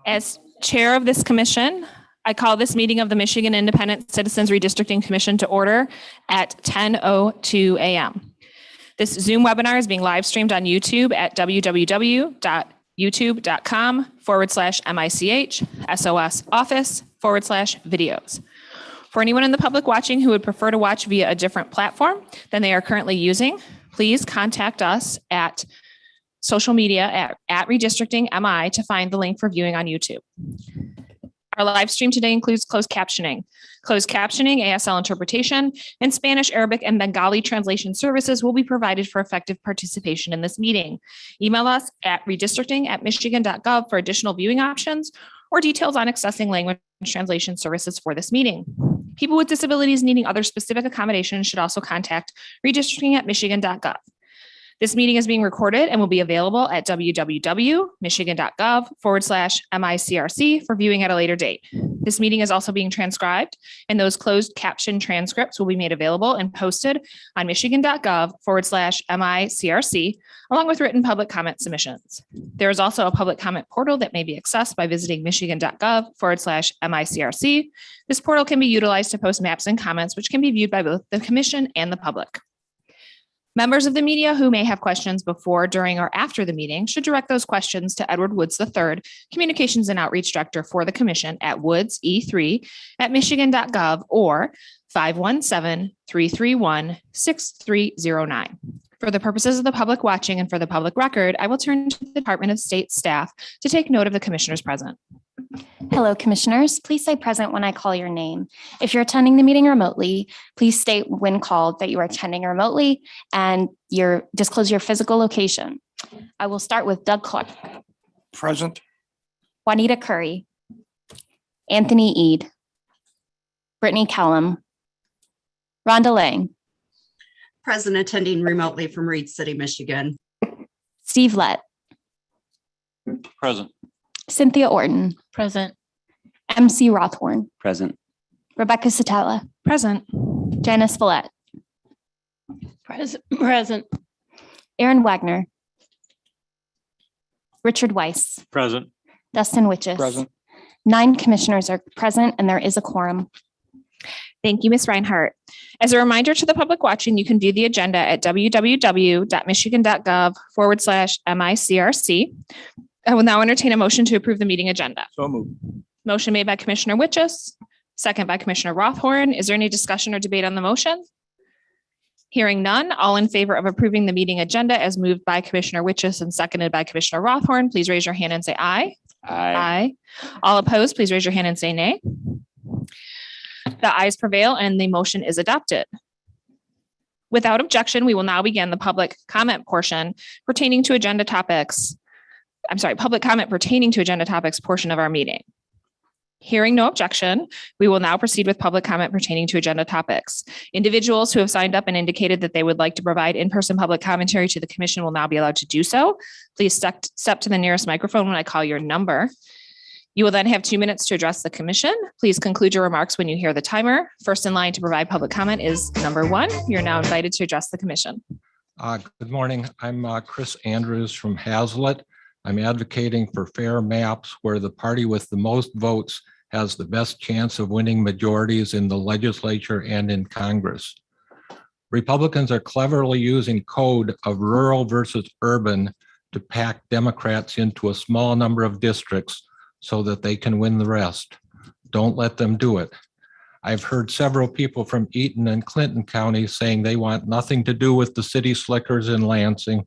As chair of this commission, I call this meeting of the Michigan Independent Citizens Redistricting Commission to order at 10:02 a.m. This Zoom webinar is being live streamed on YouTube at www.youtube.com/MICH/SOS office/videos. For anyone in the public watching who would prefer to watch via a different platform than they are currently using, please contact us at social media at Redistricting MI to find the link for viewing on YouTube. Our live stream today includes closed captioning. Closed captioning, ASL interpretation, and Spanish, Arabic, and Bengali translation services will be provided for effective participation in this meeting. Email us at redistricting@michigan.gov for additional viewing options or details on accessing language translation services for this meeting. People with disabilities needing other specific accommodations should also contact redistricting@michigan.gov. This meeting is being recorded and will be available at www.michigan.gov/MICRC for viewing at a later date. This meeting is also being transcribed, and those closed caption transcripts will be made available and posted on michigan.gov/MICRC, along with written public comment submissions. There is also a public comment portal that may be accessed by visiting michigan.gov/MICRC. This portal can be utilized to post maps and comments, which can be viewed by both the commission and the public. Members of the media who may have questions before, during, or after the meeting should direct those questions to Edward Woods III, Communications and Outreach Director for the Commission at woodse3@michigan.gov or 517-331-6309. For the purposes of the public watching and for the public record, I will turn to the Department of State staff to take note of the commissioners present. Hello, commissioners. Please say present when I call your name. If you're attending the meeting remotely, please state when called that you are attending remotely and disclose your physical location. I will start with Doug Clark. Present. Juanita Curry. Anthony Eade. Brittany Callum. Rhonda Lang. Present, attending remotely from Reed City, Michigan. Steve Lett. Present. Cynthia Orton. Present. MC Rothhorn. Present. Rebecca Satella. Present. Janice Follett. Present. Aaron Wagner. Richard Weiss. Present. Dustin Witches. Present. 9 commissioners are present and there is a quorum. Thank you, Ms. Reinhardt. As a reminder to the public watching, you can view the agenda at www.michigan.gov/MICRC. I will now entertain a motion to approve the meeting agenda. So moved. Motion made by Commissioner Witches, second by Commissioner Rothhorn. Is there any discussion or debate on the motion? Hearing none, all in favor of approving the meeting agenda as moved by Commissioner Witches and seconded by Commissioner Rothhorn, please raise your hand and say aye. Aye. All opposed, please raise your hand and say nay. The ayes prevail and the motion is adopted. Without objection, we will now begin the public comment portion pertaining to agenda topics. Public comment pertaining to agenda topics portion of our meeting. Hearing no objection, we will now proceed with public comment pertaining to agenda topics. Individuals who have signed up and indicated that they would like to provide in-person public commentary to the commission will now be allowed to do so. Please step to the nearest microphone when I call your number. You will then have 2 minutes to address the commission. Please conclude your remarks when you hear the timer. First in line to provide public comment is number 1. You're now invited to address the commission. Good morning. I'm Chris Andrews from Hazlitt. I'm advocating for fair maps where the party with the most votes has the best chance of winning majorities in the legislature and in Congress. Republicans are cleverly using code of rural versus urban to pack Democrats into a small number of districts so that they can win the rest. Don't let them do it. I've heard several people from Eaton and Clinton counties saying they want nothing to do with the city slickers in Lansing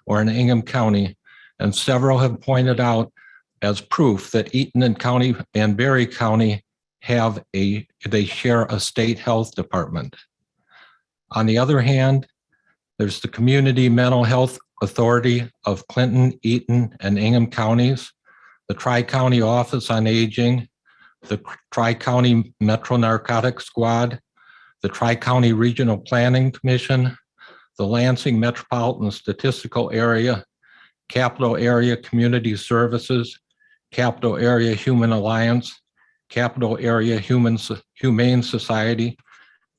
or in Ingham County. And several have pointed out as proof that Eaton and County and Berry County they share a state health department. On the other hand, there's the Community Mental Health Authority of Clinton, Eaton, and Ingham counties, the Tri-County Office on Aging, the Tri-County Metro Narcotics Squad, the Tri-County Regional Planning Commission, the Lansing Metropolitan Statistical Area, Capital Area Community Services, Capital Area Human Alliance, Capital Area Humane Society,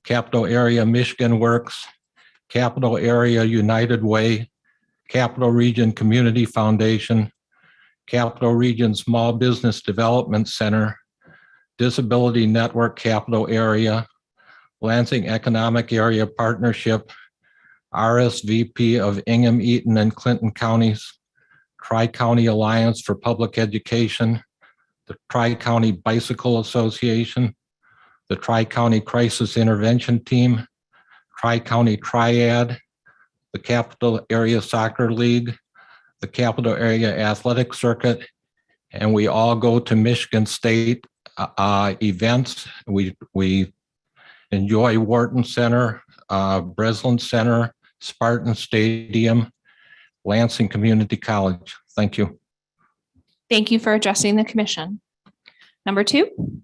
Capital Area Michigan Works, Capital Area United Way, Capital Region Community Foundation, Capital Region Small Business Development Center, Disability Network Capital Area, Lansing Economic Area Partnership, RSVP of Ingham, Eaton, and Clinton counties, Tri-County Alliance for Public Education, the Tri-County Bicycle Association, the Tri-County Crisis Intervention Team, Tri-County Triad, the Capital Area Soccer League, the Capital Area Athletic Circuit, and we all go to Michigan State events. We enjoy Wharton Center, Breslin Center, Spartan Stadium, Lansing Community College. Thank you. Thank you for addressing the commission. Number 2.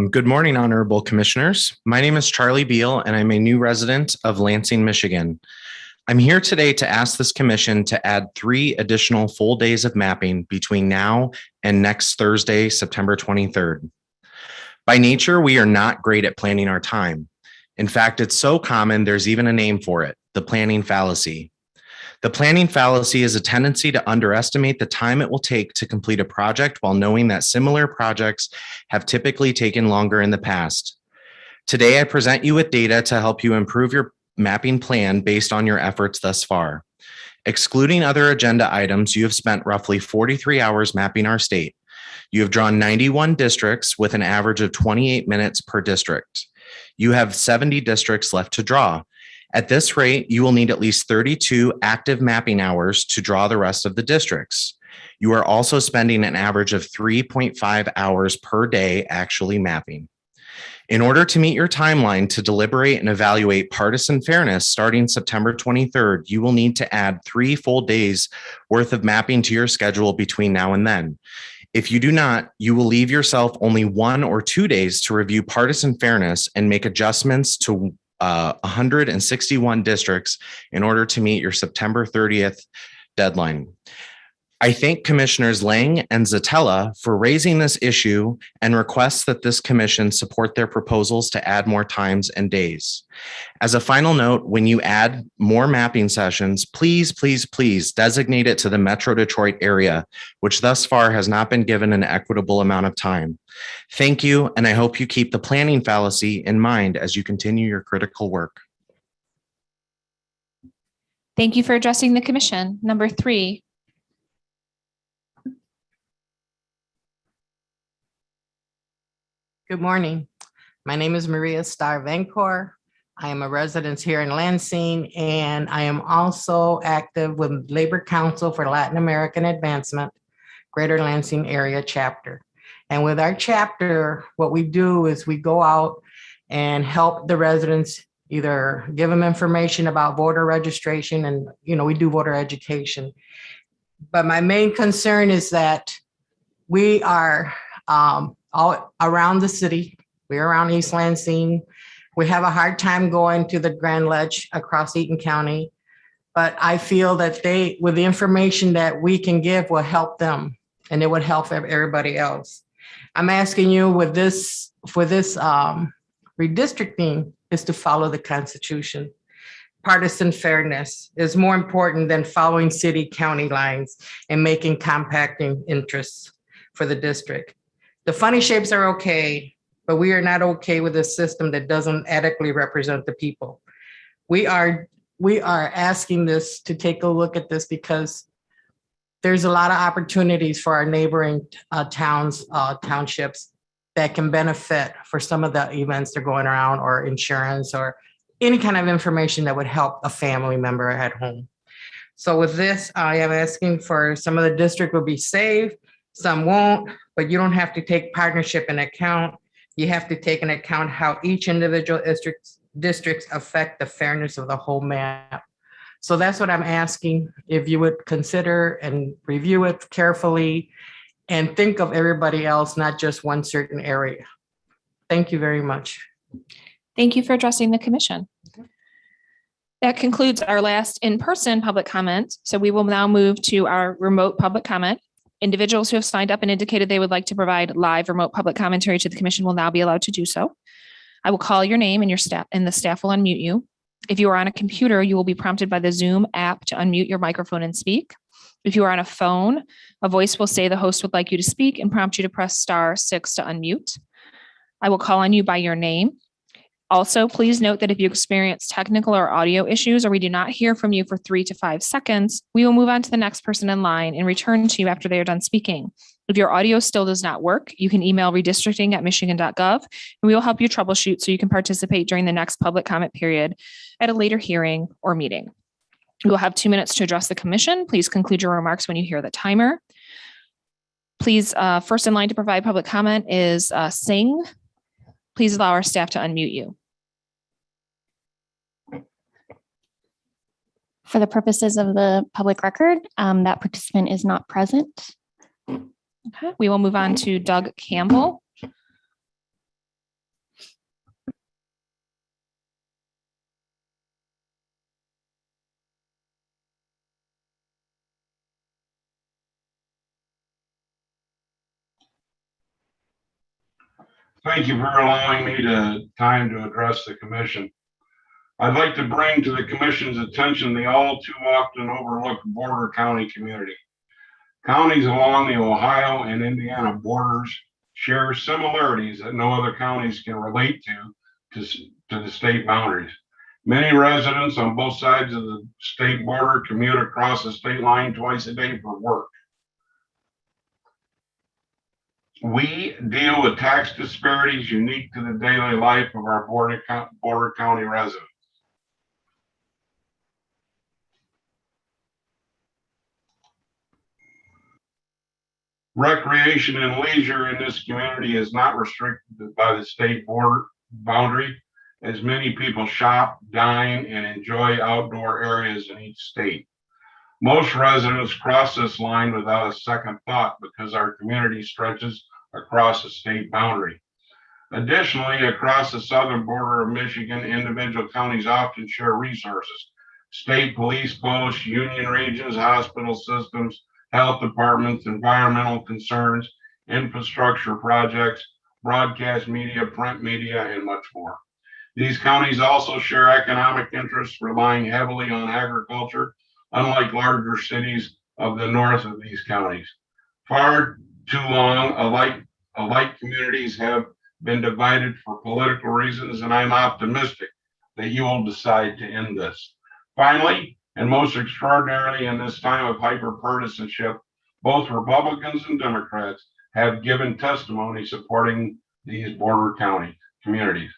Good morning, honorable commissioners. My name is Charlie Beal, and I'm a new resident of Lansing, Michigan. I'm here today to ask this commission to add 3 additional full days of mapping between now and next Thursday, September 23rd. By nature, we are not great at planning our time. In fact, it's so common, there's even a name for it, the planning fallacy. The planning fallacy is a tendency to underestimate the time it will take to complete a project while knowing that similar projects have typically taken longer in the past. Today, I present you with data to help you improve your mapping plan based on your efforts thus far. Excluding other agenda items, you have spent roughly 43 hours mapping our state. You have drawn 91 districts with an average of 28 minutes per district. You have 70 districts left to draw. At this rate, you will need at least 32 active mapping hours to draw the rest of the districts. You are also spending an average of 3.5 hours per day actually mapping. In order to meet your timeline to deliberate and evaluate partisan fairness starting September 23rd, you will need to add 3 full days worth of mapping to your schedule between now and then. If you do not, you will leave yourself only 1 or 2 days to review partisan fairness and make adjustments to 161 districts in order to meet your September 30th deadline. I thank Commissioners Lang and Zatella for raising this issue and request that this commission support their proposals to add more times and days. As a final note, when you add more mapping sessions, please designate it to the Metro Detroit area, which thus far has not been given an equitable amount of time. Thank you, and I hope you keep the planning fallacy in mind as you continue your critical work. Thank you for addressing the commission. Number 3. Good morning. My name is Maria Starr Vancor. I am a resident here in Lansing, and I am also active with Labor Council for Latin American Advancement, Greater Lansing Area Chapter. And with our chapter, what we do is we go out and help the residents, either give them information about voter registration, and we do voter education. But my main concern is that we are all around the city. We're around East Lansing. We have a hard time going to the Grand Ledge across Eaton County, but I feel that with the information that we can give will help them, and it would help everybody else. I'm asking you for this redistricting is to follow the Constitution. Partisan fairness is more important than following city-county lines and making compacting interests for the district. The funny shapes are okay, but we are not okay with a system that doesn't adequately represent the people. We are asking this to take a look at this because there's a lot of opportunities for our neighboring townships that can benefit for some of the events that are going around, or insurance, or any kind of information that would help a family member at home. So with this, I am asking for some of the district will be saved, some won't, but you don't have to take partnership in account. You have to take into account how each individual districts affect the fairness of the whole map. So that's what I'm asking, if you would consider and review it carefully and think of everybody else, not just one certain area. Thank you very much. Thank you for addressing the commission. That concludes our last in-person public comment. So we will now move to our remote public comment. Individuals who have signed up and indicated they would like to provide live remote public commentary to the commission will now be allowed to do so. I will call your name and the staff will unmute you. If you are on a computer, you will be prompted by the Zoom app to unmute your microphone and speak. If you are on a phone, a voice will say the host would like you to speak and prompt you to press *6 to unmute. I will call on you by your name. Also, please note that if you experience technical or audio issues or we do not hear from you for 3 to 5 seconds, we will move on to the next person in line and return to you after they are done speaking. If your audio still does not work, you can email redistricting@michigan.gov and we will help you troubleshoot so you can participate during the next public comment period at a later hearing or meeting. You will have 2 minutes to address the commission. Please conclude your remarks when you hear the timer. Please, first in line to provide public comment is Singh. Please allow our staff to unmute you. For the purposes of the public record, that participant is not present. Okay, we will move on to Doug Campbell. Thank you for allowing me time to address the commission. I'd like to bring to the commission's attention the all too often overlooked border county community. Counties along the Ohio and Indiana borders share similarities that no other counties can relate to the state boundaries. Many residents on both sides of the state border commute across the state line twice a day for work. We deal with tax disparities unique to the daily life of our border county residents. Recreation and leisure in this community is not restricted by the state border boundary, as many people shop, dine, and enjoy outdoor areas in each state. Most residents cross this line without a second thought because our community stretches across the state boundary. Additionally, across the southern border of Michigan, individual counties often share resources. State police posts, union regions, hospital systems, health departments, environmental concerns, infrastructure projects, broadcast media, print media, and much more. These counties also share economic interests relying heavily on agriculture, unlike larger cities of the north of these counties. Far too long, alike communities have been divided for political reasons, and I'm optimistic that you will decide to end this. Finally, and most extraordinarily in this time of hyper-partisanship, both Republicans and Democrats have given testimony supporting these border county communities.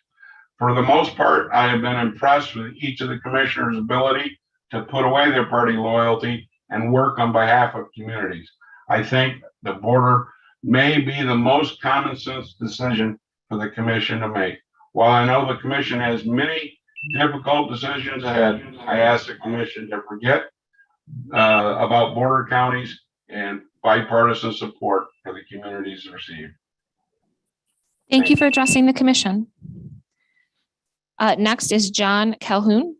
For the most part, I have been impressed with each of the commissioners' ability to put away their party loyalty and work on behalf of communities. I think the border may be the most common sense decision for the commission to make. While I know the commission has many difficult decisions ahead, I ask the commission to forget about border counties and bipartisan support for the communities received. Thank you for addressing the commission. Next is John Calhoun.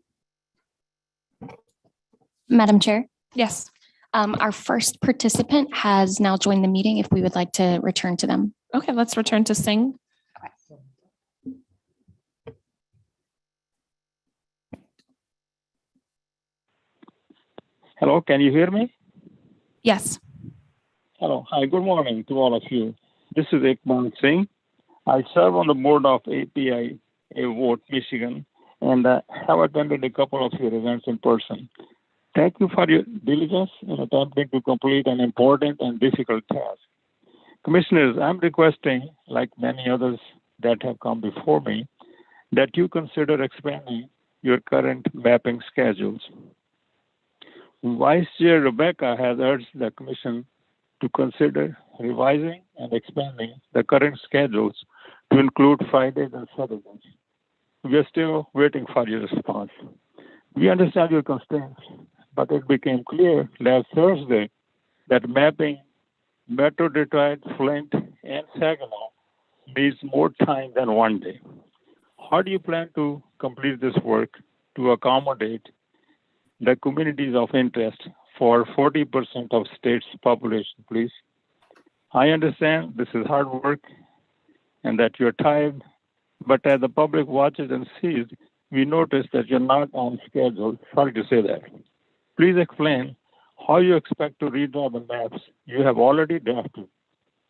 Madam Chair, Yes. our first participant has now joined the meeting if we would like to return to them. Okay, let's return to Singh. Hello, can you hear me? Yes. Hello. Hi, good morning to all of you. This is Iqbal Singh. I serve on the board of API Vote Michigan and have attended a couple of your events in person. Thank you for your diligence in attempting to complete an important and difficult task. Commissioners, I'm requesting, like many others that have come before me, that you consider expanding your current mapping schedules. Vice Chair Rebecca has urged the Commission to consider revising and expanding the current schedules to include Fridays and Saturdays. We are still waiting for your response. We understand your constraints, but it became clear last Thursday that mapping Metro Detroit, Flint, and Saginaw needs more time than one day. How do you plan to complete this work to accommodate the communities of interest for 40% of state's population, please? I understand this is hard work and that you're tired, but as the public watches and sees, we notice that you're not on schedule. Sorry to say that. Please explain how you expect to redraw the maps you have already drafted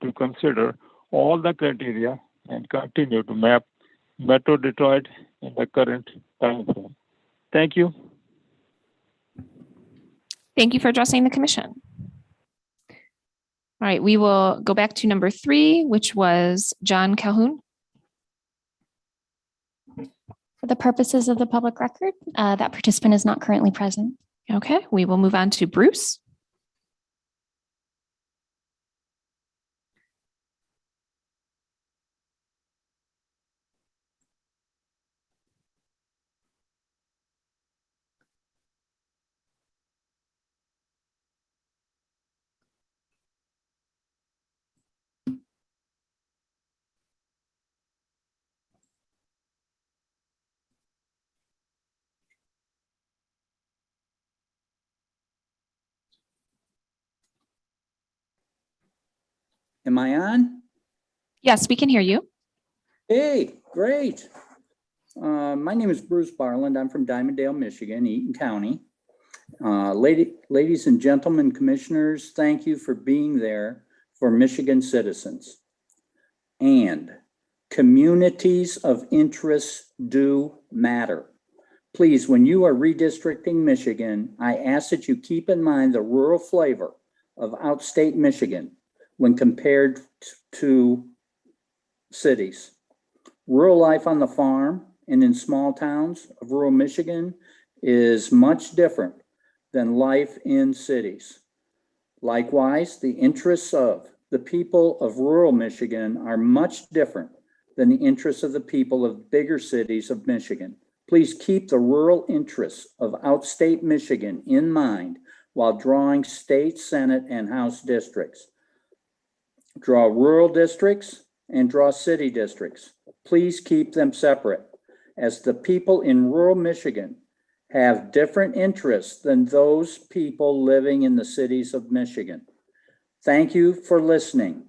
to consider all the criteria and continue to map Metro Detroit in the current time frame. Thank you. Thank you for addressing the commission. All right, we will go back to number 3, which was John Calhoun. For the purposes of the public record, that participant is not currently present. Okay, we will move on to Bruce. Am I on? Yes, we can hear you. Hey, great. My name is Bruce Barland. I'm from Diamonddale, Michigan, Eaton County. Ladies and gentlemen, commissioners, thank you for being there for Michigan citizens. And communities of interest do matter. Please, when you are redistricting Michigan, I ask that you keep in mind the rural flavor of outstate Michigan when compared to cities. Rural life on the farm and in small towns of rural Michigan is much different than life in cities. Likewise, the interests of the people of rural Michigan are much different than the interests of the people of bigger cities of Michigan. Please keep the rural interests of outstate Michigan in mind while drawing state, Senate, and House districts. Draw rural districts and draw city districts. Please keep them separate, as the people in rural Michigan have different interests than those people living in the cities of Michigan. Thank you for listening.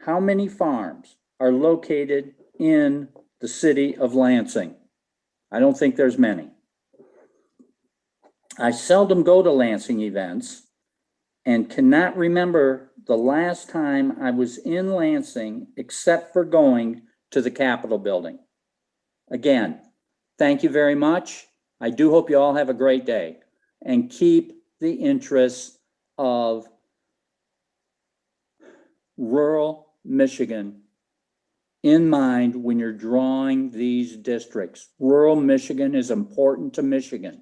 How many farms are located in the city of Lansing? I don't think there's many. I seldom go to Lansing events and cannot remember the last time I was in Lansing except for going to the Capitol building. Again, thank you very much. I do hope you all have a great day and keep the interests of rural Michigan in mind when you're drawing these districts. Rural Michigan is important to Michigan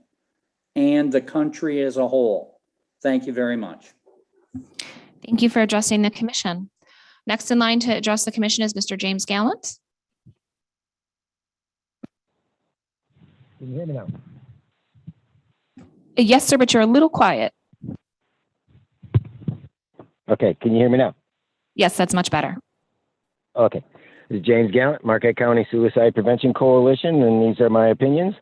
and the country as a whole. Thank you very much. Thank you for addressing the commission. Next in line to address the commission is Mr. James Gallant. Can you hear me now? Yes, sir, but you're a little quiet. Okay, can you hear me now? Yes, that's much better. Okay. This is James Gallant, Marquette County Suicide Prevention Coalition, and these are my opinions.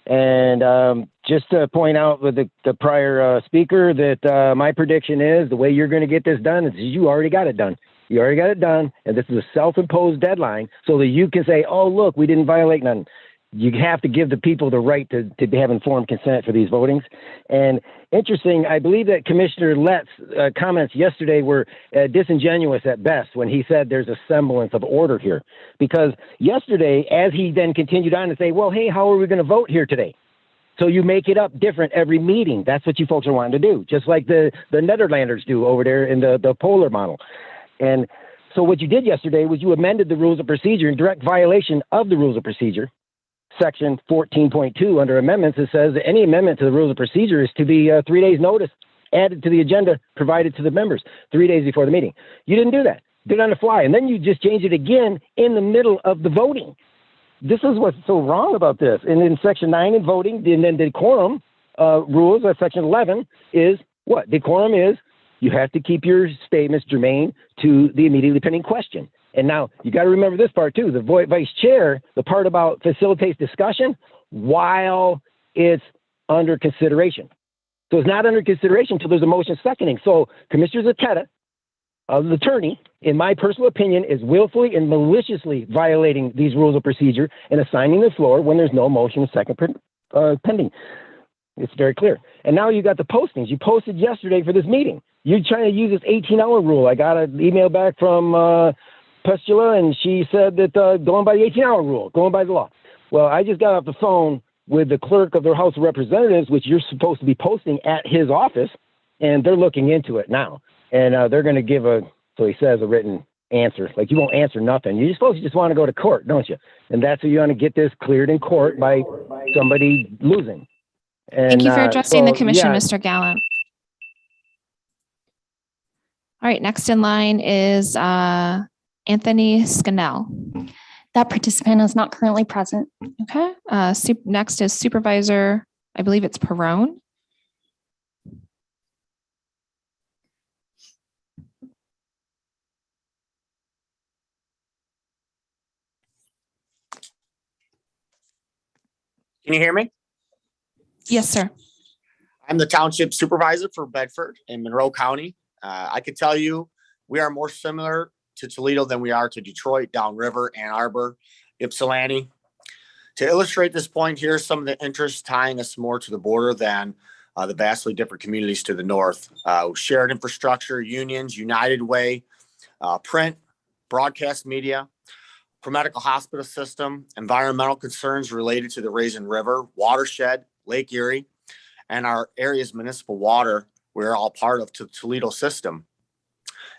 And just to point out with the prior speaker that my prediction is the way you're going to get this done is you already got it done. You already got it done, and this is a self-imposed deadline so that you can say, oh, look, we didn't violate none. You have to give the people the right to have informed consent for these votings. And interesting, I believe that Commissioner Lett's comments yesterday were disingenuous at best when he said there's a semblance of order here. Because yesterday, as he then continued on to say, well, hey, how are we going to vote here today? So you make it up different every meeting. That's what you folks are wanting to do, just like the Netherlanders do over there in the polar model. And so what you did yesterday was you amended the rules of procedure in direct violation of the rules of procedure. Section 14.2 under amendments, it says that any amendment to the rules of procedure is to be 3 days notice added to the agenda provided to the members 3 days before the meeting. You didn't do that. Did it on the fly. And then you just changed it again in the middle of the voting. This is what's so wrong about this. And in section 9 in voting, and then decorum rules, section 11 is what? Decorum is you have to keep your statements germane to the immediately pending question. And now you got to remember this part too. The vice chair, the part about facilitates discussion while it's under consideration. So it's not under consideration until there's a motion seconding. So Commissioner Zatetta the attorney, in my personal opinion, is willfully and maliciously violating these rules of procedure and assigning the floor when there's no motion of second pending. It's very clear. And now you got the postings. You posted yesterday for this meeting. You're trying to use this 18-hour rule. I got an email back from Pustula, and she said that going by the 18-hour rule, going by the law. Well, I just got off the phone with the clerk of their House of Representatives, which you're supposed to be posting at his office, and they're looking into it now. And they're going to give so he says, a written answer. Like, you won't answer nothing. You're supposed to just want to go to court, don't you? And that's how you want to get this cleared in court by somebody losing. And, Thank you for addressing the commission, yeah. Mr. Gallant. All right, next in line is Anthony Scannell. That participant is not currently present. Okay, next is Supervisor, I believe it's Perrone. Can you hear me? Yes, sir. I'm the township supervisor for Bedford in Monroe County. I can tell you we are more similar to Toledo than we are to Detroit, Downriver, Ann Arbor, Ypsilanti. To illustrate this point, here's some of the interests tying us more to the border than the vastly different communities to the north. Shared infrastructure, unions, United Way, print, broadcast media, medical hospital system, environmental concerns related to the Raisin River, watershed, Lake Erie, and our area's municipal water. We're all part of the Toledo system.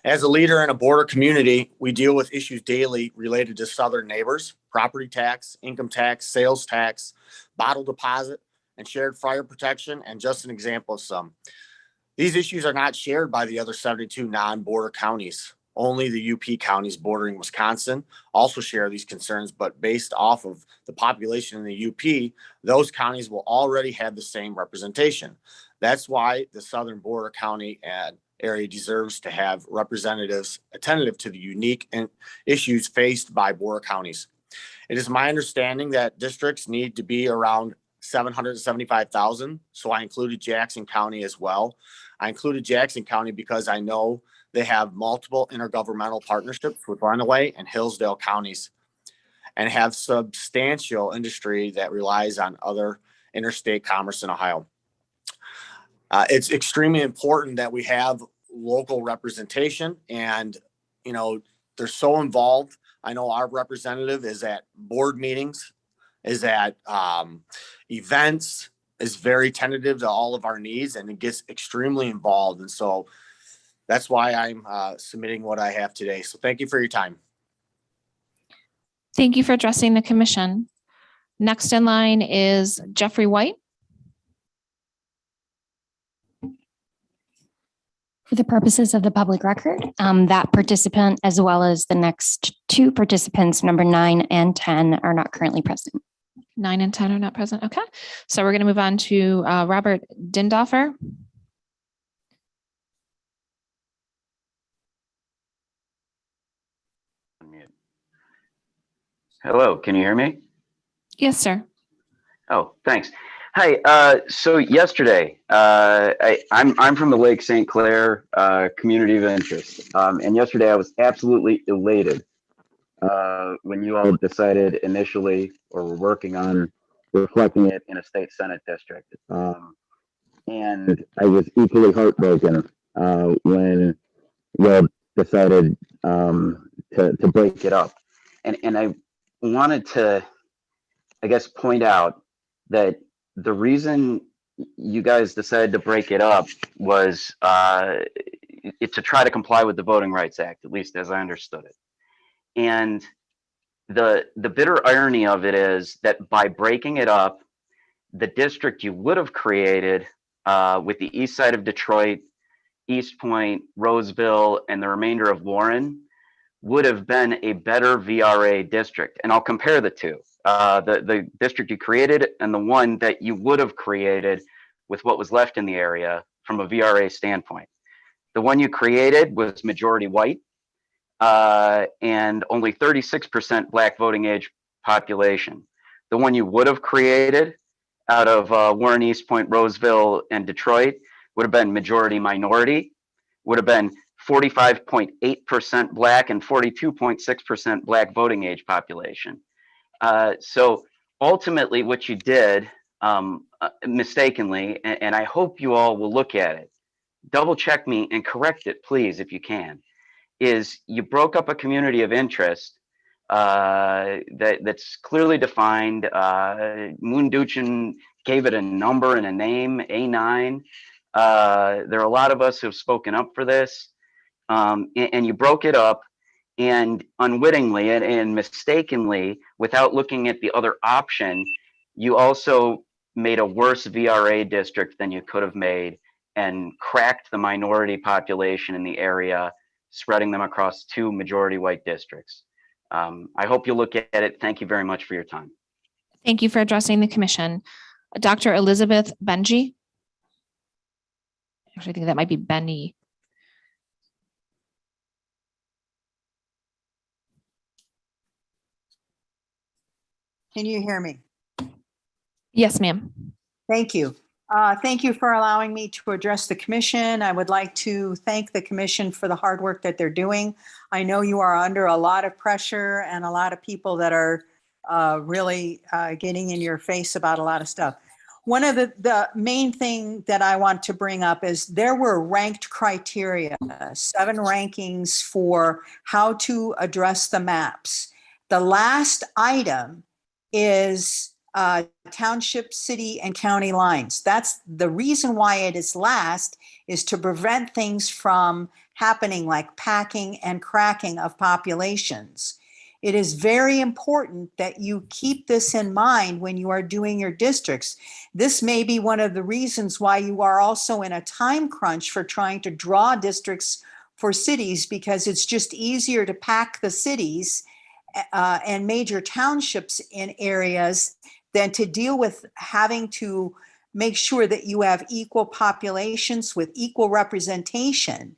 As a leader in a border community, we deal with issues daily related to southern neighbors, property tax, income tax, sales tax, bottle deposit, and shared fire protection, and just an example of some. These issues are not shared by the other 72 non-border counties. Only the UP counties bordering Wisconsin also share these concerns, but based off of the population in the UP, those counties will already have the same representation. That's why the southern border county area deserves to have representatives attentive to the unique issues faced by border counties. It is my understanding that districts need to be around 775,000, so I included Jackson County as well. I included Jackson County because I know they have multiple intergovernmental partnerships with Runaway and Hillsdale counties and have substantial industry that relies on other interstate commerce in Ohio. It's extremely important that we have local representation, and, you know, they're so involved. I know our representative is at board meetings, is at events, is very tentative to all of our needs, and it gets extremely involved. And so that's why I'm submitting what I have today. So thank you for your time. Thank you for addressing the commission. Next in line is Jeffrey White. For the purposes of the public record, that participant, as well as the next two participants, number 9 and 10, are not currently present. 9 and 10 are not present. Okay. So we're going to move on to Robert Dindoffer. Hello, can you hear me? Yes, sir. Oh, thanks. Hi. So yesterday, I'm from the Lake St. Clair community of interest, and yesterday I was absolutely elated when you all decided initially, or were working on reflecting it in a state senate district, and I was equally heartbroken when you all decided to break it up, and I wanted to, I guess, point out that the reason you guys decided to break it up was it to try to comply with the Voting Rights Act, at least as I understood it. And the bitter irony of it is that by breaking it up, the district you would have created with the east side of Detroit, East Point, Roseville, and the remainder of Warren would have been a better VRA district. And I'll compare the two. The district you created and the one that you would have created with what was left in the area from a VRA standpoint. The one you created was majority white and only 36% Black voting age population. The one you would have created out of Warren, East Point, Roseville, and Detroit would have been majority minority, would have been 45.8% Black and 42.6% Black voting age population. So ultimately what you did mistakenly, and I hope you all will look at it, double check me and correct it, please, if you can, is you broke up a community of interest that's clearly defined. Moonduchin gave it a number and a name, A9. There are a lot of us who have spoken up for this, and you broke it up, and unwittingly and mistakenly, without looking at the other option, you also made a worse VRA district than you could have made and cracked the minority population in the area, spreading them across 2 majority white districts. I hope you'll look at it. Thank you very much for your time. Thank you for addressing the commission. Dr. Elizabeth Benji. Actually, I think that might be Benny. Can you hear me? Yes, ma'am. Thank you. Thank you for allowing me to address the commission. I would like to thank the commission for the hard work that they're doing. I know you are under a lot of pressure and a lot of people that are really getting in your face about a lot of stuff. One of the main thing that I want to bring up is there were ranked criteria, 7 rankings for how to address the maps. The last item is township, city, and county lines. That's the reason why it is last, is to prevent things from happening like packing and cracking of populations. It is very important that you keep this in mind when you are doing your districts. This may be one of the reasons why you are also in a time crunch for trying to draw districts for cities, because it's just easier to pack the cities and major townships in areas than to deal with having to make sure that you have equal populations with equal representation.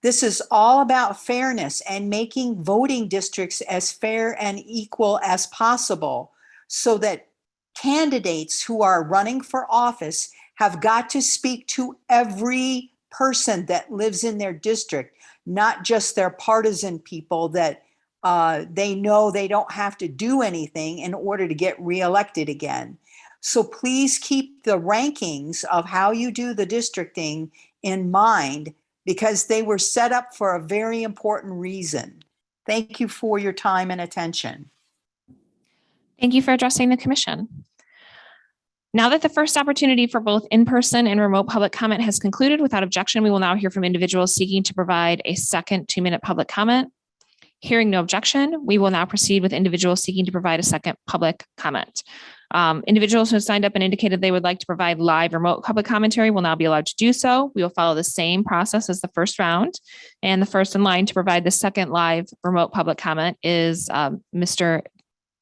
This is all about fairness and making voting districts as fair and equal as possible, so that candidates who are running for office have got to speak to every person that lives in their district, not just their partisan people that they know they don't have to do anything in order to get reelected again. So please keep the rankings of how you do the districting in mind, because they were set up for a very important reason. Thank you for your time and attention. Thank you for addressing the commission. Now that the first opportunity for both in-person and remote public comment has concluded, without objection, we will now hear from individuals seeking to provide a second 2-minute public comment. Hearing no objection, we will now proceed with individuals seeking to provide a second public comment. Individuals who have signed up and indicated they would like to provide live remote public commentary will now be allowed to do so. We will follow the same process as the first round. And the first in line to provide the second live remote public comment is Mr.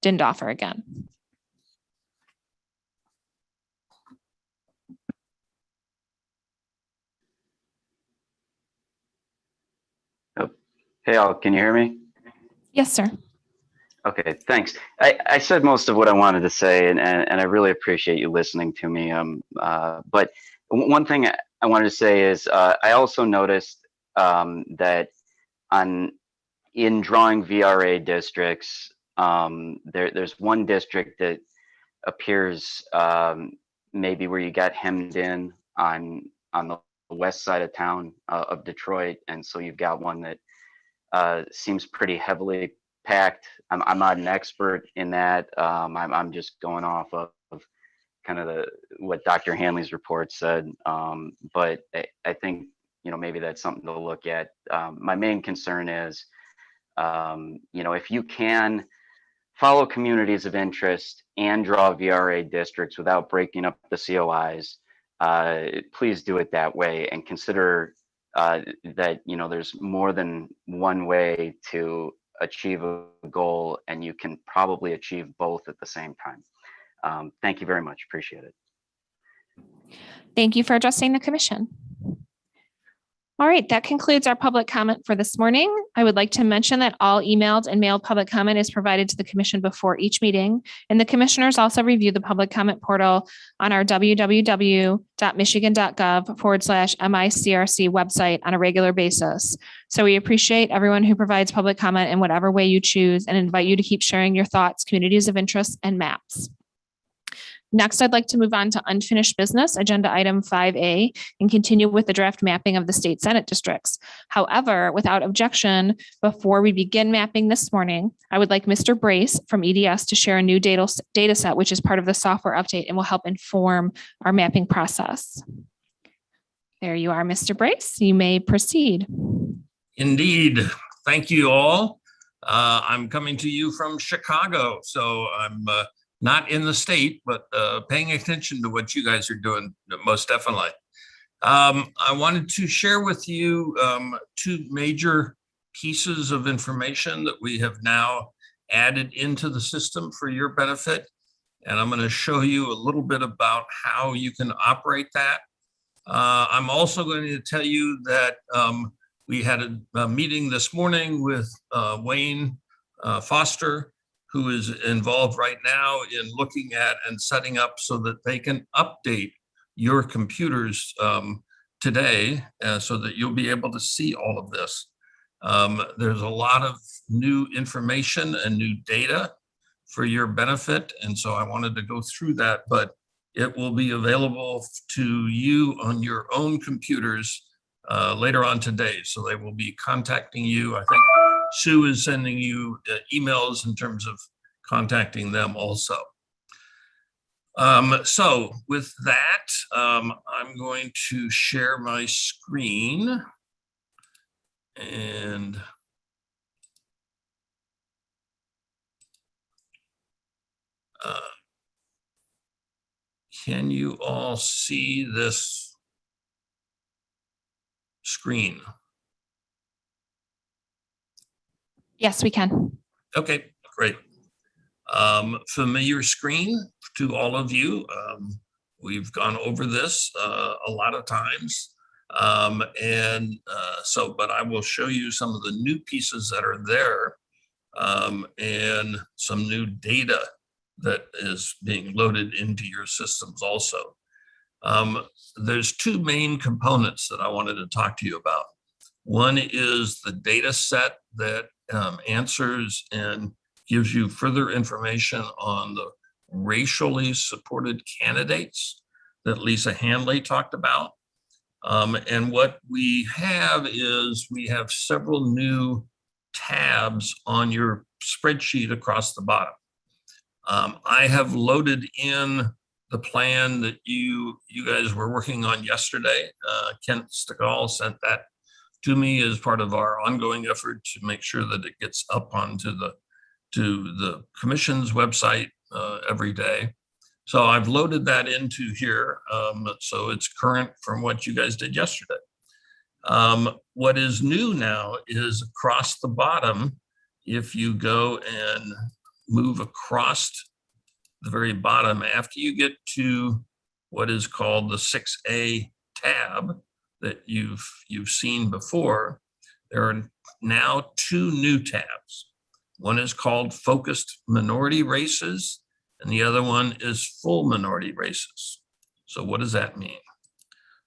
Dindoffer again. Hey, all, can you hear me? Yes, sir. Okay, thanks. I said most of what I wanted to say, and I really appreciate you listening to me. But one thing I wanted to say is I also noticed that in drawing VRA districts, there's one district that appears maybe where you got hemmed in on the west side of town of Detroit, and so you've got one that seems pretty heavily packed. I'm not an expert in that. I'm just going off of kind of what Dr. Hanley's report said. But I think, maybe that's something to look at. My main concern is, if you can follow communities of interest and draw VRA districts without breaking up the COIs, please do it that way, and consider that there's more than one way to achieve a goal, and you can probably achieve both at the same time. Thank you very much. Appreciate it. Thank you for addressing the commission. All right, that concludes our public comment for this morning. I would like to mention that all emailed and mailed public comment is provided to the commission before each meeting. And the commissioners also review the public comment portal on our www.michigan.gov/MICRC website on a regular basis. So we appreciate everyone who provides public comment in whatever way you choose and invite you to keep sharing your thoughts, communities of interest, and maps. Next, I'd like to move on to unfinished business, agenda item 5A, and continue with the draft mapping of the state Senate districts. However, without objection, before we begin mapping this morning, I would like Mr. Brace from EDS to share a new data set, which is part of the software update and will help inform our mapping process. There you are, Mr. Brace. You may proceed. Indeed. Thank you all. I'm coming to you from Chicago, so I'm not in the state, but paying attention to what you guys are doing, most definitely. I wanted to share with you two major pieces of information that we have now added into the system for your benefit. And I'm going to show you a little bit about how you can operate that. I'm also going to tell you that we had a meeting this morning with Wayne Foster, who is involved right now in looking at and setting up so that they can update your computers today so that you'll be able to see all of this. There's a lot of new information and new data for your benefit. And so I wanted to go through that, but it will be available to you on your own computers later on today. So they will be contacting you. I think Sue is sending you emails in terms of contacting them also. So with that, I'm going to share my screen and can you all see this screen? Yes, we can. Okay, great. Familiar screen to all of you. We've gone over this a lot of times. But I will show you some of the new pieces that are there and some new data that is being loaded into your systems also. There's two main components that I wanted to talk to you about. One is the data set that answers and gives you further information on the racially supported candidates that Lisa Hanley talked about. And what we have is we have several new tabs on your spreadsheet across the bottom. I have loaded in the plan that you guys were working on yesterday. Kent Stegall sent that to me as part of our ongoing effort to make sure that it gets up onto the commission's website every day. So I've loaded that into here. So it's current from what you guys did yesterday. What is new now is across the bottom, if you go and move across the very bottom, after you get to what is called the 6A tab that you've seen before, there are now two new tabs. One is called Focused Minority Races, and the other one is Full Minority Races. So what does that mean?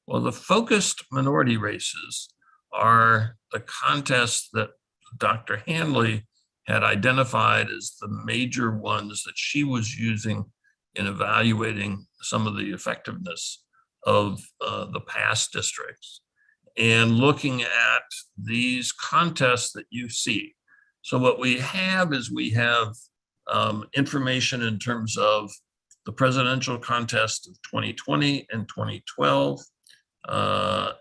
Well, the Focused Minority Races are the contests that Dr. Hanley had identified as the major ones that she was using in evaluating some of the effectiveness of the past districts and looking at these contests that you see. So what we have is we have information in terms of the presidential contest of 2020 and 2012, the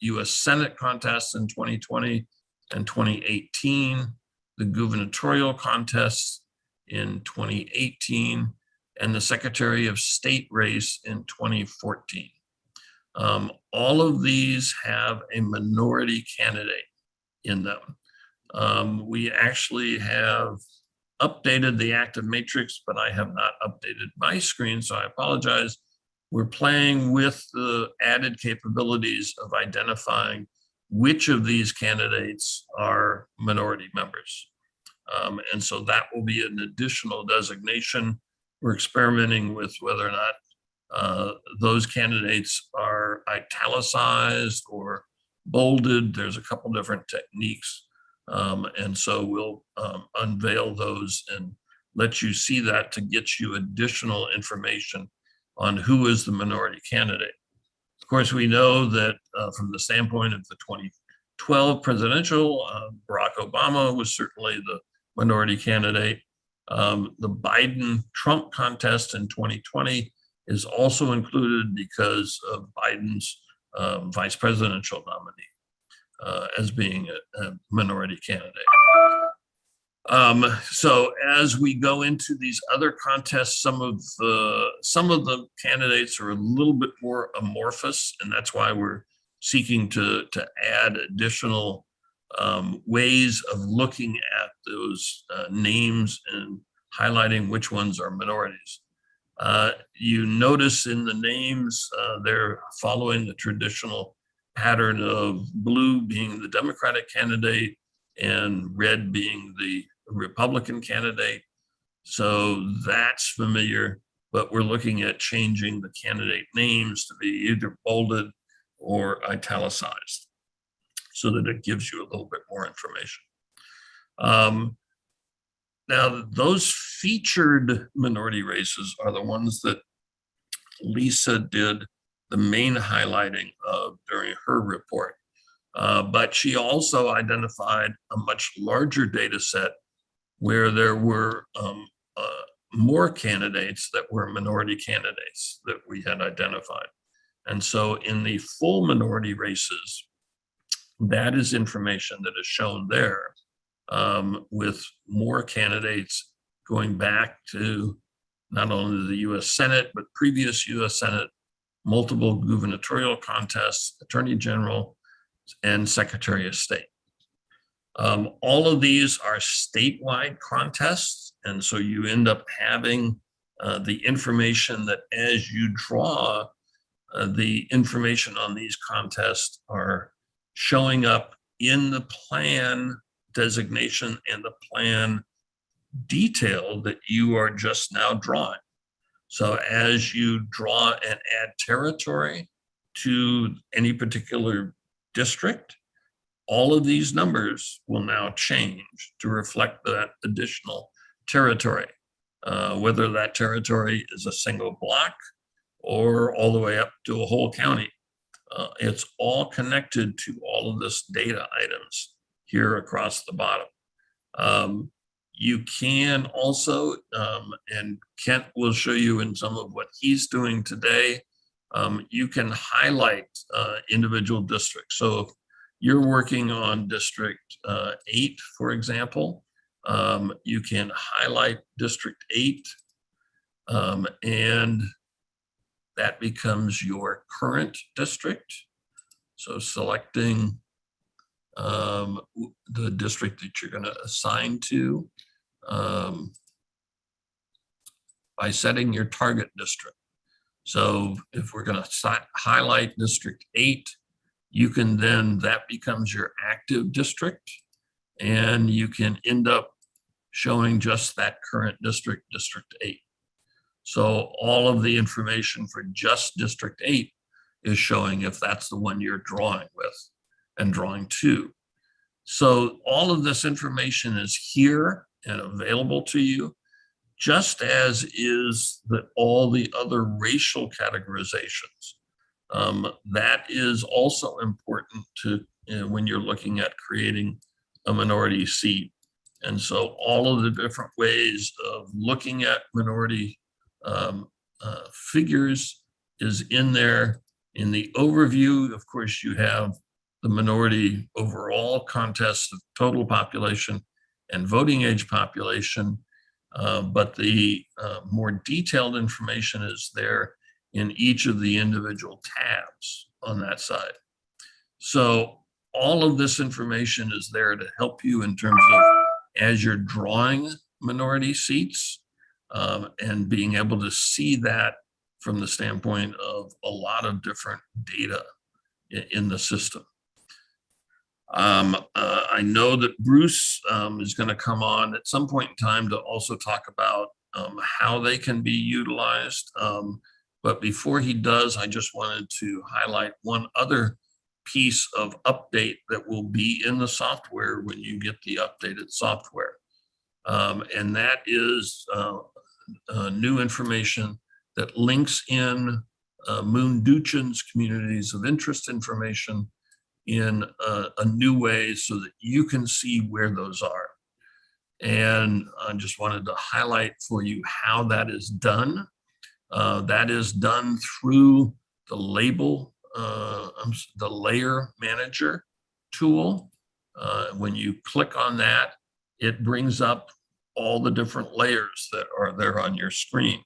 US Senate contest in 2020 and 2018, the gubernatorial contests in 2018, and the Secretary of State race in 2014. All of these have a minority candidate in them. We actually have updated the active matrix, but I have not updated my screen, so I apologize. We're playing with the added capabilities of identifying which of these candidates are minority members. And so that will be an additional designation. We're experimenting with whether or not those candidates are italicized or bolded. There's a couple different techniques. And so we'll unveil those and let you see that to get you additional information on who is the minority candidate. Of course, we know that from the standpoint of the 2012 presidential, Barack Obama was certainly the minority candidate. The Biden-Trump contest in 2020 is also included because of Biden's vice presidential nominee as being a minority candidate. So as we go into these other contests, some of the candidates are a little bit more amorphous, and that's why we're seeking to add additional ways of looking at those names and highlighting which ones are minorities. You notice in the names, they're following the traditional pattern of blue being the Democratic candidate and red being the Republican candidate. So that's familiar, but we're looking at changing the candidate names to be either bolded or italicized so that it gives you a little bit more information. Now, those featured minority races are the ones that Lisa did the main highlighting of during her report. But she also identified a much larger data set where there were more candidates that were minority candidates that we had identified. And so in the full minority races, that is information that is shown there with more candidates going back to not only the US Senate, but previous US Senate, multiple gubernatorial contests, Attorney General, and Secretary of State. All of these are statewide contests, and so you end up having the information that as you draw, the information on these contests are showing up in the plan designation and the plan detail that you are just now drawing. So as you draw and add territory to any particular district, all of these numbers will now change to reflect that additional territory, whether that territory is a single block or all the way up to a whole county. It's all connected to all of this data items here across the bottom. You can also, and Kent will show you in some of what he's doing today, you can highlight individual districts. So if you're working on District 8, for example, you can highlight District 8 and that becomes your current district. So selecting the district that you're going to assign to by setting your target district. So if we're going to highlight District 8, you can then, that becomes your active district, and you can end up showing just that current district, District 8. So all of the information for just District 8 is showing if that's the one you're drawing with and drawing to. So all of this information is here and available to you, just as is all the other racial categorizations. That is also important to when you're looking at creating a minority seat. And so all of the different ways of looking at minority figures is in there. In the overview, of course, you have the minority overall contest of total population and voting age population, but the more detailed information is there in each of the individual tabs on that side. So all of this information is there to help you in terms of as you're drawing minority seats and being able to see that from the standpoint of a lot of different data in the system. I know that Bruce is going to come on at some point in time to also talk about how they can be utilized. But before he does, I just wanted to highlight one other piece of update that will be in the software when you get the updated software. And that is new information that links in Moon Duchin's communities of interest information in a new way so that you can see where those are. And I just wanted to highlight for you how that is done. That is done through the the layer manager tool. When you click on that, it brings up all the different layers that are there on your screen.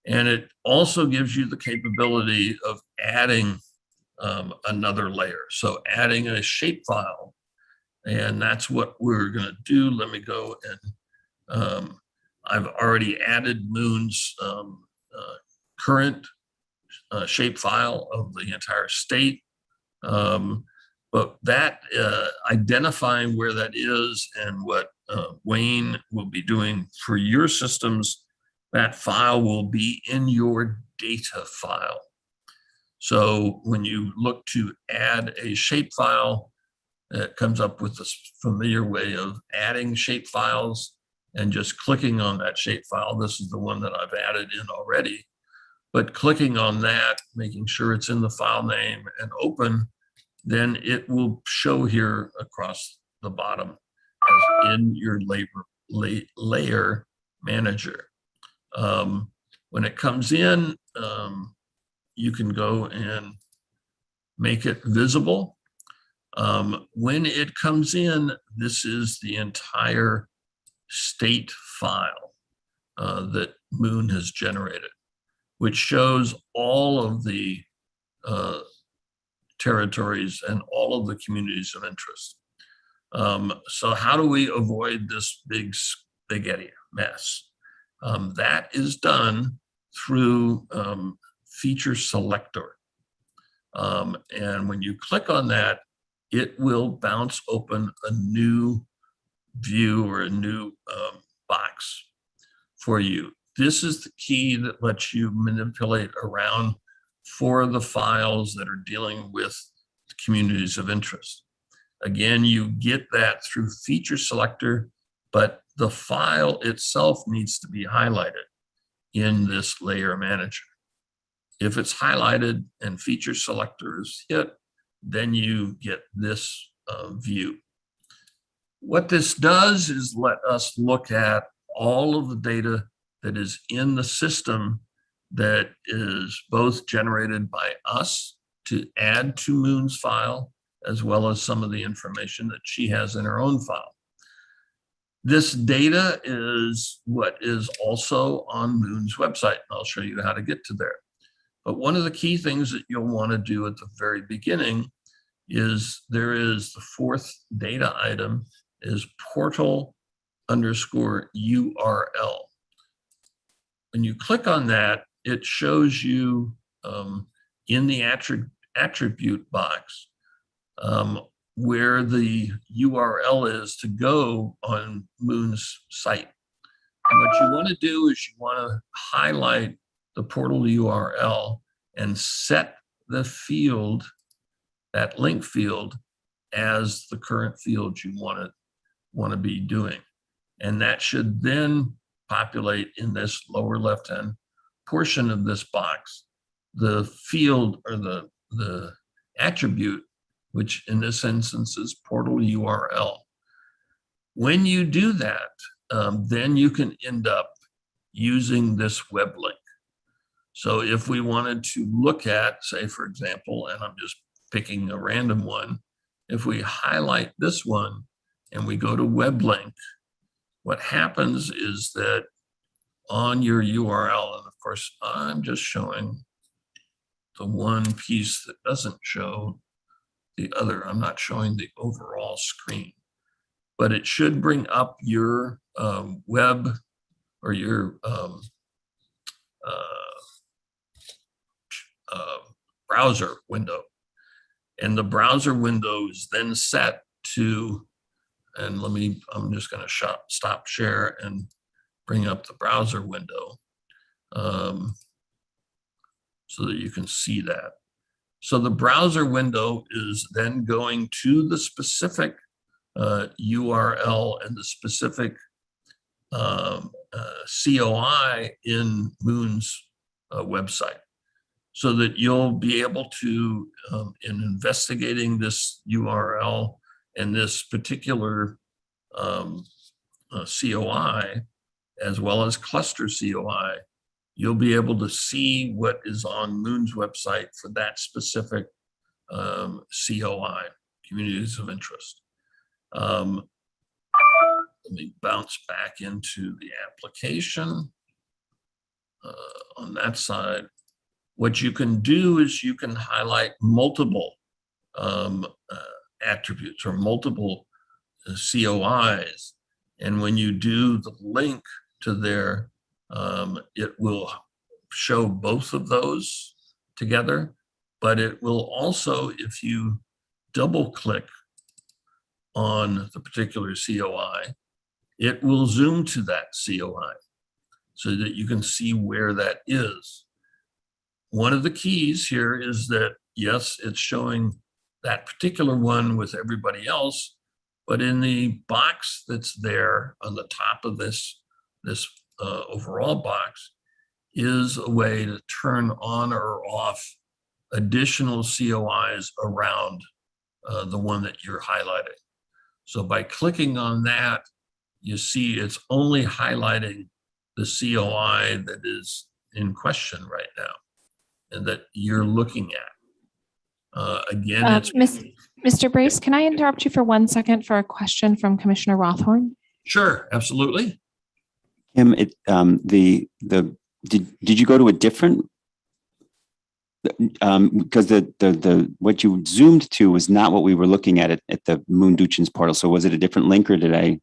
And it also gives you the capability of adding another layer. So adding a shapefile, and that's what we're going to do. Let me go and I've already added Moon's current shapefile of the entire state. But that identifying where that is and what Wayne will be doing for your systems, that file will be in your data file. So when you look to add a shapefile, it comes up with this familiar way of adding shapefiles and just clicking on that shapefile. This is the one that I've added in already, but clicking on that, making sure it's in the file name and open, then it will show here across the bottom as in your layer manager. When it comes in, you can go and make it visible. When it comes in, this is the entire state file that Moon has generated, which shows all of the territories and all of the communities of interest. So how do we avoid this big spaghetti mess? That is done through feature selector. And when you click on that, it will bounce open a new view or a new box for you. This is the key that lets you manipulate around for the files that are dealing with the communities of interest. Again, you get that through feature selector, but the file itself needs to be highlighted in this layer manager. If it's highlighted and feature selector is hit, then you get this view. What this does is let us look at all of the data that is in the system that is both generated by us to add to Moon's file, as well as some of the information that she has in her own file. This data is what is also on Moon's website. I'll show you how to get to there. But one of the key things that you'll want to do at the very beginning is there is the fourth data item is portal _URL. When you click on that, it shows you in the attribute box where the URL is to go on Moon's site. And what you want to do is you want to highlight the portal URL and set the field, that link field, as the current field you want to be doing. And that should then populate in this lower left-hand portion of this box, the field or the attribute, which in this instance is portal URL. When you do that, then you can end up using this web link. So if we wanted to look at, say, for example, and I'm just picking a random one, if we highlight this one and we go to web link, what happens is that on your URL, and of course, I'm just showing the one piece that doesn't show the other. I'm not showing the overall screen, but it should bring up your web or your browser window. And the browser window is then set to, and I'm just going to stop share and bring up the browser window so that you can see that. So the browser window is then going to the specific URL and the specific COI in Moon's website, so that you'll be able to, in investigating this URL and this particular COI, as well as cluster COI, you'll be able to see what is on Moon's website for that specific COI, communities of interest. Let me bounce back into the application on that side. What you can do is you can highlight multiple attributes or multiple COIs. And when you do the link to their, it will show both of those together, but it will also, if you double click on the particular COI, it will zoom to that COI so that you can see where that is. One of the keys here is that, yes, it's showing that particular one with everybody else, but in the box that's there on the top of this overall box is a way to turn on or off additional COIs around the one that you're highlighting. So by clicking on that, you see it's only highlighting the COI that is in question right now and that you're looking at. Again, it's Mr. Brace, can I interrupt you for 1 second for a question from Commissioner Rothhorn? Sure, absolutely. Kim, did you go to a different? Because the what you zoomed to was not what we were looking at the Moon Duchin's portal. So was it a different link, or did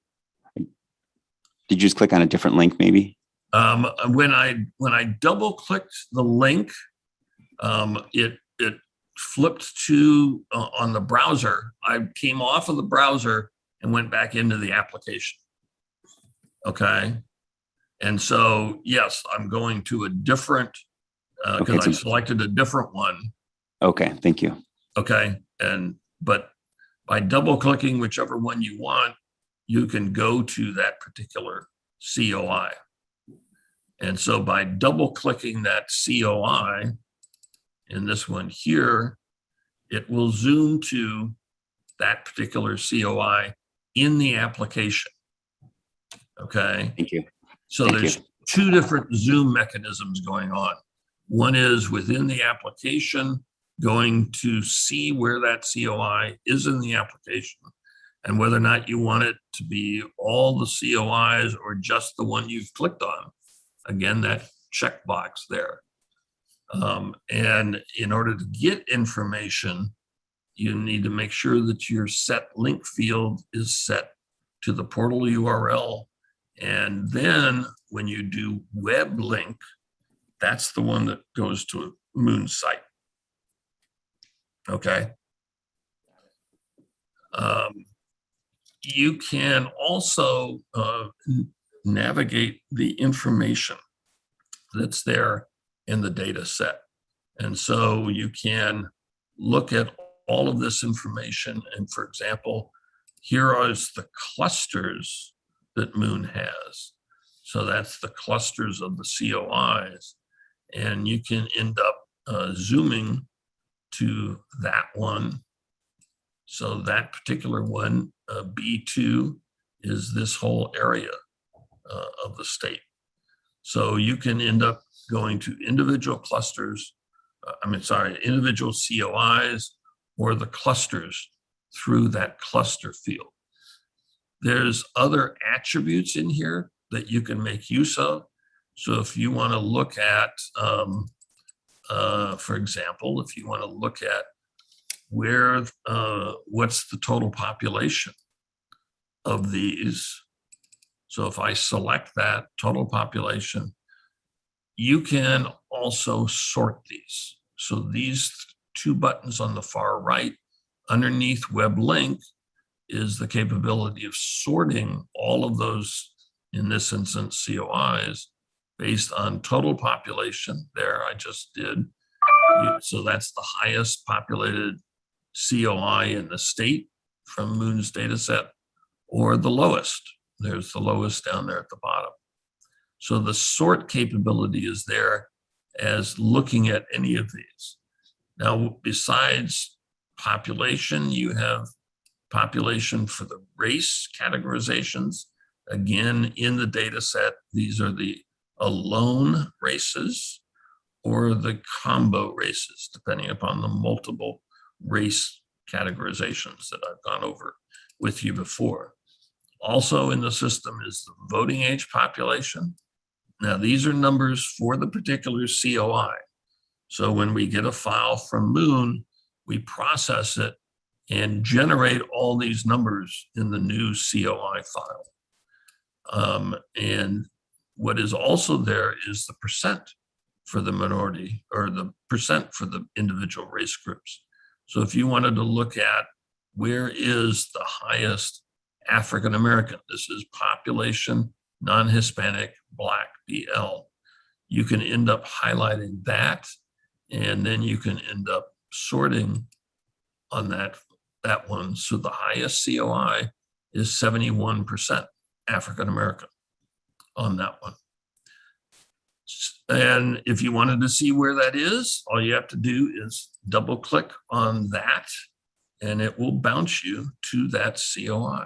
you just click on a different link maybe? When I double clicked the link, it flipped to on the browser. I came off of the browser and went back into the application. Okay. And so, yes, I'm going to a different, because I selected a different one. Okay, thank you. Okay. But by double clicking whichever one you want, you can go to that particular COI. And so by double clicking that COI in this one here, it will zoom to that particular COI in the application. Okay. Thank you. So there's two different zoom mechanisms going on. One is within the application, going to see where that COI is in the application and whether or not you want it to be all the COIs or just the one you've clicked on. Again, that checkbox there. And in order to get information, you need to make sure that your set link field is set to the portal URL. And then when you do web link, that's the one that goes to a Moon site. Okay. You can also navigate the information that's there in the data set. And so you can look at all of this information. And for example, here are the clusters that Moon has. So that's the clusters of the COIs. And you can end up zooming to that one. So that particular one, B2, is this whole area of the state. So you can end up going to individual clusters, individual COIs or the clusters through that cluster field. There's other attributes in here that you can make use of. So if you want to look at, for example, if you want to look at where, what's the total population of these. So if I select that total population, you can also sort these. So these two buttons on the far right underneath web link is the capability of sorting all of those, in this instance, COIs, based on total population. There, I just did. So that's the highest populated COI in the state from Moon's data set, or the lowest. There's the lowest down there at the bottom. So the sort capability is there as looking at any of these. Now, besides population, you have population for the race categorizations. Again, in the data set, these are the alone races or the combo races, depending upon the multiple race categorizations that I've gone over with you before. Also in the system is the voting age population. Now, these are numbers for the particular COI. So when we get a file from Moon, we process it and generate all these numbers in the new COI file. And what is also there is the percent for the minority, or the percent for the individual race groups. So if you wanted to look at where is the highest African American, this is population, non-Hispanic, Black, BL, you can end up highlighting that, and then you can end up sorting on that one. So the highest COI is 71% African American on that one. And if you wanted to see where that is, all you have to do is double click on that, and it will bounce you to that COI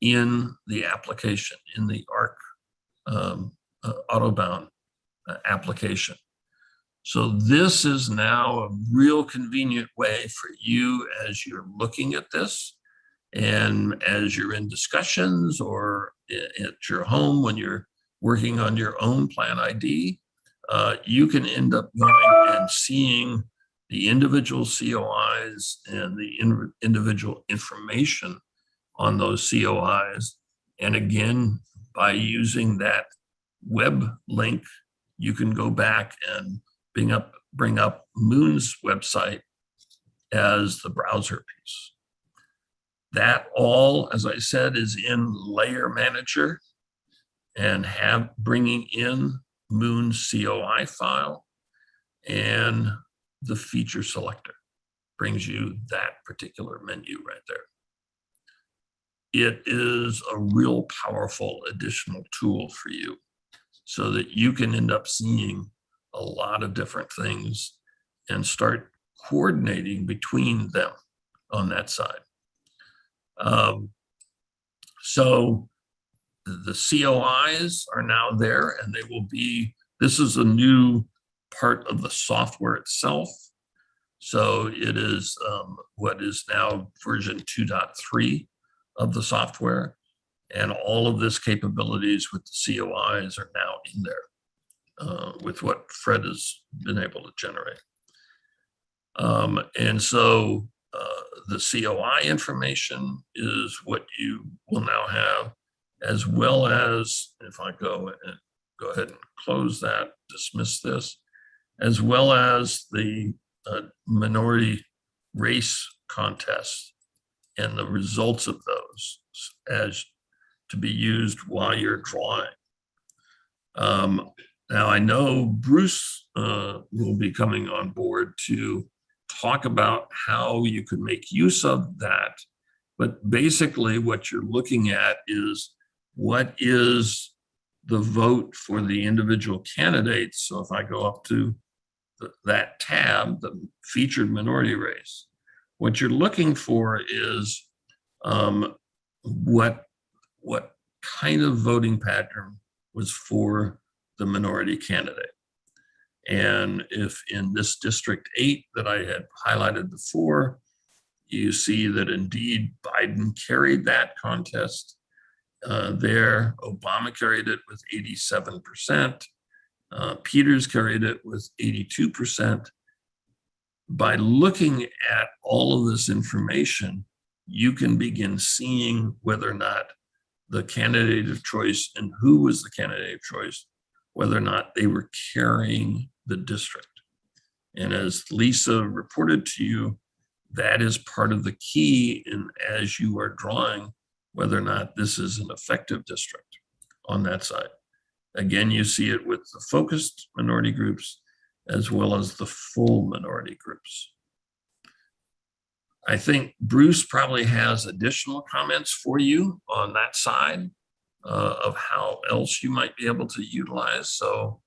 in the application, in the ARC Autobound application. So this is now a real convenient way for you as you're looking at this, and as you're in discussions or at your home when you're working on your own plan ID, you can end up going and seeing the individual COIs and the individual information on those COIs. And again, by using that web link, you can go back and bring up Moon's website as the browser piece. That all, as I said, is in Layer Manager, and bringing in Moon's COI file, and the feature selector brings you that particular menu right there. It is a real powerful additional tool for you so that you can end up seeing a lot of different things and start coordinating between them on that side. So the COIs are now there, and they will be, this is a new part of the software itself. So it is what is now version 2.3 of the software. And all of this capabilities with the COIs are now in there with what Fred has been able to generate. And so the COI information is what you will now have, as well as, if I go ahead and close that, dismiss this, as well as the minority race contest and the results of those as to be used while you're drawing. Now I know Bruce will be coming on board to talk about how you could make use of that. But basically what you're looking at is what is the vote for the individual candidates. So if I go up to that tab, the featured minority race, what you're looking for is what kind of voting pattern was for the minority candidate. And if in this District 8 that I had highlighted before, you see that indeed Biden carried that contest there. Obama carried it with 87%. Peters carried it with 82%. By looking at all of this information, you can begin seeing whether or not the candidate of choice and who was the candidate of choice, whether or not they were carrying the district. And as Lisa reported to you, that is part of the key in as you are drawing whether or not this is an effective district on that side. Again, you see it with the focused minority groups as well as the full minority groups. I think Bruce probably has additional comments for you on that side of how else you might be able to utilize. So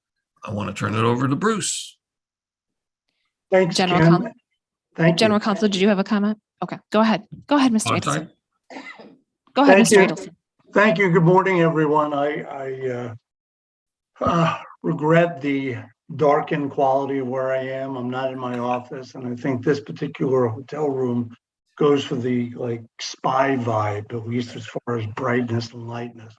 I want to turn it over to Bruce. Thanks, General Kim. Counsel. Thank you. General Counsel, did you have a comment? Okay, go ahead. Go ahead, Mr. I'm sorry? Adelson. Go ahead, Thank Mr. you. Adelson. Thank you. Good morning, everyone. I regret the darkened quality of where I am. I'm not in my office, and I think this particular hotel room goes for the like spy vibe, at least as far as brightness and lightness.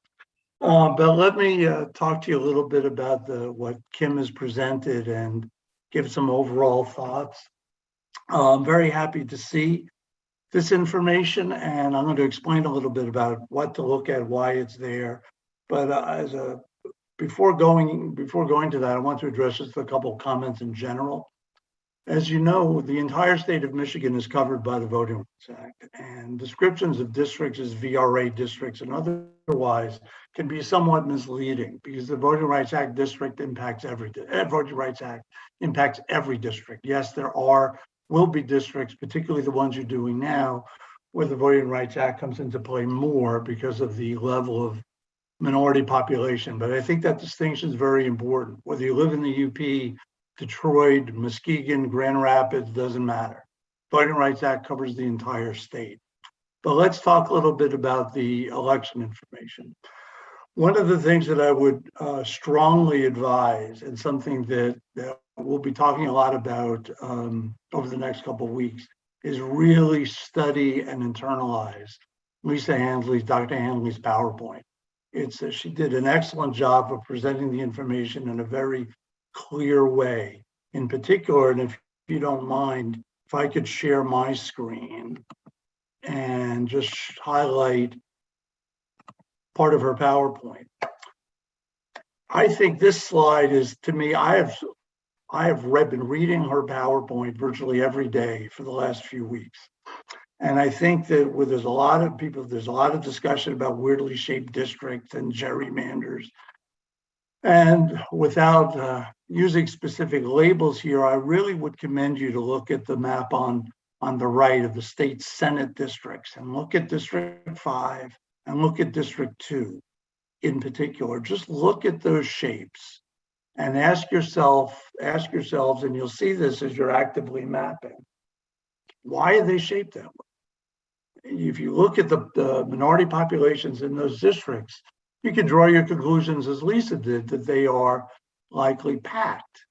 But let me talk to you a little bit about what Kim has presented and give some overall thoughts. I'm very happy to see this information, and I'm going to explain a little bit about what to look at, why it's there. But before going to that, I want to address just a couple of comments in general. As you know, the entire state of Michigan is covered by the Voting Rights Act, and descriptions of districts as VRA districts and otherwise can be somewhat misleading because the Voting Rights Act district impacts Voting Rights Act impacts every district. Yes, there will be districts, particularly the ones you're doing now, where the Voting Rights Act comes into play more because of the level of minority population. But I think that distinction is very important. Whether you live in the UP, Detroit, Muskegon, Grand Rapids, doesn't matter. Voting Rights Act covers the entire state. But let's talk a little bit about the election information. One of the things that I would strongly advise, and something that we'll be talking a lot about over the next couple of weeks, is really study and internalize Dr. Handley's PowerPoint. She did an excellent job of presenting the information in a very clear way. In particular, and if you don't mind, if I could share my screen and just highlight part of her PowerPoint. I think this slide is, to me, I have been reading her PowerPoint virtually every day for the last few weeks. And I think that there's a lot of discussion about weirdly shaped districts and gerrymanders. And without using specific labels here, I really would commend you to look at the map on the right of the state Senate districts and look at District 5 and look at District 2 in particular. Just look at those shapes and ask yourselves, and you'll see this as you're actively mapping, why are they shaped that way? If you look at the minority populations in those districts, you can draw your conclusions, as Lisa did, that they are likely packed.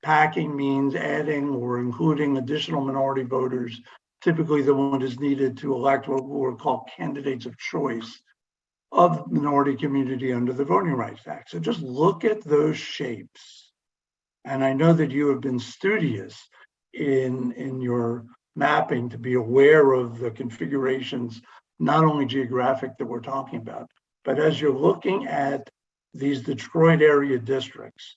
Packing means adding or including additional minority voters, typically the one is needed to elect what are called candidates of choice of minority community under the Voting Rights Act. So just look at those shapes. And I know that you have been studious in your mapping to be aware of the configurations, not only geographic that we're talking about, but as you're looking at these Detroit area districts,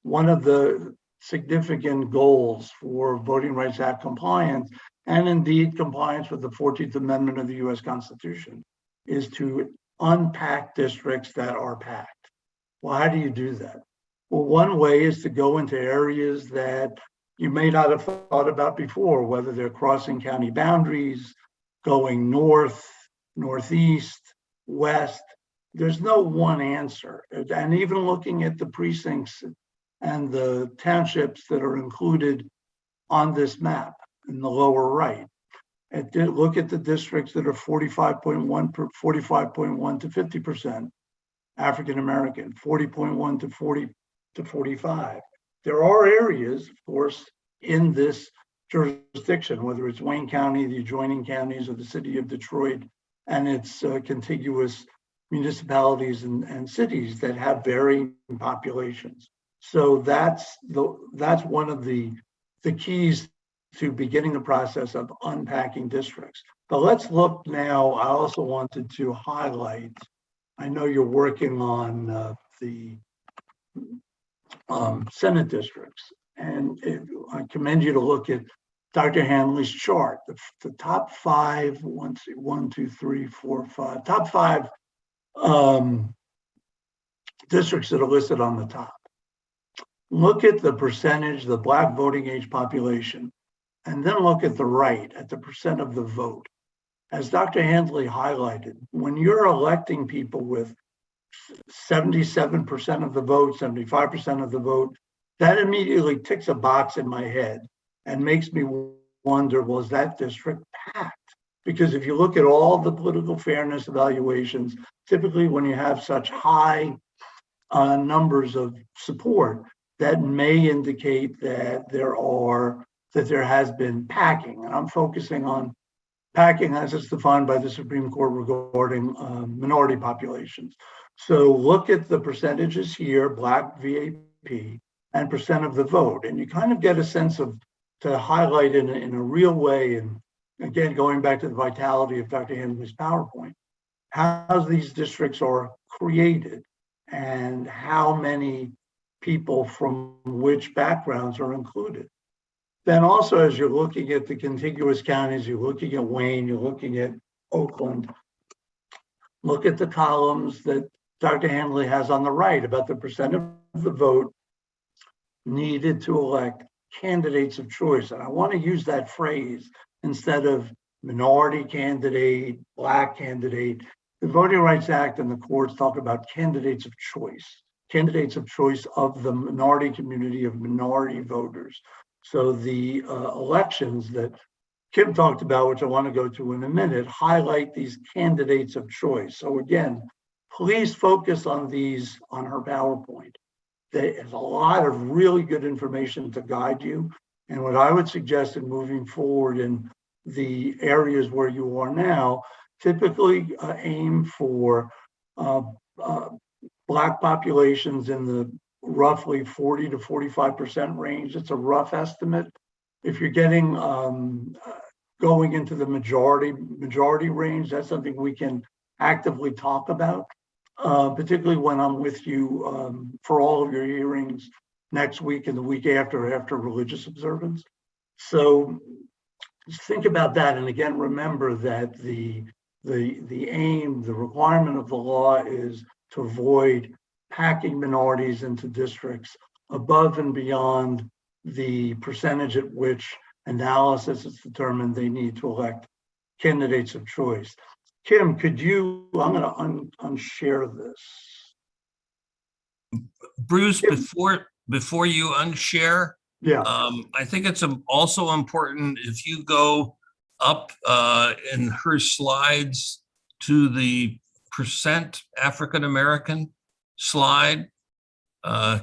one of the significant goals for Voting Rights Act compliance, and indeed compliance with the 14th Amendment of the US Constitution, is to unpack districts that are packed. Well, how do you do that? Well, one way is to go into areas that you may not have thought about before, whether they're crossing county boundaries, going north, northeast, west. There's no one answer. And even looking at the precincts and the townships that are included on this map in the lower right, look at the districts that are 45.1 to 50% African American, 40.1 to 40 to 45. There are areas, of course, in this jurisdiction, whether it's Wayne County, the adjoining counties, or the city of Detroit, and its contiguous municipalities and cities that have varying populations. So that's one of the keys to beginning the process of unpacking districts. But let's look now. I also wanted to highlight, I know you're working on the Senate districts, and I commend you to look at Dr. Hanley's chart. The top five, one, two, three, four, five, top five districts that are listed on the top. Look at the percentage, the Black voting age population, and then look at the right, at the percent of the vote. As Dr. Handley highlighted, when you're electing people with 77% of the vote, 75% of the vote, that immediately ticks a box in my head and makes me wonder, was that district packed? Because if you look at all the political fairness evaluations, typically when you have such high numbers of support, that may indicate that there has been packing. And I'm focusing on packing as it's defined by the Supreme Court regarding minority populations. So look at the percentages here, Black VAP, and percent of the vote. And you kind of get a sense of, to highlight in a real way, and again, going back to the vitality of Dr. Handley's PowerPoint, how these districts are created and how many people from which backgrounds are included. Then also, as you're looking at the contiguous counties, you're looking at Wayne, you're looking at Oakland, look at the columns that Dr. Handley has on the right about the percent of the vote needed to elect candidates of choice. And I want to use that phrase instead of minority candidate, Black candidate. The Voting Rights Act and the courts talk about candidates of choice of the minority community, of minority voters. So the elections that Kim talked about, which I want to go to in a minute, highlight these candidates of choice. So again, please focus on these on her PowerPoint. There's a lot of really good information to guide you. And what I would suggest in moving forward in the areas where you are now, typically aim for Black populations in the roughly 40 to 45% range. It's a rough estimate. If you're getting going into the majority range, that's something we can actively talk about, particularly when I'm with you for all of your hearings next week and the week after religious observance. So just think about that. And again, remember that the aim, the requirement of the law is to avoid packing minorities into districts above and beyond the percentage at which analysis is determined they need to elect candidates of choice. Kim, could you, I'm going to unshare this. Bruce, before you unshare, yeah, I think it's also important if you go up in her slides to the percent African American slide,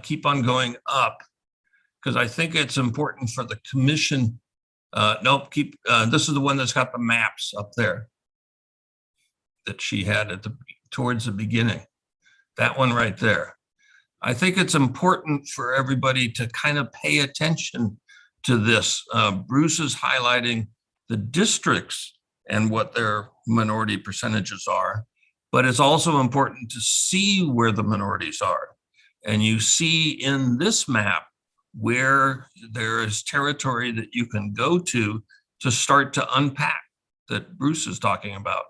keep on going up, because I think it's important for the commission. This is the one that's got the maps up there that she had towards the beginning. That one right there. I think it's important for everybody to kind of pay attention to this. Bruce is highlighting the districts and what their minority percentages are, but it's also important to see where the minorities are. And you see in this map where there is territory that you can go to start to unpack that Bruce is talking about.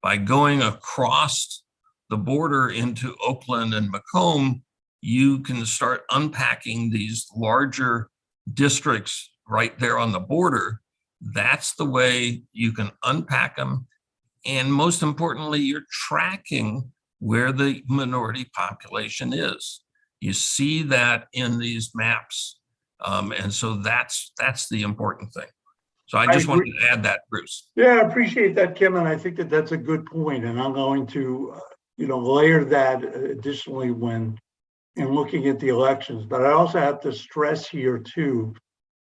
By going across the border into Oakland and Macomb, you can start unpacking these larger districts right there on the border. That's the way you can unpack them. And most importantly, you're tracking where the minority population is. You see that in these maps. And so that's the important thing. So I just wanted to add that, Bruce. Yeah, I appreciate that, Kim. And I think that that's a good point. And I'm going to, layer that additionally when in looking at the elections. But I also have to stress here too,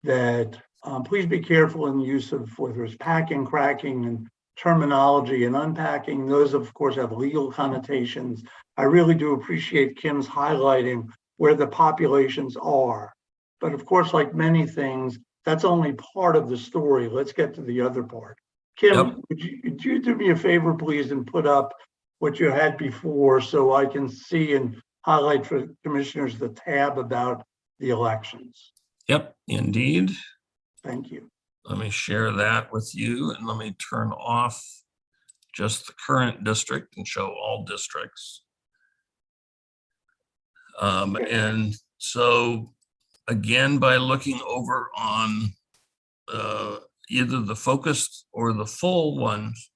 that please be careful in the use of whether it's packing, cracking, and terminology and unpacking. Those, of course, have legal connotations. I really do appreciate Kim's highlighting where the populations are. But of course, like many things, that's only part of the story. Let's get to the other part. Kim, would you do me a favor, please, and put up what you had before so I can see and highlight for commissioners the tab about the elections? Yep, indeed. Thank you. Let me share that with you and let me turn off just the current district and show all districts. And so again, by looking over on either the focused or the full ones,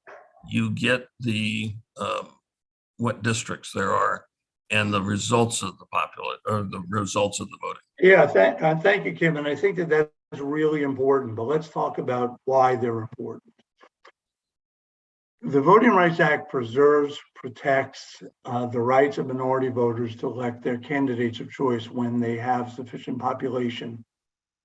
you get the what districts there are and the results of the the results of the voting. Yeah, thank you, Kim. And I think that that's really important, but let's talk about why they're important. The Voting Rights Act preserves, protects the rights of minority voters to elect their candidates of choice when they have sufficient population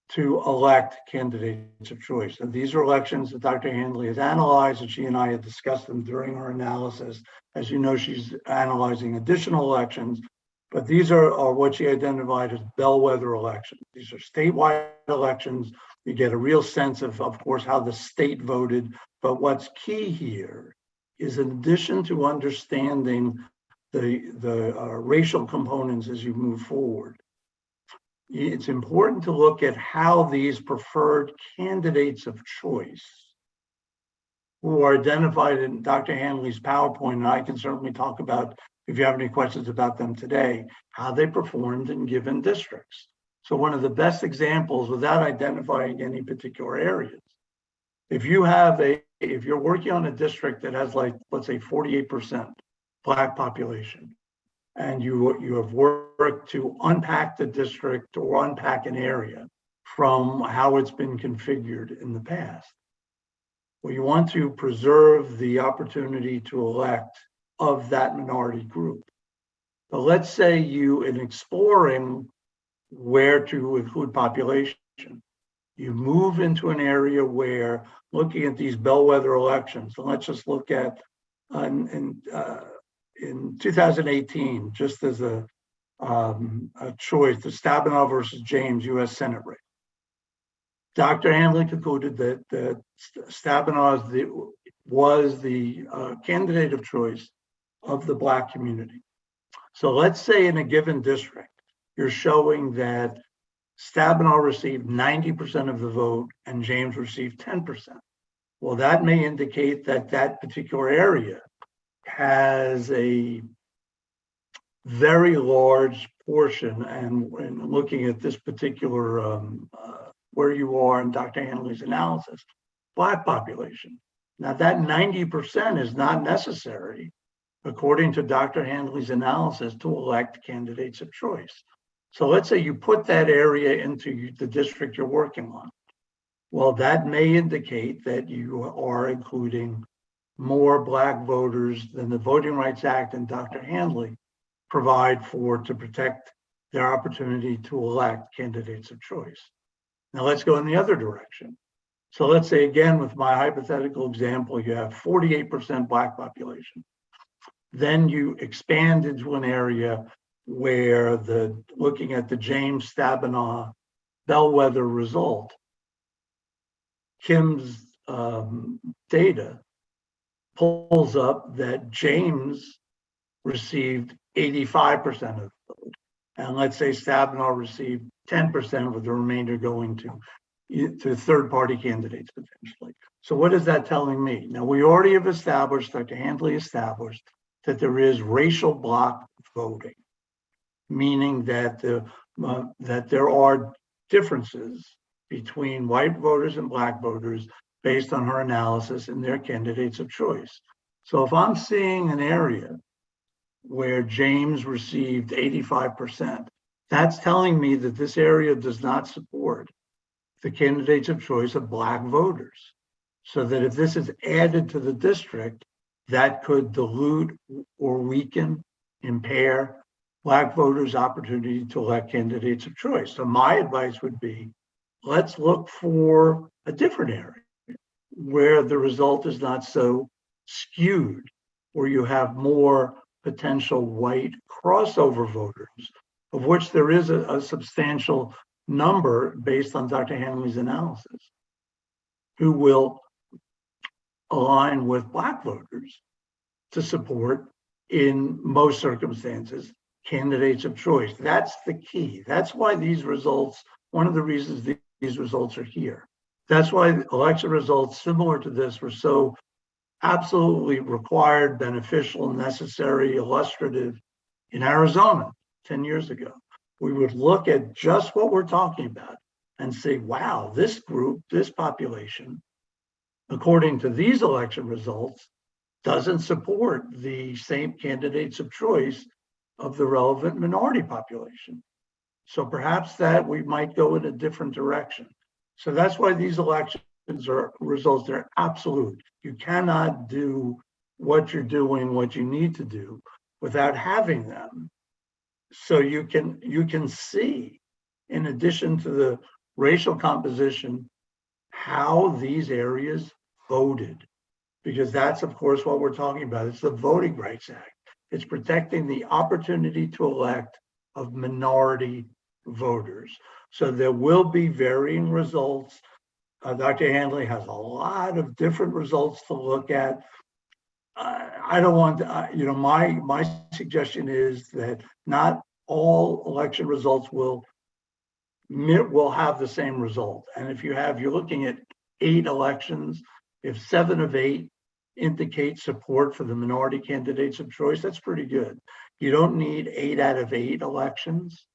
to elect candidates of choice. And these are elections that Dr. Handley has analyzed, and she and I had discussed them during her analysis. As you know, she's analyzing additional elections, but these are what she identified as bellwether elections. These are statewide elections. You get a real sense of course, how the state voted. But what's key here is, in addition to understanding the racial components as you move forward, it's important to look at how these preferred candidates of choice, who are identified in Dr. Handley's PowerPoint, and I can certainly talk about, if you have any questions about them today, how they performed in given districts. So one of the best examples, without identifying any particular areas, if you're working on a district that has, like, let's say 48% Black population, and you have worked to unpack the district or unpack an area from how it's been configured in the past. Well, you want to preserve the opportunity to elect of that minority group. But let's say in exploring where to include population, you move into an area where, looking at these bellwether elections, and let's just look at in 2018, just as a choice, the Stabenow versus James U.S. Senate race. Dr. Handley concluded that Stabenow was the candidate of choice of the Black community. So let's say in a given district, you're showing that Stabenow received 90% of the vote and James received 10%. Well, that may indicate that that particular area has a very large portion, and looking at this particular where you are in Dr. Handley's analysis, Black population. Now that 90% is not necessary, according to Dr. Handley's analysis, to elect candidates of choice. So let's say you put that area into the district you're working on. Well, that may indicate that you are including more Black voters than the Voting Rights Act and Dr. Handley provide for, to protect their opportunity to elect candidates of choice. Now let's go in the other direction. So let's say, again, with my hypothetical example, you have 48% Black population. Then you expand into an area where looking at the James Stabenow bellwether result, Kim's data pulls up that James received 85% of the vote. And let's say Stabenow received 10%, with the remainder going to third-party candidates potentially. So what is that telling me? Now, we already have established, Dr. Handley established, that there is racial block voting, meaning that there are differences between white voters and Black voters based on her analysis and their candidates of choice. So if I'm seeing an area where James received 85%, that's telling me that this area does not support the candidates of choice of Black voters. So that if this is added to the district, that could dilute or weaken, impair Black voters' opportunity to elect candidates of choice. So my advice would be, let's look for a different area where the result is not so skewed, where you have more potential white crossover voters, of which there is a substantial number based on Dr. Handley's analysis, who will align with Black voters to support, in most circumstances, candidates of choice. That's the key. That's why these results, one of the reasons these results are here. That's why election results similar to this were so absolutely required, beneficial, necessary, illustrative in Arizona 10 years ago. We would look at just what we're talking about and say, wow, this group, this population, according to these election results, doesn't support the same candidates of choice of the relevant minority population. So perhaps that we might go in a different direction. So that's why these elections are results, they're absolute. You cannot do what you're doing, what you need to do without having them. So you can see, in addition to the racial composition, how these areas voted. Because that's, of course, what we're talking about. It's the Voting Rights Act. It's protecting the opportunity to elect of minority voters. So there will be varying results. Dr. Handley has a lot of different results to look at. I don't want to, my suggestion is that not all election results will have the same result. And if you're looking at 8 elections, if 7 of 8 indicate support for the minority candidates of choice, that's pretty good. You don't need 8 out of 8 elections.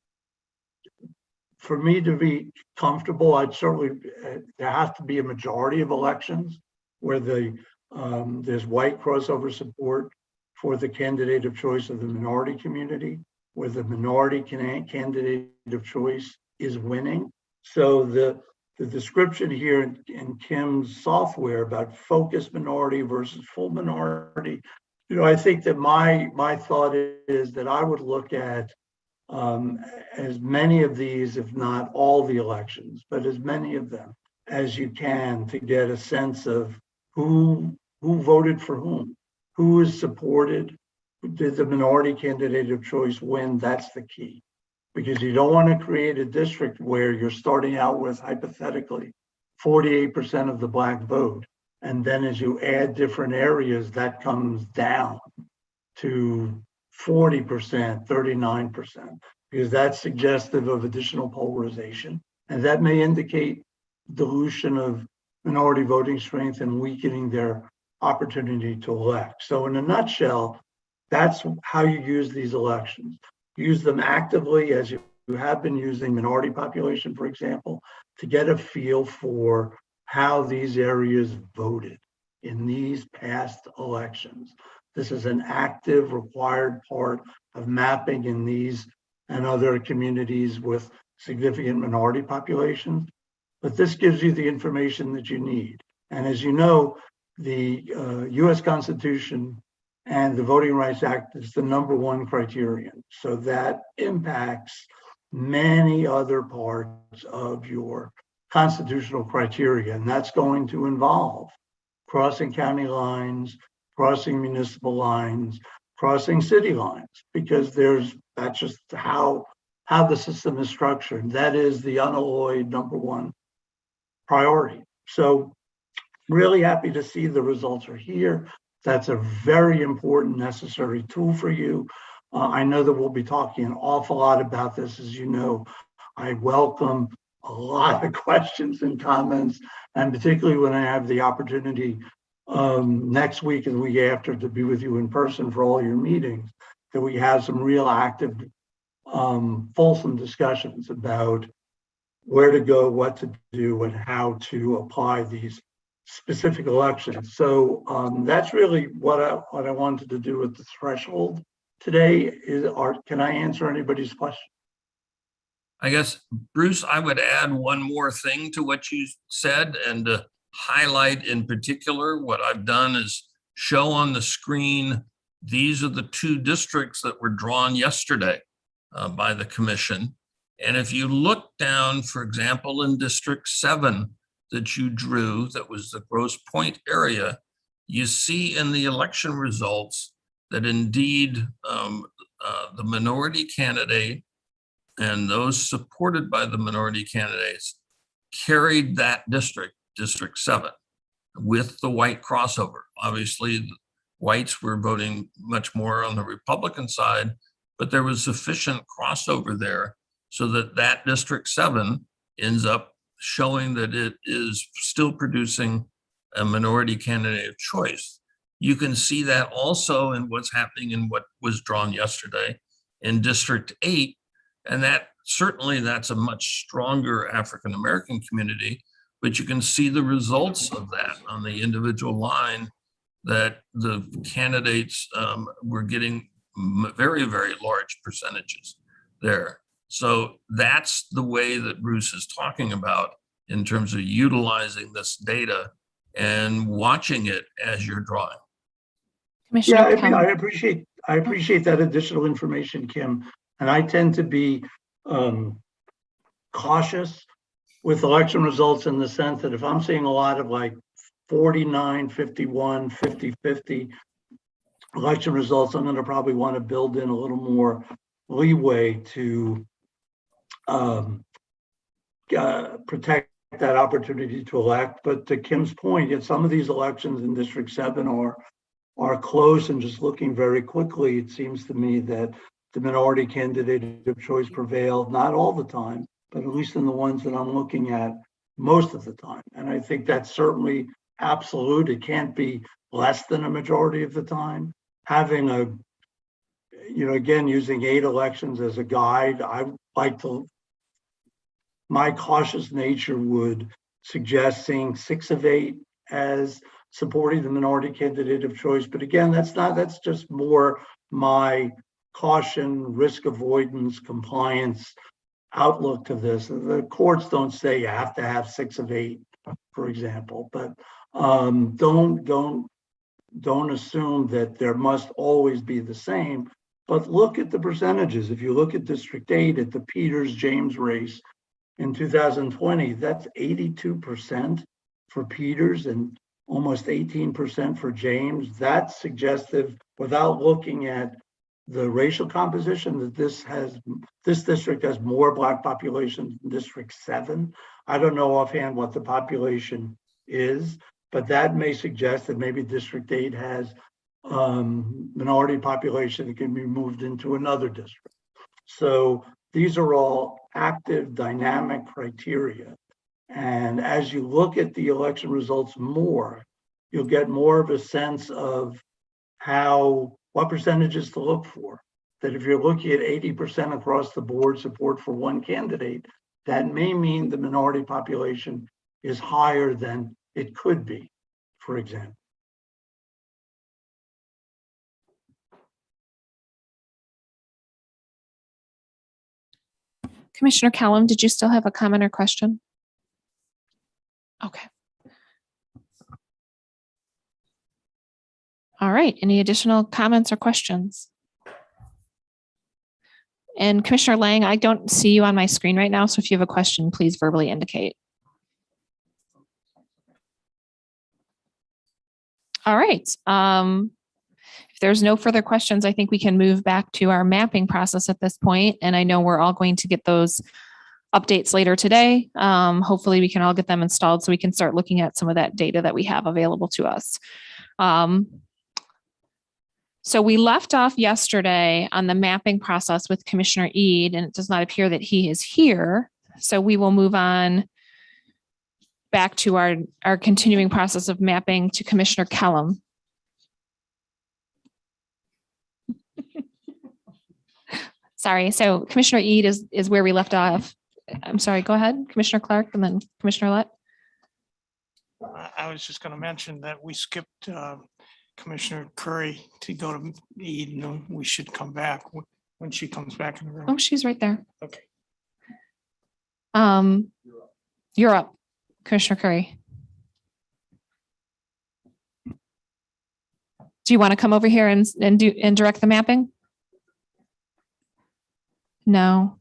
For me to be comfortable, I'd certainly, there has to be a majority of elections where there's white crossover support for the candidate of choice of the minority community, where the minority candidate of choice is winning. So the description here in Kim's software about focused minority versus full minority, I think that my thought is that I would look at as many of these, if not all the elections, but as many of them as you can to get a sense of who voted for who is supported, did the minority candidate of choice win? That's the key. Because you don't want to create a district where you're starting out with hypothetically 48% of the Black vote. And then as you add different areas, that comes down to 40%, 39%, because that's suggestive of additional polarization. And that may indicate dilution of minority voting strength and weakening their opportunity to elect. So in a nutshell, that's how you use these elections. Use them actively as you have been using minority population, for example, to get a feel for how these areas voted in these past elections. This is an active, required part of mapping in these and other communities with significant minority populations. But this gives you the information that you need. And as you know, the US Constitution and the Voting Rights Act is the #1 criterion. So that impacts many other parts of your constitutional criteria. And that's going to involve crossing county lines, crossing municipal lines, crossing city lines, because that's just how the system is structured. That is the unalloyed #1 priority. So really happy to see the results are here. That's a very important, necessary tool for you. I know that we'll be talking an awful lot about this. As you know, I welcome a lot of questions and comments, and particularly when I have the opportunity next week and the week after to be with you in person for all your meetings, that we have some real active, fulsome discussions about where to go, what to do, and how to apply these specific elections. So that's really what I wanted to do with the threshold today. Can I answer anybody's question? I guess, Bruce, I would add one more thing to what you said and highlight in particular. What I've done is show on the screen, these are the 2 districts that were drawn yesterday by the commission. And if you look down, for example, in District 7 that you drew, that was the Grosse Pointe area, you see in the election results that indeed the minority candidate and those supported by the minority candidates carried that district, District 7, with the white crossover. Obviously, the whites were voting much more on the Republican side, but there was sufficient crossover there so that District 7 ends up showing that it is still producing a minority candidate of choice. You can see that also in what's happening in what was drawn yesterday in District 8. And that certainly that's a much stronger African-American community, but you can see the results of that on the individual line that the candidates were getting very, very large percentages there. So that's the way that Bruce is talking about in terms of utilizing this data and watching it as you're drawing. Yeah, I appreciate that additional information, Kim. And I tend to be cautious with election results in the sense that if I'm seeing a lot of like 49, 51, 50, 50 election results, I'm going to probably want to build in a little more leeway to protect that opportunity to elect. But to Kim's point, yet some of these elections in District 7 are close, and just looking very quickly, it seems to me that the minority candidate of choice prevailed, not all the time, but at least in the ones that I'm looking at most of the time. And I think that's certainly absolute. It can't be less than a majority of the time. Having a, again, using 8 elections as a guide, my cautious nature would suggest seeing 6 of 8 as supporting the minority candidate of choice. But again, that's just more my caution, risk avoidance, compliance outlook to this. The courts don't say you have to have 6 of 8, for example, but don't assume that there must always be the same. But look at the percentages. If you look at District 8 at the Peters-James race in 2020, that's 82% for Peters and almost 18% for James. That's suggestive, without looking at the racial composition, that this district has more Black population than District 7. I don't know offhand what the population is, but that may suggest that maybe District 8 has minority population that can be moved into another district. So these are all active, dynamic criteria. And as you look at the election results more, you'll get more of a sense of what percentages to look for. That if you're looking at 80% across the board support for one candidate, that may mean the minority population is higher than it could be, for example. Commissioner Callum, did you still have a comment or question? Okay. All right. Any additional comments or questions? And Commissioner Lang, I don't see you on my screen right now, so if you have a question, please verbally indicate. All right. If there's no further questions, I think we can move back to our mapping process at this point. And I know we're all going to get those updates later today. Hopefully we can all get them installed so we can start looking at some of that data that we have available to us. So we left off yesterday on the mapping process with Commissioner Eid, and it does not appear that he is here. So we will move on back to our continuing process of mapping to Commissioner Kellum. Sorry, so Commissioner Eid is where we left off. I'm sorry, go ahead, Commissioner Clark, and then Commissioner Lett. I was just going to mention that we skipped Commissioner Curry to go to Eid, and we should come back when she comes back in the room. Oh, she's right there. Okay. You're up, Commissioner Curry. Do you want to come over here and direct the mapping? No.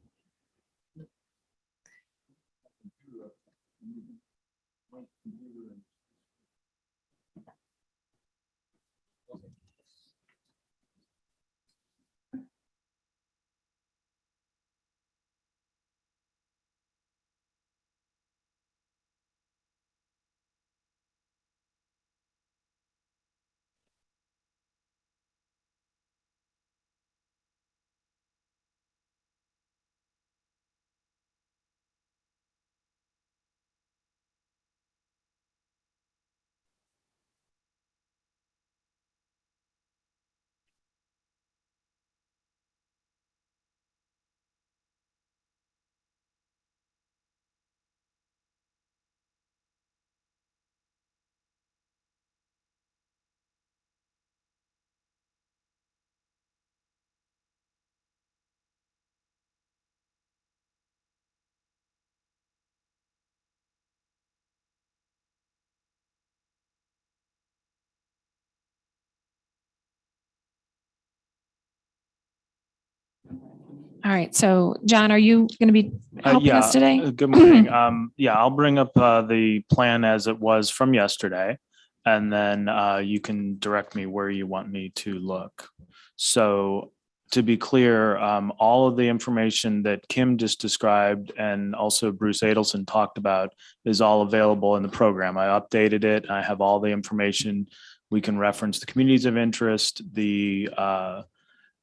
All right. So John, are you going to be helping us today? Good morning. I'll bring up the plan as it was from yesterday, and then you can direct me where you want me to look. So to be clear, all of the information that Kim just described and also Bruce Adelson talked about is all available in the program. I updated it. I have all the information. We can reference the communities of interest, the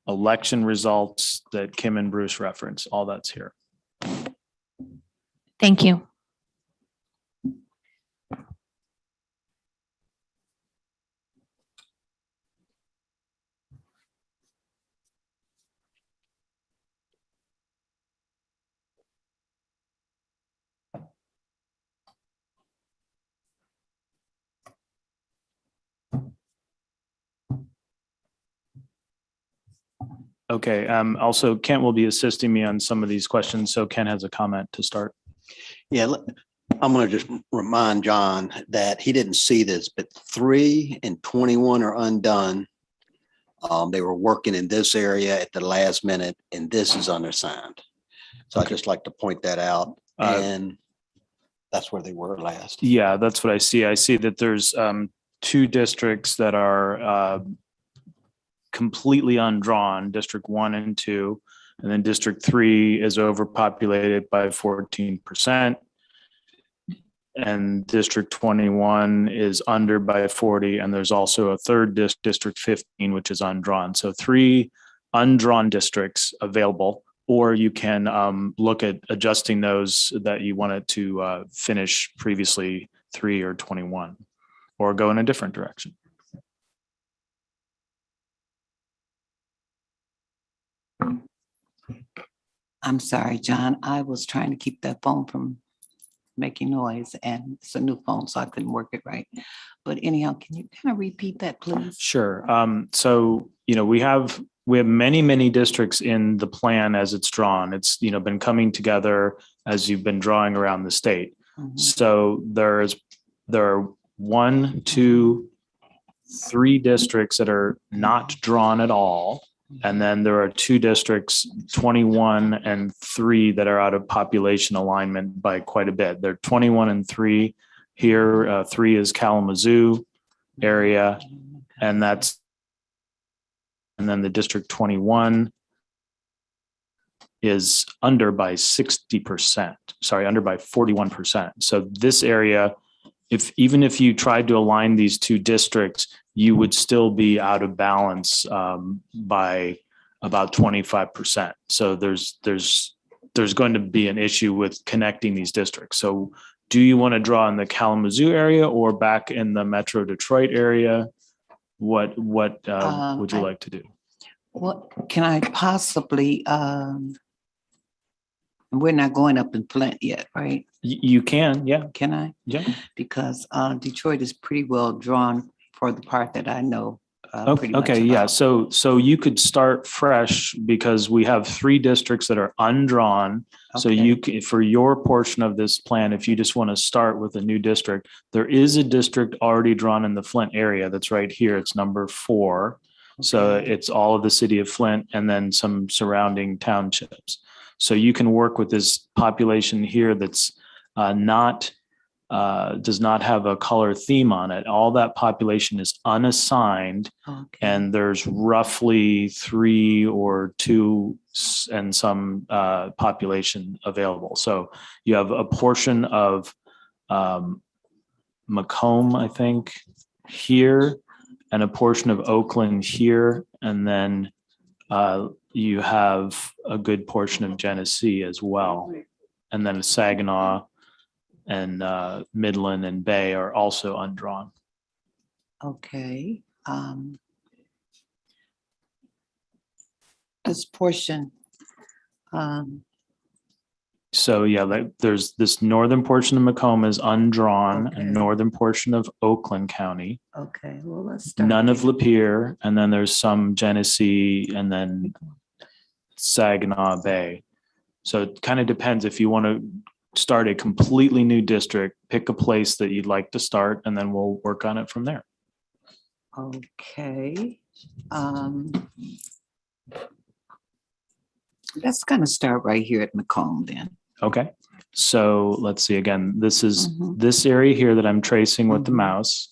election results that Kim and Bruce reference. All that's here. Thank you. Okay. Also, Kent will be assisting me on some of these questions. So Ken has a comment to start. Yeah, I'm going to just remind John that he didn't see this, but 3 and 21 are undone. They were working in this area at the last minute, and this is undersigned. So I'd just like to point that out. And that's where they were last. Yeah, that's what I see. I see that there's 2 districts that are completely undrawn, District 1 and 2, and then District 3 is overpopulated by 14%. And District 21 is under by 40, and there's also a third District 15, which is undrawn. So 3 undrawn districts available, or you can look at adjusting those that you wanted to finish previously 3 or 21, or go in a different direction. I'm sorry, John. I was trying to keep that phone from making noise, and it's a new phone, so I couldn't work it right. But anyhow, can you kind of repeat that, please? Sure. So, we have many districts in the plan as it's drawn. It's, been coming together as you've been drawing around the state. Mm-hmm. So there are 1, 2, 3 districts that are not drawn at all. And then there are 2 districts, 21 and 3, that are out of population alignment by quite a bit. They're 21 and 3 here. 3 is Kalamazoo area, and then the District 21 is under by 60%. Sorry, under by 41%. So this area, even if you tried to align these 2 districts, you would still be out of balance by about 25%. So there's going to be an issue with connecting these districts. So do you want to draw in the Kalamazoo area or back in the Metro Detroit area? What would you like to do? What can I possibly? We're not going up in Flint yet, right? You can, yeah. Can I? Yeah. Because Detroit is pretty well drawn for the part that I know. Okay, yeah. So you could start fresh because we have 3 districts that are undrawn. Okay. So you can, for your portion of this plan, if you just want to start with a new district, there is a district already drawn in the Flint area that's right here. It's number 4. Okay. So it's all of the city of Flint and then some surrounding townships. So you can work with this population here that's does not have a color theme on it. All that population is unassigned, okay. And there's roughly 3 or 2 and some population available. So you have a portion of Macomb, I think, here, and a portion of Oakland here, and then you have a good portion of Genesee as well, and then Saginaw and Midland and Bay are also undrawn. Okay. This portion. So yeah, there's this northern portion of Macomb is undrawn, okay. And northern portion of Oakland County. Okay, well, let's start. None of Lapeer, and then there's some Genesee, and then Saginaw Bay. So it kind of depends if you want to start a completely new district, pick a place that you'd like to start, and then we'll work on it from there. Okay. Let's kind of start right here at Macomb then. Okay, so let's see again, this is Mhm. this area here that I'm tracing with the mouse.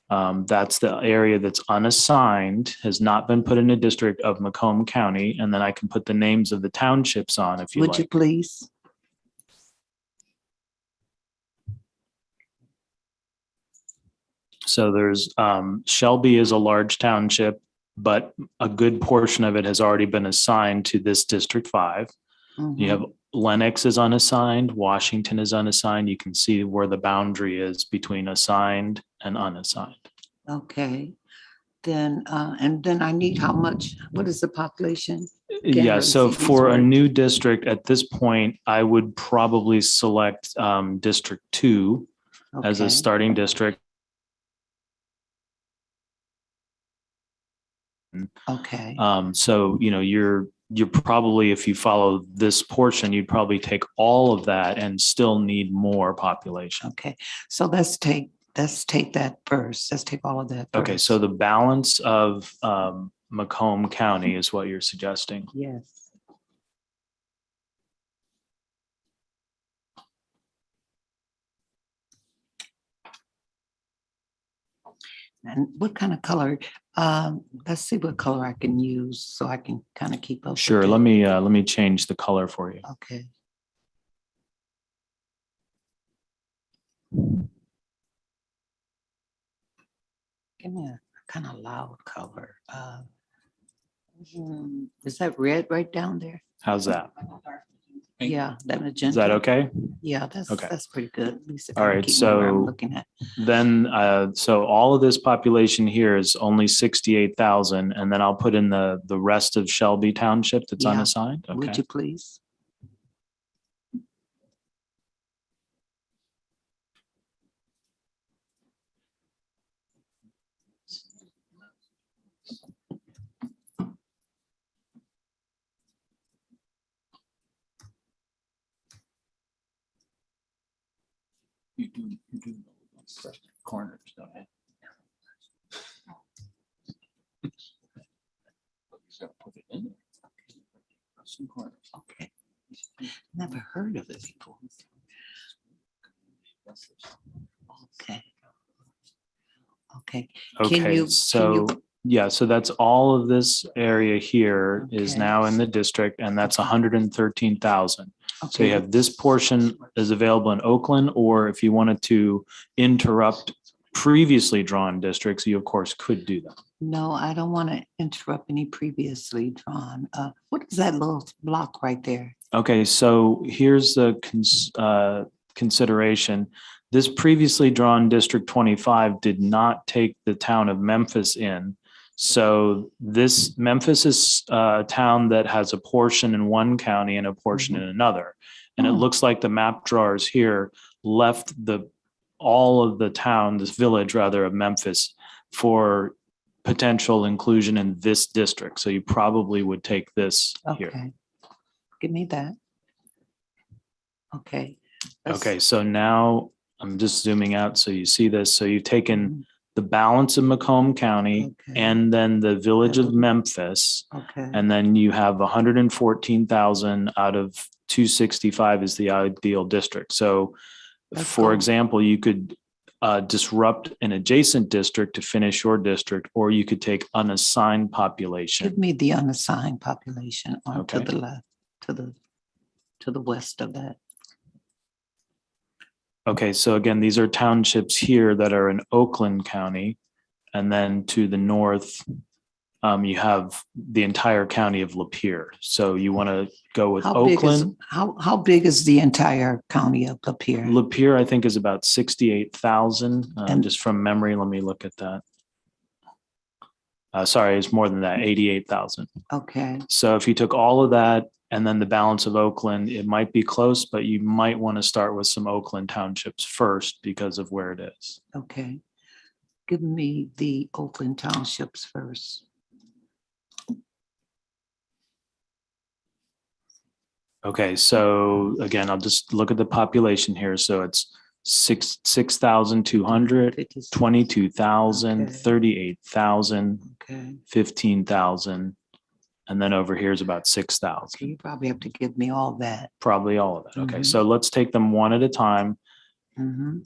That's the area that's unassigned, has not been put in a district of Macomb County, and then I can put the names of the townships on if you Would you like. please? So there's Shelby is a large township, but a good portion of it has already been assigned to this District 5. You have Lenox is unassigned, Washington is unassigned. You can see where the boundary is between assigned and unassigned. Okay, then, and then I need how much, what is the population? Yeah, Can't so really see these for a words. new district at this point, I would probably select District 2 as a Okay. starting district. Okay, So, you know, you're probably, if you follow this portion, you'd probably take all of that and still need more population. okay, so let's take that first. Let's take all of that first. Okay, so the balance of Macomb County is what you're suggesting. Yes. And what kind of color? Let's see what color I can use so I can kind of keep up. Sure, with let it. me change the color for you. Okay. Give me a kind of loud color. Is that red right down there? How's that? Yeah, that magenta. Is that okay? Yeah, that's Okay. that's pretty good. At least it All kinda right, keep me where I'm so looking at. then, so all of this population here is only 68,000, and then I'll put in the rest of Shelby Township that's Yeah. unassigned. Would Okay. you please? You do corners, don't you? Put it in there. Some corners. Okay. Never heard of it before. Okay. Okay. Can Okay, you, so, yeah, so that's all of this area here is Okay. now in the district, and that's 113,000. So you Okay. have this portion is available in Oakland, or if you wanted to interrupt previously drawn districts, you of course could do that. no, I don't want to interrupt any previously drawn. What is that little block right there? Okay, so here's the consideration. This previously drawn District 25 did not take the town of Memphis in. So this Memphis is a town that has a portion in one county and a portion in another. And it looks like the map drawers here left all of the town, this village rather, of Memphis for potential inclusion in this district. So you probably would take this here. Okay. Give me that. Okay. Okay, so now I'm just zooming out so you see this. So you've taken the balance of Macomb County and then the village of Memphis. Okay. And then you have 114,000 out of 265 is the ideal district. So for example, you could disrupt an adjacent district to finish your district, or you could take unassigned population. Give me the unassigned population on to Okay. the left, to the west of that. Okay, so again, these are townships here that are in Oakland County. And then to the north, you have the entire county of Lapeer. So you want to go with How big is, Oakland. how big is the entire county of Lapeer? Lapeer, I think, is about 68,000. And- Just from memory, let me look at that. Sorry, it's more than that, 88,000. Okay. So if you took all of that and then the balance of Oakland, it might be close, but you might want to start with some Oakland townships first because of where it is. Okay. Give me the Oakland townships first. Okay, so again, I'll just look at the population here. So it's 6,200, 22,000, Okay. 38,000, Okay. 15,000, And then over here is about 6,000, You probably have to give me all that. probably all of it. Okay, Mhm. so let's take them one at a time. Mhm.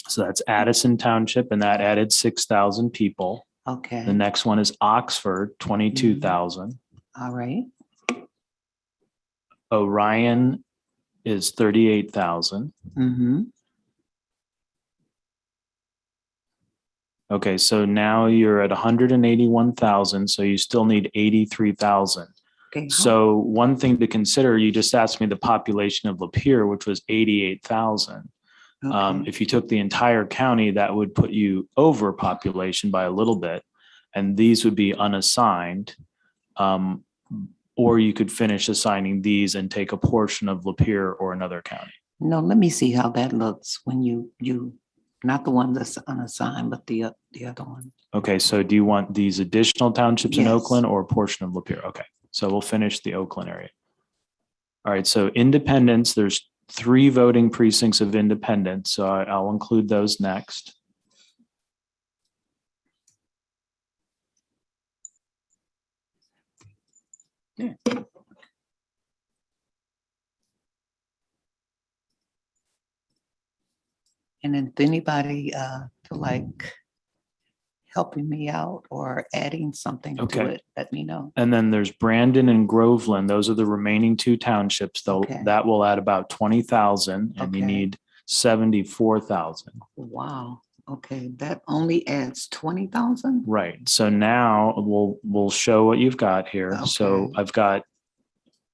So that's Addison Township, and that added 6,000 people. Okay. The next one is Oxford, 22,000. All right. Orion is 38,000. Mm-hmm. Okay, so now you're at 181,000, so you still need 83,000. Okay. So one thing to consider, you just asked me the population of Lapeer, which was 88,000. Okay. If you took the entire county, that would put you over population by a little bit, and these would be unassigned. Or you could finish assigning these and take a portion of Lapeer or another county. No, let me see how that looks when you not the one that's unassigned, but the other one. Okay, so do you want these additional townships in Yes. Oakland or a portion of Lapeer? Okay, so we'll finish the Oakland area. All right, so Independence, there's 3 voting precincts of Independence, so I'll include those next. Yeah. And if anybody feel like helping me out or adding something to Okay. it, let me know. And then there's Brandon and Groveland. Those are the remaining 2 townships, though. Okay. That will add about 20,000, and you Okay. need 74,000. Wow. Okay, that only adds 20,000? Right. So now we'll show what you've got here. So Okay. I've got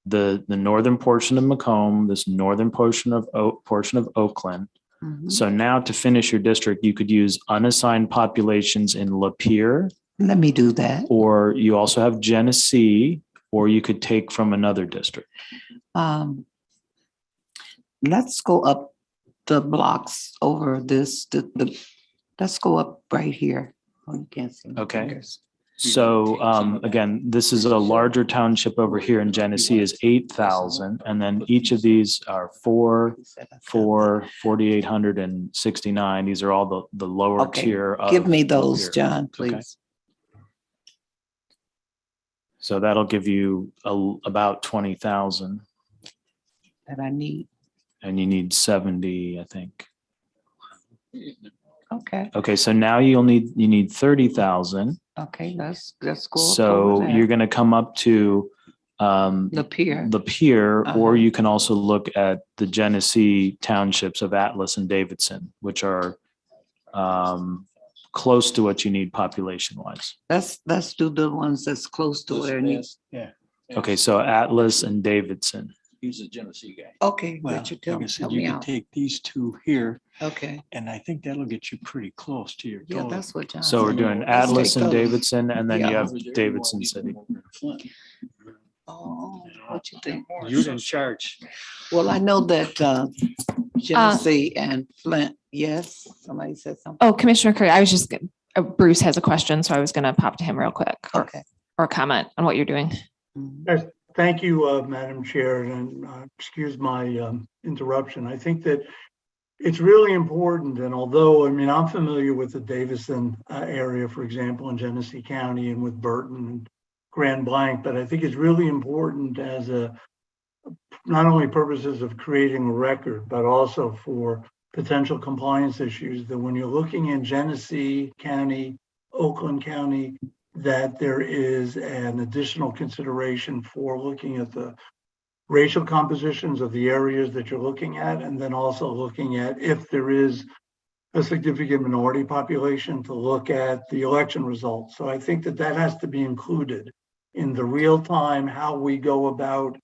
the northern portion of Macomb, this northern portion of Oakland. Mhm. So now to finish your district, you could use unassigned populations in Lapeer, Let me do that. or you also have Genesee, or you could take from another district. Let's go up the blocks over this, let's go up right here. Oh, you can't see my Okay. fingers. So again, this is a larger township over here in Genesee is 8,000. And then each of these are 4,869. These are all the lower Okay, tier. give of me those, Lapeer. John, Okay. please. So that'll give you about 20,000, That I need. and you need 70, I think. Okay, Okay, so now you need 30,000. okay, let's go. up So over that. you're going to come up to Lapeer. Lapeer, Uh-huh. or you can also look at the Genesee townships of Atlas and Davidson, which are close to what you need population wise. Let's do the ones that's close to where it needs. Yeah. Okay, so Atlas and Davidson. He's a Genesee guy. Okay, Well, Richard, like I help said, me you can out. take these 2 here, Okay, and I think that'll get you pretty close to your yeah, total. that's what John. So we're said. doing Let's Atlas take and those. Davidson, and then you Yeah. have Davidson City. Oh, what you think? You're in charge. Well, I know that Genesee and Flint, yes, somebody said something. Oh, Commissioner Curry, I was just, Bruce has a question, so I was going to pop to him real quick. Okay. Or comment on what you're doing. Yes, thank you, Madam Chair, and excuse my interruption. I think that it's really important, and although, I mean, I'm familiar with the Davison area, for example, in Genesee County and with Burton and Grand Blanc, but I think it's really important as not only purposes of creating a record, but also for potential compliance issues, that when you're looking in Genesee County, Oakland County, that there is an additional consideration for looking at the racial compositions of the areas that you're looking at, and then also looking at if there is a significant minority population, to look at the election results. So I think that that has to be included in the real time, how we go about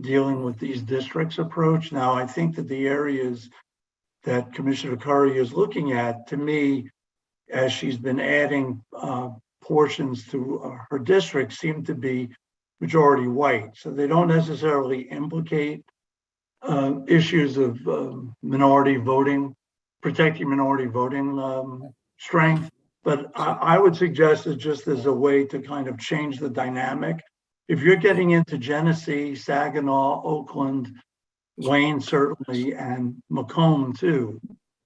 dealing with these districts approach. Now, I think that the areas that Commissioner Curry is looking at, to me, as she's been adding portions to her district, seem to be majority white. So they don't necessarily implicate issues of minority voting, protecting minority voting strength. But I would suggest it just as a way to kind of change the dynamic. If you're getting into Genesee, Saginaw, Oakland, Wayne certainly, and Macomb too,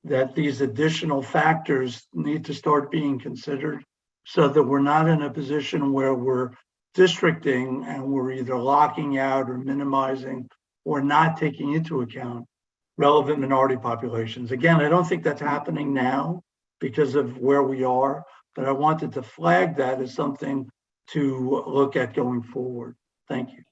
that these additional factors need to start being considered so that we're not in a position where we're districting and we're either locking out or minimizing or not taking into account relevant minority populations. Again, I don't think that's happening now because of where we are, but I wanted to flag that as something to look at going forward. Thank you.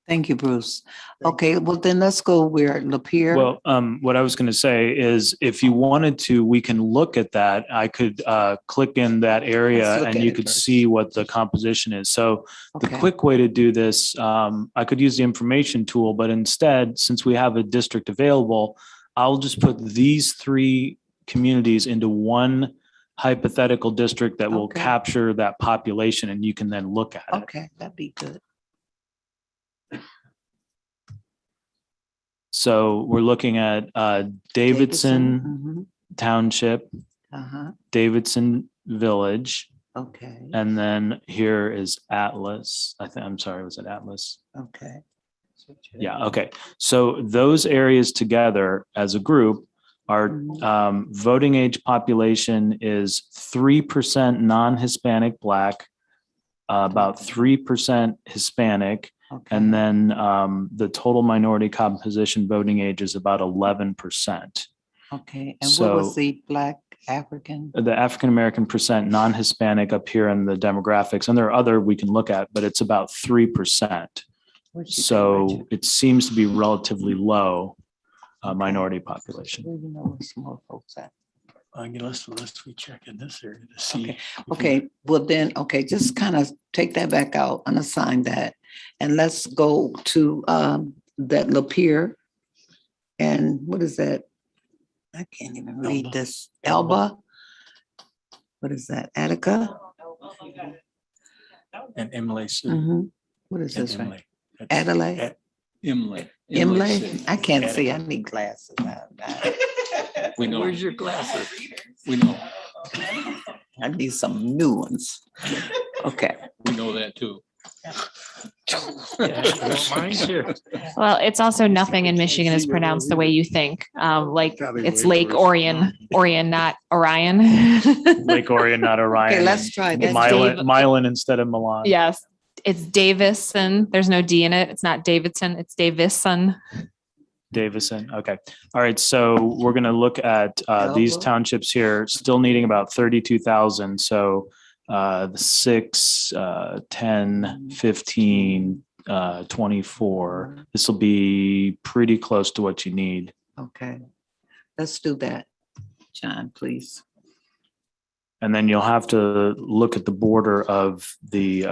Thank you, Bruce. Okay, well then let's go where Lapeer. Well, what I was going to say is if you wanted to, we can look at that. I could click in that Let's area look and at you it could first. see what the composition is. So the Okay. quick way to do this, I could use the information tool, but instead, since we have a district available, I'll just put these 3 communities into one hypothetical district that will Okay. capture that population and you can then look at it. Okay, that'd be good. So we're looking at Davidson Mhm. Township, Uh-huh, Davidson Village, okay, and then here is Atlas. I'm sorry, was it Atlas? okay. Yeah, okay. So those areas together as a group are voting age population is 3% non-Hispanic Black, about 3% Hispanic, and then the total minority composition voting age is about 11%. Okay, and what was the Black African? The African-American percent, non-Hispanic up here in the demographics, and there are other we can look at, but it's about 3%. So it seems to be relatively low minority population. Where you know where some more folks at? Unless we check in this area to see. Okay, okay, well then, okay, just kind of take that back out, unassign that. And let's go to that Lapeer. And what is that? I can't even read this. Elba. What is that? Attica? And Emily. Mhm. What is this, right? Emily. Adelaide? Emily. Emily? I can't see, I need glasses. We know. Where's your glasses? We know. I need some new ones. Okay. We know that too. Well, it's also nothing in Michigan is pronounced the way you think. Like it's Lake Orion, not Orion. Lake Orion, not Orion. Okay, let's try this. Milan instead of Milan. Yes, it's Davison. There's no D in it. It's not Davidson. It's Davison. Davison. Okay. All right. So we're going to look at these townships here, still needing about 32,000. So the 6, 10, 15, 24. This will be pretty close to what you need. Okay, let's do that. John, please. And then you'll have to look at the border of the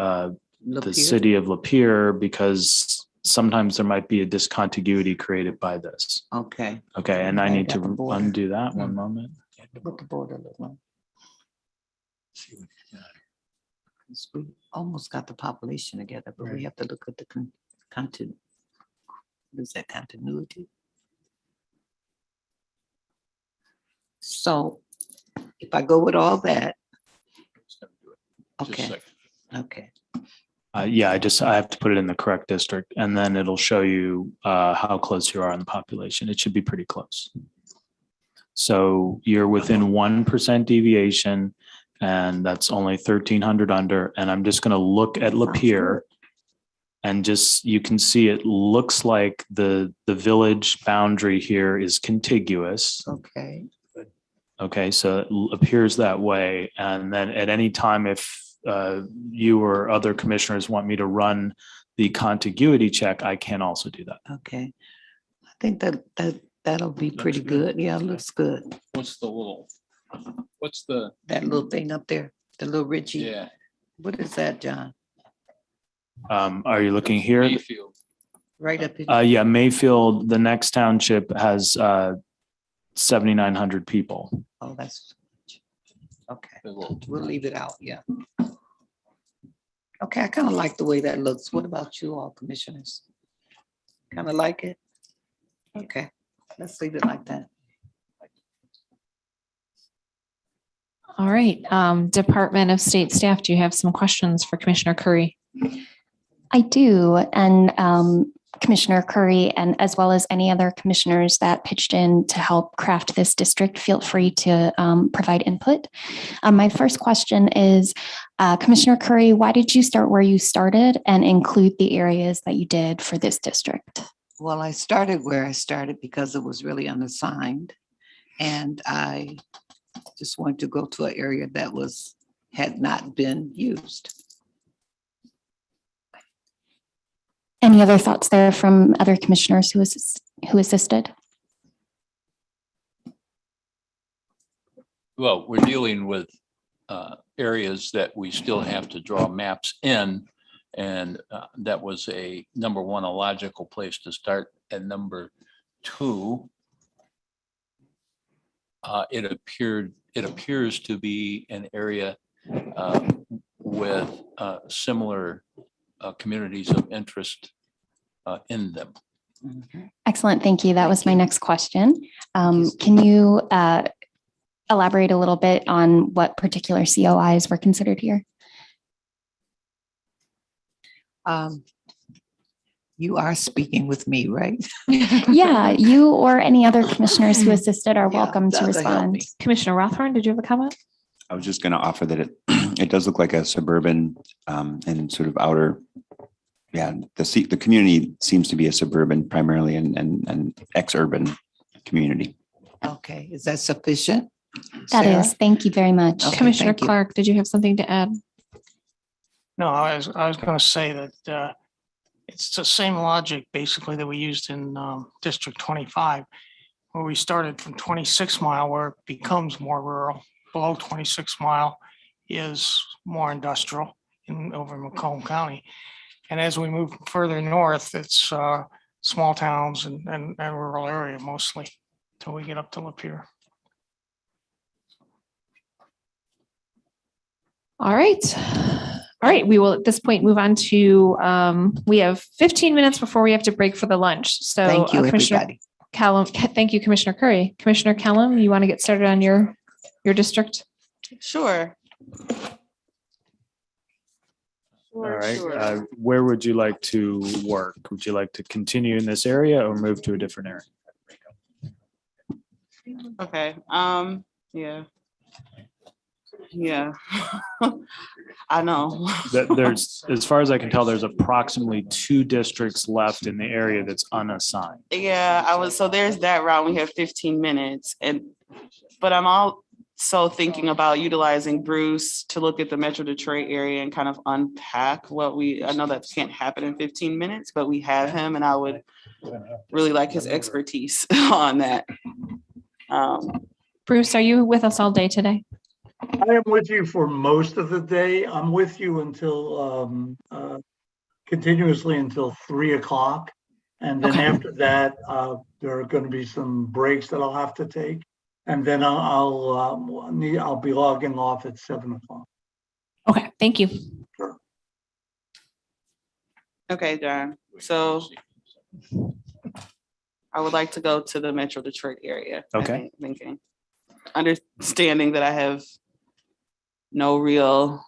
Lapeer? city of Lapeer because sometimes there might be a discontinuity created by this. Okay. Okay. And I Okay, need to got the border. undo that one moment. What the border look like? 'Cause we almost got the population together, but we have to look at the content. What is that continuity? So if I go with all that. Okay, okay. Yeah, I have to put it in the correct district and then it'll show you how close you are on the population. It should be pretty close. So you're within 1% deviation and that's only 1,300 under. And I'm just going to look at Lapeer and just, you can see it looks like the village boundary here is contiguous. Okay. Okay, so it appears that way. And then at any time, if you or other commissioners want me to run the contiguity check, I can also do that. Okay. I think that'll be pretty good. Yeah, it looks good. What's the That little thing up there, the little Richie. Yeah. What is that, John? Are you looking here? Mayfield. Right up here. Yeah, Mayfield, the next township has 7,900 people. Oh, that's, okay. We'll leave it out, yeah. Okay, I kind of like the way that looks. What about you all, commissioners? Kind of like it? Okay, let's leave it like that. All right. Department of State Staff, do you have some questions for Commissioner Curry? I do. And Commissioner Curry, and as well as any other commissioners that pitched in to help craft this district. Feel free to provide input. My first question is, Commissioner Curry, why did you start where you started and include the areas that you did for this district? Well, I started where I started because it was really unassigned. And I just wanted to go to an area that had not been used. Any other thoughts there from other commissioners who assisted? Well, we're dealing with areas that we still have to draw maps in. And that was number one, a logical place to start. And number two, it appears to be an area with similar communities of interest in them. Excellent, thank you. That was my next question. Can you elaborate a little bit on what particular COIs were considered here? You are speaking with me, right? Yeah, you or any other commissioners who assisted are welcome to that'll help respond. me. Commissioner Rothhorn, did you have a comment? I was just going to offer that it does look like a suburban and sort of outer. Yeah, the community seems to be a suburban primarily and ex-urban community. Okay, is that sufficient? That Sarah? is, thank you very much. Okay, Commissioner thank you. Clark, did you have something to add? No, I was going to say that it's the same logic basically that we used in District 25, where we started from 26 Mile, where it becomes more rural. Below 26 Mile is more industrial over in Macomb County. And as we move further north, it's small towns and rural area mostly till we get up to Lapeer. All right. All right, we will at this point move on to, we have 15 minutes before we have to break for the lunch. So Thank you, Commissioner everybody. Callum, thank you, Commissioner Curry. Commissioner Callum, you want to get started on your district? Sure. All right. Where would you like to work? Would you like to continue in this area or move to a different area? Okay. Yeah. Yeah. I know. There's, as far as I can tell, there's approximately 2 districts left in the area that's unassigned. Yeah, so there's that route. We have 15 minutes but I'm also thinking about utilizing Bruce to look at the Metro Detroit area and kind of unpack I know that can't happen in 15 minutes, but we have him and I would really like his expertise on that. Bruce, are you with us all day today? I am with you for most of the day. I'm with you until continuously until 3 o'clock. And then after that, there are going to be some breaks that I'll have to take. And then I'll be logging off at 7 o'clock. Okay, thank you. Sure. Okay, John. So I would like to go to the Metro Detroit area. Okay. Thinking, understanding that I have no real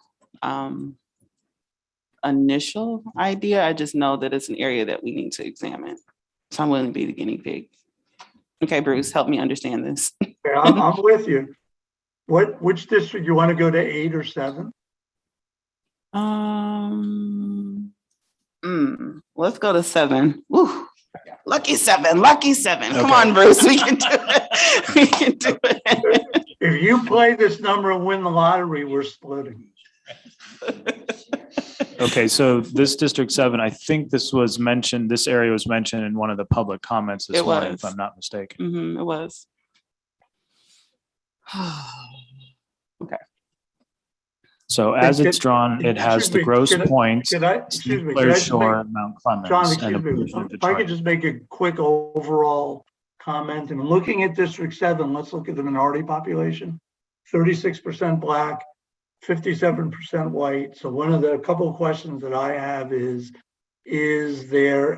initial idea. I just know that it's an area that we need to examine. So I'm willing to be the guinea pig. Okay, Bruce, help me understand this. Okay, I'm with you. Which district you want to go to, 8 or 7? Let's go to 7. Woo. Lucky 7. Come Okay. on, Bruce, we can do it. We can do it. If you play this number and win the lottery, we're splitting. Okay, so this District 7, I think this area was mentioned in one of the public comments this morning, if I'm not mistaken. It was. Okay. So as it's drawn, it has the Gross Point, Claire's Shore, and Mount Clemens. John, and a excuse me, portion of if I Detroit. could just make a quick overall comment. And looking at District 7, let's look at the minority population. 36% Black, 57% white. So one of the couple of questions that I have is there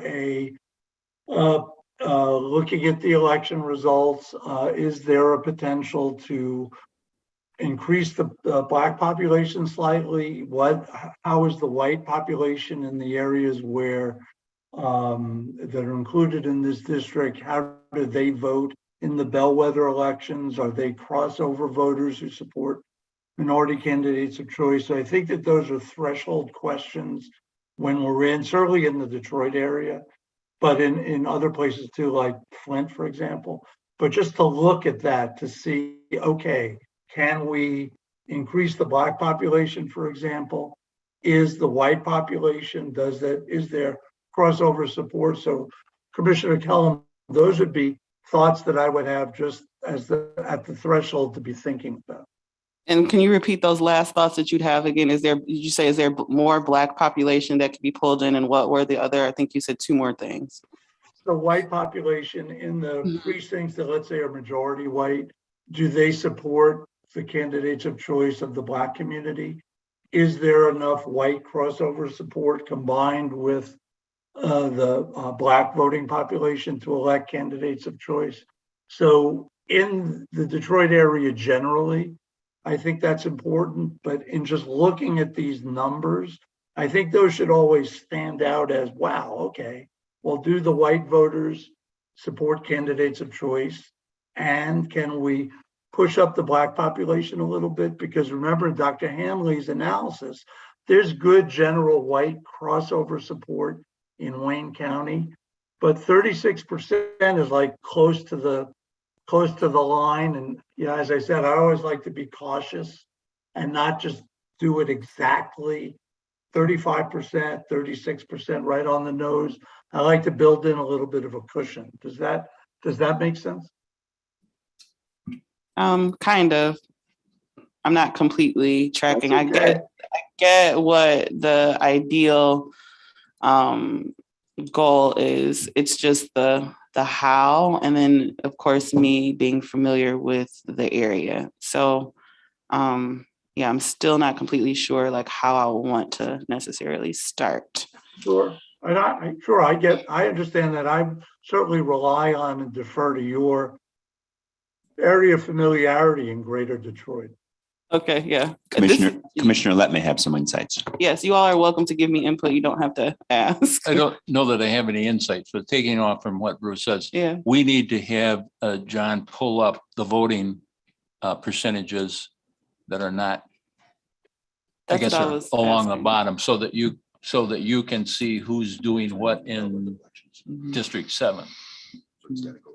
looking at the election results, is there a potential to increase the Black population slightly? How is the white population in the areas where that are included in this district, how do they vote in the bellwether elections? Are they crossover voters who support minority candidates of choice? So I think that those are threshold questions when we're certainly in the Detroit area, but in other places too, like Flint, for example. But just to look at that to see, okay, can we increase the Black population, for example? Is the white population, is there crossover support? So Commissioner Kellum, those would be thoughts that I would have just at the threshold to be thinking about. And can you repeat those last thoughts that you'd have again? Is there more Black population that could be pulled in, and what were the other? I think you said two more things. The white population in the precincts that, let's say, are majority white, do they support the candidates of choice of the Black community? Is there enough white crossover support combined with the Black voting population to elect candidates of choice? So in the Detroit area generally, I think that's important, but in just looking at these numbers, I think those should always stand out as, wow, okay, well, do the white voters support candidates of choice? And can we push up the Black population a little bit? Because remember Dr. Hanley's analysis, there's good general white crossover support in Wayne County, but 36% is like close to the line. And as I said, I always like to be cautious and not just do it exactly 35%, 36% right on the nose. I like to build in a little bit of a cushion. Does that make sense? Kind of. I'm not completely tracking. Okay. I get what the ideal goal is. It's just the how, and then of course me being familiar with the area. So yeah, I'm still not completely sure like how I want to necessarily start. Sure. And I understand that. I certainly rely on and defer to your area of familiarity in Greater Detroit. Okay, yeah. Commissioner Let may have some insights. Yes, you all are welcome to give me input. You don't have to ask. I don't know that I have any insights, but taking off from what Bruce says, yeah, we need to have John pull up the voting percentages that are not, I guess, are along the bottom, so that you can see who's doing what in District 7.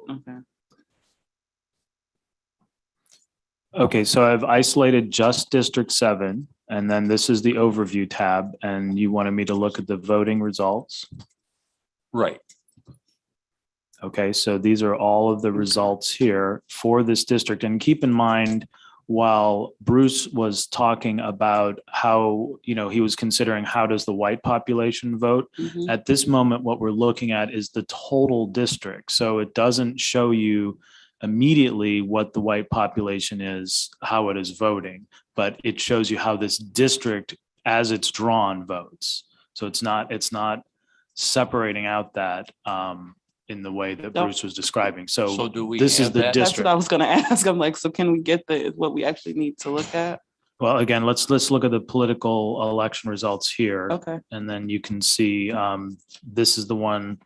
Okay. Okay, so I've isolated just District 7, and then this is the overview tab, and you wanted me to look at the voting results. Right. Okay, so these are all of the results here for this district. And keep in mind, while Bruce was talking about how, he was considering how does the white population vote, at this moment, what we're looking at is the total district. So it doesn't show you immediately what the white population is, how it is voting, but it shows you how this district, as it's drawn, votes. So it's not separating out that in the way that Bruce was describing. So do we this is the that? district. That's what I was going to ask. I'm like, so can we get what we actually need to look at? Well, again, let's look at the political election results here. Okay. And then you can see this is the one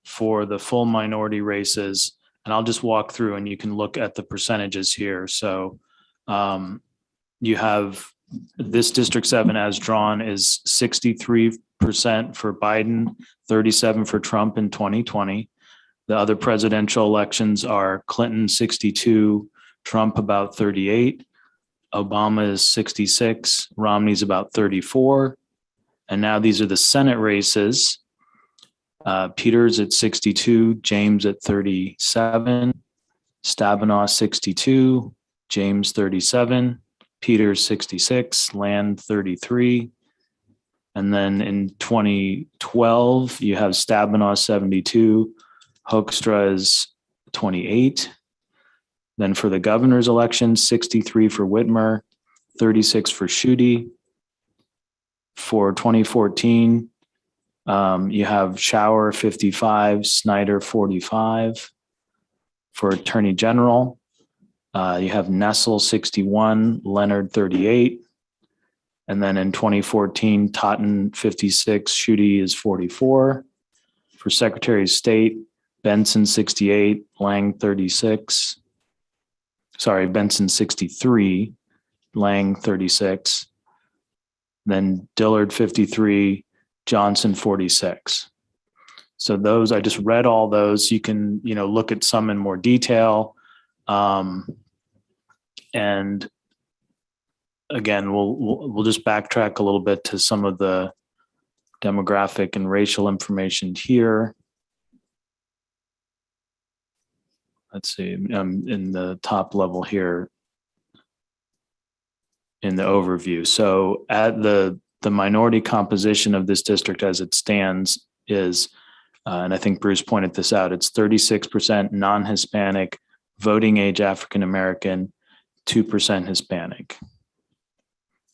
for the full minority races. And I'll just walk through and you can look at the percentages here. So you have this District 7 as drawn is 63% for Biden, 37% for Trump in 2020. The other presidential elections are Clinton 62, Trump about 38, Obama is 66, Romney's about 34. And now these are the Senate races. Peters at 62, James at 37, Stabenow 62, James 37, Peters 66, Land 33. And then in 2012, you have Stabenow 72, Hoekstra is 28. Then for the governor's election, 63 for Whitmer, 36 for Schuette. For 2014, you have Shower 55, Snyder 45. For Attorney General, you have Nessel 61, Leonard 38. And then in 2014, Totten 56, Schuette is 44. For Secretary of State, Benson 68, Lang 36. Sorry, Benson 63, Lang 36. Then Dillard 53, Johnson 46. So those, I just read all those. You can, look at some in more detail. And again, we'll just backtrack a little bit to some of the demographic and racial information here. Let's see, in the top level here in the overview. So at the minority composition of this district as it stands is, and I think Bruce pointed this out, it's 36% non-Hispanic, voting age African-American, 2% Hispanic.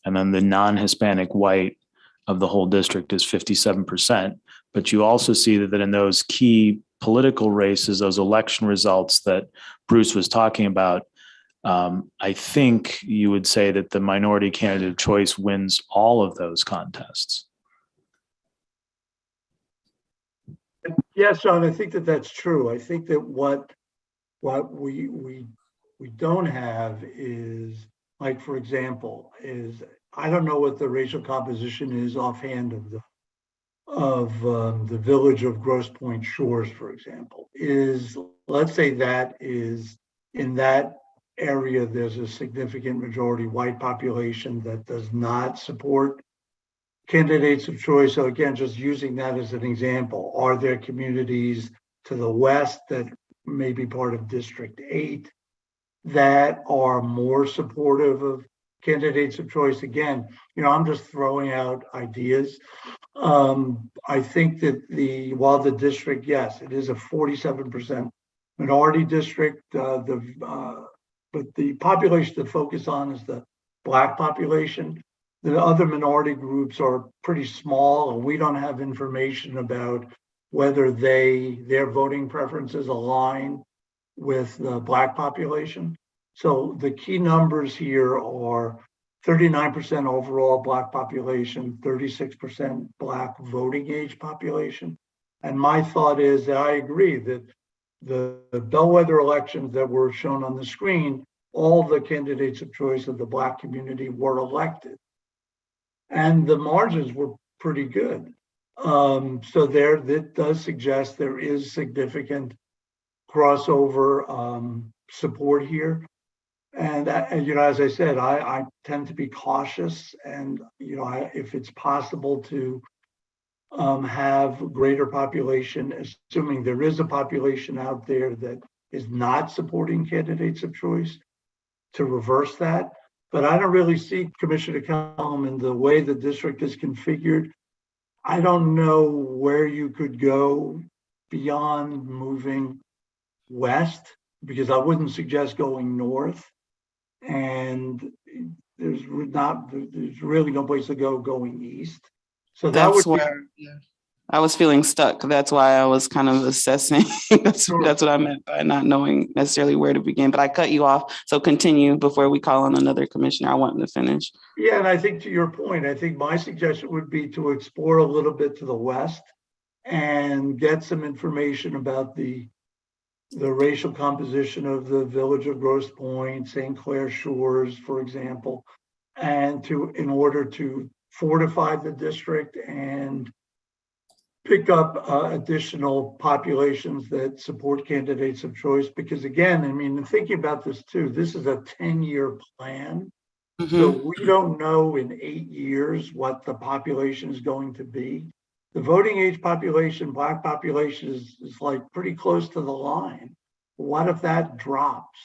And then the non-Hispanic white of the whole district is 57%. But you also see that in those key political races, those election results that Bruce was talking about, I think you would say that the minority candidate of choice wins all of those contests. Yes, John, I think that that's true. I think that what we don't have is, like, for example, is I don't know what the racial composition is offhand of the village of Grosse Pointe Shores, for example. Let's say that is in that area, there's a significant majority white population that does not support candidates of choice. So again, just using that as an example, are there communities to the west that may be part of District 8 that are more supportive of candidates of choice? Again, I'm just throwing out ideas. I think that while the district, yes, it is a 47% minority district, but the population to focus on is the Black population. The other minority groups are pretty small, and we don't have information about whether their voting preferences align with the Black population. So the key numbers here are 39% overall Black population, 36% Black voting age population. And my thought is that I agree that the bellwether elections that were shown on the screen, all the candidates of choice of the Black community were elected. And the margins were pretty good. So that does suggest there is significant crossover support here. And as I said, I tend to be cautious, and if it's possible to have greater population, assuming there is a population out there that is not supporting candidates of choice, to reverse that. But I don't really see, Commissioner Kellum, in the way the district is configured, I don't know where you could go beyond moving west, because I wouldn't suggest going north. And there's really no place to go going east. So that's where I was feeling stuck. That's why I was kind of assessing. That's what I meant by not knowing necessarily where to begin. But I cut you off. So continue before we call on another commissioner. I want to finish. Yeah, and I think to your point, I think my suggestion would be to explore a little bit to the west and get some information about the racial composition of the village of Grosse Pointe, St. Clair Shores, for example, and in order to fortify the district and pick up additional populations that support candidates of choice. Because again, thinking about this too, this is a 10-year plan. Mm-hmm. So we don't know in 8 years what the population is going to be. The voting age population, Black population is like pretty close to the line. What if that drops?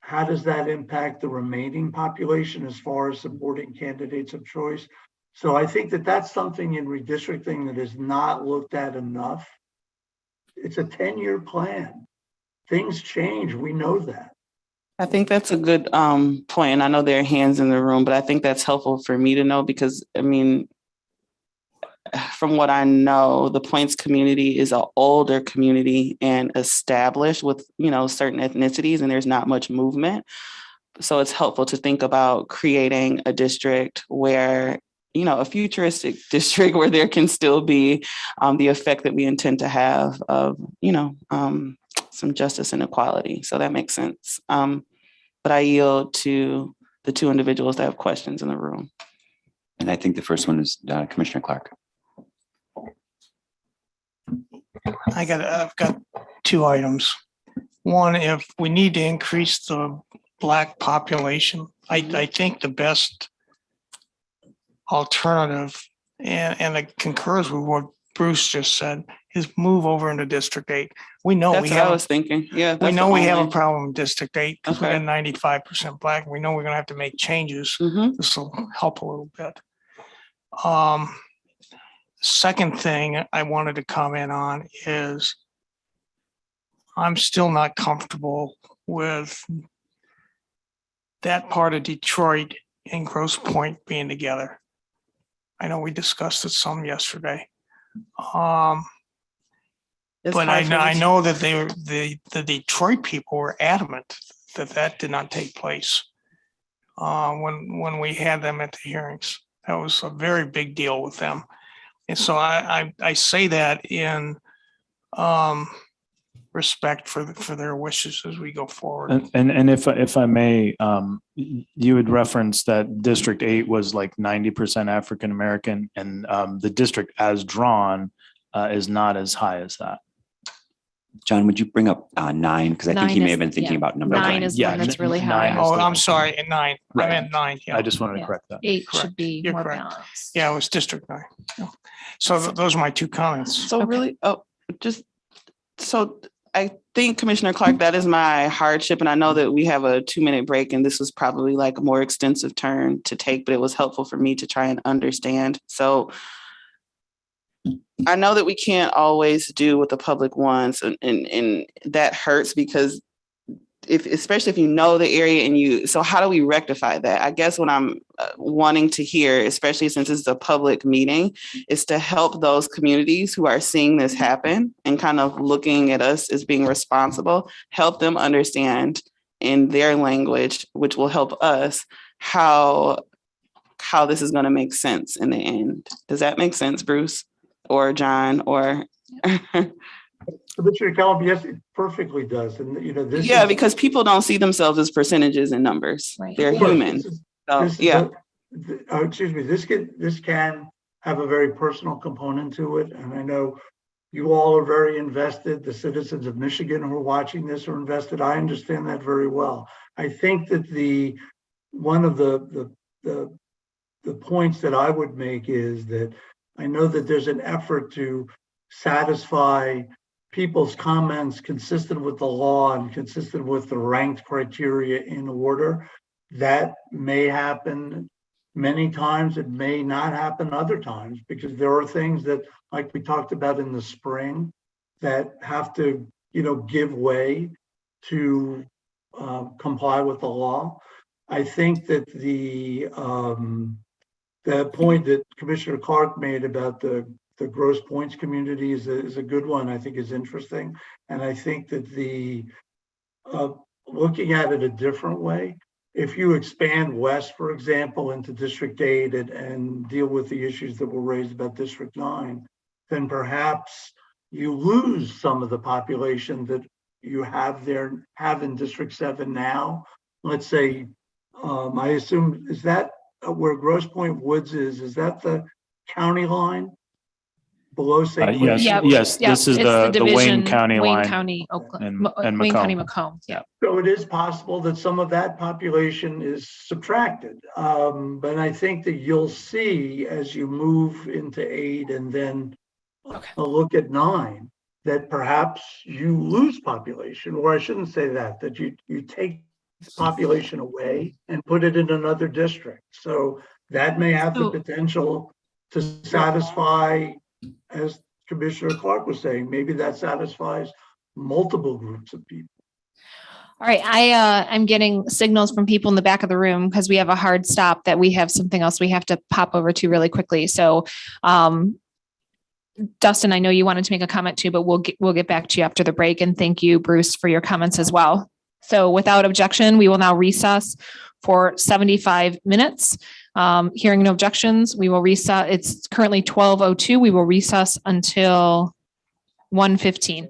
How does that impact the remaining population as far as supporting candidates of choice? So I think that that's something in redistricting that is not looked at enough. It's a 10-year plan. Things change. We know that. I think that's a good point. And I know there are hands in the room, but I think that's helpful for me to know because, from what I know, the Points community is an older community and established with, certain ethnicities, and there's not much movement. So it's helpful to think about creating a district where, a futuristic district where there can still be the effect that we intend to have of, some justice and equality. So that makes sense. But I yield to the two individuals that have questions in the room. And I think the first one is Commissioner Clark. I've got two items. One, if we need to increase the Black population, I think the best alternative, and it concurs with what Bruce just said, is move over into District 8. We know That's what I was thinking. Yeah. we that's know the we have a only- problem in District 8 because we Okay. got 95% Black. We know we're gonna have to make changes. This will help a little bit. Second thing I wanted to comment on is I'm still not comfortable with that part of Detroit and Grosse Pointe being together. I know we discussed it some yesterday. It's But hard for I me to- know that the Detroit people were adamant that did not take place when we had them at the hearings. That was a very big deal with them. And so I say that in respect for their wishes as we go forward. And if I may, you had referenced that District 8 was like 90% African American, and the district as drawn is not as high as that. John, would you bring up 9? Because I think he 9 may is- have been thinking yeah. about number 9 is the one that's really high. Oh, I'm sorry, at 9. I Right. meant 9. Yeah. I just wanted to Yeah. correct that. 8 Correct. should be You're more correct. balanced. Yeah, it was District 9. Yeah. So those are my two comments. So really, so I think Commissioner Clark, that is my hardship. And I know that we have a 2-minute break and this was probably like a more extensive turn to take, but it was helpful for me to try and understand. So I know that we can't always do what the public wants, and that hurts because especially if you know the area so how do we rectify that? I guess what I'm wanting to hear, especially since it's a public meeting, is to help those communities who are seeing this happen and kind of looking at us as being responsible, help them understand in their language, which will help us how this is going to make sense in the end. Does that make sense, Bruce or John or? Commissioner Caleb, yes, it perfectly does. And, this Yeah, is- because people don't see themselves as percentages and numbers. Right. They're Of course, human. Yeah. Excuse me, this can have a very personal component to it. And I know you all are very invested. The citizens of Michigan who are watching this are invested. I understand that very well. I think that one of the points that I would make is that I know that there's an effort to satisfy people's comments consistent with the law and consistent with the ranked criteria in order. That may happen many times. It may not happen other times because there are things that, like we talked about in the spring, that have to, give way to comply with the law. I think that the point that Commissioner Clark made about the Grosse Pointe community is a good one. I think is interesting. And I think that looking at it a different way, if you expand west, for example, into District 8 and deal with the issues that were raised about District 9, then perhaps you lose some of the population that you have in District 7 now. Let's say, I assume, is that where Grosse Pointe Woods is that the county line? Below St. Clair? Yes, this is It's the Wayne division, County Wayne line. County, Oakland, and Wayne County, Macomb. Macomb. Yeah. So it is possible that some of that population is subtracted. But I think that you'll see as you move into 8 and then a look at 9, that perhaps you lose population, or I shouldn't say that you take population away and put it in another district. So that may have the potential to satisfy, as Commissioner Clark was saying, maybe that satisfies multiple groups of people. All right, I'm getting signals from people in the back of the room because we have a hard stop that we have something else we have to pop over to really quickly. So, Dustin, I know you wanted to make a comment too, but we'll get back to you after the break. And thank you, Bruce, for your comments as well. So without objection, we will now recess for 75 minutes. Hearing no objections, we will recess. It's currently 12:02. We will recess until 1:15.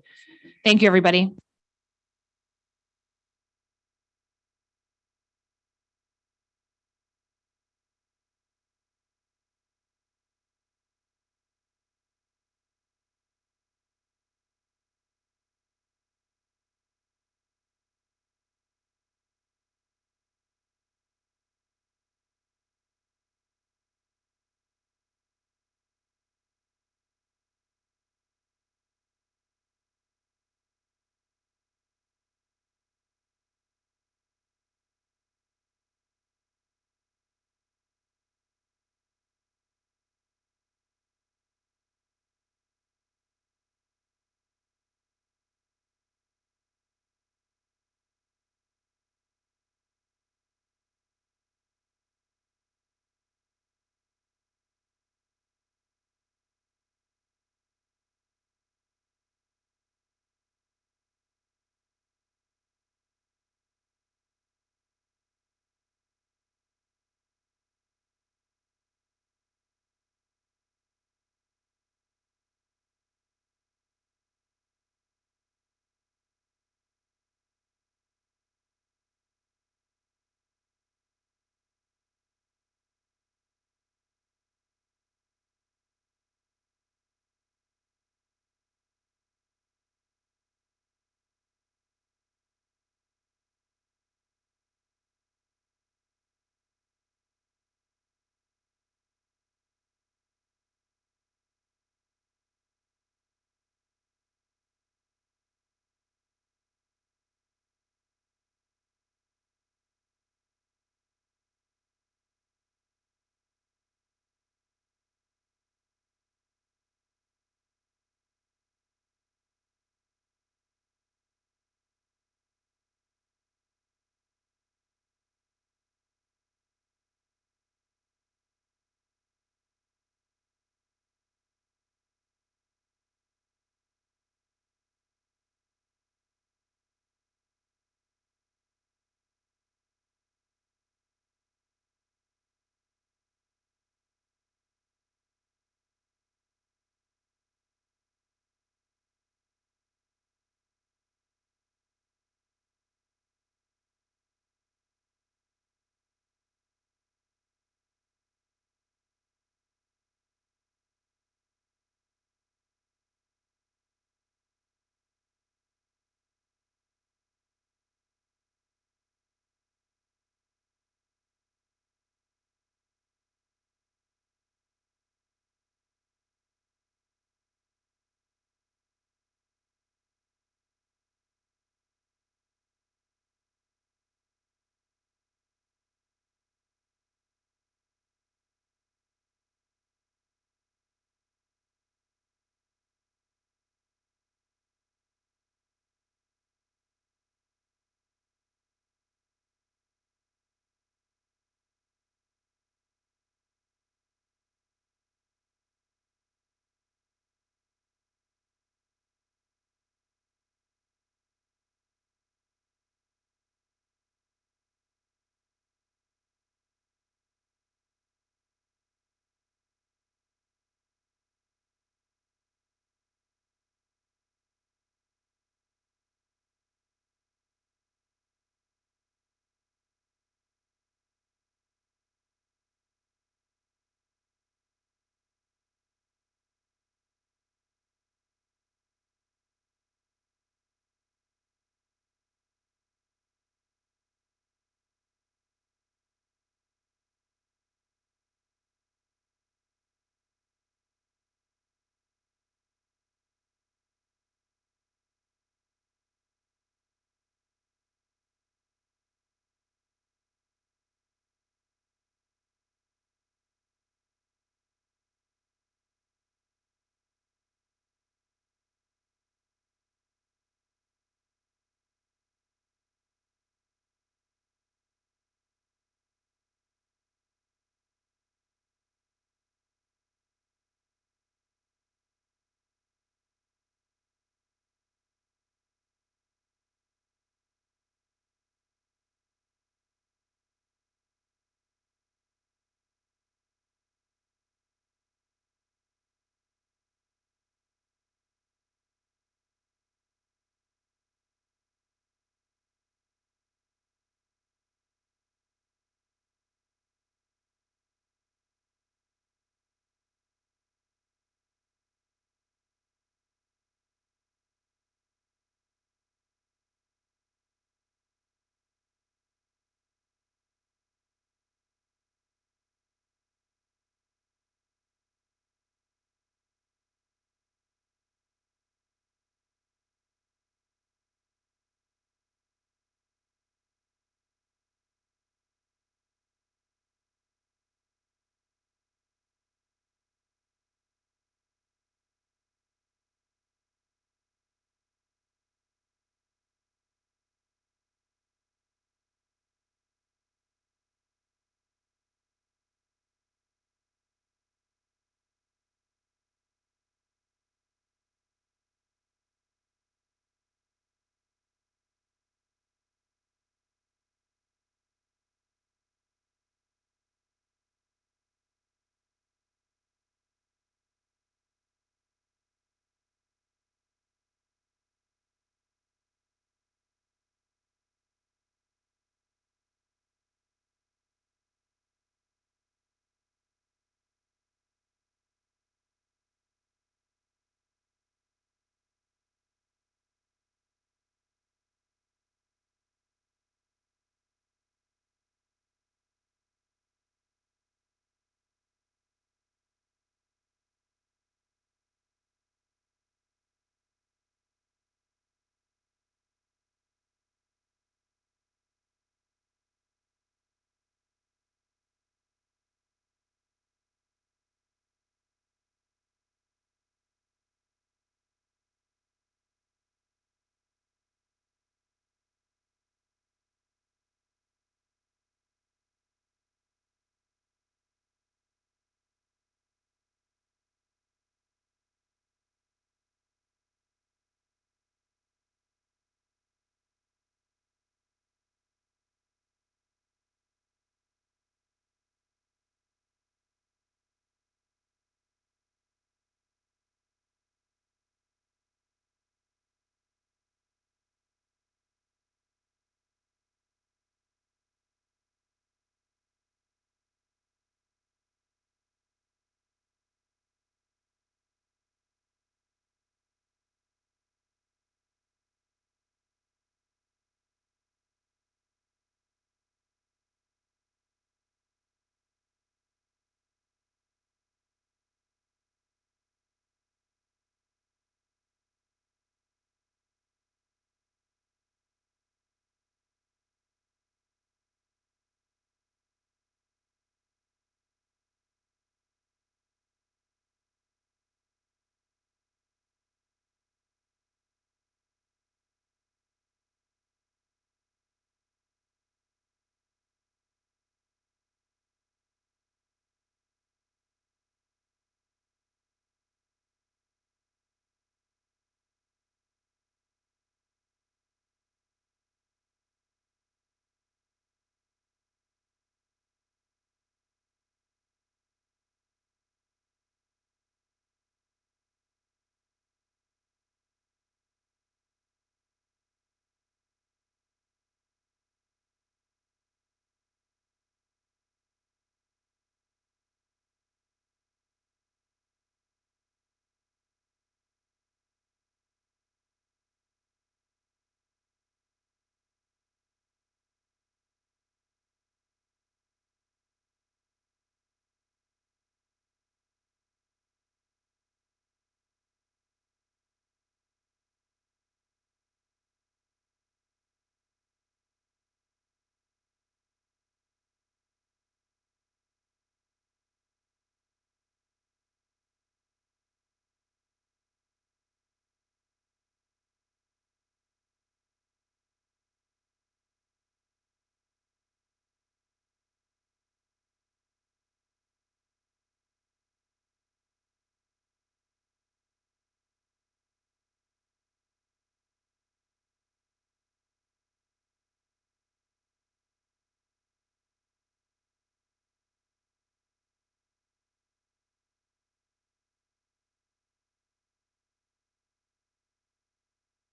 Thank you, everybody.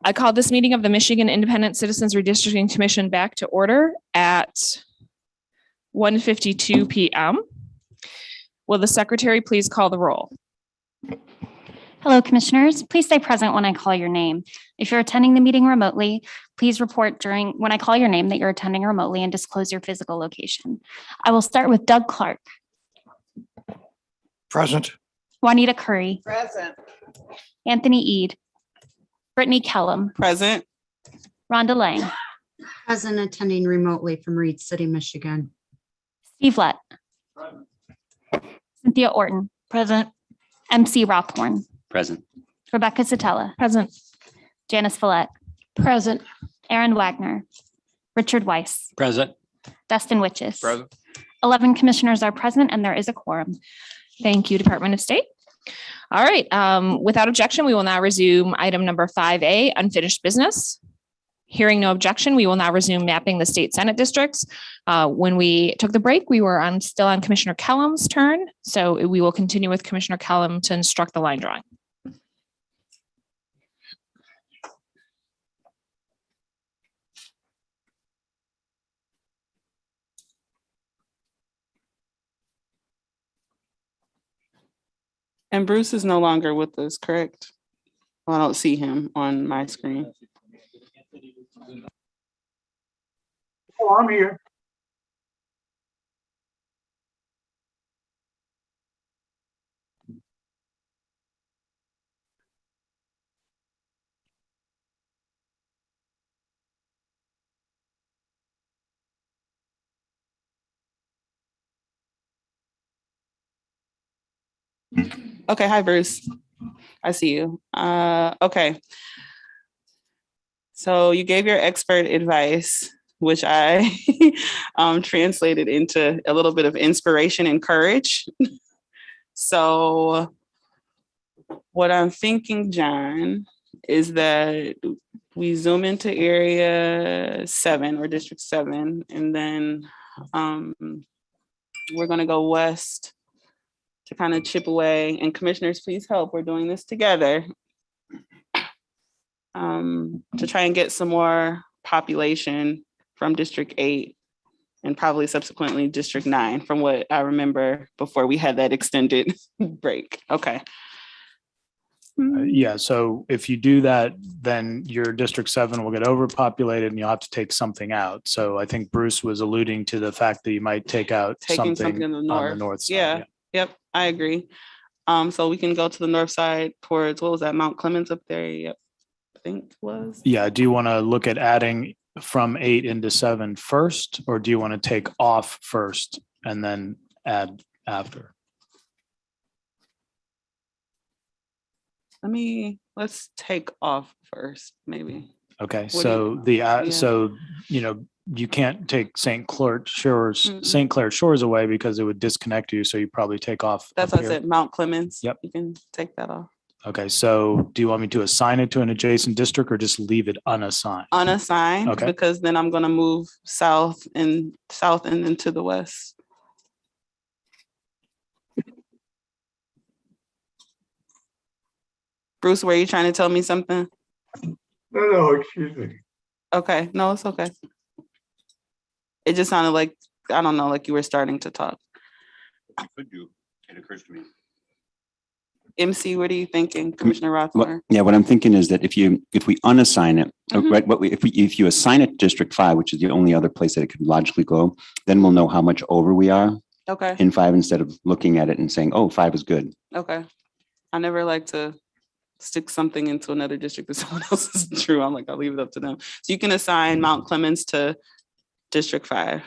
I called this meeting of the Michigan Independent Citizens Redistricting Commission back to order at 1:52 p.m. Will the secretary please call the roll? Hello, commissioners. Please stay present when I call your name. If you're attending the meeting remotely, please report when I call your name that you're attending remotely and disclose your physical location. I will start with Doug Clark, Present. Juanita Curry, Present. Anthony Eid, Brittany Kellum, Present. Rhonda Lang, Present, attending remotely from Reed City, Michigan. Steve Lett, Cynthia Orton, present. MC Rothhorn, Present. Rebecca Satella, present. Janice Follett, present. Aaron Wagner, Richard Weiss, Present. Dustin Witches. Present. 11 commissioners are present and there is a quorum. Thank you, Department of State. All right, without objection, we will now resume item number 5A, unfinished business. Hearing no objection, we will now resume mapping the state Senate districts. When we took the break, we were still on Commissioner Kellum's turn. So we will continue with Commissioner Kellum to instruct the line drawing. And Bruce is no longer with us, correct? Well, I don't see him on my screen. Oh, I'm here. Okay, hi, Bruce. I see you. Okay. So you gave your expert advice, which I translated into a little bit of inspiration and courage. So what I'm thinking, John, is that we zoom into area 7 or district 7, and then we're going to go west to kind of chip away. And commissioners, please help. We're doing this together to try and get some more population from District 8 and probably subsequently District 9 from what I remember before we had that extended break. Okay. Yeah, so if you do that, then your District 7 will get overpopulated and you'll have to take something out. So I think Bruce was alluding to the fact that you might take out Taking something in the on north. the north side. Yeah. Yep. I agree. So we can go to the north side towards, what was that, Mount Clemens up there? Yep. I think was. Yeah, do you want to look at adding from 8 into 7 first, or do you want to take off first and then add after? Let's take off first, maybe. Okay, What so do you- so you can't take St. Clair Shores Mm-mm. St. Clair Shores away because it would disconnect you. So you probably take off. That's up what I here. said, Mount Clemens. Yep. You can take that off. Okay, so do you want me to assign it to an adjacent district or just leave it unassigned? Unassigned, Okay. because then I'm gonna move south and then to the west. Bruce, were you trying to tell me something? No, excuse me. Okay, no, it's okay. It just sounded like, I don't know, like you were starting to talk. Could do. It occurs to me. MC, what are you thinking, Commissioner Rothmore? Yeah, what I'm thinking is that if we unassign it, Mhm. right, if you assign it to District 5, which is the only other place that it could logically go, then we'll know how much over we are Okay, in 5 instead of looking at it and saying, oh, 5 is good. okay. I never like to stick something into another district that someone else is true. I'm like, I'll leave it up to them. So you can assign Mount Clemens to District 5.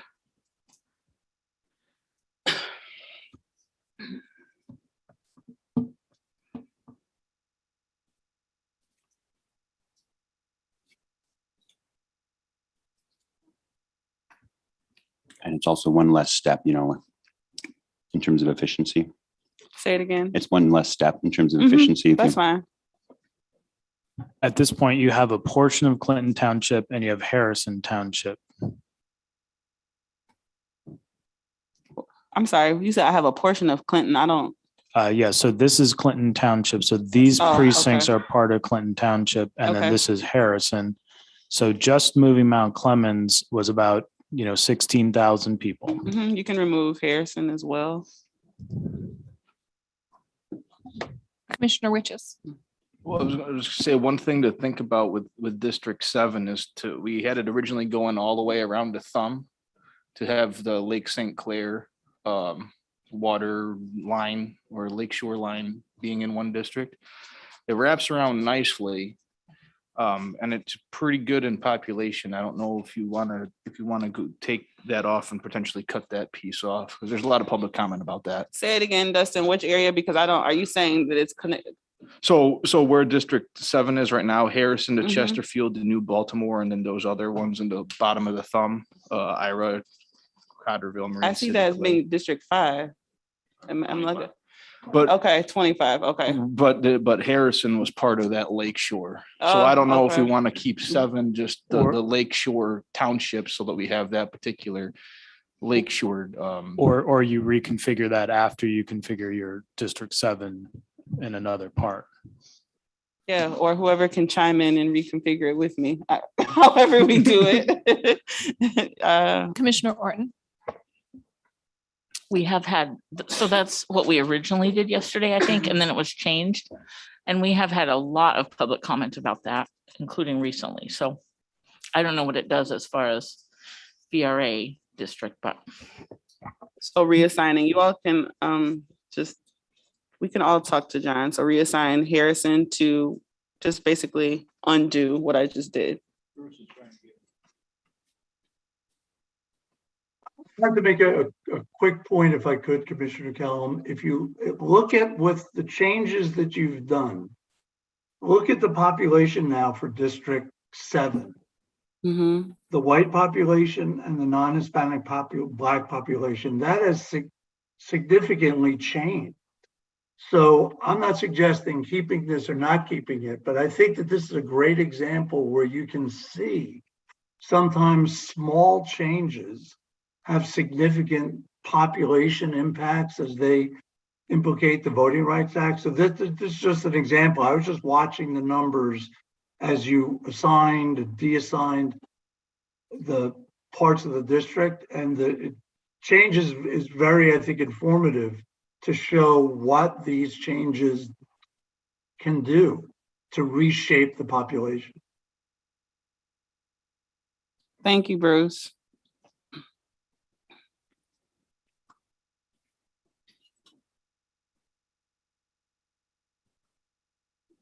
And it's also one less step, in terms of efficiency. Say it again. It's one less step in terms of Mhm, efficiency. If That's you- fine. At this point, you have a portion of Clinton Township and you have Harrison Township. I'm sorry, you said I have a portion of Clinton. I don't, Yeah, so this is Clinton Township. So these Oh, precincts okay. are part of Clinton Township, and then Okay. this is Harrison. So just moving Mount Clemens was about, 16,000 people. Mhm, you can remove Harrison as well. Commissioner Witches. Well, I was gonna say one thing to think about with District 7 is we had it originally going all the way around the thumb to have the Lake St. Clair water line or lakeshore line being in one district. It wraps around nicely. And it's pretty good in population. I don't know if you want to go take that off and potentially cut that piece off, because there's a lot of public comment about that. Say it again, Dustin, which area? Because are you saying that it's connected? So where District 7 is right now, Harrison to Mhm. Chesterfield to New Baltimore, and then those other ones in the bottom of the thumb, Ira, Cotterville, Marine I see City, that as Clay. being District 5. I'm looking. But Okay, 25, okay. But Harrison was part of that lake shore. So I don't know if we okay. want to keep 7, just the lake shore township, so that we have that particular lake shore. Or you reconfigure that after you configure your District 7 in another part. Yeah, or whoever can chime in and reconfigure it with me, however we do it. Commissioner Orton. We have had, so that's what we originally did yesterday, I think, and then it was changed. And we have had a lot of public comment about that, including recently. So I don't know what it does as far as VRA district, but. So reassigning, you all can we can all talk to John. So reassign Harrison to just basically undo what I just did. I'd like to make a quick point, if I could, Commissioner Callum. If you look at what the changes that you've done, look at the population now for District 7. Mm-hmm. The white population and the non-Hispanic Black population, that has significantly changed. So I'm not suggesting keeping this or not keeping it, but I think that this is a great example where you can see sometimes small changes have significant population impacts as they implicate the Voting Rights Act. So this is just an example. I was just watching the numbers as you assigned and deassigned the parts of the district, and the changes is very, I think, informative to show what these changes can do to reshape the population. Thank you, Bruce.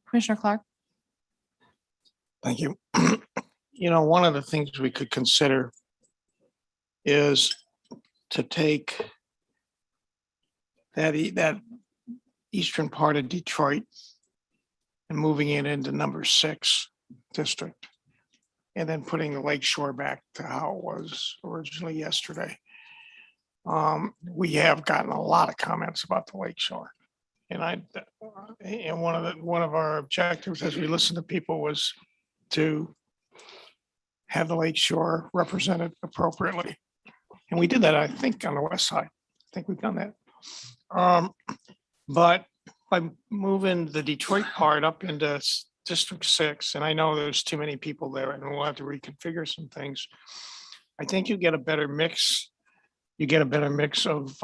Commissioner Clark. Thank you. One of the things we could consider is to take that eastern part of Detroit and moving it into number 6 district, and then putting the lake shore back to how it was originally yesterday. We have gotten a lot of comments about the lake shore. And one of our objectives as we listen to people was to have the lake shore represented appropriately. And we did that, I think, on the west side. I think we've done that. But by moving the Detroit part up into District 6, and I know there's too many people there and we'll have to reconfigure some things, I think you get a better mix. You get a better mix of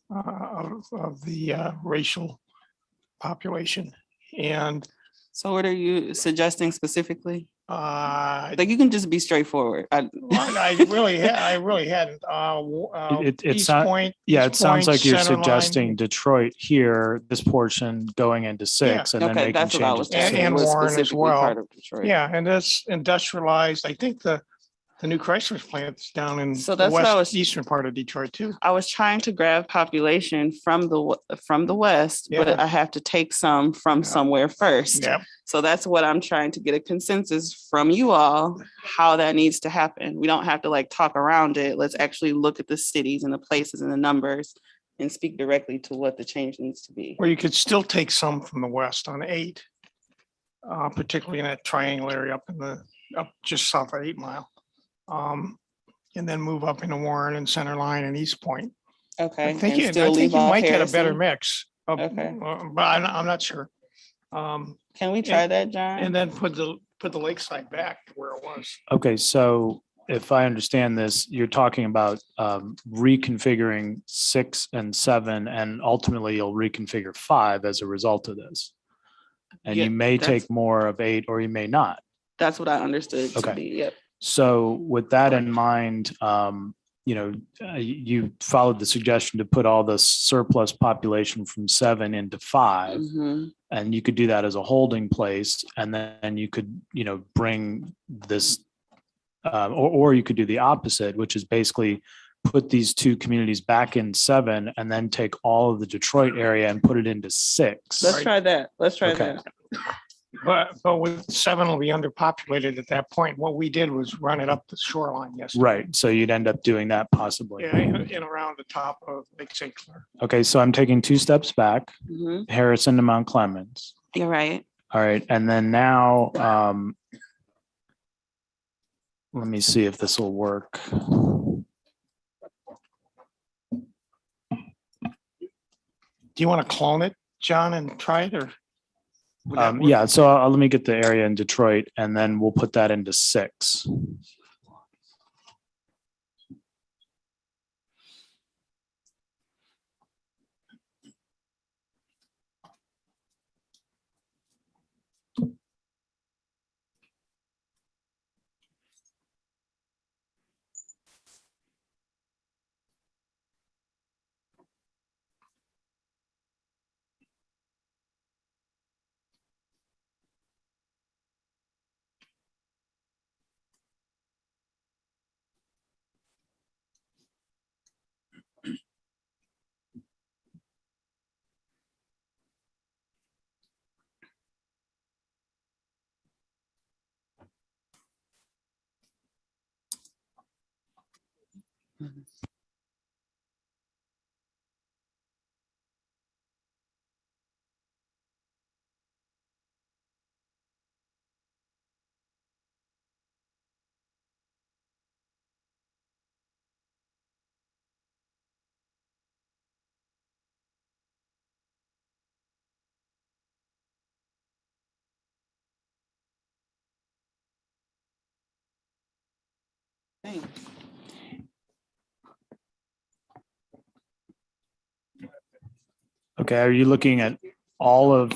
the racial population. And so what are you suggesting specifically? Like, you can just be straightforward. I really hadn't. It sounds like you're suggesting Detroit here, this portion going into 6, and then making changes to 6. And Warren as well. Yeah, and that's industrialized. I think the new Chrysler plant's down in So the that's what I west, eastern part of Detroit too. I was trying to grab population from the west, but I have to take some from somewhere first. Yep. So that's what I'm trying to get a consensus from you all, how that needs to happen. We don't have to talk around it. Let's actually look at the cities and the places and the numbers and speak directly to what the change needs to be. Or you could still take some from the west on 8, particularly in that triangle area up just south of 8 Mile. And then move up into Warren and Center Line and East Point. Okay. I think you might get a better mix. Okay. But I'm not sure. Can we try that, John? And then put the lakeside back to where it was. Okay, so if I understand this, you're talking about reconfiguring 6 and 7, and ultimately you'll reconfigure 5 as a result of this. And Yeah, you may that's- take more of 8 or you may not. That's what I understood to Okay. be. Yep. So with that in mind, you followed the suggestion to put all the surplus population from 7 into 5. Mhm. And you could do that as a holding place, and then you could, bring this, or you could do the opposite, which is basically put these two communities back in 7 and then take all of the Detroit area and put it into 6. Let's try that. Let's try Okay. that. But with 7 will be underpopulated at that point. What we did was run it up the shoreline yesterday. Right. So you'd end up doing that possibly. Yeah, in around the top of Lake St. Clair. Okay. So I'm taking 2 steps back, Mhm. Harrison to Mount Clemens. You're right. All right. And then now, let me see if this will work. Do you want to clone it, John, and try it, or? would that work? Yeah. So let me get the area in Detroit, and then we'll put that into 6. Thanks. Okay. Are you looking at all of?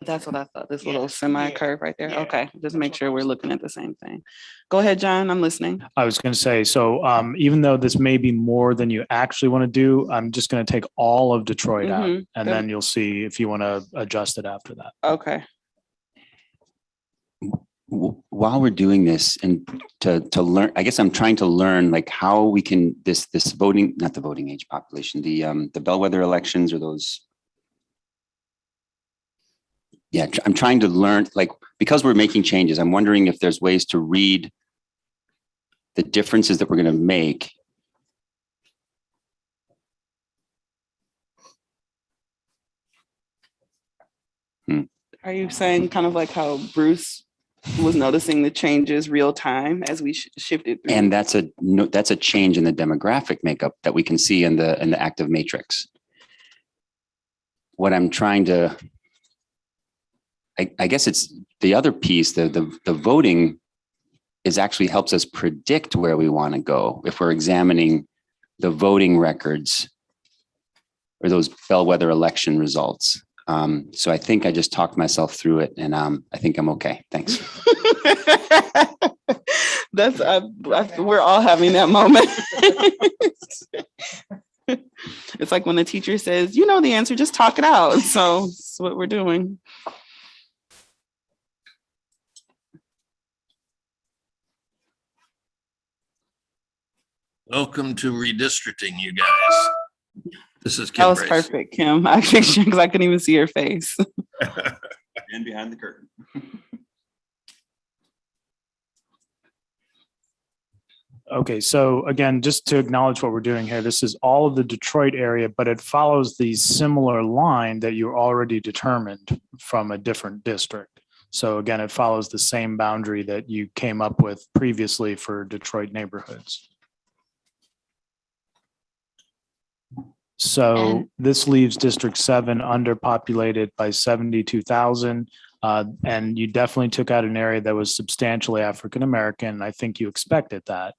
That's what I thought. This little semi curve right there. Okay. Just make sure we're looking at the same thing. Go ahead, John. I'm listening. I was going to say, so even though this may be more than you actually want to do, I'm just going to take all of Detroit out, Mhm. and then you'll see if you want to adjust it after that. Okay. While we're doing this, and to learn, I guess I'm trying to learn like how we can this voting, not the voting age population, the bellwether elections, or those. Yeah, I'm trying to learn, like, because we're making changes, I'm wondering if there's ways to read the differences that we're going to make. Are you saying kind of like how Bruce was noticing the changes real time as we shifted through? And that's a change in the demographic makeup that we can see in the active matrix. What I'm trying to, I guess it's the other piece, the voting is actually helps us predict where we want to go if we're examining the voting records or those bellwether election results. So I think I just talked myself through it, and I think I'm okay. Thanks. That's we're all having that moment. It's like when the teacher says, "You know the answer, just talk it out." So that's what we're doing. Welcome to redistricting, you guys. This is Kim That was Brace. perfect, Kim. I pictured because I couldn't even see your face. And behind the curtain. Okay, so again, just to acknowledge what we're doing here, this is all of the Detroit area, but it follows the similar line that you already determined from a different district. So again, it follows the same boundary that you came up with previously for Detroit neighborhoods. So And- this leaves District 7 underpopulated by 72,000. And you definitely took out an area that was substantially African American. I think you expected that.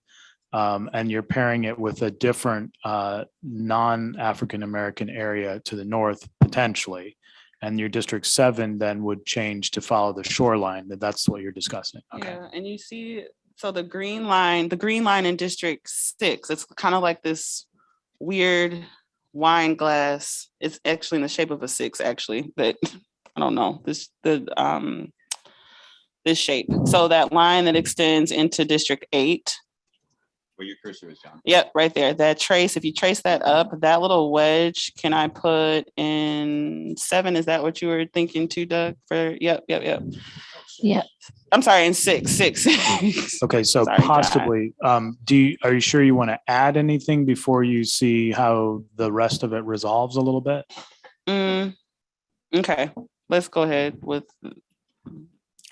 And you're pairing it with a different non-African American area to the north potentially. And your District 7 then would change to follow the shoreline. That's what you're discussing. Okay. Yeah, and you see, so the green line in District 6, it's kind of like this weird wine glass. It's actually in the shape of a 6, actually, but I don't know, this shape. So that line that extends into District 8. Where your cursor is, John. Yep, right there. That trace, if you trace that up, that little wedge, can I put in 7? Is that what you were thinking too, Doug? Yep. Yeah. I'm sorry, in 6. Okay, so Sorry, John. possibly, are you sure you want to add anything before you see how the rest of it resolves a little bit? Okay, let's go ahead with.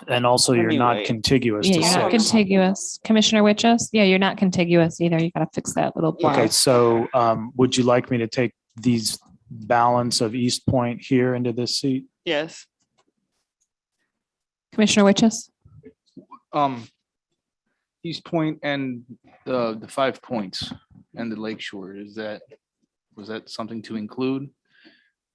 And also you're not contiguous Yeah, to you're not 6. contiguous. Commissioner Witches? Yeah, you're not contiguous either. You gotta fix that little block. Okay, so would you like me to take these balance of East Point here into this seat? Yes. Commissioner Witches? East Point and the 5 points and the Lake Shore, was that something to include?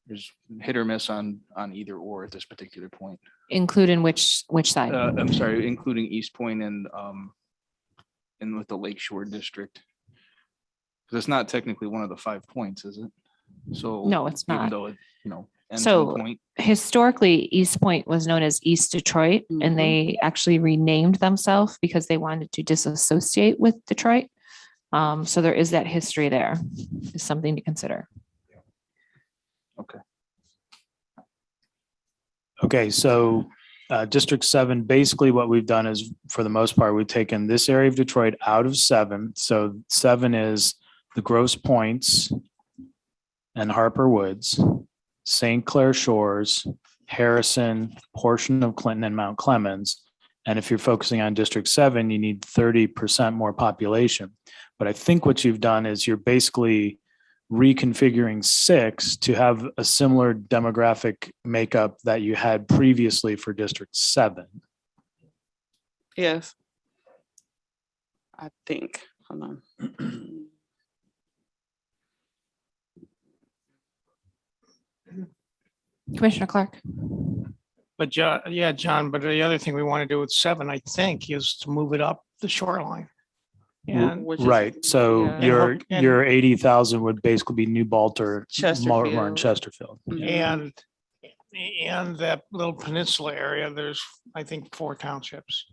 There's hit or miss on either or at this particular point. Include in which side? I'm sorry, including East Point and with the Lake Shore district. Because it's not technically one of the 5 points, is it? So No, it's even not. though it, ends So in Point. historically, East Point was known as East Detroit, Mhm. and they actually renamed themselves because they wanted to disassociate with Detroit. So there is that history there. Is something to consider. Okay. Okay, so District 7, basically what we've done is, for the most part, we've taken this area of Detroit out of 7. So 7 is the Grosse Points and Harper Woods, St. Clair Shores, Harrison, portion of Clinton and Mount Clemens. And if you're focusing on District 7, you need 30% more population. But I think what you've done is you're basically reconfiguring 6 to have a similar demographic makeup that you had previously for District 7. Yes. I think. Hold on. Commissioner Clark? But John, but the other thing we want to do with 7, I think, is to move it up the shoreline. And Right, so yeah. your 80,000 would basically be New Baltimore, Marlboro, and Chesterfield. Chesterfield. And that little peninsula area, there's, I think, 4 townships.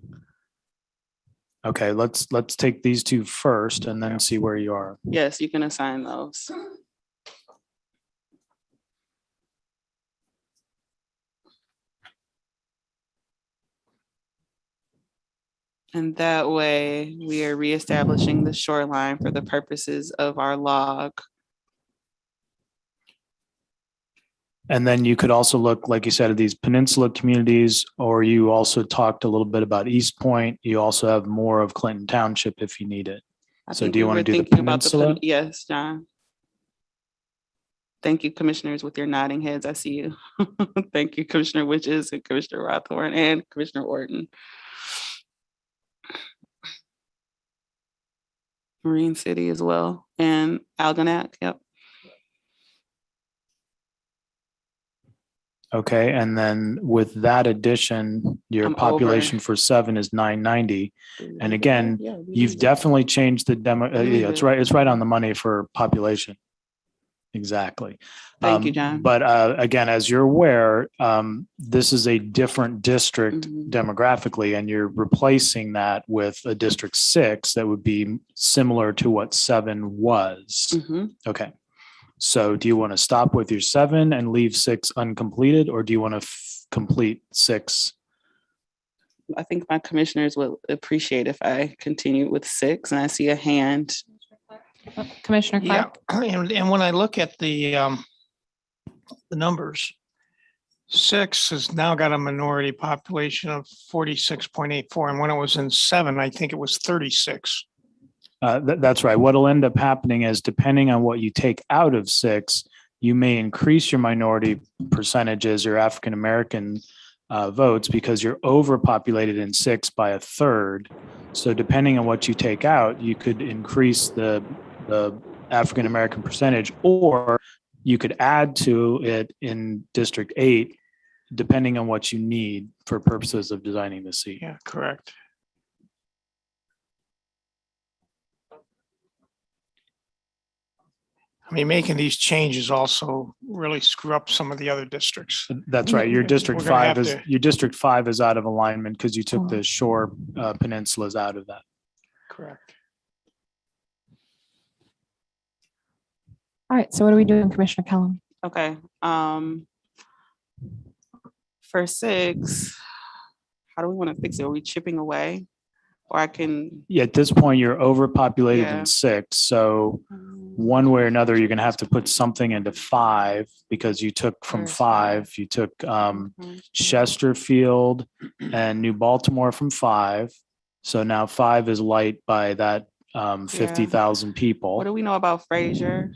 Okay, let's take these 2 first and then see where you are. Yes, you can assign those. And that way we are reestablishing the shoreline for the purposes of our log. And then you could also look, like you said, at these peninsula communities, or you also talked a little bit about East Point. You also have more of Clinton Township if you need it. I So think do you we want to were do the thinking about peninsula? Yes, John. Thank you, commissioners, with your nodding heads. I see you. Thank you, Commissioner Witches and Commissioner Rothorn and Commissioner Orton. Marine City as well, and Algonac. Yep. Okay, and then with that addition, your I'm population over. for 7 is 990. And again, Yeah, we you've leave it. definitely changed the demo. leave Yeah, it's it. right. It's right on the money for population. Exactly. Thank you, John. But again, as you're aware, this is a different district Mm-hmm. demographically, and you're replacing that with a District 6 that would be similar to what 7 was. Mm-hmm. Okay. So do you want to stop with your 7 and leave 6 uncompleted, or do you want to complete 6? I think my commissioners would appreciate if I continue with 6, and I see a hand. Commissioner Clark? Yeah, and when I look at the numbers, 6 has now got a minority population of 46.84, and when it was in 7, I think it was 36. That's right. What'll end up happening is depending on what you take out of 6, you may increase your minority percentages or African American votes because you're overpopulated in 6 by 1/3. So depending on what you take out, you could increase the African American percentage, or you could add to it in District 8, depending on what you need for purposes of designing the seat. Yeah, correct. I mean, making these changes also really screw up some of the other districts. That's right. Your District We're gonna 5 have is to- your District 5 is out of alignment because you took the shore peninsulas out of that. Correct. All right, so what are we doing, Commissioner Kellum? Okay, for 6, how do we want to fix it? Are we chipping away? Or I can, Yeah, at this point, you're overpopulated Yeah. in 6. So one way or another, you're going to have to put something into 5 because you took from 5. You took Chesterfield and New Baltimore from 5. So now 5 is light by that 50,000 people. what do we know about Fraser?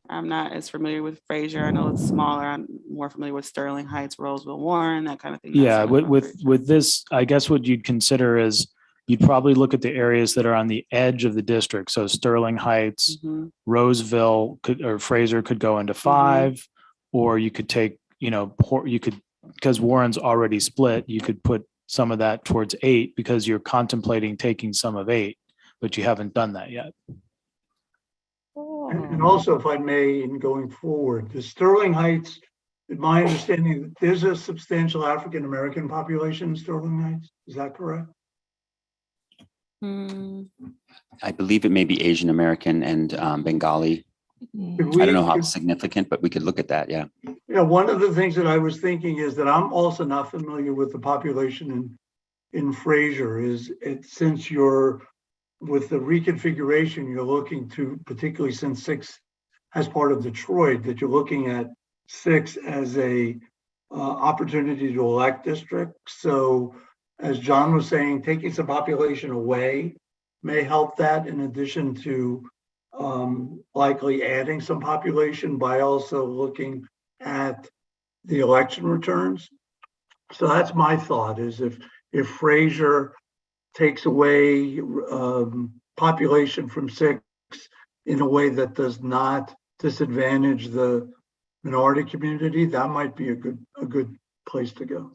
I'm not as familiar with Fraser. I know it's smaller. I'm more familiar with Sterling Heights, Roseville, Warren, that kind of thing. Yeah, with this, I guess what you'd consider is you'd probably look at the areas that are on the edge of the district. So Sterling Heights, Roseville or Fraser could go into 5, or you could take, because Warren's already split, you could put some of that towards 8 because you're contemplating taking some of 8, but you haven't done that yet. And also, if I may, in going forward, the Sterling Heights, in my understanding, there's a substantial African-American population in Sterling Heights. Is that correct? I believe it may be Asian American and Bengali. I don't know how significant, but we could look at that. Yeah. Yeah, one of the things that I was thinking is that I'm also not familiar with the population in Fraser. Since you're with the reconfiguration, you're looking to, particularly since 6 as part of Detroit, that you're looking at 6 as a opportunity to elect district. So as John was saying, taking some population away may help that, in addition to likely adding some population by also looking at the election returns. So that's my thought, is if Fraser takes away population from 6 in a way that does not disadvantage the minority community, that might be a good place to go.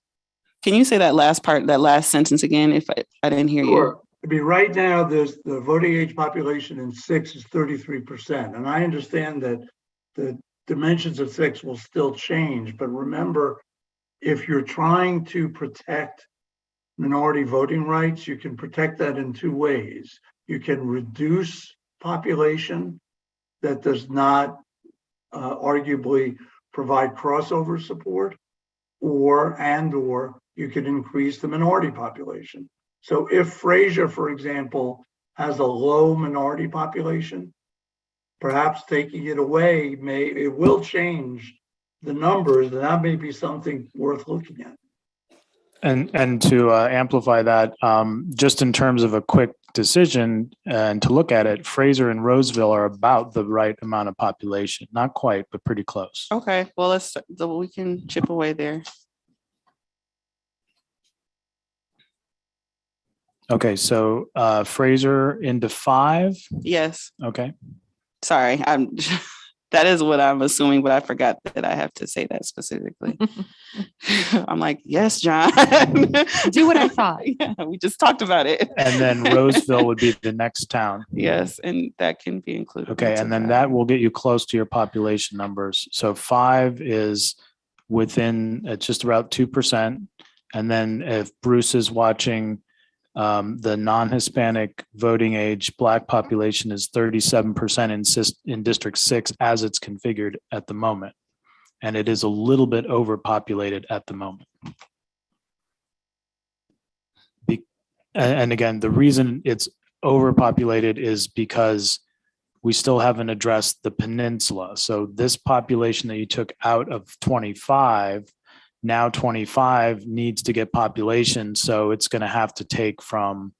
Can you say that last part, that last sentence again, if I didn't hear you? I mean, right now, there's the voting age population in 6 is 33%. And I understand that the dimensions of 6 will still change. But remember, if you're trying to protect minority voting rights, you can protect that in 2 ways. You can reduce population that does not arguably provide crossover support, or you could increase the minority population. So if Fraser, for example, has a low minority population, perhaps taking it away it will change the numbers, and that may be something worth looking at. And to amplify that, just in terms of a quick decision and to look at it, Fraser and Roseville are about the right amount of population. Not quite, but pretty close. Okay, well, we can chip away there. Okay, so Fraser into 5. Yes. Okay. Sorry, that is what I'm assuming, but I forgot that I have to say that specifically. I'm like, yes, John. Do what I thought. Yeah, we just talked about it. And then Roseville would be the next town. Yes, and that can be included. Okay, and then that will get you close to your population numbers. So 5 is within, it's just about 2%. And then if Bruce is watching, the non-Hispanic voting age Black population is 37% in District 6 as it's configured at the moment. And it is a little bit overpopulated at the moment. And again, the reason it's overpopulated is because we still haven't addressed the peninsula. So this population that you took out of 25, now 25 needs to get population. So it's going to have to take from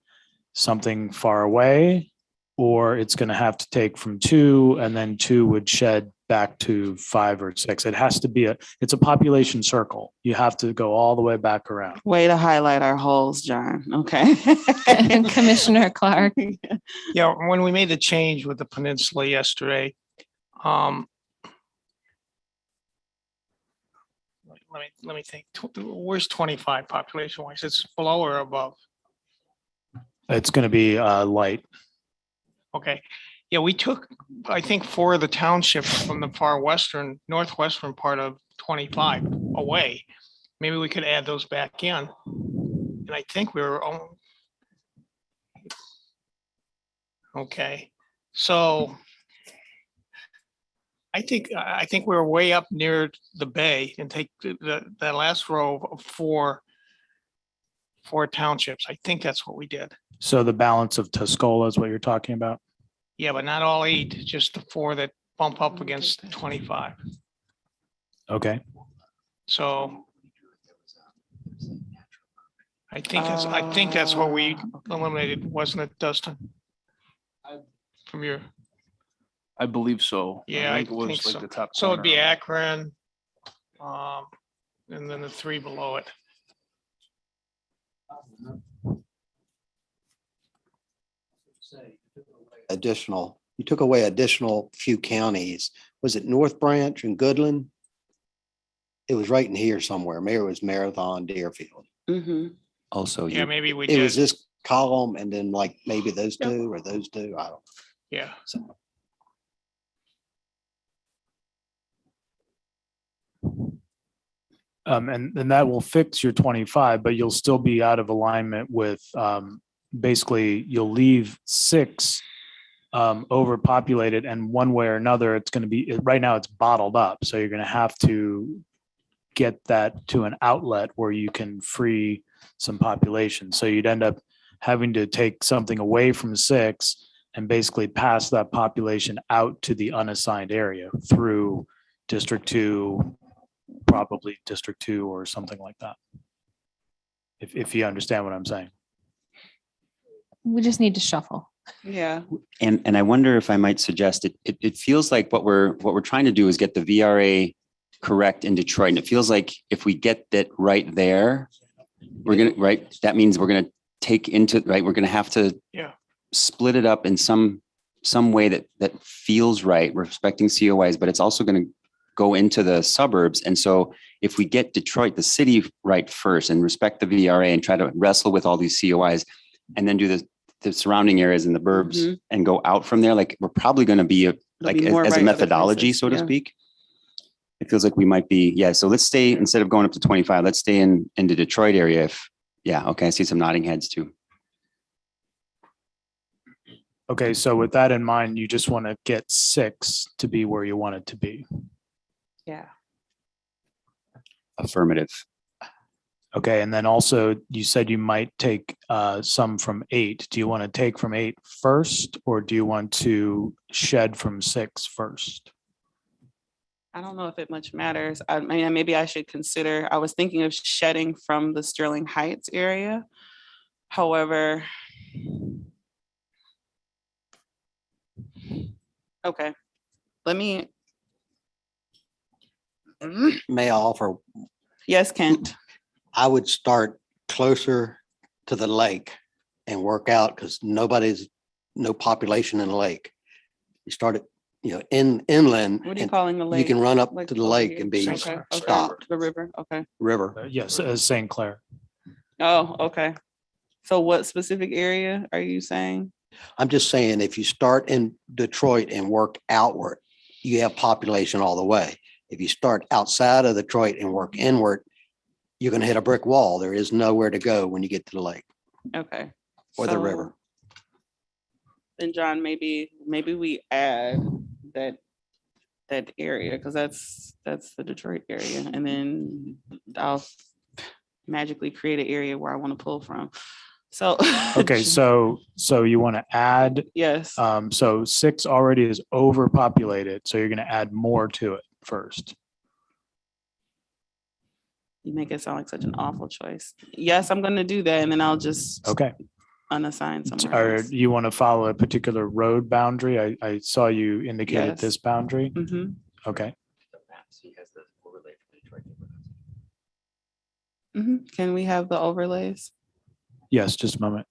something far away or it's going to have to take from 2, and then 2 would shed back to 5 or 6. It has to be it's a population circle. You have to go all the way back around. Way to highlight our holes, John. Okay. Commissioner Clark. Yeah, when we made the change with the peninsula yesterday, let me think. Where's 25 population wise? It's below or above? It's going to be light. Okay. Yeah, we took, I think, 4 of the townships from the far western, northwestern part of 25 away. Maybe we could add those back in. And I think we were, okay. So I think we were way up near the bay and take that last row of 4 townships. I think that's what we did. So the balance of Tuscola is what you're talking about? Yeah, but not all 8, just the 4 that bump up against 25. Okay. So I think that's what we eliminated, wasn't it, Dustin? From your, I believe so. yeah, I think it was think like so. the top. So it'd be corner. Akron, and then the 3 below it. You took away additional few counties. Was it North Branch and Goodland? It was right in here somewhere. Maybe it was Marathon, Deerfield. Mhm. Also, Yeah, maybe we It was did. this column and then like maybe those 2 or those 2. I don't. Yeah. And that will fix your 25, but you'll still be out of alignment with, basically you'll leave 6 overpopulated, and one way or another, it's going to be, right now it's bottled up. So you're going to have to get that to an outlet where you can free some population. So you'd end up having to take something away from 6 and basically pass that population out to the unassigned area through District 2, probably District 2 or something like that. If you understand what I'm saying. We just need to shuffle. Yeah. And I wonder if I might suggest it feels like what we're trying to do is get the VRA correct in Detroit. And it feels like if we get that right there, that means we're gonna take into, we're gonna have to split it up in some way that feels right. We're respecting COIs, but it's also gonna go into the suburbs. And so if we get Detroit, the city right first, and respect the VRA and try to wrestle with all these COIs, and then do the surrounding areas in the burbs and go out from there, like we're probably going to be as a methodology, so to speak. It feels like we might be, so let's stay, instead of going up to 25, let's stay in the Detroit area. Okay, I see some nodding heads too. Okay, so with that in mind, you just want to get 6 to be where you want it to be. Yeah. Affirmative. Okay, and then also you said you might take some from 8. Do you want to take from 8 first, or do you want to shed from 6 first? I don't know if it much matters. I mean, maybe I should consider, I was thinking of shedding from the Sterling Heights area. However, okay, let me. May I offer? Yes, Kent. I would start closer to the lake and work out, because no population in the lake. You start it, inland. What are you and calling the lake? You can run up Like to the over lake here? and be Okay, stopped. The river, okay. River. Yes, St. Clair. Oh, okay. So what specific area are you saying? I'm just saying, if you start in Detroit and work outward, you have population all the way. If you start outside of Detroit and work inward, you're going to hit a brick wall. There is nowhere to go when you get to the lake. Okay. Or the river. Then John, maybe we add that area, because that's the Detroit area, and then I'll magically create an area where I want to pull from. So okay, so you want to add, yes. So 6 already is overpopulated, so you're going to add more to it first. You make it sound like such an awful choice. Yes, I'm going to do that, and then I'll just okay. unassigned somewhere Or else. you want to follow a particular road boundary? I saw you indicated Yes. this boundary. Mhm. Okay. Can we have the overlays? Yes, just a moment.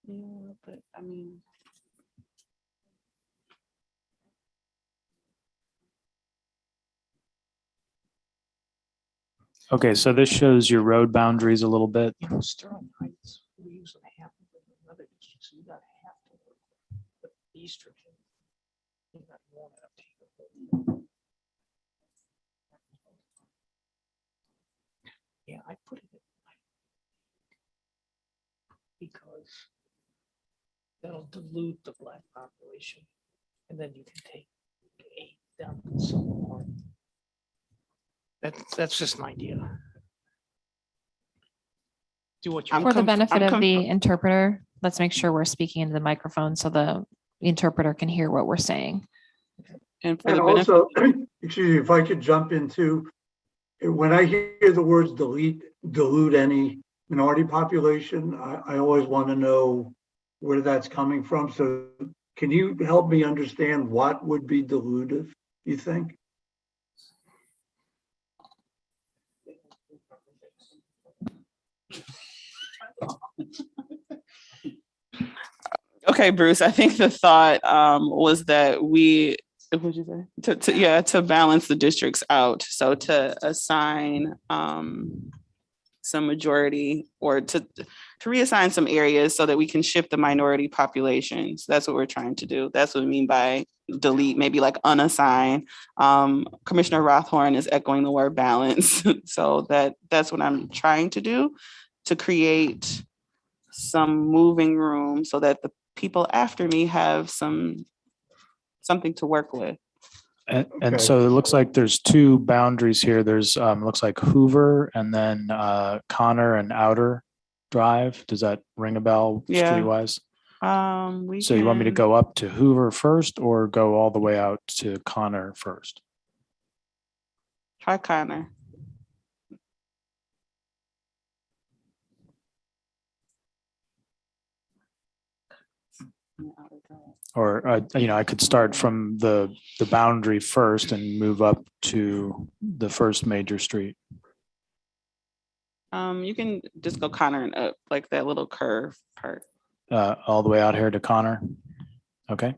Yeah, but I mean. Okay, so this shows your road boundaries a little bit. You know, Sterling Heights, we usually have another district, so you got half to work with. But Eastern, you got one up to you. Yeah, I put it in because that'll dilute the black population, and then you can take 8 down to some more. That's just an idea. Do what you For the benefit of the interpreter, let's make sure we're speaking into the microphone so the interpreter can hear what we're saying. And And also, excuse me, if I could jump into, when I hear the words dilute any minority population, I always want to know where that's coming from. So can you help me understand what would be dilutive, you think? Okay, Bruce, I think the thought was that what'd you say? To balance the districts out. So to assign some majority or to reassign some areas so that we can shift the minority populations. That's what we're trying to do. That's what we mean by delete, maybe like unassign. Commissioner Rothhorn is echoing the word balance. So that's what I'm trying to do, to create some moving room so that the people after me have something to work with. And so it looks like there's two boundaries here. There's looks like Hoover and then Connor and Outer Drive. Does that ring a bell Yeah. streetwise? So You want me to go up to Hoover first or go all the way out to Connor first? Try Connor. Or I could start from the boundary first and move up to the first major street. You can just go Connor and up, like that little curve part. All the way out here to Connor. Okay.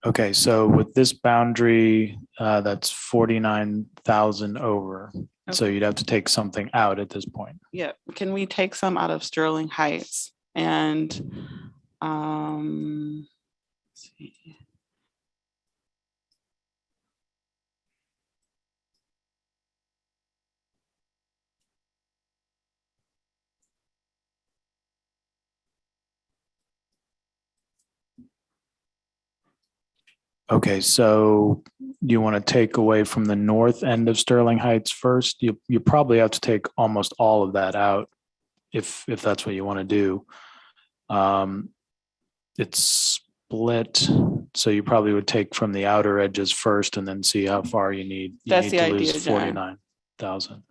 Okay, so with this boundary, that's 49,000 over. So you'd have to take something out at this point. Yeah, can we take some out of Sterling Heights and let's see. Okay, so you want to take away from the north end of Sterling Heights first? You probably have to take almost all of that out if that's what you want to do. It's split, so you probably would take from the outer edges first and then see how far you need. That's the to idea, lose John. 49,000.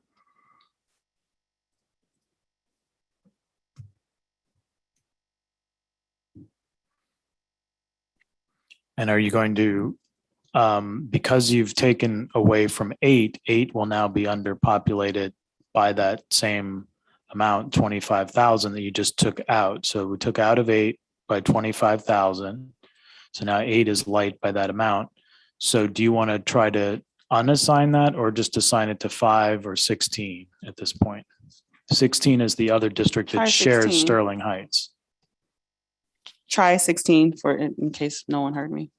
And are you going to, because you've taken away from 8, 8 will now be underpopulated by that same amount, 25,000 that you just took out. So we took out of 8 by 25,000. So now 8 is light by that amount. So do you want to try to unassign that or just assign it to 5 or 16 at this point? 16 is the other district that Try shares 16. Sterling Heights. Try 16 for in case no one heard me.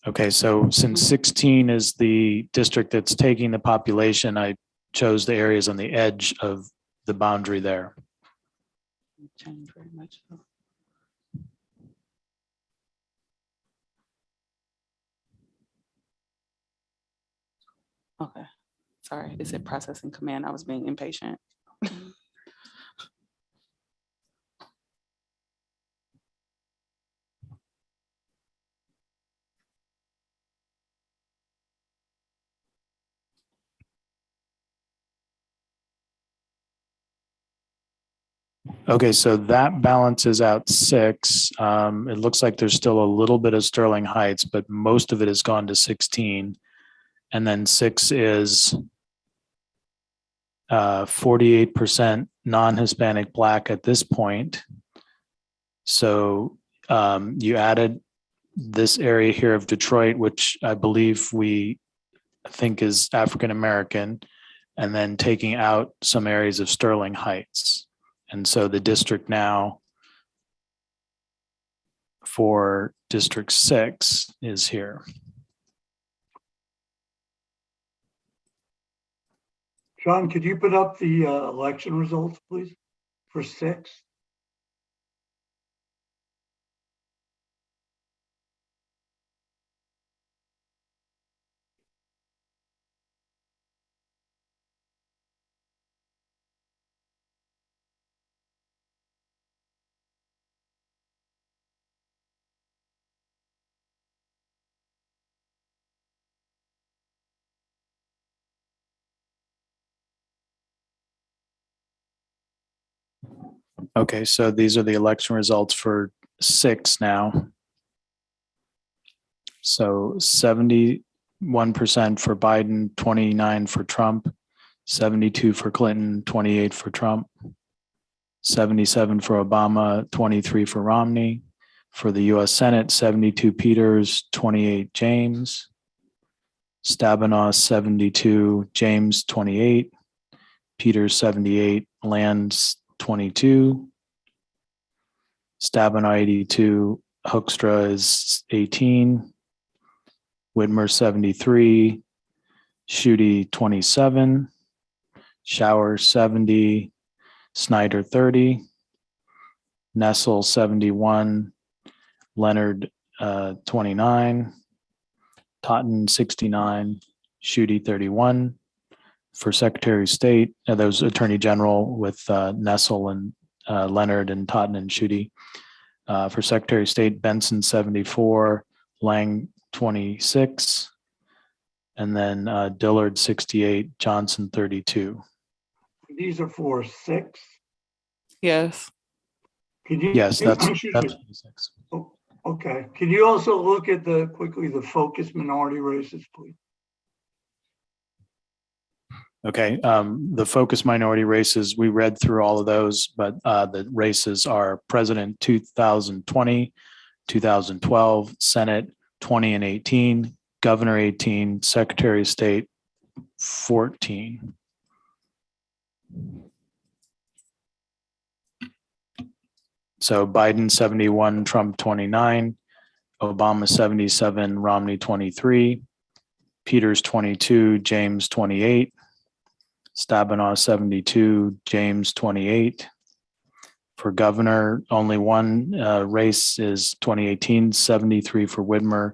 Okay, so since 16 is the district that's taking the population, I chose the areas on the edge of the boundary there. Change very much. Okay, sorry, it said processing command. I was being impatient. Okay, so that balances out 6. It looks like there's still a little bit of Sterling Heights, but most of it has gone to 16. And then 6 is 48% non-Hispanic Black at this point. So you added this area here of Detroit, which I believe we think is African American, and then taking out some areas of Sterling Heights. And so the district now for District 6 is here. John, could you put up the election results, please, for 6? Okay, so these are the election results for 6 now. So 71% for Biden, 29 for Trump, 72 for Clinton, 28 for Trump, 77 for Obama, 23 for Romney. For the US Senate, 72 Peters, 28 James, Stabenow 72, James 28, Peters 78, Lands 22, Stabenow 82, Hoekstra is 18, Whitmer 73, Schuette 27, Shower 70, Snyder 30, Nessel 71, Leonard 29, Totten 69, Schuette 31. For Secretary of State, that was Attorney General with Nessel and Leonard and Totten and Schuette. For Secretary of State, Benson 74, Lang 26, and then Dillard 68, Johnson 32. These are for 6? Yes. Could you? Yes, that's Excuse me. 26. Oh, okay. Can you also look at quickly the focus minority races, please? Okay, the focus minority races, we read through all of those, but the races are President 2020, 2012, Senate 20 and 18, Governor 18, Secretary of State 14. So Biden 71, Trump 29, Obama 77, Romney 23, Peters 22, James 28, Stabenow 72, James 28. For governor, only one race is 2018, 73 for Whitmer,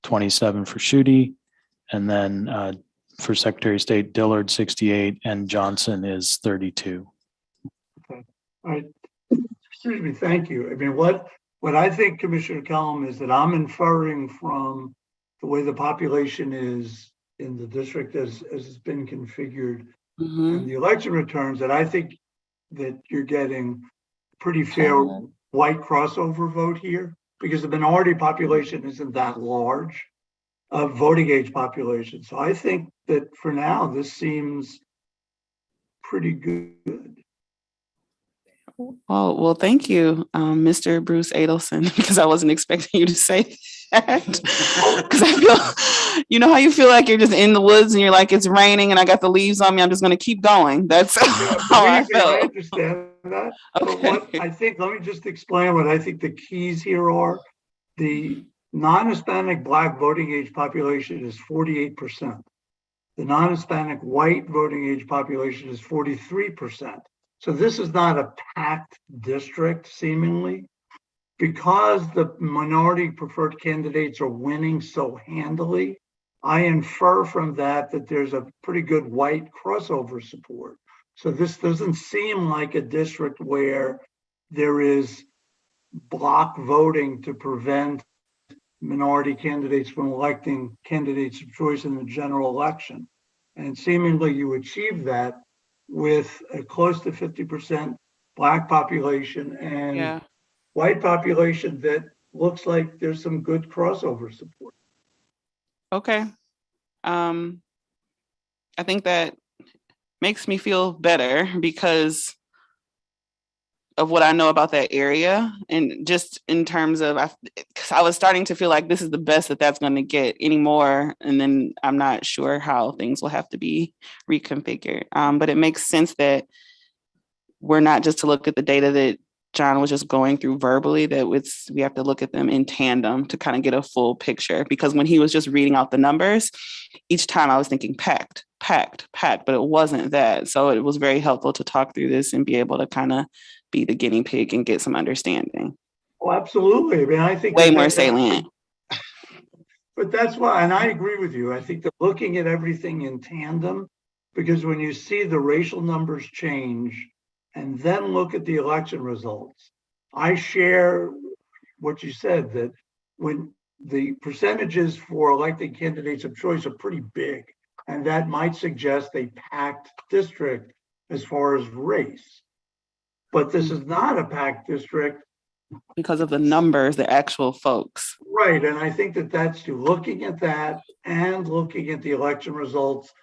27 for Schuette. And then for Secretary of State, Dillard 68 and Johnson is 32. Okay. All right. Excuse me. Thank you. I mean, what I think, Commissioner Kellum, is that I'm inferring from the way the population is in the district as it's been configured, and the election returns, that I think that you're getting pretty fair white crossover vote here, because the minority population isn't that large of voting age population. So I think that for now, this seems pretty good. Well, thank you, Mr. Bruce Adelson, because I wasn't expecting you to say that. Because I feel, you know how you feel like you're just in the woods and you're like, it's raining and I got the leaves on me. I'm just going to keep going. That's how I Believe me, I felt. understand that. But what I think, let me just explain what I think the keys here are. The non-Hispanic Black voting age population is 48%. The non-Hispanic white voting age population is 43%. So this is not a packed district, seemingly. Because the minority preferred candidates are winning so handily, I infer from that that there's a pretty good white crossover support. So this doesn't seem like a district where there is block voting to prevent minority candidates from electing candidates of choice in the general election. And seemingly you achieve that with a close to 50% Black population and white population that looks like there's some good crossover support. Okay. I think that makes me feel better because of what I know about that area. And just in terms of, because I was starting to feel like this is the best that that's going to get anymore. And then I'm not sure how things will have to be reconfigured. But it makes sense that we're not just to look at the data that John was just going through verbally, that we have to look at them in tandem to kind of get a full picture. Because when he was just reading out the numbers, each time I was thinking packed, but it wasn't that. So it was very helpful to talk through this and be able to kind of be the guinea pig and get some understanding. Oh, absolutely. I mean, I think way more salient. But that's why, and I agree with you. I think that looking at everything in tandem, because when you see the racial numbers change and then look at the election results, I share what you said, that when the percentages for elected candidates of choice are pretty big, and that might suggest a packed district as far as race. But this is not a packed district because of the numbers, the actual folks. Right. And I think that that's you looking at that and looking at the election results,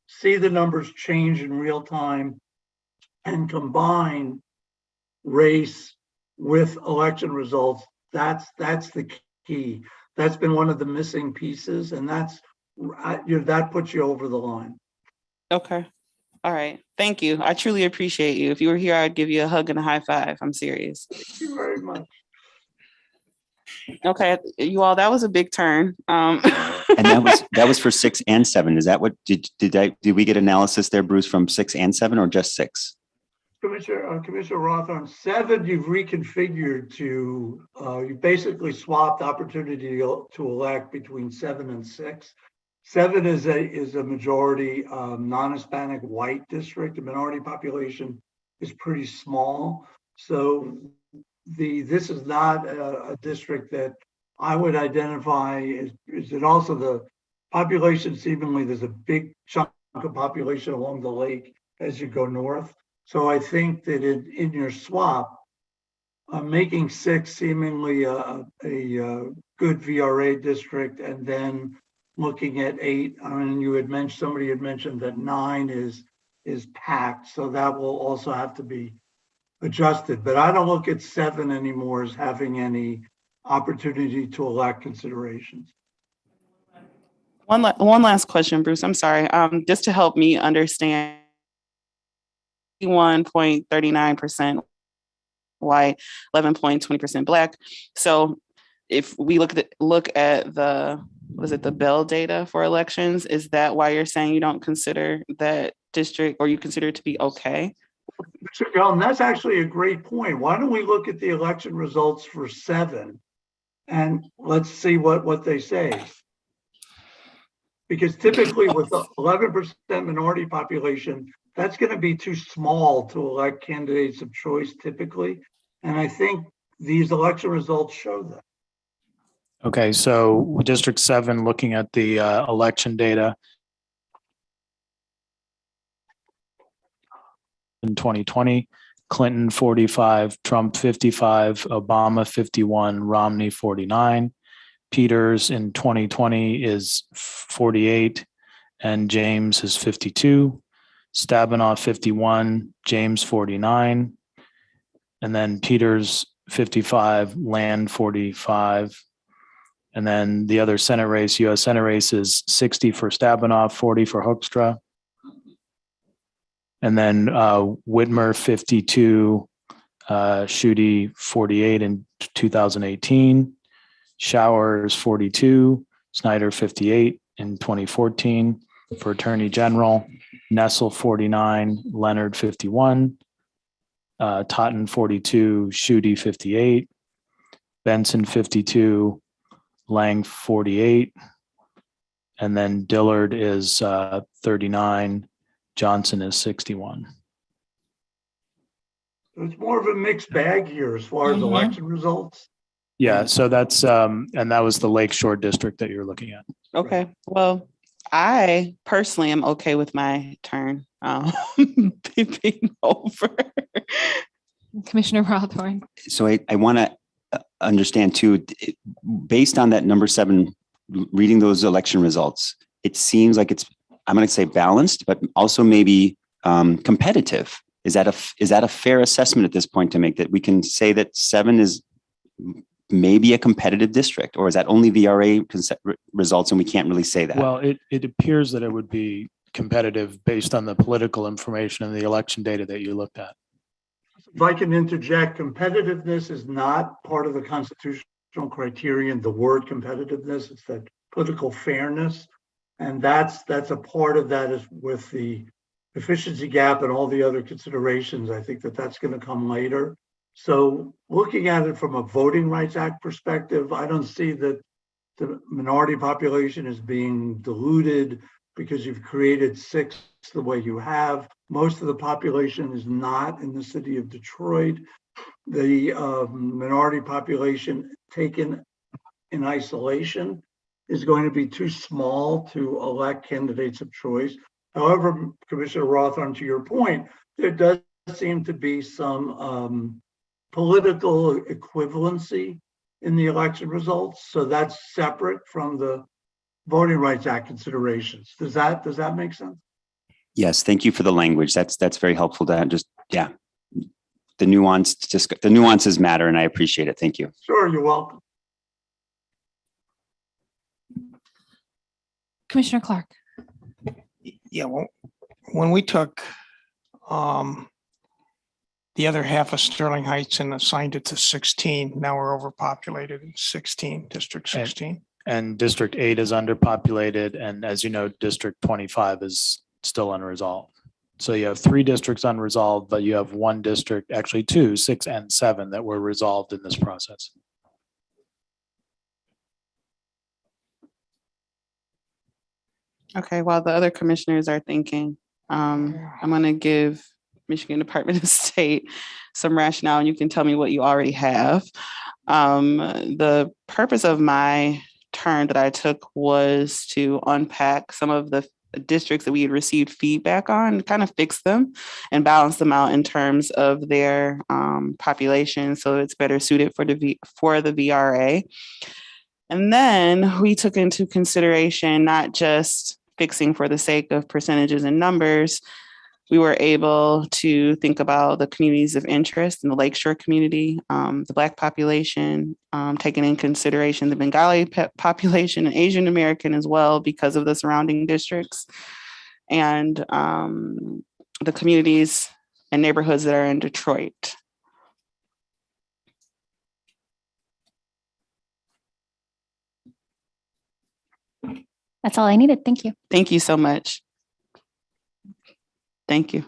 see the numbers change in real time and combine race with election results. That's the key. That's been one of the missing pieces, and that's that puts you over the line. Okay. All right. Thank you. I truly appreciate you. If you were here, I'd give you a hug and a high five. I'm serious. Thank you very much. Okay, you all, that was a big turn. And that was for 6 and 7. Is that what did we get analysis there, Bruce, from 6 and 7 or just 6? Commissioner Roth, on 7, you've reconfigured to you basically swapped opportunity to elect between 7 and 6. 7 is a majority non-Hispanic white district. The minority population is pretty small, so this is not a district that I would identify as. Is it also the population? Seemingly, there's a big chunk of population along the lake as you go north. So I think that in your swap, making 6 seemingly a good VRA district, and then looking at 8. I mean, somebody had mentioned that 9 is packed, so that will also have to be adjusted. But I don't look at 7 anymore as having any opportunity to elect considerations. One last question, Bruce. I'm sorry. Just to help me understand, 1.39% white, 11.20% Black. So if we look at the the Bell data for elections, is that why you're saying you don't consider that district, or you consider it to be okay? Mr. Gellin, that's actually a great point. Why don't we look at the election results for 7 and let's see what they say? Because typically with the 11% minority population, that's going to be too small to elect candidates of choice typically. And I think these election results show that. Okay, so District 7, looking at the election data. in 2020, Clinton 45, Trump 55, Obama 51, Romney 49. Peters in 2020 is 48, and James is 52. Stabenow 51, James 49, and then Peters 55, Land 45. And then the other Senate race, US Senate race, is 60 for Stabenow, 40 for Hoekstra. And then Whitmer 52, Schuette 48 in 2018, Showers 42, Snyder 58 in 2014 for Attorney General, Nessel 49, Leonard 51, Totten 42, Schuette 58, Benson 52, Lang 48, and then Dillard is 39, Johnson is 61. It's more of a mixed bag here as far as election results. Yeah, so that's, and that was the Lakeshore District that you're looking at. Okay, well, I personally am okay with my turn being over. Commissioner Rothorn. So I want to understand too, based on that number 7, reading those election results, it seems like it's, I'm going to say balanced, but also maybe competitive. Is that a fair assessment at this point to make, that we can say that 7 is maybe a competitive district, or is that only VRA results and we can't really say that? Well, it appears that it would be competitive based on the political information and the election data that you looked at. If I can interject, competitiveness is not part of the constitutional criterion, the word competitiveness, it's that political fairness. And that's a part of that is with the efficiency gap and all the other considerations. I think that's going to come later. So looking at it from a Voting Rights Act perspective, I don't see that the minority population is being diluted because you've created 6 the way you have. Most of the population is not in the city of Detroit. The minority population taken in isolation is going to be too small to elect candidates of choice. However, Commissioner Rothorn, to your point, there does seem to be some political equivalency in the election results. So that's separate from the Voting Rights Act considerations. Does that make sense? Yes, thank you for the language. That's very helpful to just, yeah, the nuances matter, and I appreciate it. Thank you. Sure, you're welcome. Commissioner Clark. Yeah, well, when we took the other half of Sterling Heights and assigned it to 16, now we're overpopulated in 16, District 16. And District 8 is underpopulated. And as you know, District 25 is still unresolved. So you have 3 districts unresolved, but you have 1 district, actually 2, 6 and 7 that were resolved in this process. Okay, while the other commissioners are thinking, I'm going to give Michigan Department of State some rationale, and you can tell me what you already have. The purpose of my turn that I took was to unpack some of the districts that we had received feedback on, kind of fix them and balance them out in terms of their population, so it's better suited for the VRA. And then we took into consideration not just fixing for the sake of percentages and numbers. We were able to think about the communities of interest in the Lakeshore community, the Black population, taking in consideration the Bengali population and Asian American as well because of the surrounding districts, and the communities and neighborhoods that are in Detroit. That's all I needed. Thank you. Thank you so much. Thank you.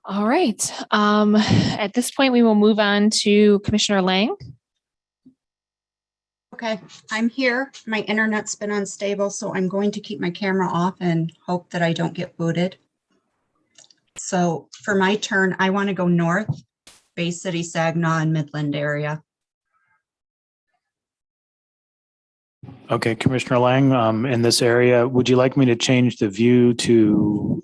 All right. At this point, we will move on to Commissioner Lang. Okay, I'm here. My internet's been unstable, so I'm going to keep my camera off and hope that I don't get booted. So for my turn, I want to go north, Bay City, Saginaw, and Midland area. Okay, Commissioner Lang, in this area, would you like me to change the view to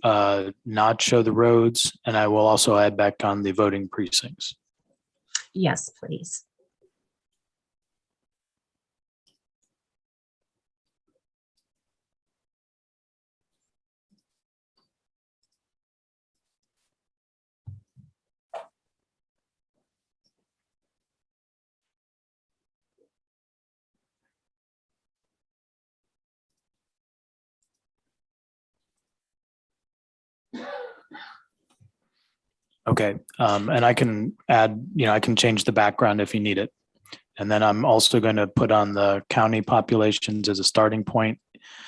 not show the roads? And I will also add back on the voting precincts. Yes, please. Okay, and I can add, I can change the background if you need it. And then I'm also going to put on the county populations as a starting point.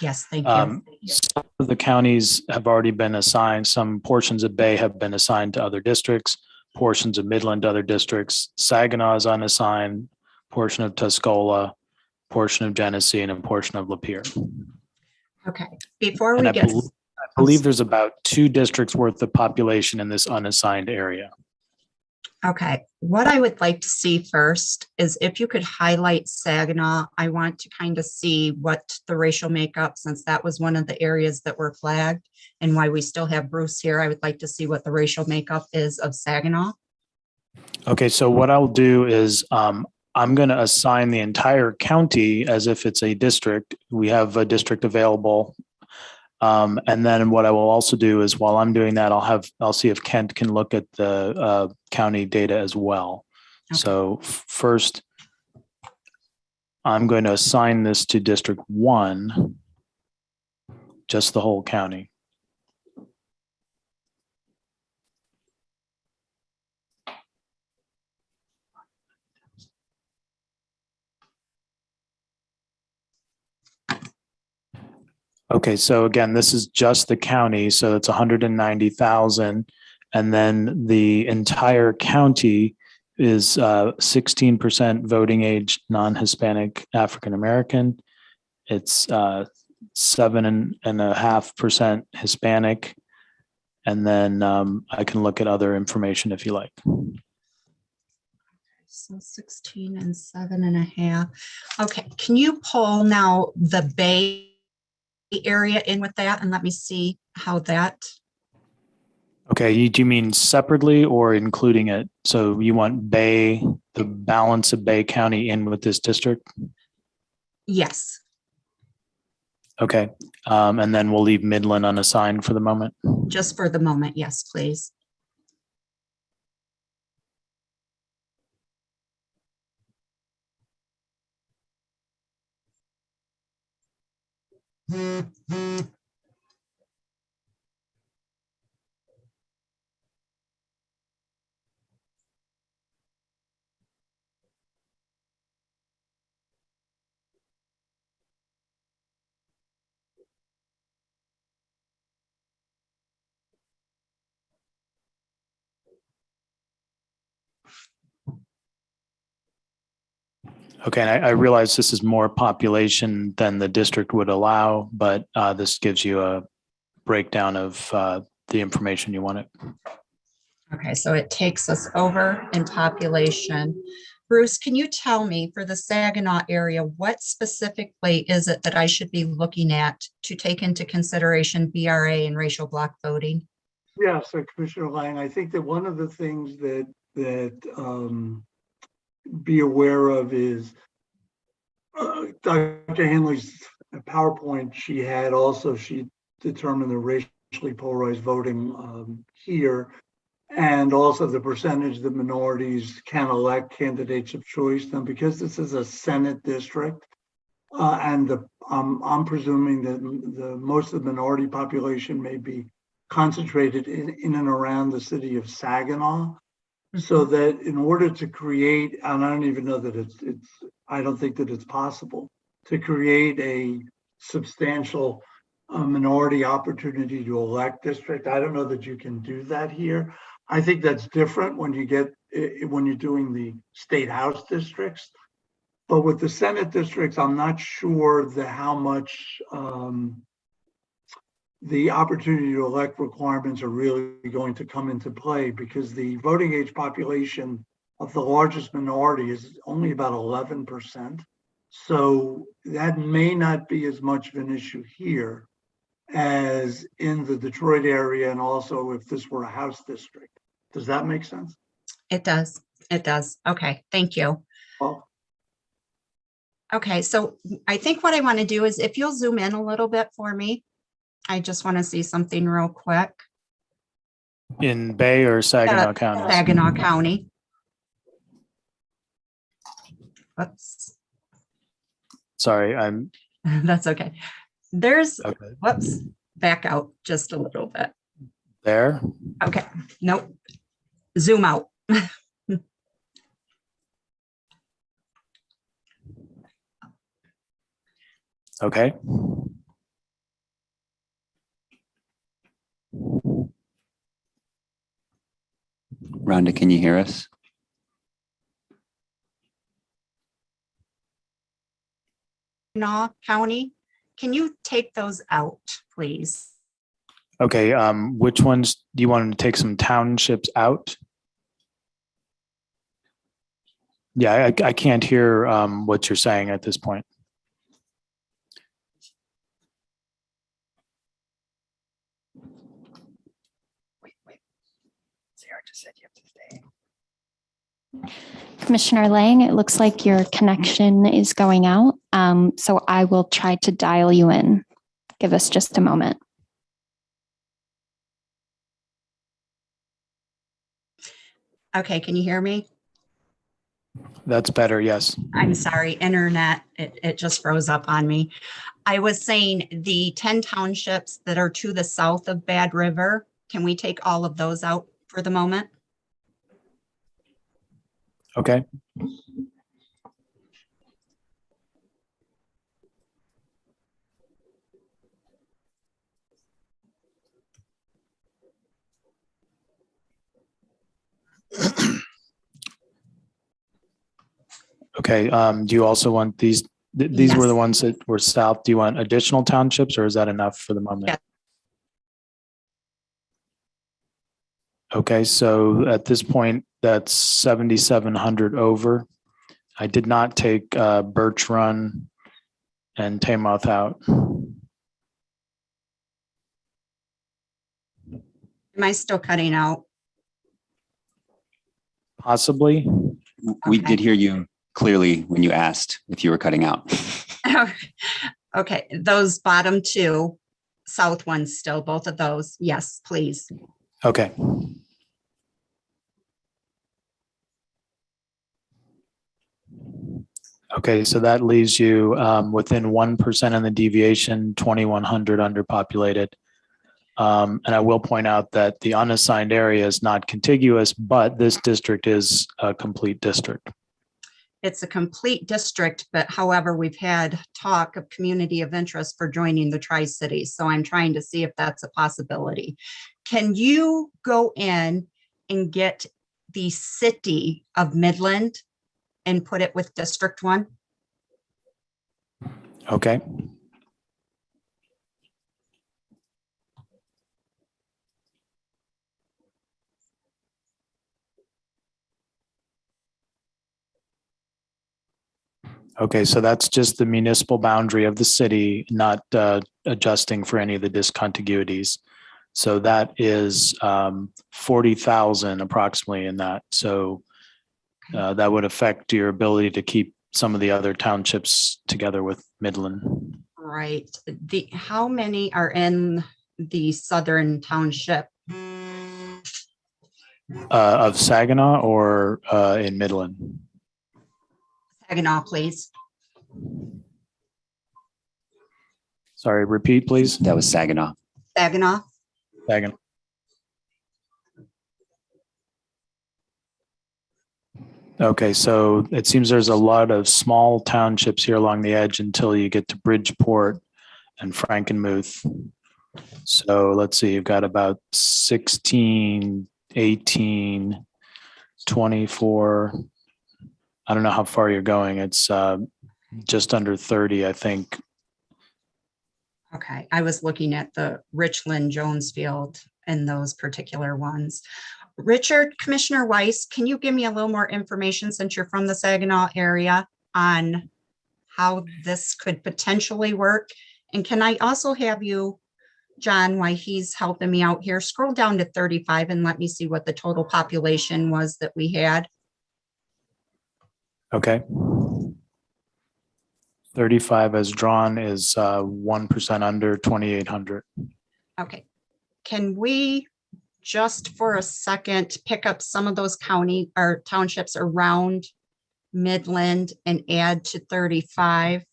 Yes, thank you. Some of the counties have already been assigned. Some portions of Bay have been assigned to other districts, portions of Midland to other districts. Saginaw is unassigned, portion of Tuscola, portion of Genesee, and a portion of Lapeer. Okay, before And we I get. believe there's about 2 districts worth of population in this unassigned area. Okay, what I would like to see first is if you could highlight Saginaw. I want to kind of see what the racial makeup, since that was one of the areas that were flagged and why we still have Bruce here. I would like to see what the racial makeup is of Saginaw. Okay, so what I'll do is I'm going to assign the entire county as if it's a district. We have a district available. And then what I will also do is while I'm doing that, I'll see if Kent can look at the county data as well. Okay. So first, I'm going to assign this to District 1, just the whole county. Okay, so again, this is just the county, so it's 190,000. And then the entire county is 16% voting age, non-Hispanic, African-American. It's 7.5% Hispanic. And then I can look at other information if you like. So 16 and 7.5. Okay, can you pull now the Bay area in with that and let me see how that. Okay, do you mean separately or including it? So you want Bay, the balance of Bay County in with this district? Yes. Okay, and then we'll leave Midland unassigned for the moment. Just for the moment, yes, please. Okay, and I realize this is more population than the district would allow, but this gives you a breakdown of the information you wanted. Okay, so it takes us over in population. Bruce, can you tell me for the Saginaw area, what specifically is it that I should be looking at to take into consideration BRA and racial block voting? Yeah, so Commissioner Lang, I think that one of the things that be aware of is Dr. Hanley's PowerPoint. She determined the racially polarized voting here, and also the percentage that minorities can elect candidates of choice. Now, because this is a Senate district, and I'm presuming that the most of the minority population may be concentrated in and around the city of Saginaw. So that in order to create, and I don't even know that I don't think that it's possible to create a substantial minority opportunity to elect district. I don't know that you can do that here. I think that's different when you're doing the state house districts. But with the Senate districts, I'm not sure how much the opportunity to elect requirements are really going to come into play, because the voting age population of the largest minority is only about 11%. So that may not be as much of an issue here as in the Detroit area, and also if this were a house district. Does that make sense? It does. It does. Okay, thank you. Well, Okay, so I think what I want to do is if you'll zoom in a little bit for me, I just want to see something real quick. In Bay or Saginaw County? Saginaw County. Whoops, Sorry, I'm, that's okay. There's, okay, whoops, back out just a little bit. there. Okay, nope. Zoom out. Okay. Rhonda, can you hear us? Saginaw County, can you take those out, please? Okay, which ones, do you want to take some townships out? Yeah, I can't hear what you're saying at this point. Sarah just said you have to stay. Commissioner Lang, it looks like your connection is going out. So I will try to dial you in. Give us just a moment. Okay, can you hear me? That's better, yes. I'm sorry, internet, it just froze up on me. I was saying the 10 townships that are to the south of Bad River, can we take all of those out for the moment? Okay. Okay, do you also want these, these were Yes. the ones that were south. Do you want additional townships or is that enough for the moment? Yeah. Okay, so at this point, that's 7,700 over. I did not take Birch Run and Taymouth out. Am I still cutting out? Possibly. We Okay. did hear you clearly when you asked if you were cutting out. Okay, those bottom two, south ones still, both of those, yes, please. Okay. Okay, so that leaves you within 1% in the deviation, 2,100 underpopulated. And I will point out that the unassigned area is not contiguous, but this district is a complete district. It's a complete district, but however, we've had talk of community of interest for joining the Tri-Cities. So I'm trying to see if that's a possibility. Can you go in and get the city of Midland and put it with District 1? Okay. Okay, so that's just the municipal boundary of the city, not adjusting for any of the discontiguities. So that is 40,000 approximately in that. So that would affect your ability to keep some of the other townships together with Midland. Right. How many are in the southern township? Of Saginaw or in Midland? Saginaw, please. Sorry, repeat, please. That was Saginaw. Saginaw. Saginaw. Okay, so it seems there's a lot of small townships here along the edge until you get to Bridgeport and Frankenmuth. So let's see, you've got about 16, 18, 24. I don't know how far you're going. It's just under 30, I think. Okay, I was looking at the Richland, Jonesfield, and those particular ones. Richard, Commissioner Weiss, can you give me a little more information since you're from the Saginaw area on how this could potentially work. And can I also have you, John, while he's helping me out here, scroll down to 35 and let me see what the total population was that we had. Okay. 35 as drawn is 1% under 2,800. Okay. Can we just for a second pick up some of those county or townships around Midland and add to 35?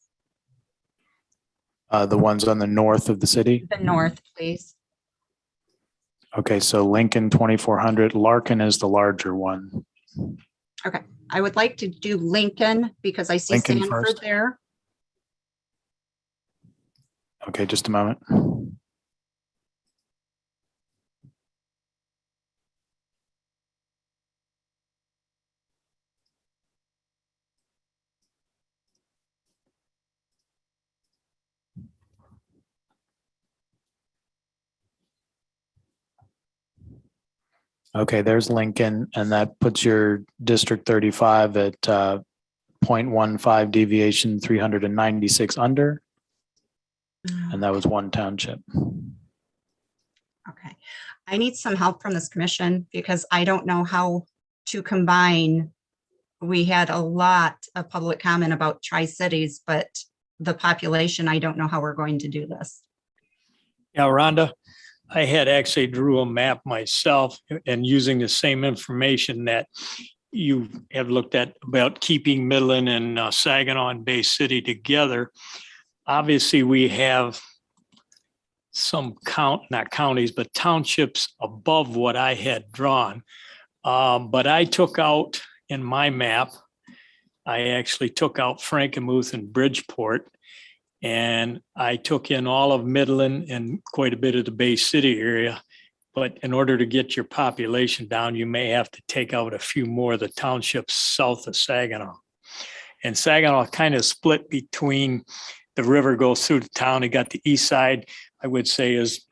The ones on the north of the city? The north, please. Okay, so Lincoln 2,400, Larkin is the larger one. Okay, I would like to do Lincoln because I see Lincoln Sanford first. there. Okay, just a moment. Okay, there's Lincoln, and that puts your District 35 at 0.15 deviation, 396 under. And that was one township. Okay, I need some help from this commission because I don't know how to combine. We had a lot of public comment about Tri-Cities, but the population, I don't know how we're going to do this. Yeah, Rhonda, I had actually drew a map myself and using the same information that you have looked at about keeping Midland and Saginaw and Bay City together. Obviously, we have some not counties, but townships above what I had drawn. But I took out in my map, I actually took out Frankenmuth and Bridgeport, and I took in all of Midland and quite a bit of the Bay City area. But in order to get your population down, you may have to take out a few more of the townships south of Saginaw. And Saginaw kind of split between the river goes through the town. You got the east side, I would say, is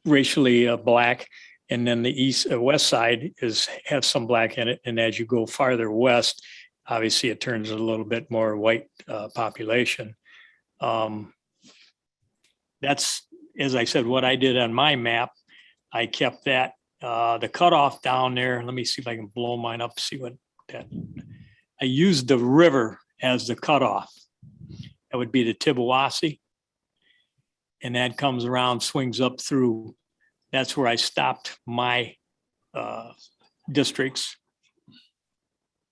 racially black. And then the west side has some black in it. And as you go farther west, obviously it turns a little bit more white population. That's, as I said, what I did on my map. I kept that, the cutoff down there. Let me see if I can blow mine up, see what that, I used the river as the cutoff. That would be the Tibawassee. And that comes around, swings up through. That's where I stopped my districts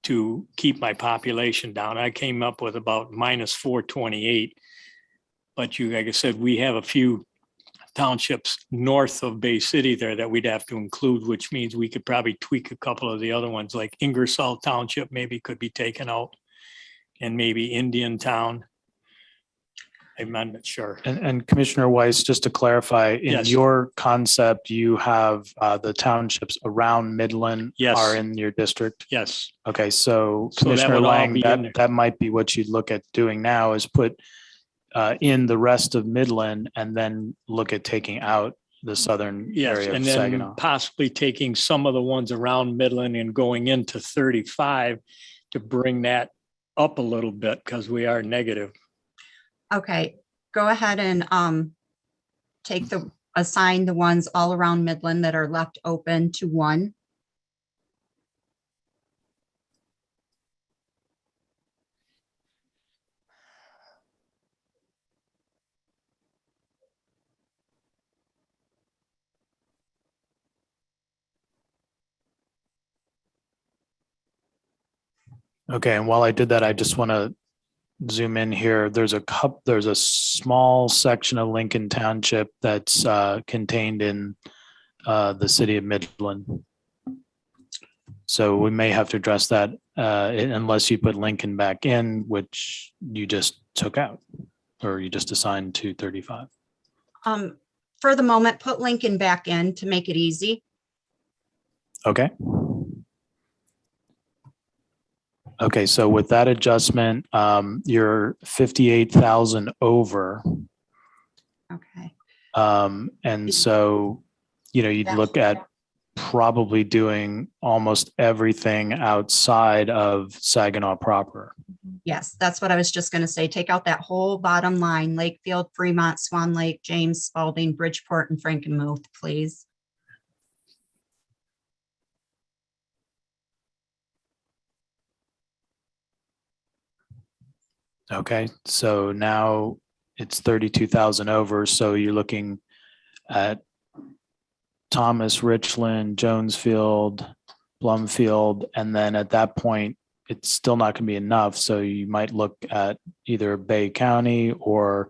to keep my population down. I came up with about minus 428. But like I said, we have a few townships north of Bay City there that we'd have to include, which means we could probably tweak a couple of the other ones, like Ingersoll Township maybe could be taken out, and maybe Indiantown. I'm not sure. And Commissioner Weiss, just to clarify, in Yes. your concept, you have the townships around Midland Yes. are in your district? Yes. Okay, so So that Commissioner would all Lang, be in there. that might be what you'd look at doing now is put in the rest of Midland and then look at taking out the southern Yes, area of and then Saginaw. possibly taking some of the ones around Midland and going into 35 to bring that up a little bit because we are negative. Okay, go ahead and assign the ones all around Midland that are left open to 1. Okay, and while I did that, I just want to zoom in here. There's a small section of Lincoln Township that's contained in the city of Midland. So we may have to address that unless you put Lincoln back in, which you just took out, or you just assigned to 35. For the moment, put Lincoln back in to make it easy. Okay. Okay, so with that adjustment, you're 58,000 over. Okay. And so, you'd look at probably doing almost everything outside of Saginaw proper. Mhm. Yes, that's what I was just gonna say. Take out that whole bottom line, Lakefield, Fremont, Swan Lake, James, Spalding, Bridgeport, and Frankenmuth, please. Okay, so now it's 32,000 over, so you're looking at Thomas, Richland, Jonesfield, Plumfield, and then at that point, it's still not gonna be enough, so you might look at either Bay County or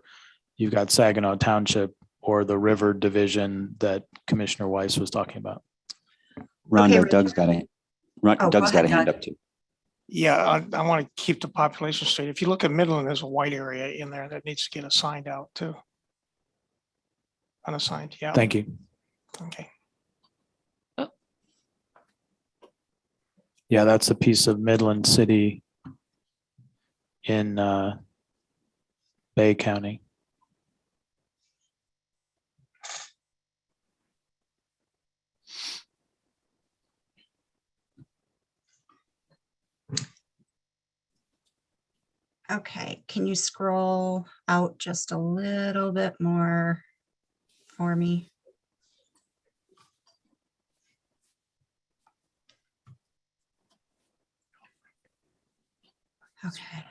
you've got Saginaw Township or the River Division that Commissioner Weiss was talking about. Rhonda, Okay, Doug's got a, go Doug's got ahead, a hand Doug. up too. Yeah, I want to keep the population straight. If you look at Midland, there's a white area in there that needs to get assigned out too. Unassigned, yeah. Thank you. Okay. Yeah, that's a piece of Midland City in Bay County. Okay, can you scroll out just a little bit more for me? Okay.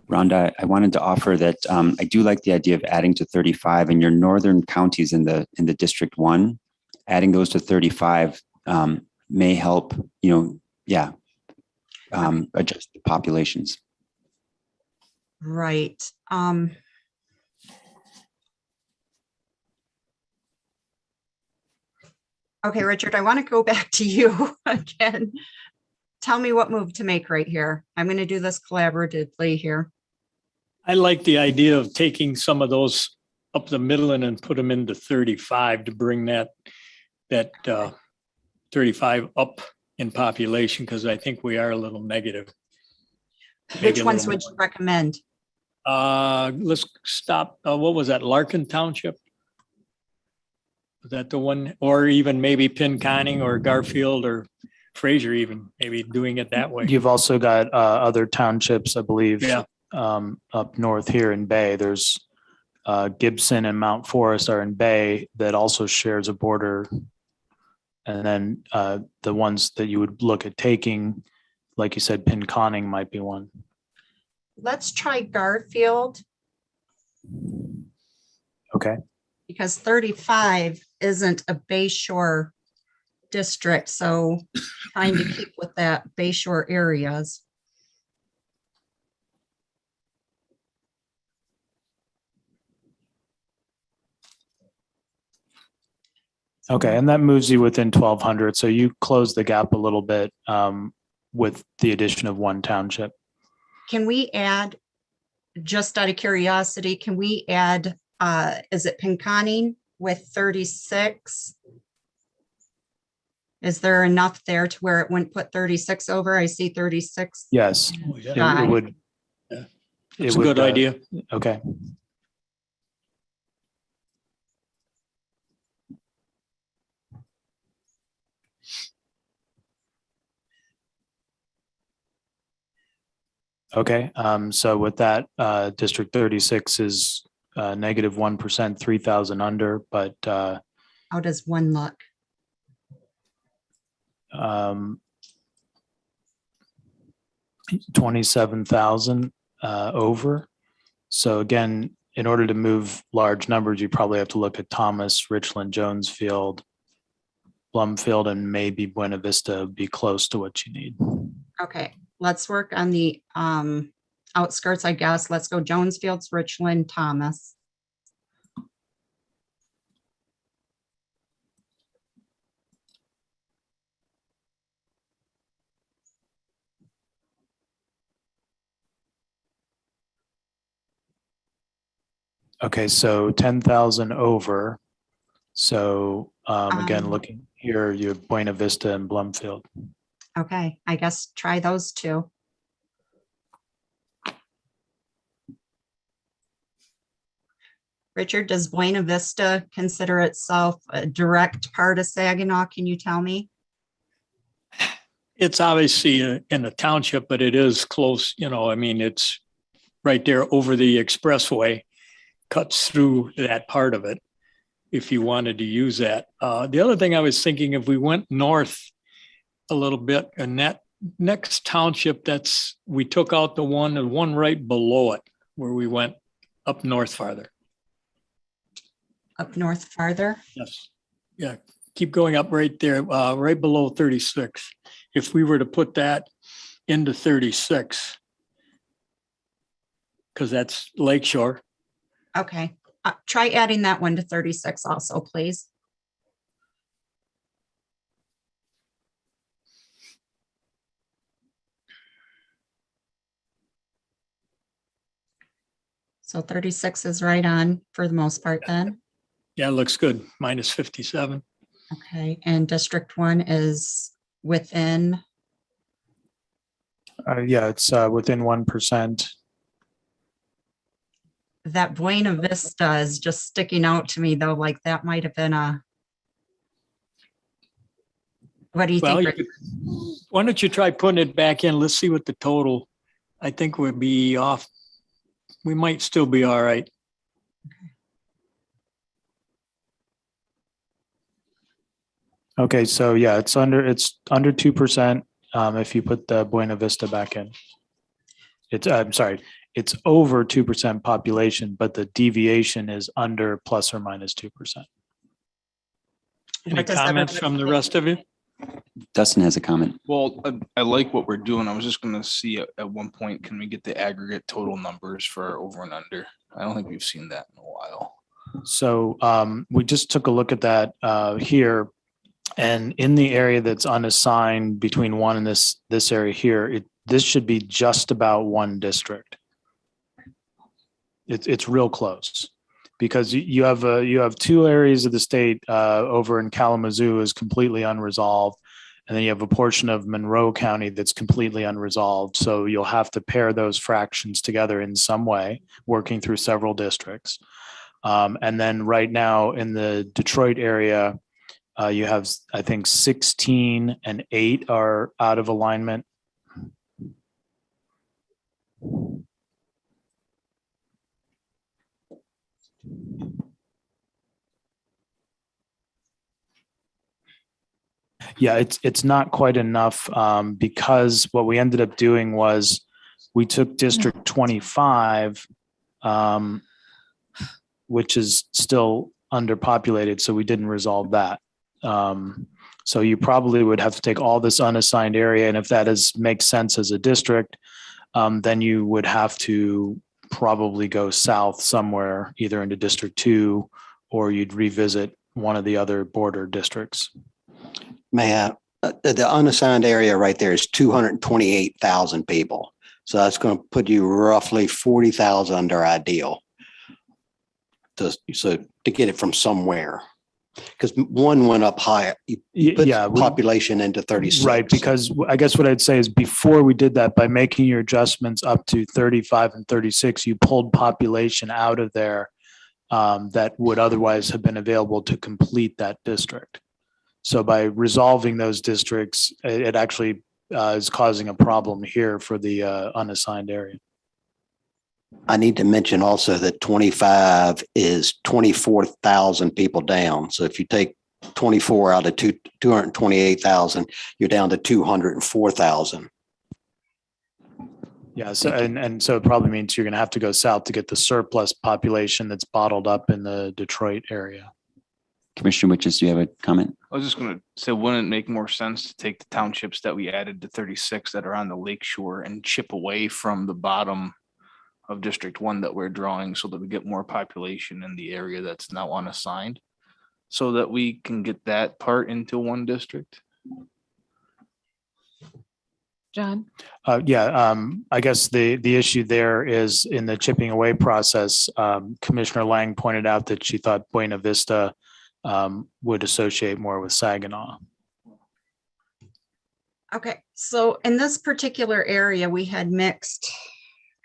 Rhonda, I wanted to offer that I do like the idea of adding to 35 and your northern counties in the District 1, adding those to 35 may help, adjust the populations. Right. Okay, Richard, I want to go back to you again. Tell me what move to make right here. I'm going to do this collaboratively here. I like the idea of taking some of those up the Midland and put them into 35 to bring that 35 up in population, because I think we are a little negative. Maybe Which a ones little would you recommend? Let's stop. What was that? Larkin Township? Was that the one? Or even maybe Pinconning or Garfield or Fraser, even maybe doing it that way. You've also got other townships, I believe, Yeah. up north here in Bay. There's Gibson and Mount Forest are in Bay that also shares a border. And then the ones that you would look at taking, like you said, Pinconning might be one. Let's try Garfield Okay. because 35 isn't a Bay Shore district. So trying to keep with that Bay Shore areas. Okay, and that moves you within 1,200. So you close the gap a little bit with the addition of one township. Can we add, just out of curiosity, can we add, is it Pinconning with 36? Is there enough there to where it wouldn't put 36 over? I see 36. Yes, it would. It's a good idea. Okay. Okay, so with that, District 36 is negative 1%, 3,000 under, but How does one look? 27,000 over. So again, in order to move large numbers, you probably have to look at Thomas, Richland, Jonesfield, Plumfield, and maybe Buena Vista would be close to what you need. Okay, let's work on the outskirts, I guess. Let's go Jonesfields, Richland, Thomas. Okay, so 10,000 over. So again, looking here, you have Buena Vista and Plumfield. Okay, I guess try those two. Richard, does Buena Vista consider itself a direct part of Saginaw? Can you tell me? It's obviously in a township, but it is close, I mean, it's right there over the expressway, cuts through that part of it, if you wanted to use that. The other thing I was thinking, if we went north a little bit, and that next township, we took out the one right below it, where we went up north farther. Up north farther? Yes. Yeah, keep going up right there, right below 36. If we were to put that into 36, because that's Lakeshore. Okay, try adding that one to 36 also, please. So 36 is right on for the most part then. Yeah, it looks good. Minus 57. Okay, and District 1 is within, Yeah, it's within 1%. that Buena Vista is just sticking out to me though, like that might have been what do you Well, think? why don't you try putting it back in? Let's see what the total, I think we'd be off. We might still be all right. Okay, so yeah, it's under 2%. If you put the Buena Vista back in, I'm sorry, it's over 2% population, but the deviation is under plus or minus 2%. Any comments from the rest of you? Dustin has a comment. Well, I like what we're doing. I was just gonna see at one point, can we get the aggregate total numbers for over and under? I don't think we've seen that in a while. So we just took a look at that here. And in the area that's unassigned between one and this area here, this should be just about one district. It's real close, because you have two areas of the state over in Kalamazoo is completely unresolved, and then you have a portion of Monroe County that's completely unresolved. So you'll have to pair those fractions together in some way, working through several districts. And then right now in the Detroit area, you have, I think, 16 and 8 are out of alignment. Yeah, it's not quite enough because what we ended up doing was we took District 25, which is still underpopulated, so we didn't resolve that. So you probably would have to take all this unassigned area, and if that makes sense as a district, then you would have to probably go south somewhere, either into District 2, or you'd revisit one of the other border districts. The unassigned area right there is 228,000 people. So that's going to put you roughly 40,000 under ideal. To get it from somewhere. Because one went up higher. Yeah, population into 36. Right, because I guess what I'd say is before we did that, by making your adjustments up to 35 and 36, you pulled population out of there that would otherwise have been available to complete that district. So by resolving those districts, it actually is causing a problem here for the unassigned area. I need to mention also that 25 is 24,000 people down. So if you take 24 out of 228,000, you're down to 204,000. Yeah. So, and so it probably means you're going to have to go south to get the surplus population that's bottled up in the Detroit area. Commissioner Witches, do you have a comment? I was just gonna say, wouldn't it make more sense to take the townships that we added to 36 that are on the lake shore and chip away from the bottom of District 1 that we're drawing, so that we get more population in the area that's now unassigned, so that we can get that part into one district? John? I guess the issue there is in the chipping away process. Commissioner Lang pointed out that she thought Buena Vista would associate more with Saginaw. Okay, so in this particular area, we had mixed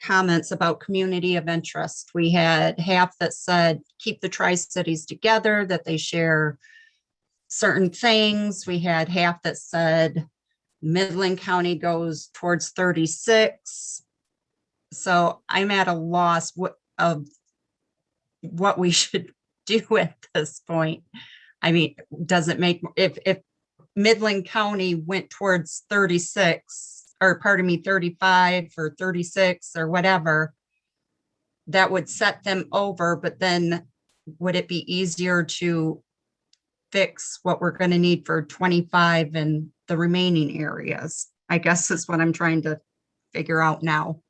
comments about community of interest. We had half that said keep the Tri-Cities together, that they share certain things. We had half that said Midland County goes towards 36. So I'm at a loss of what we should do at this point. I mean, does it make, if Midland County went towards 36, or pardon me, 35 or 36 or whatever, that would set them over, but then would it be easier to fix what we're going to need for 25 and the remaining areas? I guess is what I'm trying to figure out now.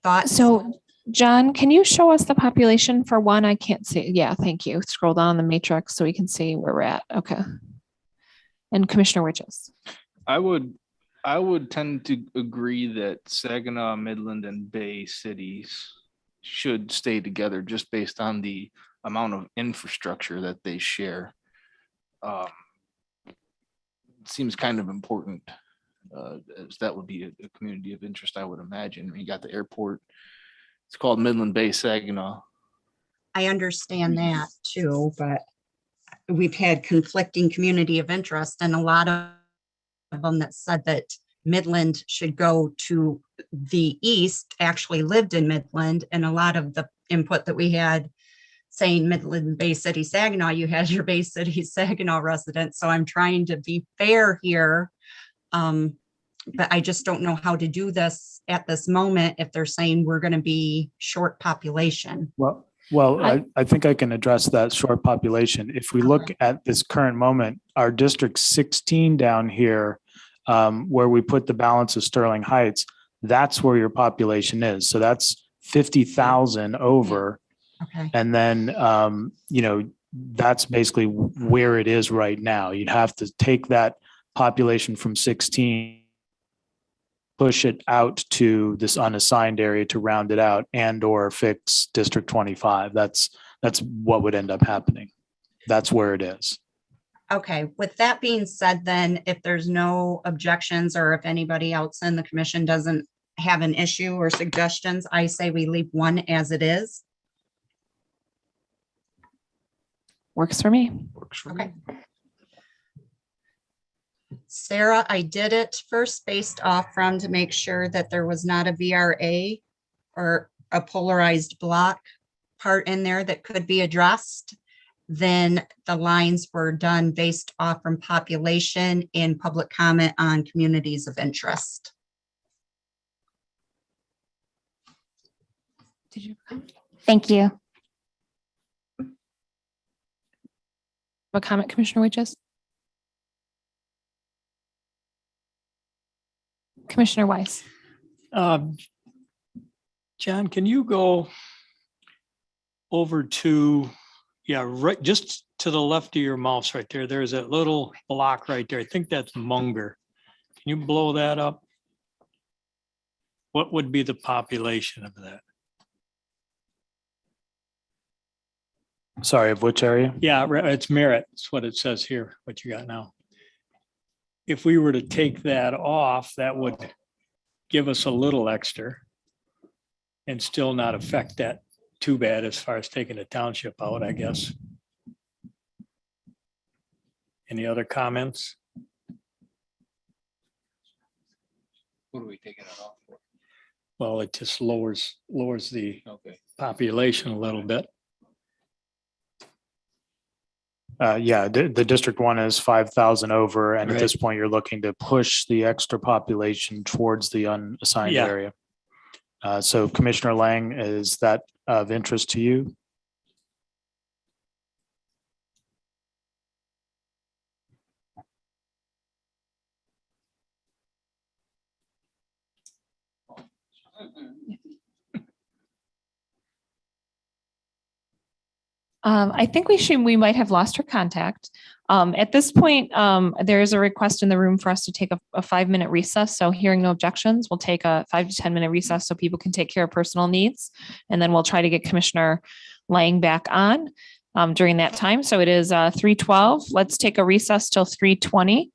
Thoughts? So John, can you show us the population for one? I can't see. Yeah, thank you. Scroll down the matrix so we can see where we're at. Okay. And Commissioner Witches. I would tend to agree that Saginaw, Midland, and Bay cities should stay together just based on the amount of infrastructure that they share. It seems kind of important, as that would be a community of interest, I would imagine. You got the airport. It's called Midland Bay Saginaw. I understand that too, but we've had conflicting community of interest, and a lot of them that said that Midland should go to the east actually lived in Midland, and a lot of the input that we had saying Midland, Bay City, Saginaw, you had your Bay City, Saginaw residents. So I'm trying to be fair here. But I just don't know how to do this at this moment if they're saying we're going to be short population. Well, I think I can address that short population. If we look at this current moment, our District 16 down here, where we put the balance of Sterling Heights, that's where your population is. So that's 50,000 over. Okay. And then, that's basically where it is right now. You'd have to take that population from 16, push it out to this unassigned area to round it out, and or fix District 25. That's what would end up happening. That's where it is. Okay, with that being said, then if there's no objections, or if anybody else in the commission doesn't have an issue or suggestions, I say we leave one as it is. Works for me. Works for me. Sarah, I did it first based off from to make sure that there was not a VRA or a polarized block part in there that could be addressed. Then the lines were done based off from population and public comment on communities of interest. Did you? Thank you. A comment, Commissioner Witches? Commissioner Weiss. John, can you go over to, right, just to the left of your mouse right there? There's that little block right there. I think that's Munger. Can you blow that up? What would be the population of that? Sorry, of which area? Yeah, it's Merritt. That's what it says here, what you got now. If we were to take that off, that would give us a little extra and still not affect that too bad as far as taking the township out, I guess. Any other comments? What are we taking it off for? Well, it just lowers the Okay. population a little bit. The District 1 is 5,000 over, and at this point, you're looking to push the extra population towards the unassigned area. So Commissioner Lang, is that of interest to you? I think we might have lost her contact. At this point, there is a request in the room for us to take a 5-minute recess. So hearing no objections, we'll take a 5 to 10-minute recess so people can take care of personal needs. And then we'll try to get Commissioner Lang back on during that time. So it is 3:12. Let's take a recess till 3:20.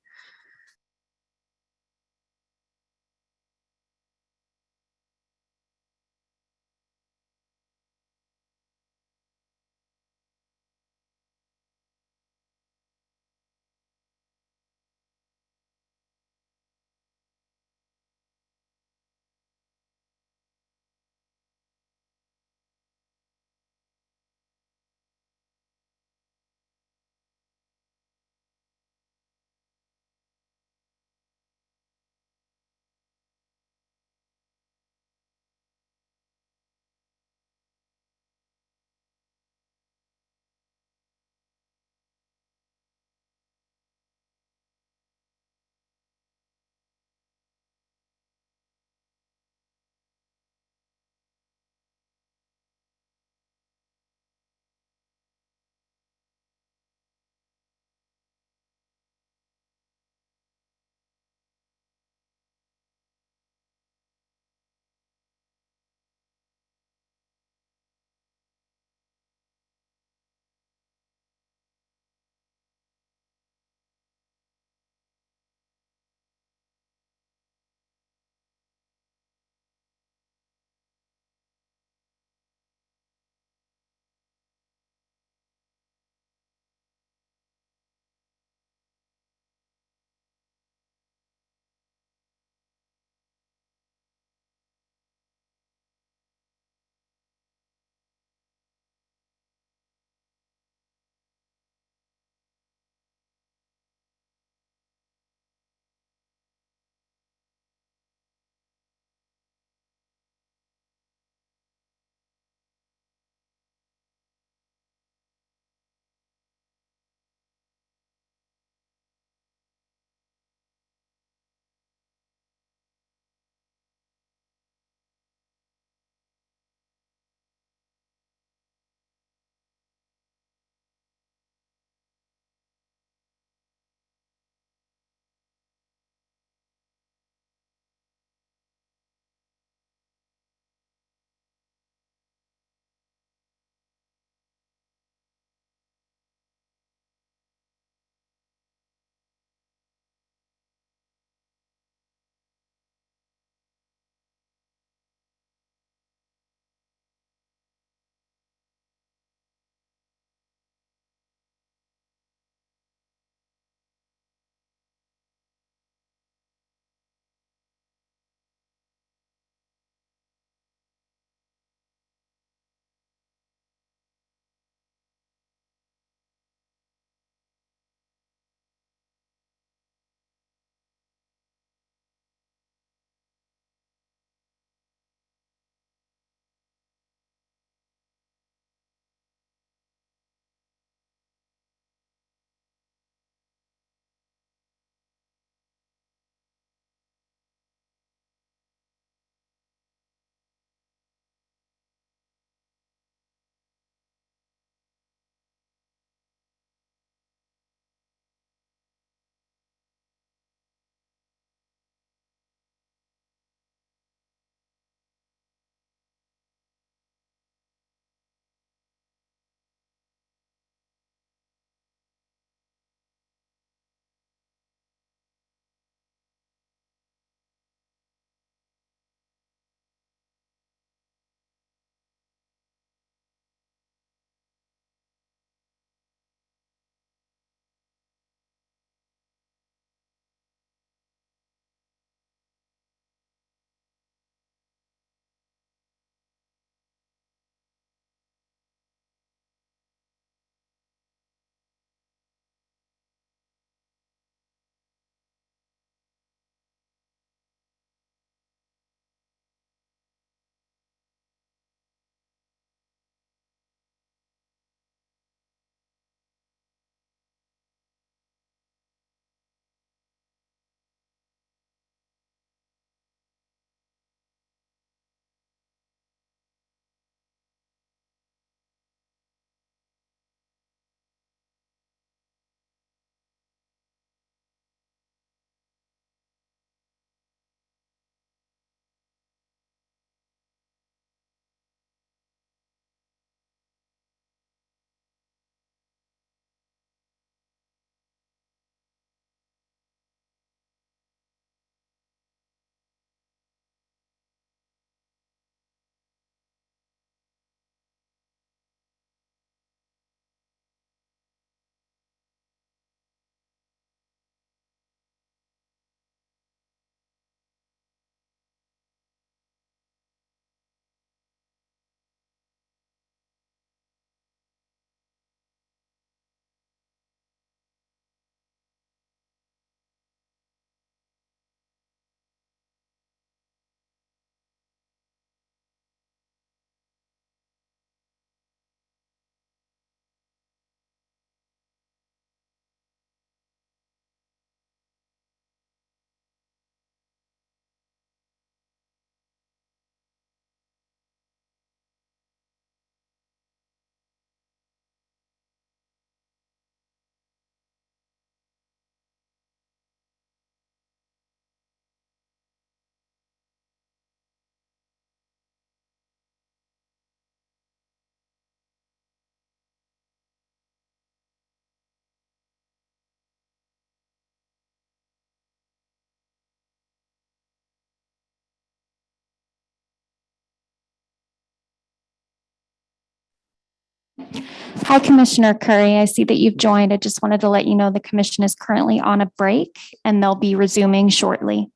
Hi, Commissioner Curry. I see that you've joined. I just wanted to let you know the commission is currently on a break and they'll be resuming shortly.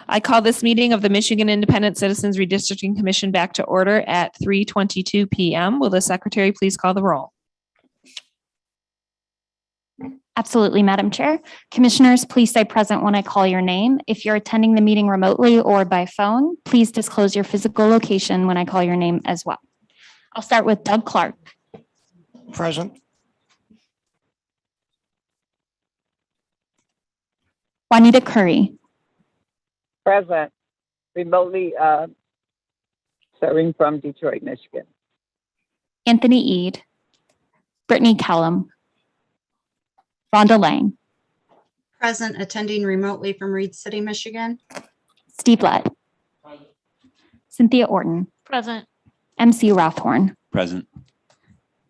I call this meeting of the Michigan Independent Citizens Redistricting Commission back to order at 3:22 PM. Will the secretary please call the roll? Absolutely, Madam Chair. Commissioners, please stay present when I call your name. If you're attending the meeting remotely or by phone, please disclose your physical location when I call your name as well. I'll start with Doug Clark. Present. Juanita Curry. Present, remotely serving from Detroit, Michigan. Anthony Eade. Brittany Callum. Rhonda Lang. Present, attending remotely from Reed City, Michigan. Steve Lett. Cynthia Orton. Present. MC Rothhorn. Present.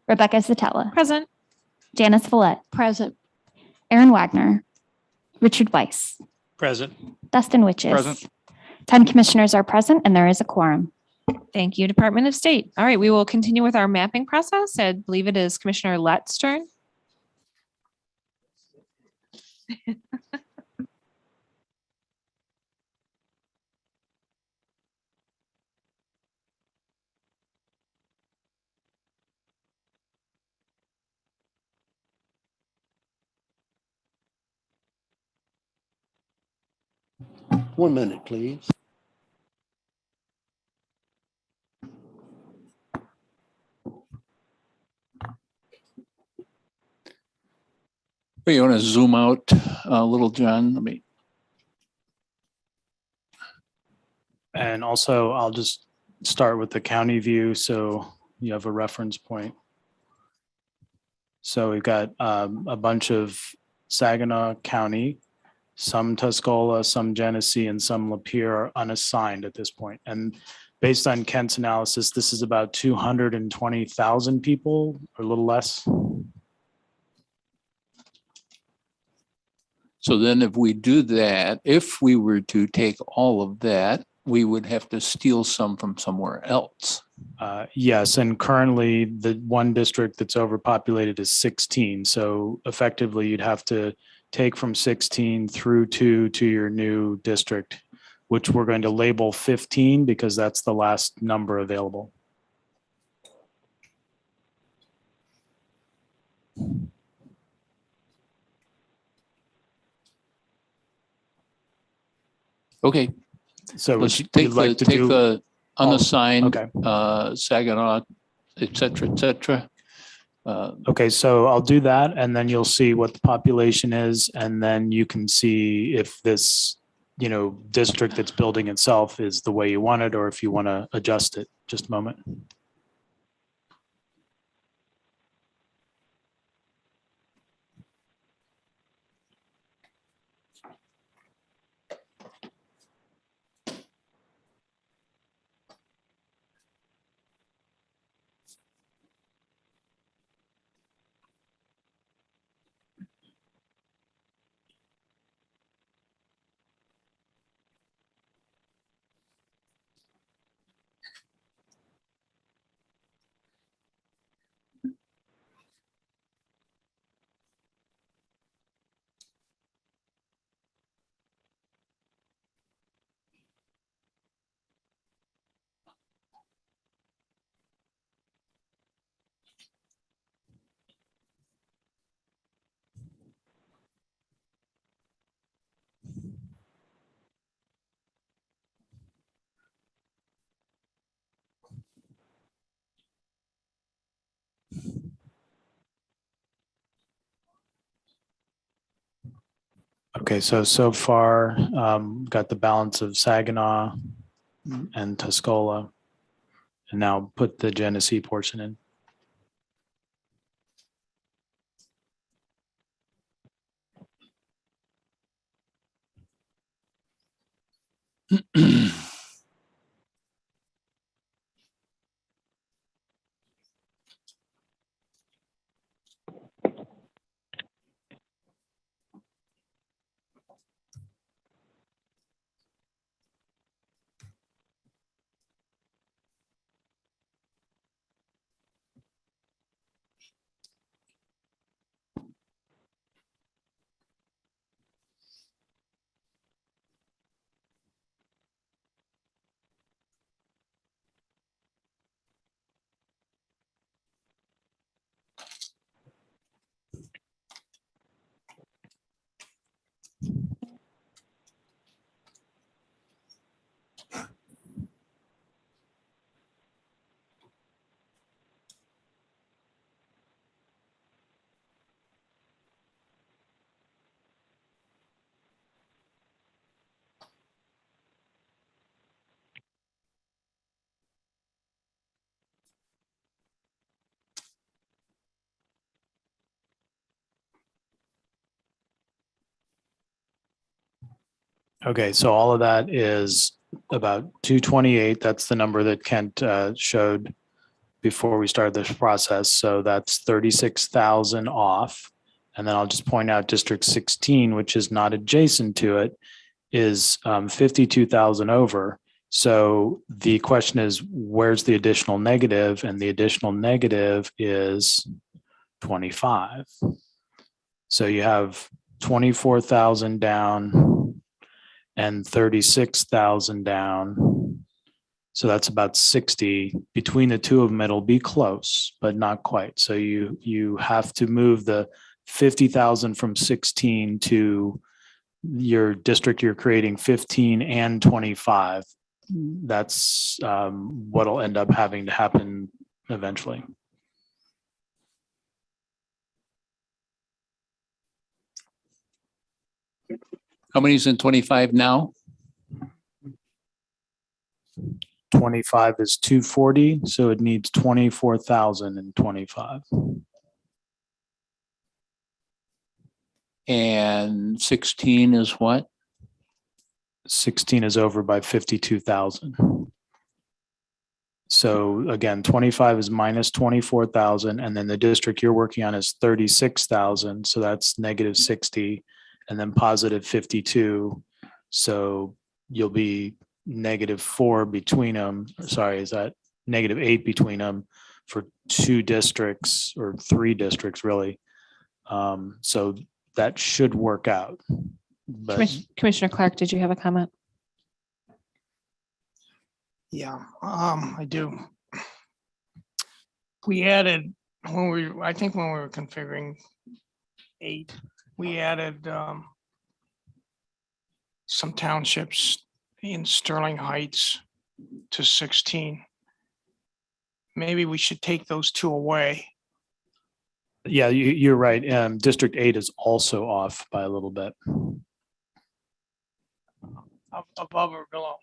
Rebecca Satella. Present. Janice Follett. Present. Aaron Wagner. Richard Weiss. Present. Dustin Witches. Present. 10 commissioners are present and there is a quorum. Thank you, Department of State. All right, we will continue with our mapping process. I believe it is Commissioner Lett's turn. One minute, please. You want to zoom out a little, John? Let me. And also, I'll just start with the county view so you have a reference point. So we've got a bunch of Saginaw County, some Tuscola, some Genesee, and some Lapeer are unassigned at this point. And based on Kent's analysis, this is about 220,000 people or a little less. So then if we do that, if we were to take all of that, we would have to steal some from somewhere else. Yes, and currently the one district that's overpopulated is 16. So effectively you'd have to take from 16 through to your new district, which we're going to label 15 because that's the last number available. Okay. So let's would take you like the to do the unassigned, okay. Saginaw, et cetera, et cetera. Okay, so I'll do that and then you'll see what the population is. And then you can see if this, district that's building itself is the way you want it, or if you want to adjust it. Just a moment. Okay, so far, got the balance of Saginaw and Tuscola, and now put the Genesee portion in. Okay, so all of that is about 228. That's the number that Kent showed before we started this process. So that's 36,000 off. And then I'll just point out District 16, which is not adjacent to it, is 52,000 over. So the question is, where's the additional negative? And the additional negative is 25. So you have 24,000 down and 36,000 down. So that's about 60. Between the two of them, it'll be close, but not quite. So you have to move the 50,000 from 16 to your district. You're creating 15 and 25. That's what'll end up having to happen eventually. How many's in 25 now? 25 is 240, so it needs 24,025. And 16 is what? 16 is over by 52,000. So again, 25 is minus 24,000, and then the district you're working on is 36,000, so that's negative 60, and then positive 52. So you'll be -4 between them. Sorry, is that -8 between them for 2 districts or 3 districts really? So that should work out. But Commissioner Clark, did you have a comment? Yeah, I do. We added, I think when we were configuring 8, we added some townships in Sterling Heights to 16. Maybe we should take those 2 away. yeah, you're right. District 8 is also off by a little bit. Above or below?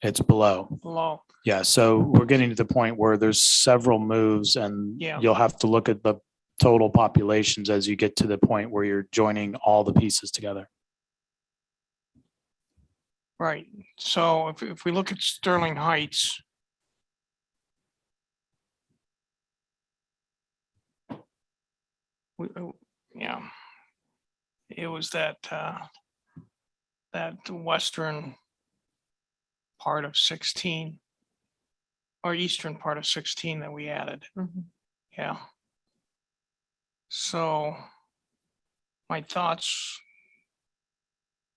It's below. Below. Yeah, so we're getting to the point where there's several moves, and Yeah. you'll have to look at the total populations as you get to the point where you're joining all the pieces together. Right. So if we look at Sterling Heights, yeah, it was that western part of 16 or eastern part of 16 that we added. Yeah. So my thoughts,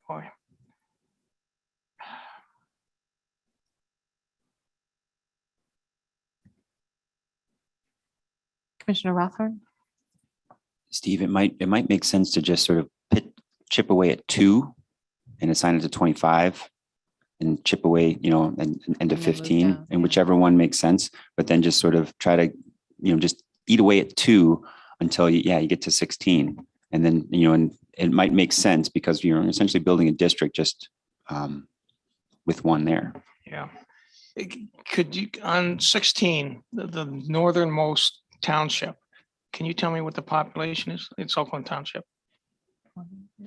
boy. Commissioner Rothorn? Steve, it might make sense to just sort of chip away at 2 and assign it to 25 and chip away, and to 15, and whichever one makes sense, but then just sort of try to, just eat away at 2 until you get to 16. And then, and it might make sense because you're essentially building a district just with 1 there. Yeah. Could you, on 16, the northernmost township, can you tell me what the population is? It's Oakland Township.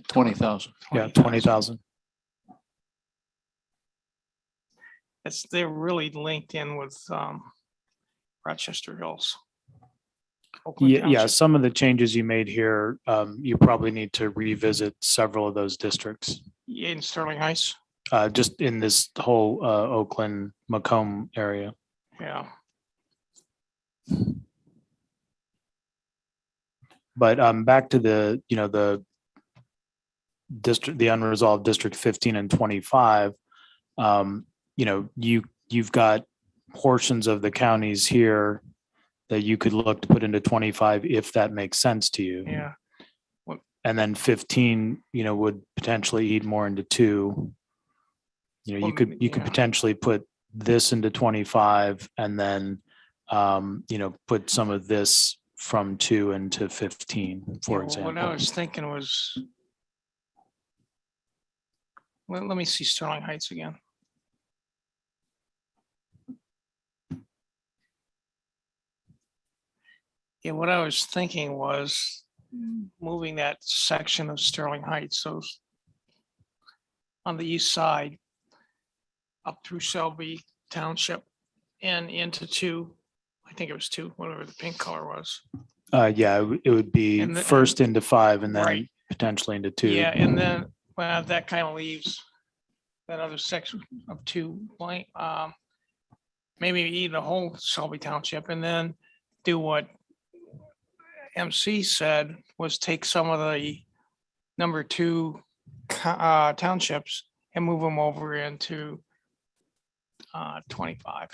20,000. Yeah, 20,000. They're really linked in with Rochester Hills. Oakland Yeah, Township. some of the changes you made here, you probably need to revisit several of those districts. In Sterling Heights. Just in this whole Oakland Macomb area. Yeah. But back to the district, the unresolved district 15 and 25. You've got portions of the counties here that you could look to put into 25 if that makes sense to you. Yeah. And then 15, would potentially eat more into 2. You could potentially put this into 25 and then put some of this from 2 into 15, for example. What I was thinking was, let me see Sterling Heights again. Yeah, what I was thinking was moving that section of Sterling Heights, so on the east side, up through Selby Township and into 2, I think it was 2, whatever the pink color was. Yeah, it would be first into 5 and then Right. potentially into 2. Yeah, and then, well, that kind of leaves that other section of 2 maybe eat the whole Shelby Township and then do what MC said, was take some of the number 2 townships and move them over into 25.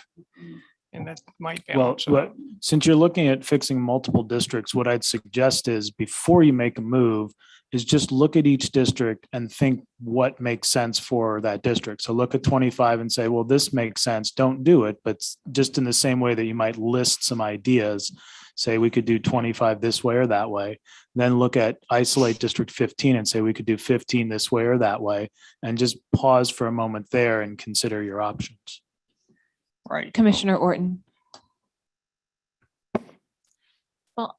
And that might Well, balance it out. since you're looking at fixing multiple districts, what I'd suggest is before you make a move is just look at each district and think what makes sense for that district. So look at 25 and say, well, this makes sense. Don't do it. But just in the same way that you might list some ideas, say we could do 25 this way or that way. Then look at isolate District 15 and say we could do 15 this way or that way. And just pause for a moment there and consider your options. Right. Commissioner Orton. Well,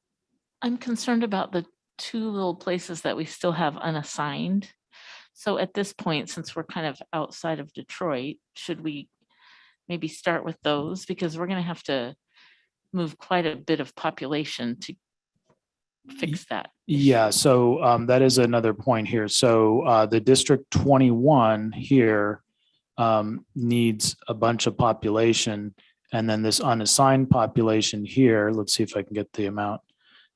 I'm concerned about the 2 little places that we still have unassigned. So at this point, since we're kind of outside of Detroit, should we maybe start with those? Because we're going to have to move quite a bit of population to fix that. Yeah, so that is another point here. So the District 21 here needs a bunch of population. And then this unassigned population here, let's see if I can get the amount.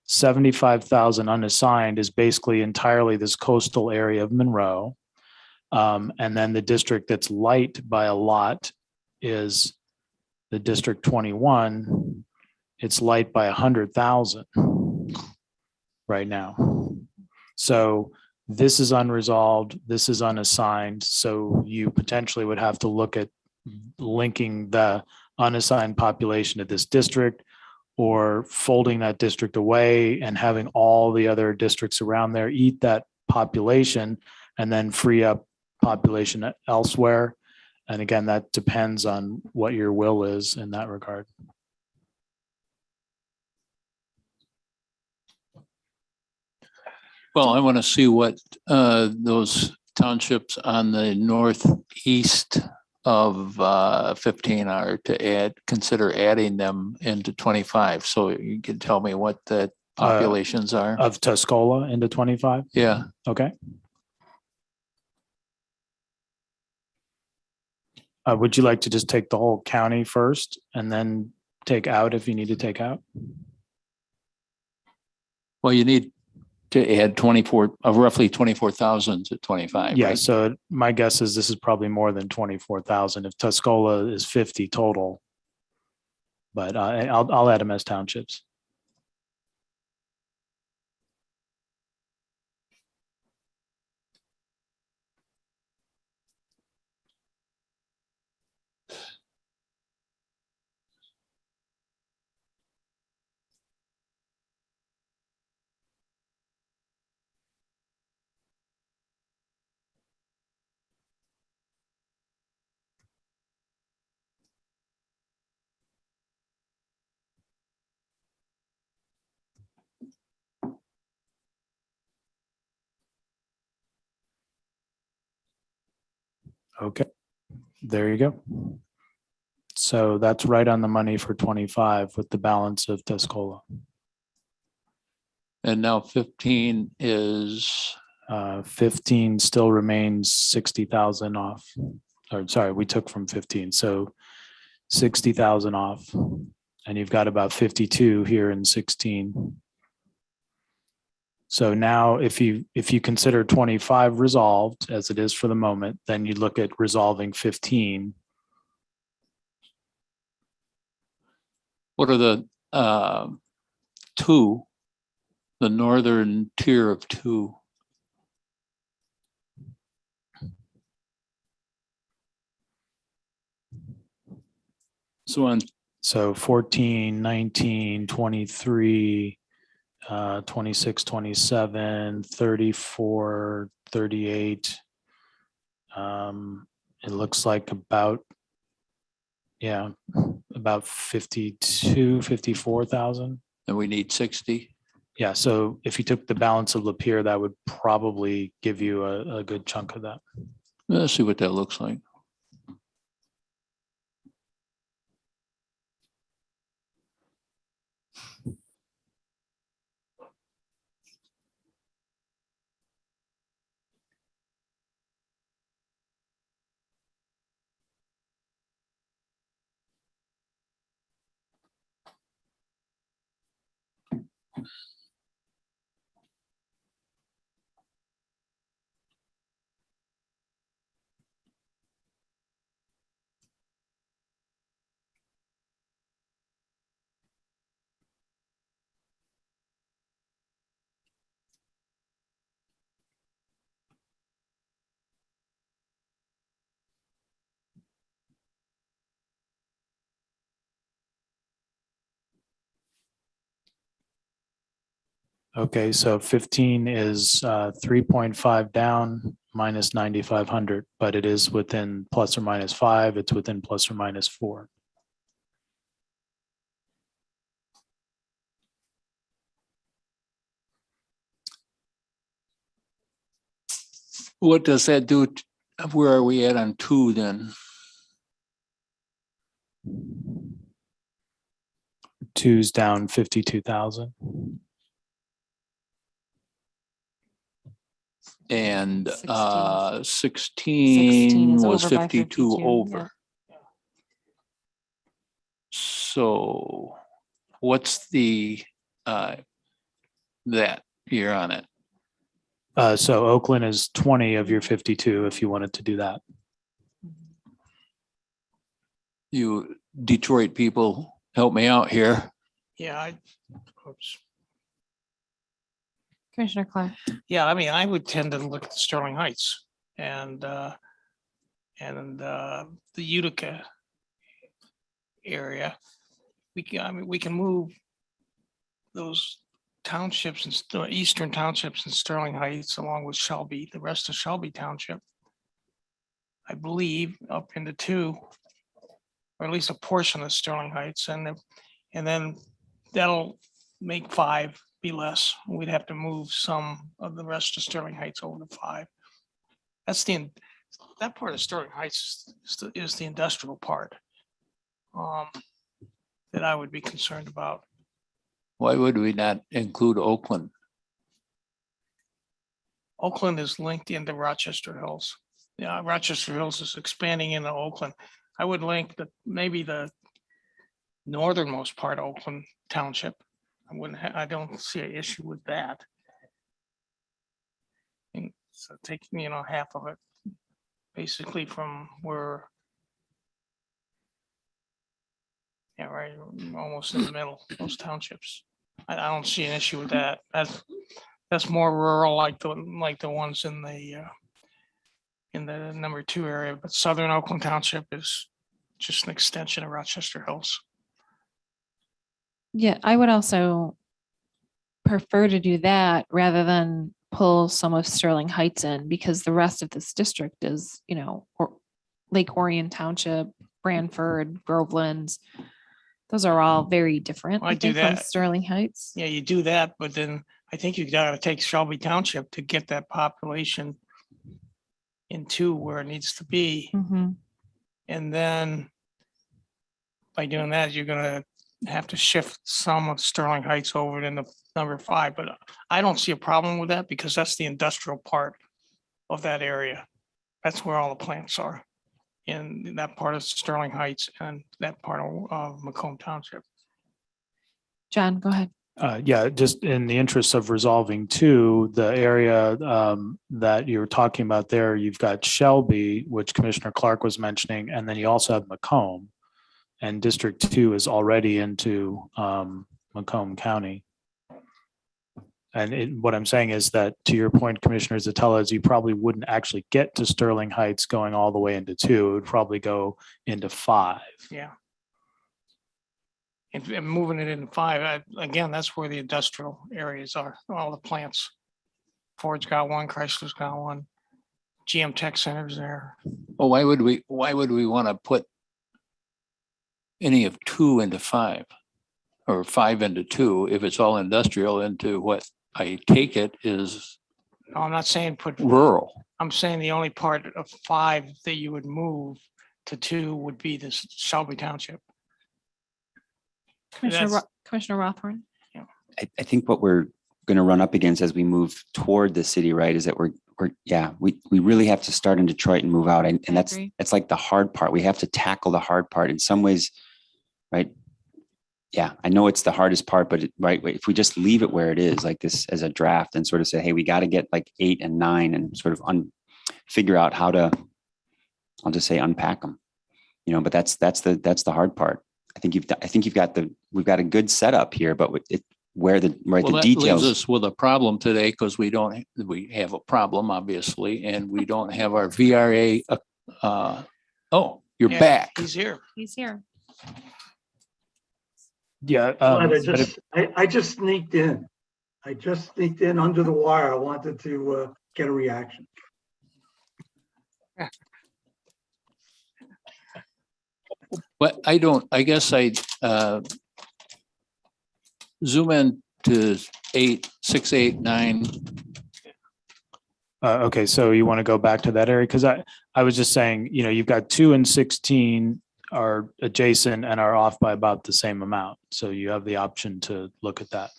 75,000 unassigned is basically entirely this coastal area of Monroe. And then the district that's light by a lot is the District 21. It's light by 100,000 right now. So this is unresolved, this is unassigned. So you potentially would have to look at linking the unassigned population to this district or folding that district away and having all the other districts around there eat that population and then free up population elsewhere. And again, that depends on what your will is in that regard. Well, I want to see what those townships on the northeast of 15 are to consider adding them into 25. So you can tell me what the populations are. Of Tuscola into 25? Yeah. Okay. Would you like to just take the whole county first and then take out if you need to take out? Well, you need to add 24, roughly 24,000 to 25. Yeah, right? so my guess is this is probably more than 24,000 if Tuscola is 50 total. But I'll add them as townships. Okay, there you go. So that's right on the money for 25 with the balance of Tuscola. And now 15 is 15 still remains 60,000 off. Or sorry, we took from 15, so 60,000 off, and you've got about 52 here in 16. So now if you consider 25 resolved as it is for the moment, then you look at resolving 15. what are the two, the northern tier of 2? So 14, 19, 23, 26, 27, 34, 38. It looks like about 52, 54,000. And we need 60. Yeah, so if you took the balance of Lapeer, that would probably give you a good chunk of that. Let's see what that looks like. Okay, so 15 is 3.5 down minus 9,500, but it is within plus or minus 5. It's within plus or minus 4. What does that do? Where are we at on 2 then? 2's down 52,000. And 16 16 is was over by 52 52, over. So what's the that you're on it? So Oakland is 20 of your 52 if you wanted to do that. You Detroit people, help me out here. Yeah, oops. Commissioner Clark. Yeah, I mean, I would tend to look at Sterling Heights and the Utica area. We can move those townships and eastern townships in Sterling Heights along with Shelby, the rest of Shelby Township, I believe, up into 2, or at least a portion of Sterling Heights, and then that'll make 5 be less. We'd have to move some of the rest of Sterling Heights over to 5. That part of Sterling Heights is the industrial part that I would be concerned about. Why would we not include Oakland? Oakland is linked into Rochester Hills. Yeah, Rochester Hills is expanding into Oakland. I would link maybe the northernmost part of Oakland Township. I don't see an issue with that. And so take, half of it, basically from where, yeah, right, almost in the middle, those townships. I don't see an issue with that. That's more rural, like the ones in the number 2 area, but southern Oakland Township is just an extension of Rochester Hills. Yeah, I would also prefer to do that rather than pull some of Sterling Heights in, because the rest of this district is, Lake Orion Township, Branford, Groveland. Those are all very different. I do think, from that. Sterling Heights. Yeah, you do that, but then I think you got to take Shelby Township to get that population into where it needs to be. Mm-hmm. And then by doing that, you're going to have to shift some of Sterling Heights over into number 5. But I don't see a problem with that because that's the industrial part of that area. That's where all the plants are, in that part of Sterling Heights and that part of Macomb Township. John, go ahead. Yeah, just in the interest of resolving 2, the area that you're talking about there, you've got Shelby, which Commissioner Clark was mentioning, and then you also have Macomb. And District 2 is already into Macomb County. And what I'm saying is that, to your point, Commissioner Zatella, is you probably wouldn't actually get to Sterling Heights going all the way into 2. It would probably go into 5. Yeah. And moving it into 5, again, that's where the industrial areas are, all the plants. Ford's got one, Chrysler's got one, GM Tech Center's there. Well, why would we want to put any of 2 into 5 or 5 into 2 if it's all industrial into what I take it is? No, I'm not saying put rural. I'm saying the only part of 5 that you would move to 2 would be this Shelby Township. Commissioner Rothorn. I think what we're going to run up against as we move toward the city, right, is that we really have to start in Detroit and move out. And that's like the hard part. We have to tackle the hard part in some ways, right? yeah, I know it's the hardest part, but right, if we just leave it where it is, like this as a draft and sort of say, hey, we got to get like 8 and 9 and sort of figure out how to, I'll just say unpack them, but that's the hard part. I think we've got a good setup here, but where the That details. leaves us with a problem today because we have a problem, obviously, and we don't have our VRA. Oh, you're Yeah, back. He's here. He's here. Yeah. But I just sneaked in. I just sneaked in under the wire. I wanted to get a reaction. But I guess I zoom in to 8, 6, 8, 9. Okay, so you want to go back to that area? Because I was just saying, you've got 2 and 16 are adjacent and are off by about the same amount. So you have the option to look at that.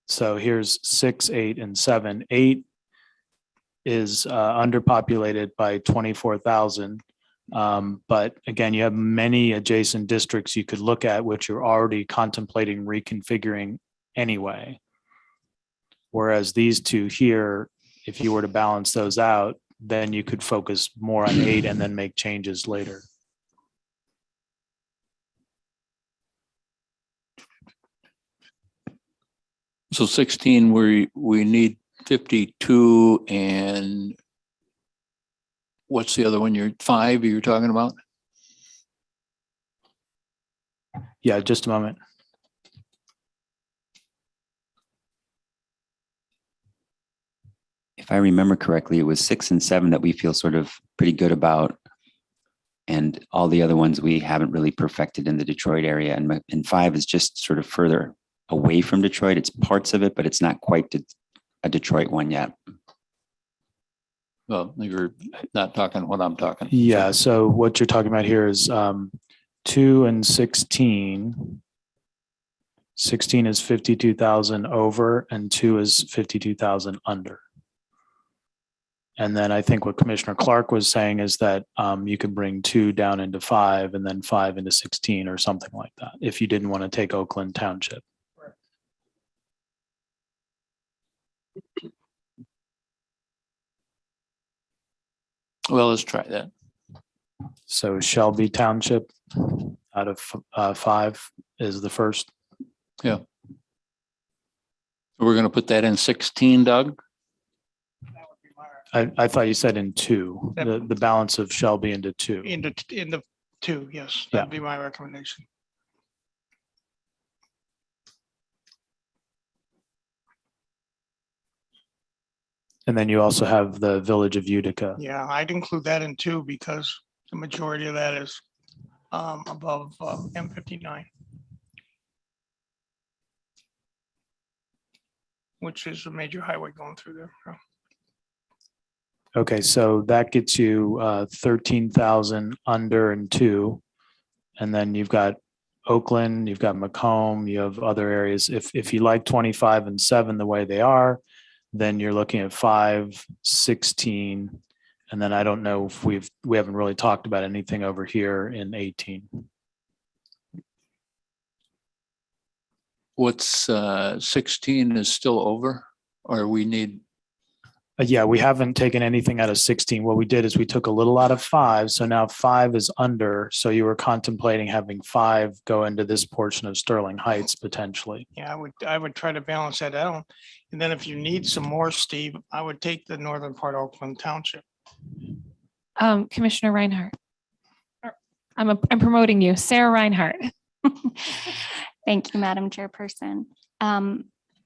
So here's 6, 8, and 7. 8 is underpopulated by 24,000. But again, you have many adjacent districts you could look at, which you're already contemplating reconfiguring anyway. Whereas these two here, if you were to balance those out, then you could focus more on 8 and then make changes later. So 16, we need 52, and what's the other one? You're 5 you're talking about? Yeah, just a moment. If I remember correctly, it was 6 and 7 that we feel sort of pretty good about. And all the other ones we haven't really perfected in the Detroit area. And 5 is just sort of further away from Detroit. It's parts of it, but it's not quite a Detroit one yet. Well, you're not talking what I'm talking. Yeah, so what you're talking about here is 2 and 16. 16 is 52,000 over and 2 is 52,000 under. And then I think what Commissioner Clark was saying is that you could bring 2 down into 5 and then 5 into 16 or something like that, if you didn't want to take Oakland Township. Well, let's try that. So Shelby Township out of 5 is the first. Yeah. We're going to put that in 16, Doug? I thought you said in 2, the balance of Shelby into 2. In the 2, yes, that'd be my recommendation. And then you also have the village of Utica. Yeah, I'd include that in 2 because the majority of that is above M59. Which is a major highway going through there. So. Okay, so that gets you 13,000 under and 2. And then you've got Oakland, you've got Macomb, you have other areas. If you like 25 and 7 the way they are, then you're looking at 5, 16. And then I don't know if we haven't really talked about anything over here in 18. What's 16 is still over, or we need? Yeah, we haven't taken anything out of 16. What we did is we took a little out of 5. So now 5 is under. So you were contemplating having 5 go into this portion of Sterling Heights potentially. Yeah, I would try to balance that out. And then if you need some more, Steve, I would take the northern part of Oakland Township. Commissioner Reinhardt. I'm promoting you, Sarah Reinhardt. Thank you, Madam Chairperson.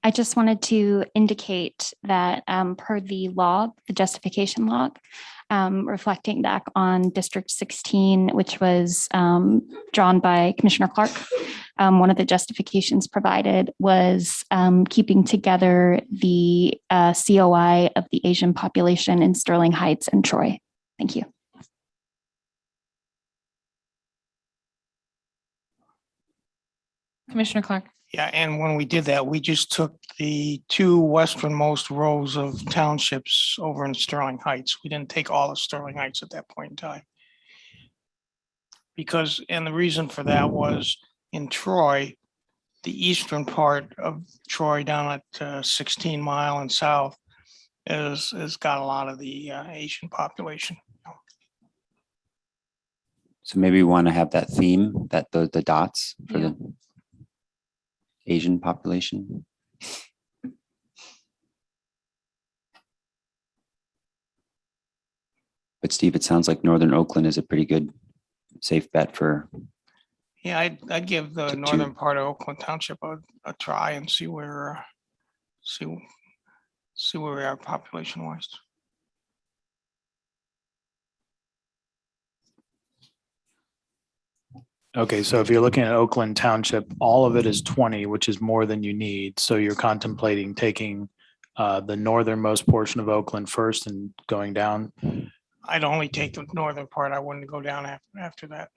I just wanted to indicate that per the log, the justification log, reflecting back on District 16, which was drawn by Commissioner Clark, one of the justifications provided was keeping together the COI of the Asian population in Sterling Heights and Troy. Thank you. Commissioner Clark. Yeah, and when we did that, we just took the 2 westernmost rows of townships over in Sterling Heights. We didn't take all of Sterling Heights at that point in time. Because, and the reason for that was in Troy, the eastern part of Troy down at 16 Mile and south has got a lot of the Asian population. So maybe we want to have that theme, that the dots for Yeah. the Asian population. But Steve, it sounds like Northern Oakland is a pretty good, safe bet for. Yeah, I'd give the northern part of Oakland Township a try and see where we are population wise. Okay, so if you're looking at Oakland Township, all of it is 20, which is more than you need. So you're contemplating taking the northernmost portion of Oakland first and going down. I'd only take the northern part. I wouldn't go down after that.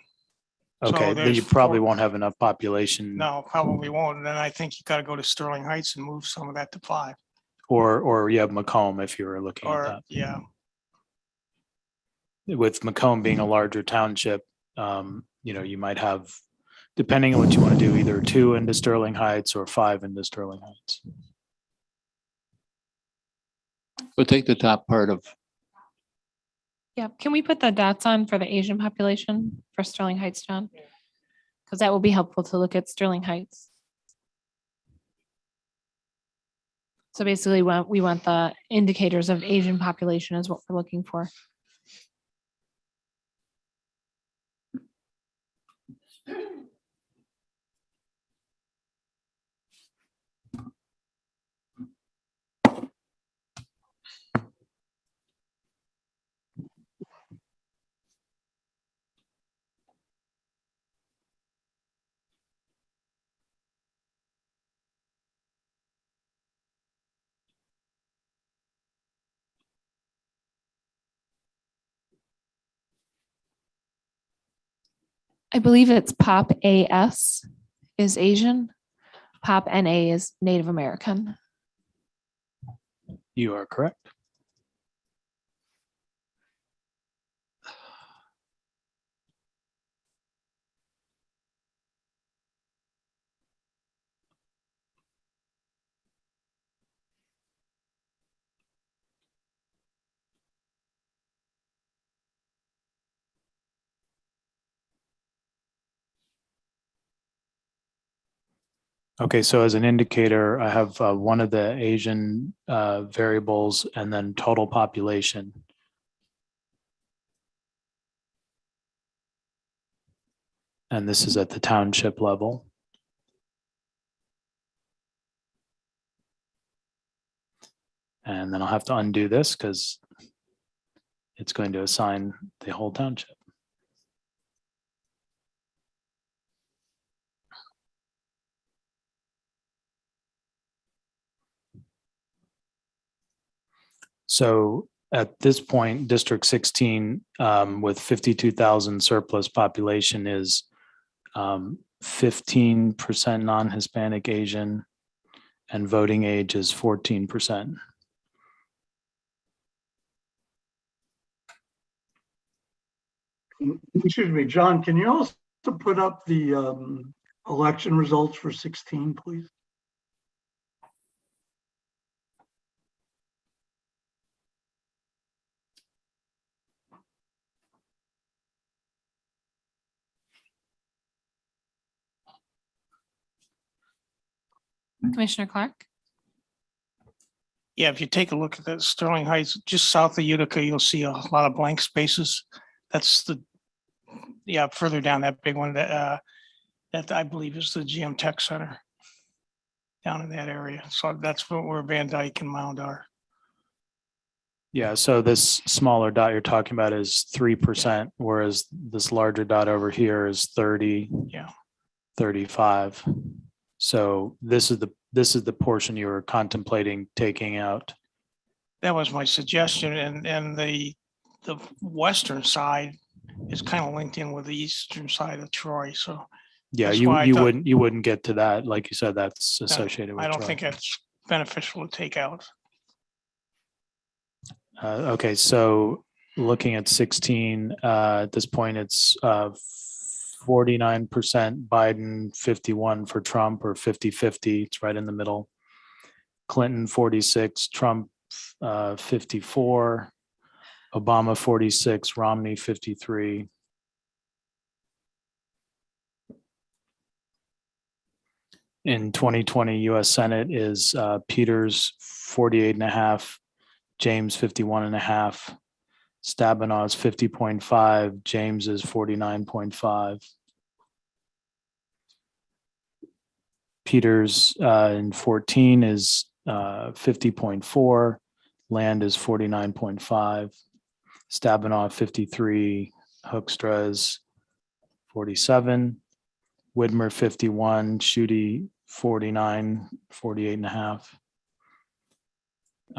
So Okay, then there's you probably 4 won't have enough population. No, probably won't. And then I think you got to go to Sterling Heights and move some of that to 5. Or you have Macomb if you were looking at Or, that. yeah, With Macomb being a larger township, you might have, depending on what you want to do, either 2 into Sterling Heights or 5 into Sterling Heights. But take the top part of, Yeah, can we put the dots on for the Asian population for Sterling Heights, John? Because that will be helpful to look at Sterling Heights. So basically, we want the indicators of Asian population is what we're looking for. I believe it's Pop AS is Asian. Pop NA is Native American. You are correct. Okay, so as an indicator, I have one of the Asian variables and then total population. And this is at the township level. And then I'll have to undo this because it's going to assign the whole township. So at this point, District 16 with 52,000 surplus population is 15% non-Hispanic Asian and voting age is 14%. Excuse me, John, can you also put up the election results for 16, please? Commissioner Clark? yeah. If you take a look at the Sterling Heights, just south of Utica, you'll see a lot of blank spaces. That's further down that big one that I believe is the GM Tech Center down in that area. So that's where Van Dyke and Mound are. Yeah, so this smaller dot you're talking about is 3%, whereas this larger dot over here is 30, 35. So this is the portion you were contemplating taking out. That was my suggestion, and the western side is kind of linked in with the eastern side of Troy. So Yeah, that's you why I thought- you wouldn't get to that, like you said, that's no, associated with I don't Troy. think it's beneficial to take out. Okay, so looking at 16, at this point, it's 49% Biden, 51 for Trump, or 50-50. It's right in the middle. Clinton 46, Trump 54, Obama 46, Romney 53. In 2020, US Senate is Peters 48.5, James 51.5, Stabenow is 50.5, James is 49.5. Peters in 14 is 50.4, Land is 49.5, Stabenow 53, Hoekstra is 47, Widmer 51, Schuette 49, 48.5.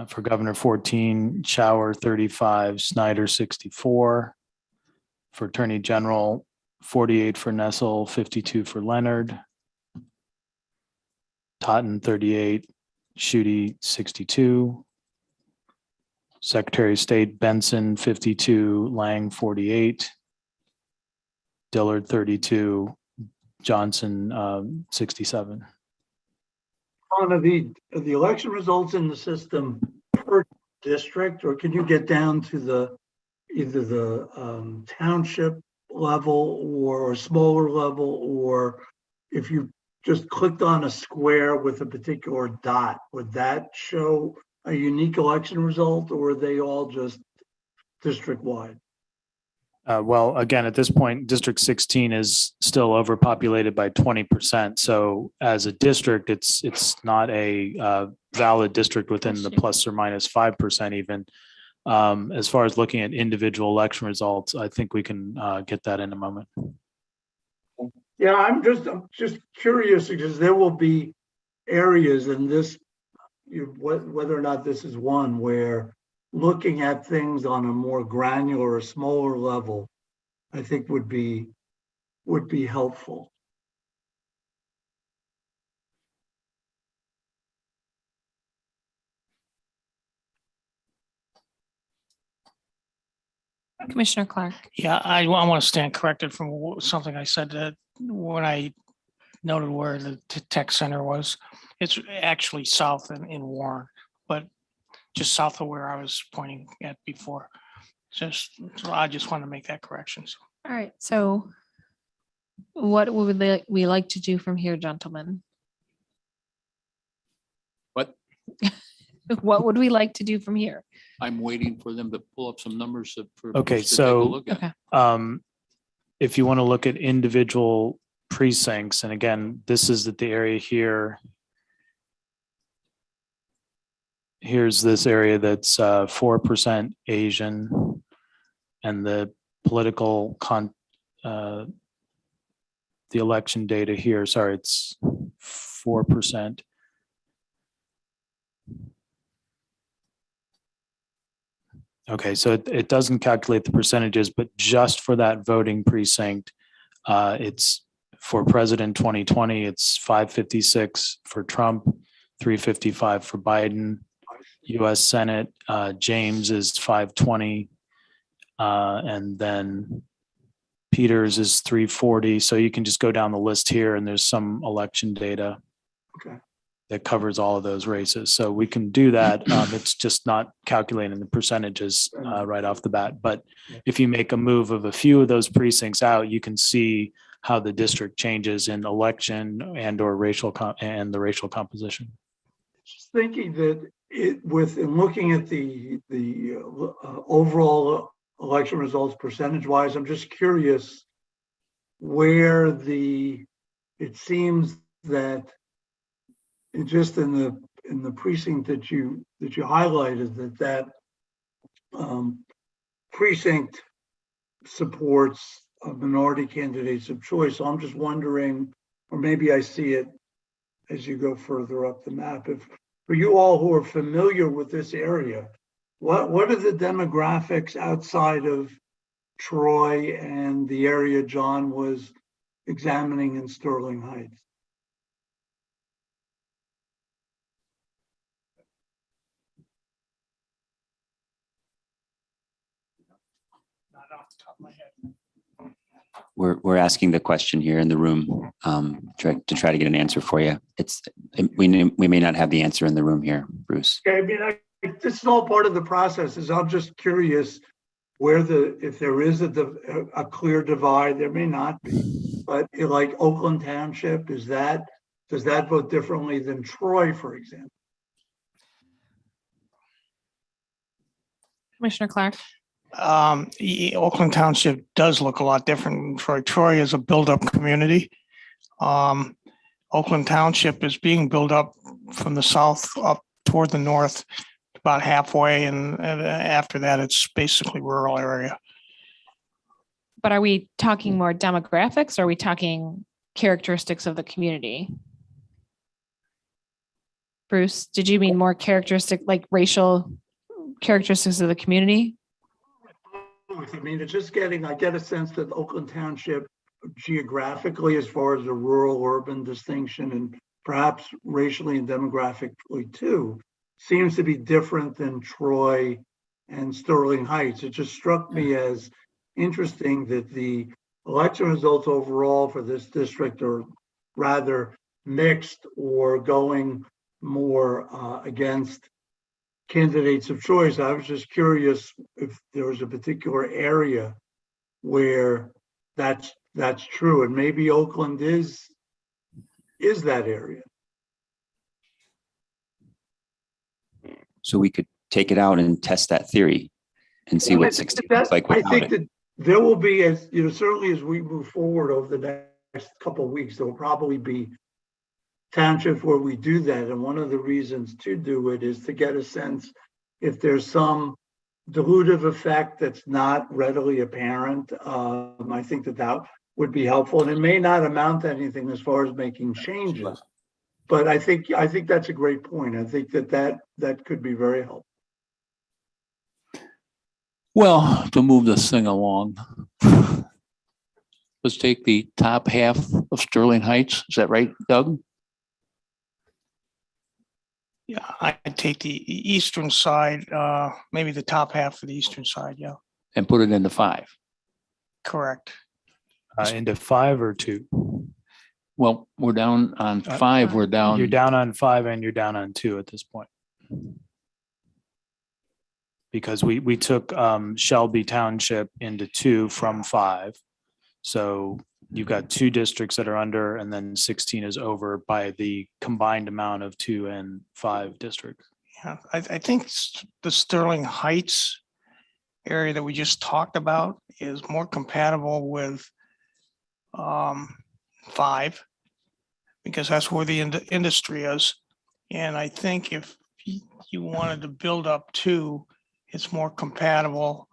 For Governor 14, Shower 35, Snyder 64. For Attorney General, 48 for Nessel, 52 for Leonard. Totten 38, Schuette 62. Secretary of State Benson 52, Lang 48. Dillard 32, Johnson 67. Are the election results in the system per district, or can you get down to either the township level or a smaller level, or if you just clicked on a square with a particular dot, would that show a unique election result, or are they all just district-wide? Well, again, at this point, District 16 is still overpopulated by 20%. So as a district, it's not a valid district within the plus or minus 5% even. As far as looking at individual election results, I think we can get that in a moment. Yeah, I'm just curious because there will be areas in this, whether or not this is one where looking at things on a more granular or smaller level, I think would be helpful. Commissioner Clark. Yeah, I want to stand corrected from something I said that when I noted where the tech center was, it's actually south in Warren, but just south of where I was pointing at before. So I just want to make that correction. So. All right, so what would we like to do from here, gentlemen? What? What would we like to do from here? I'm waiting for them to pull up some numbers for. Okay, Bruce to take a so look at. if you want to look at individual precincts, and again, this is the area here. Here's this area that's 4% Asian, and the political the election data here, sorry, it's 4%. Okay, so it doesn't calculate the percentages, but just for that voting precinct, it's for President 2020, it's 556 for Trump, 355 for Biden. US Senate, James is 520, and then Peters is 340. So you can just go down the list here, and there's some election data that covers all of those races. So we can do that. It's just not calculating the percentages right off the bat. But if you make a move of a few of those precincts out, you can see how the district changes in election and or racial and the racial composition. Just thinking that in looking at the overall election results percentage wise, I'm just curious where it seems that just in the precinct that you highlighted that precinct supports minority candidates of choice. So I'm just wondering, or maybe I see it as you go further up the map, if for you all who are familiar with this area, what are the demographics outside of Troy and the area John was examining in Sterling Heights? Not off the top of my head. we're asking the question here in the room to try to get an answer for you. We may not have the answer in the room here, Bruce. Okay, I mean, this is all part of the process. I'm just curious where if there is a clear divide, there may not be, but like Oakland Township, does that vote differently than Troy, for example? Commissioner Clark. Oakland Township does look a lot different than Troy. Troy is a build-up community. Oakland Township is being built up from the south up toward the north, about halfway, and after that, it's basically rural area. But are we talking more demographics? Or are we talking characteristics of the community? Bruce, did you mean more characteristic, like racial characteristics of the community? I mean, it's just I get a sense that Oakland Township geographically, as far as the rural urban distinction, and perhaps racially and demographically too, seems to be different than Troy and Sterling Heights. It just struck me as interesting that the election results overall for this district are rather mixed or going more against candidates of choice. I was just curious if there was a particular area where that's true, and maybe Oakland is that area. So we could take it out and test that theory and see what 16 looks like I without think it. that there will be, as you know, certainly as we move forward over the next couple of weeks, there will probably be townships where we do that. And one of the reasons to do it is to get a sense if there's some dilutive effect that's not readily apparent. I think that would be helpful, and it may not amount to anything as far as making changes. But I think that's a great point. I think that could be very helpful. Well, to move this thing along, let's take the top half of Sterling Heights. Is that right, Doug? Yeah, I'd take the eastern side, maybe the top half of the eastern side, yeah. And put it into 5. Correct. Into 5 or 2? Well, we're down on 5. We're down. You're down on 5 and you're down on 2 at this point. Because we took Shelby Township into 2 from 5. So you've got 2 districts that are under, and then 16 is over by the combined amount of 2 and 5 districts. Yeah, I think the Sterling Heights area that we just talked about is more compatible with 5, because that's where the industry is. And I think if you wanted to build up 2, it's more compatible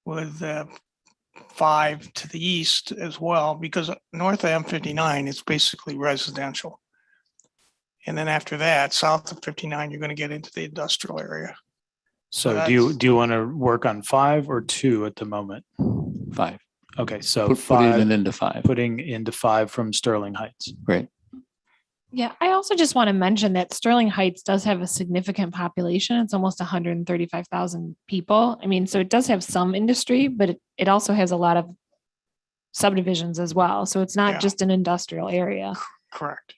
with 5 to the east as well, because north of M59 is basically residential. And then after that, south of 59, you're going to get into the industrial area. So do you want to work on 5 or 2 at the moment? 5. Okay, so Put it into 5. Putting into 5 from Sterling Heights. Right. Yeah, I also just want to mention that Sterling Heights does have a significant population. It's almost 135,000 people. I mean, so it does have some industry, but it also has a lot of subdivisions as well. So it's not just an industrial area. Correct.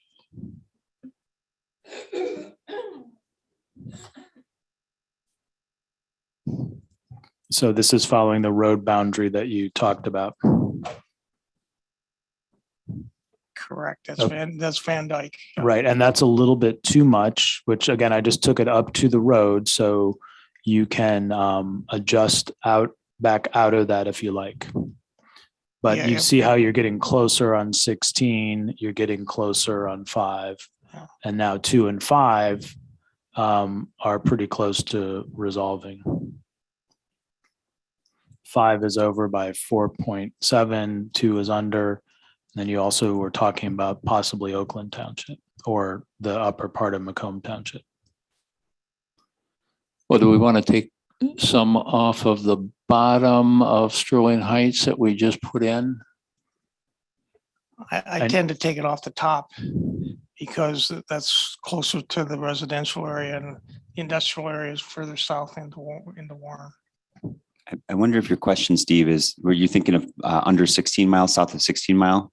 So this is following the road boundary that you talked about. Correct. That's Okay. That's Van Dyke. Right. And that's a little bit too much, which again, I just took it up to the road. So you can adjust back out of that if you like. But Yeah, you yeah. see how you're getting closer on 16, you're getting closer on 5. Yeah. And now 2 and 5 are pretty close to resolving. 5 is over by 4.7, 2 is under. Then you also were talking about possibly Oakland Township or the upper part of Macomb Township. Well, do we want to take some off of the bottom of Sterling Heights that we just put in? I tend to take it off the top because that's closer to the residential area, and the industrial area is further south into Warren. I wonder if your question, Steve, is, were you thinking of under 16 miles, south of 16 mile?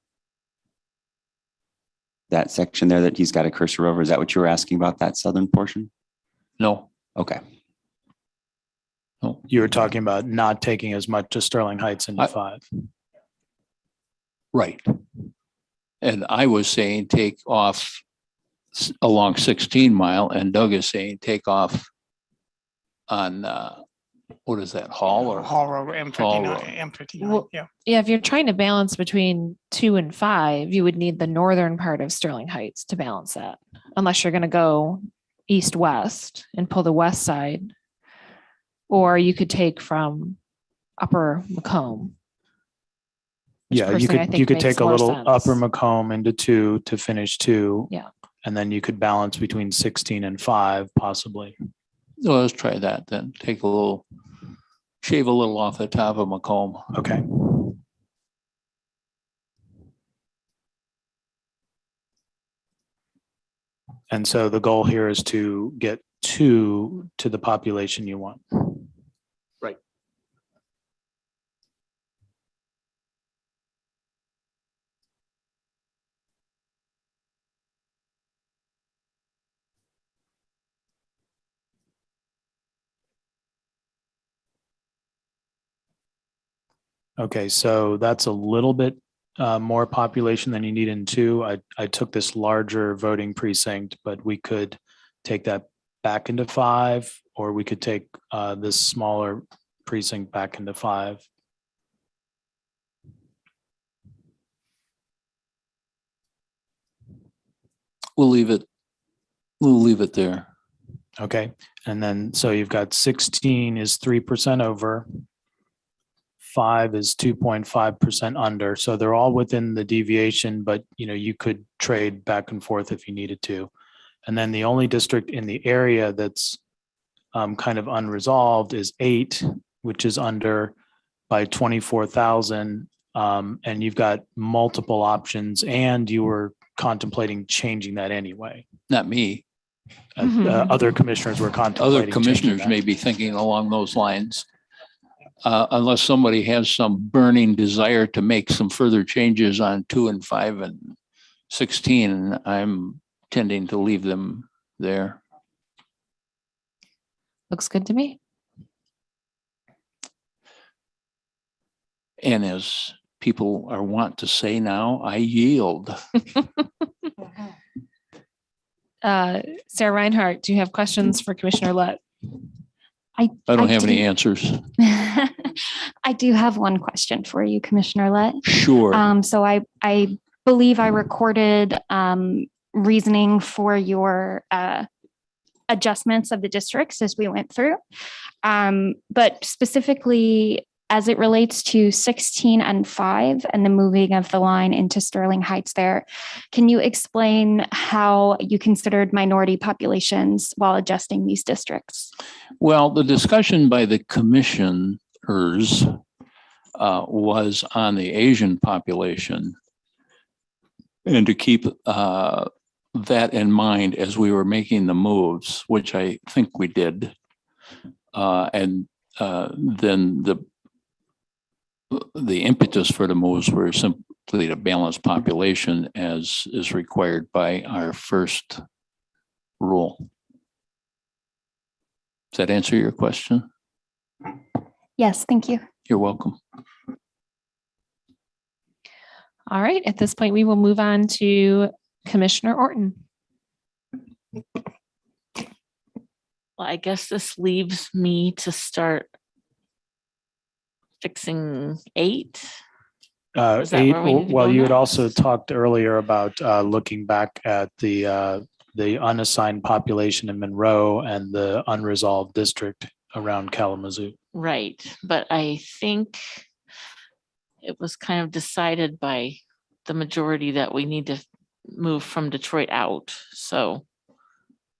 That section there that he's got a cursor over, is that what you were asking about, that southern portion? No. Okay. No. You were talking about not taking as much to Sterling Heights into 5. Right. And I was saying take off along 16 mile, and Doug is saying take off on, what is that, Hall or? Hall Road, Hall M59, Road. M59, Well, yeah. Yeah, if you're trying to balance between 2 and 5, you would need the northern part of Sterling Heights to balance that. Unless you're going to go east-west and pull the west side. Or you could take from Upper Macomb. which Yeah, personally I you think could makes take a more little sense. Upper Macomb into 2 to finish 2. Yeah. And then you could balance between 16 and 5 possibly. Well, let's try that then. Take a little, shave a little off the top of Macomb. Okay. And so the goal here is to get 2 to the population you want. Right. Okay, so that's a little bit more population than you need in 2. I took this larger voting precinct, but we could take that back into 5, or we could take this smaller precinct back into 5. We'll leave it there. Okay, and then so you've got 16 is 3% over. 5 is 2.5% under. So they're all within the deviation, but you could trade back and forth if you needed to. And then the only district in the area that's kind of unresolved is 8, which is under by 24,000. And you've got multiple options, and you were contemplating changing that anyway. Not me. Other commissioners were contemplating. Other commissioners changing may be thinking along those lines. Unless somebody has some burning desire to make some further changes on 2 and 5 and 16, I'm tending to leave them there. Looks good to me. And as people are wont to say now, I yield. Sarah Reinhardt, do you have questions for Commissioner Lett? I don't have any answers. I do have one question for you, Commissioner Lett. Sure. So I believe I recorded reasoning for your adjustments of the districts as we went through. But specifically, as it relates to 16 and 5 and the moving of the line into Sterling Heights there, can you explain how you considered minority populations while adjusting these districts? Well, the discussion by the commissioners was on the Asian population. And to keep that in mind as we were making the moves, which I think we did. And then the impetus for the moves were simply to balance population as is required by our first rule. Does that answer your question? Yes, thank you. You're welcome. All right, at this point, we will move on to Commissioner Orton. Well, I guess this leaves me to start fixing 8. Is that 8. where we need to Well, go you had next? also talked earlier about looking back at the unassigned population in Monroe and the unresolved district around Kalamazoo. Right, but I think it was kind of decided by the majority that we need to move from Detroit out, so. Is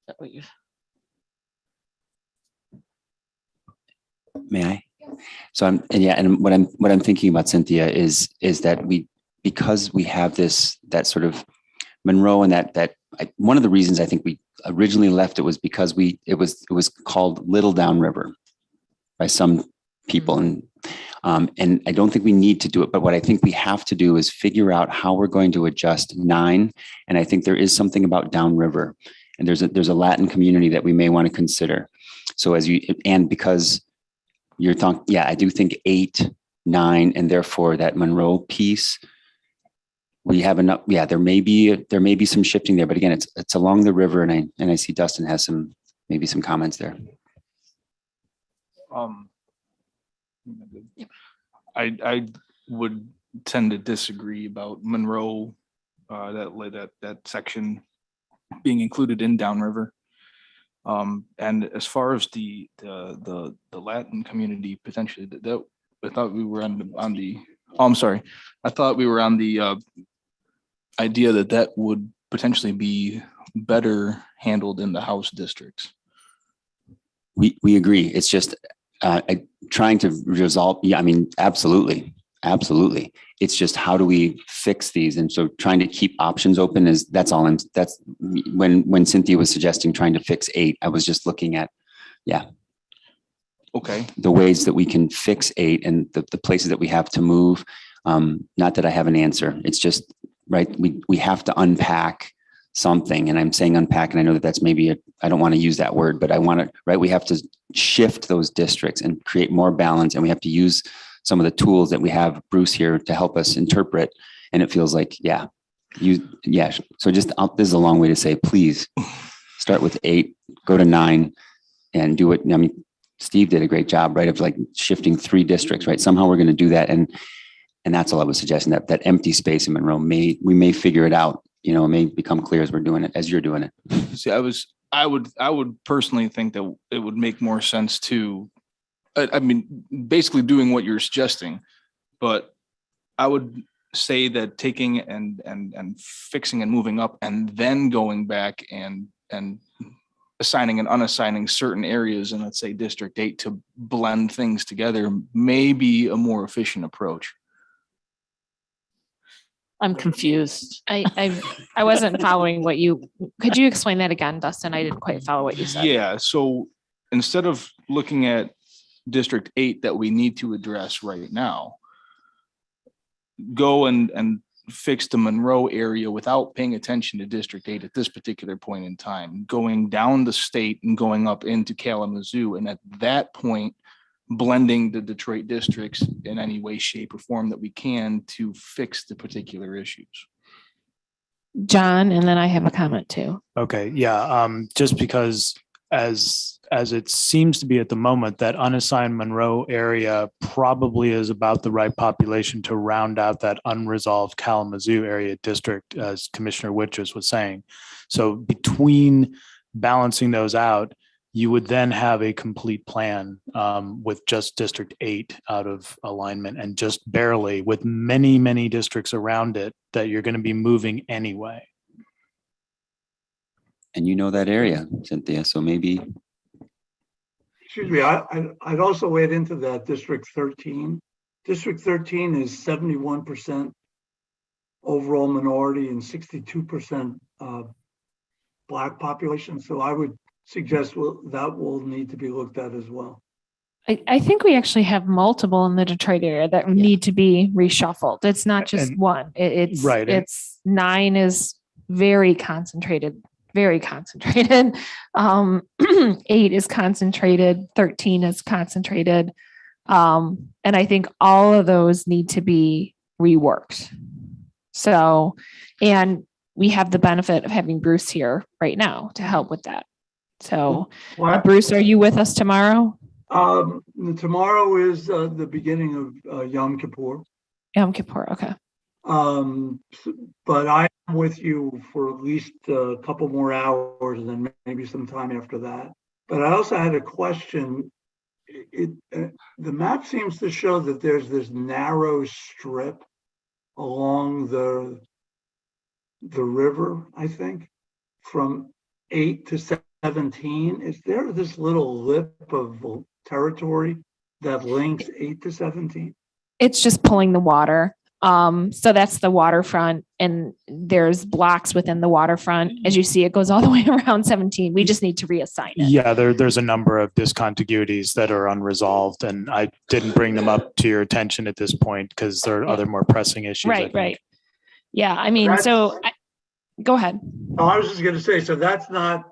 that what you? May I? So and what I'm thinking about, Cynthia, is that because we have that sort of Monroe, and one of the reasons I think we originally left it was because it was called Little Down River by some people. And I don't think we need to do it, but what I think we have to do is figure out how we're going to adjust 9. And I think there is something about downriver, and there's a Latin community that we may want to consider. So because you're talking, I do think 8, 9, and therefore that Monroe piece, we have enough. Yeah, there may be some shifting there, but again, it's along the river, and I see Dustin has maybe some comments there. I would tend to disagree about Monroe, that section being included in downriver. And as far as the Latin community potentially, that I thought we were on the. Oh, I'm sorry. I thought we were on the idea that would potentially be better handled in the House districts. We agree. It's just trying to resolve. Yeah, I mean, absolutely. It's just how do we fix these? And so trying to keep options open that's when Cynthia was suggesting trying to fix 8, I was just looking at, okay, the ways that we can fix 8 and the places that we have to move. Not that I have an answer. It's just, right. We have to unpack something, and I'm saying unpack, and I know that's maybe I don't want to use that word, but I want to, right. We have to shift those districts and create more balance, and we have to use some of the tools that we have Bruce here to help us interpret. And it feels like, So just, this is a long way to say, please start with 8, go to 9 and do it. I mean, Steve did a great job, right? Of like shifting 3 districts, right? Somehow we're going to do that. And that's all I was suggesting, that empty space in Monroe we may figure it out, it may become clear as we're doing it, as you're doing it. See, I would personally think that it would make more sense to, I mean, basically doing what you're suggesting, but I would say that taking and fixing and moving up and then going back and assigning and unassigning certain areas in, let's say, District 8 to blend things together may be a more efficient approach. I'm confused. I wasn't following could you explain that again, Dustin? I didn't quite follow what you said. Yeah, so instead of looking at District 8 that we need to address right now, go and fix the Monroe area without paying attention to District 8 at this particular point in time, going down the state and going up into Kalamazoo. And at that point, blending the Detroit districts in any way, shape, or form that we can to fix the particular issues. John, and then I have a comment too. Okay, just because as it seems to be at the moment, that unassigned Monroe area probably is about the right population to round out that unresolved Kalamazoo area district, as Commissioner Witches was saying. So between balancing those out, you would then have a complete plan with just District 8 out of alignment, and just barely with many, many districts around it that you're going to be moving anyway. And you know that area, Cynthia, so maybe. Excuse me, I'd also add into that District 13. District 13 is 71% overall minority and 62% Black population. So I would suggest that will need to be looked at as well. I think we actually have multiple in the Detroit area that need to be reshuffled. It's not just one. It's right. It's 9 is very concentrated. 8 is concentrated, 13 is concentrated. And I think all of those need to be reworked. So, and we have the benefit of having Bruce here right now to help with that. So, Bruce, are you with us tomorrow? Tomorrow is the beginning of Yom Kippur. Yom Kippur, okay. But I'm with you for at least a couple more hours and then maybe some time after that. But I also had a question. The map seems to show that there's this narrow strip along the river, I think, from 8 to 17. Is there this little lip of territory that links 8 to 17? It's just pulling the water. So that's the waterfront, and there's blocks within the waterfront. As you see, it goes all the way around 17. We just need to reassign it. Yeah, there's a number of discontinuities that are unresolved, and I didn't bring them up to your attention at this point because there are other more pressing issues. I Right, think. right. Yeah, I mean, go ahead. Oh, I was just gonna say, so that's not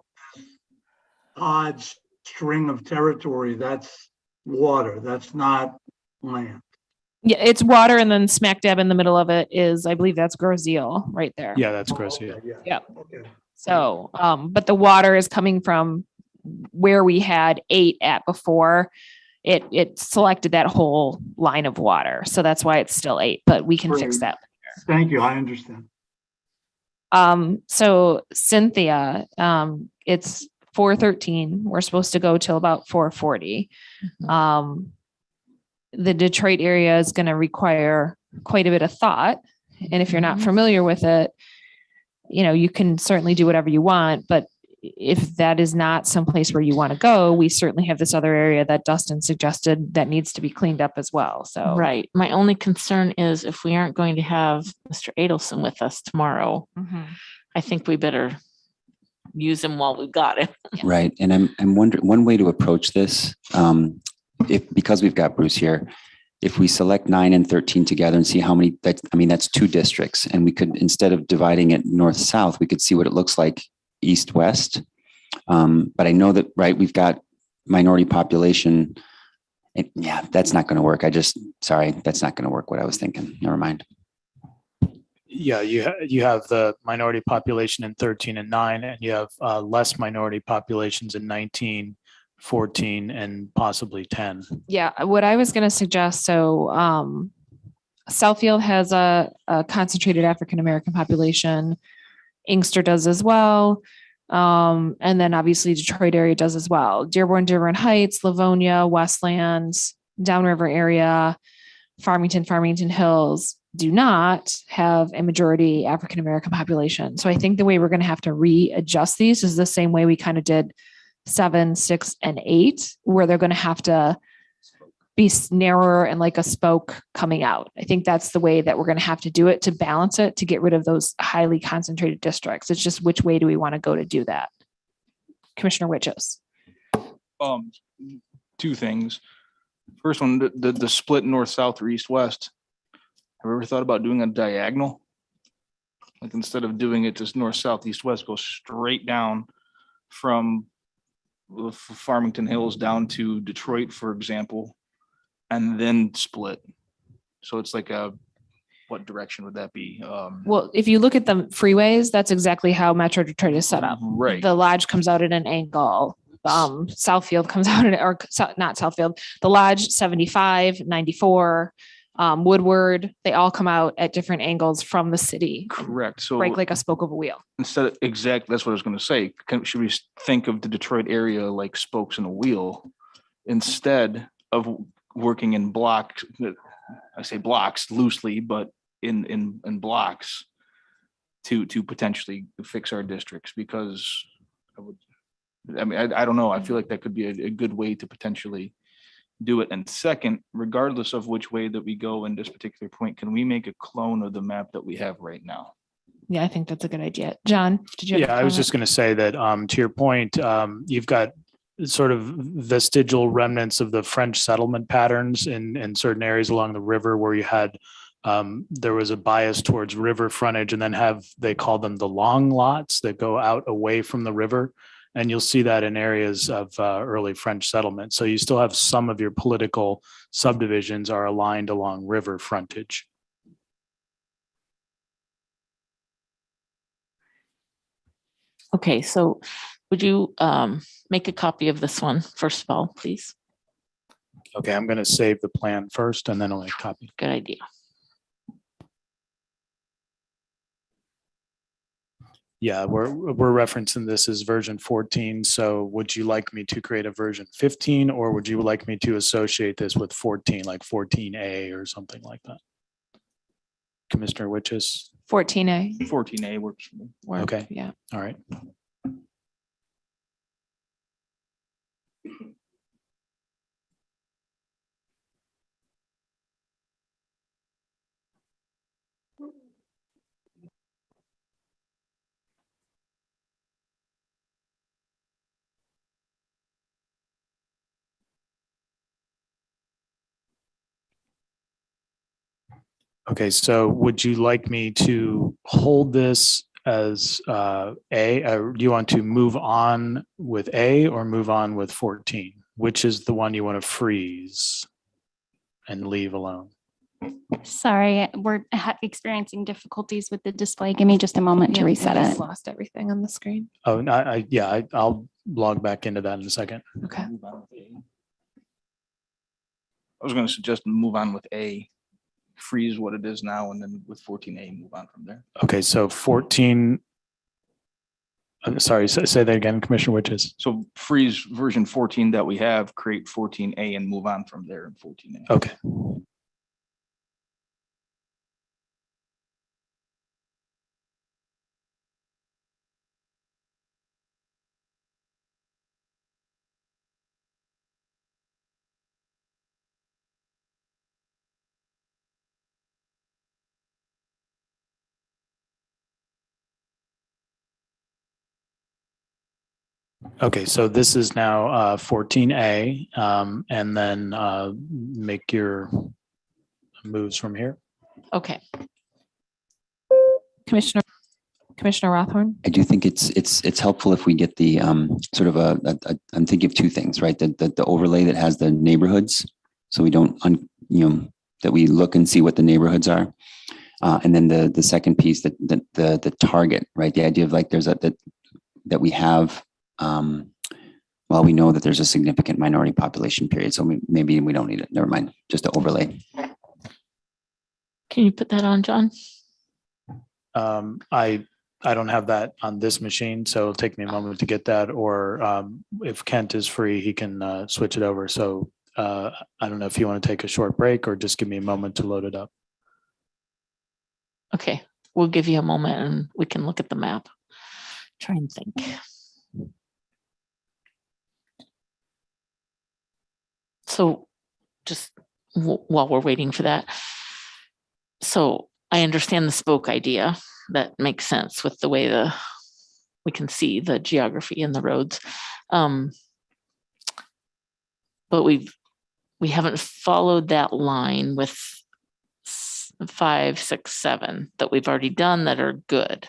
odd string of territory, that's water, that's not land. Yeah, it's water, and then smack dab in the middle of it is, I believe that's Groseal right there. Yeah, that's gross. Yeah. Yeah. Okay. So, but the water is coming from where we had 8 at before. It selected that whole line of water. So that's why it's still 8, but we can fix that. Thank you, I understand. So Cynthia, it's 4:13. We're supposed to go till about 4:40. The Detroit area is going to require quite a bit of thought. And if you're not familiar with it, you can certainly do whatever you want, but if that is not someplace where you want to go, we certainly have this other area that Dustin suggested that needs to be cleaned up as well. So, Right. My only concern is if we aren't going to have Mr. Adelson with us tomorrow, I think we better use him while we've got him. Right. And I'm wondering, one way to approach this, because we've got Bruce here, if we select 9 and 13 together and see how many, that's 2 districts. And we could, instead of dividing it north-south, we could see what it looks like east-west. But I know that, right, we've got minority population. Yeah, that's not going to work. Sorry, that's not going to work what I was thinking. Never mind. Yeah, you have the minority population in 13 and 9, and you have less minority populations in 19, 14, and possibly 10. yeah, what I was going to suggest, so Southfield has a concentrated African-American population. Inkster does as well. And then obviously Detroit area does as well. Dearborn Heights, Livonia, Westlands, Downriver area, Farmington Hills do not have a majority African-American population. So I think the way we're going to have to readjust these is the same way we kind of did 7, 6, and 8, where they're going to have to be narrower and like a spoke coming out. I think that's the way that we're going to have to do it to balance it, to get rid of those highly concentrated districts. It's just which way do we want to go to do that? Commissioner Witches. 2 things. First one, the split north-south or east-west. Have you ever thought about doing a diagonal? Like instead of doing it just north, south, east, west, go straight down from Farmington Hills down to Detroit, for example, and then split. So it's like what direction would that be? Well, if you look at the freeways, that's exactly how Metro Detroit is set up. Right. The Lodge comes out at an angle. Southfield comes out not Southfield, the Lodge 75, 94, Woodward, they all come out at different angles from the city. Correct. So break like a spoke of a wheel. Instead of exactly, that's what I was going to say. Should we think of the Detroit area like spokes in a wheel instead of working in blocks? I say blocks loosely, but in blocks to potentially fix our districts, because I don't know. I feel like that could be a good way to potentially do it. And second, regardless of which way that we go in this particular point, can we make a clone of the map that we have right now? Yeah, I think that's a good idea. John, did you? Yeah, I was just going to say that to your point, you've got sort of vestigial remnants of the French settlement patterns in certain areas along the river where you had there was a bias towards river frontage, and then they call them the long lots that go out away from the river. And you'll see that in areas of early French settlement. So you still have some of your political subdivisions are aligned along river frontage. Okay, so would you make a copy of this one, first of all, please? Okay, I'm going to save the plan first and then I'll make a copy. Good idea. Yeah, we're referencing this as version 14. So would you like me to create a version 15, or would you like me to associate this with 14, like 14A or something like that? Commissioner Witches? 14A. 14A works for me. Okay. Yeah. All right. Okay, so would you like me to hold this as A? Do you want to move on with A or move on with 14? Which is the one you want to freeze and leave alone? Sorry, we're experiencing difficulties with the display. Give me just a moment to Yeah, reset I just it. lost everything on the screen. Oh, I'll log back into that in a second. Okay. I was going to suggest move on with A, freeze what it is now, and then with 14A, move on from there. Okay, so 14. I'm sorry, say that again, Commissioner Witches. So freeze version 14 that we have, create 14A and move on from there in 14A. Okay. Okay, so this is now 14A, and then make your moves from here. Okay. Commissioner Rothorn. I do think it's helpful if we get the sort of I'm thinking of two things, right? The overlay that has the neighborhoods, so we don't that we look and see what the neighborhoods are, and then the second piece the target, right? The idea of like there's that we have. Well, we know that there's a significant minority population period, so maybe we don't need it. Never mind, just an overlay. Can you put that on, John? I don't have that on this machine, so it'll take me a moment to get that. Or if Kent is free, he can switch it over. So I don't know if you want to take a short break or just give me a moment to load it up. Okay, we'll give you a moment and we can look at the map. Try and think. So just while we're waiting for that. So I understand the spoke idea. That makes sense with the way we can see the geography and the roads. But we haven't followed that line with 5, 6, 7 that we've already done that are good.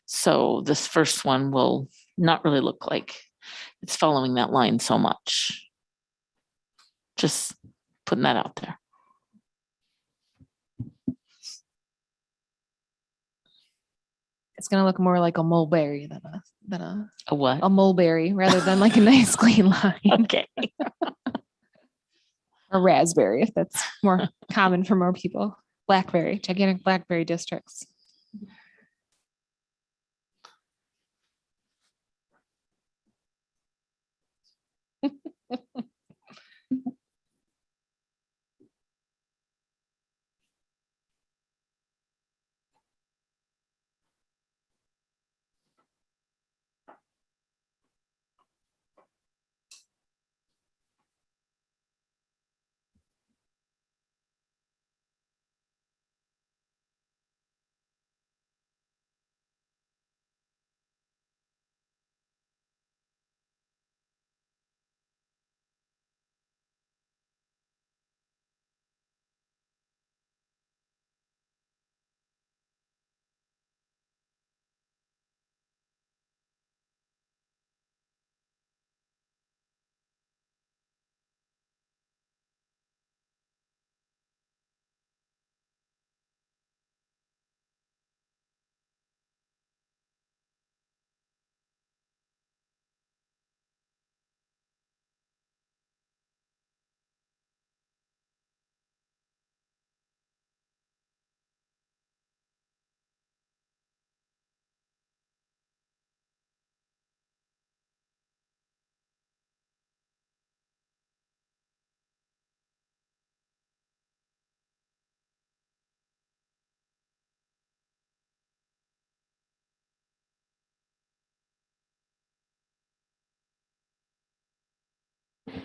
So this first one will not really look like it's following that line so much. Just putting that out there. It's gonna look more like a mulberry than a what? A mulberry rather than like a nice clean line. Okay. Or raspberry, if that's more common for more people. Blackberry, gigantic blackberry districts.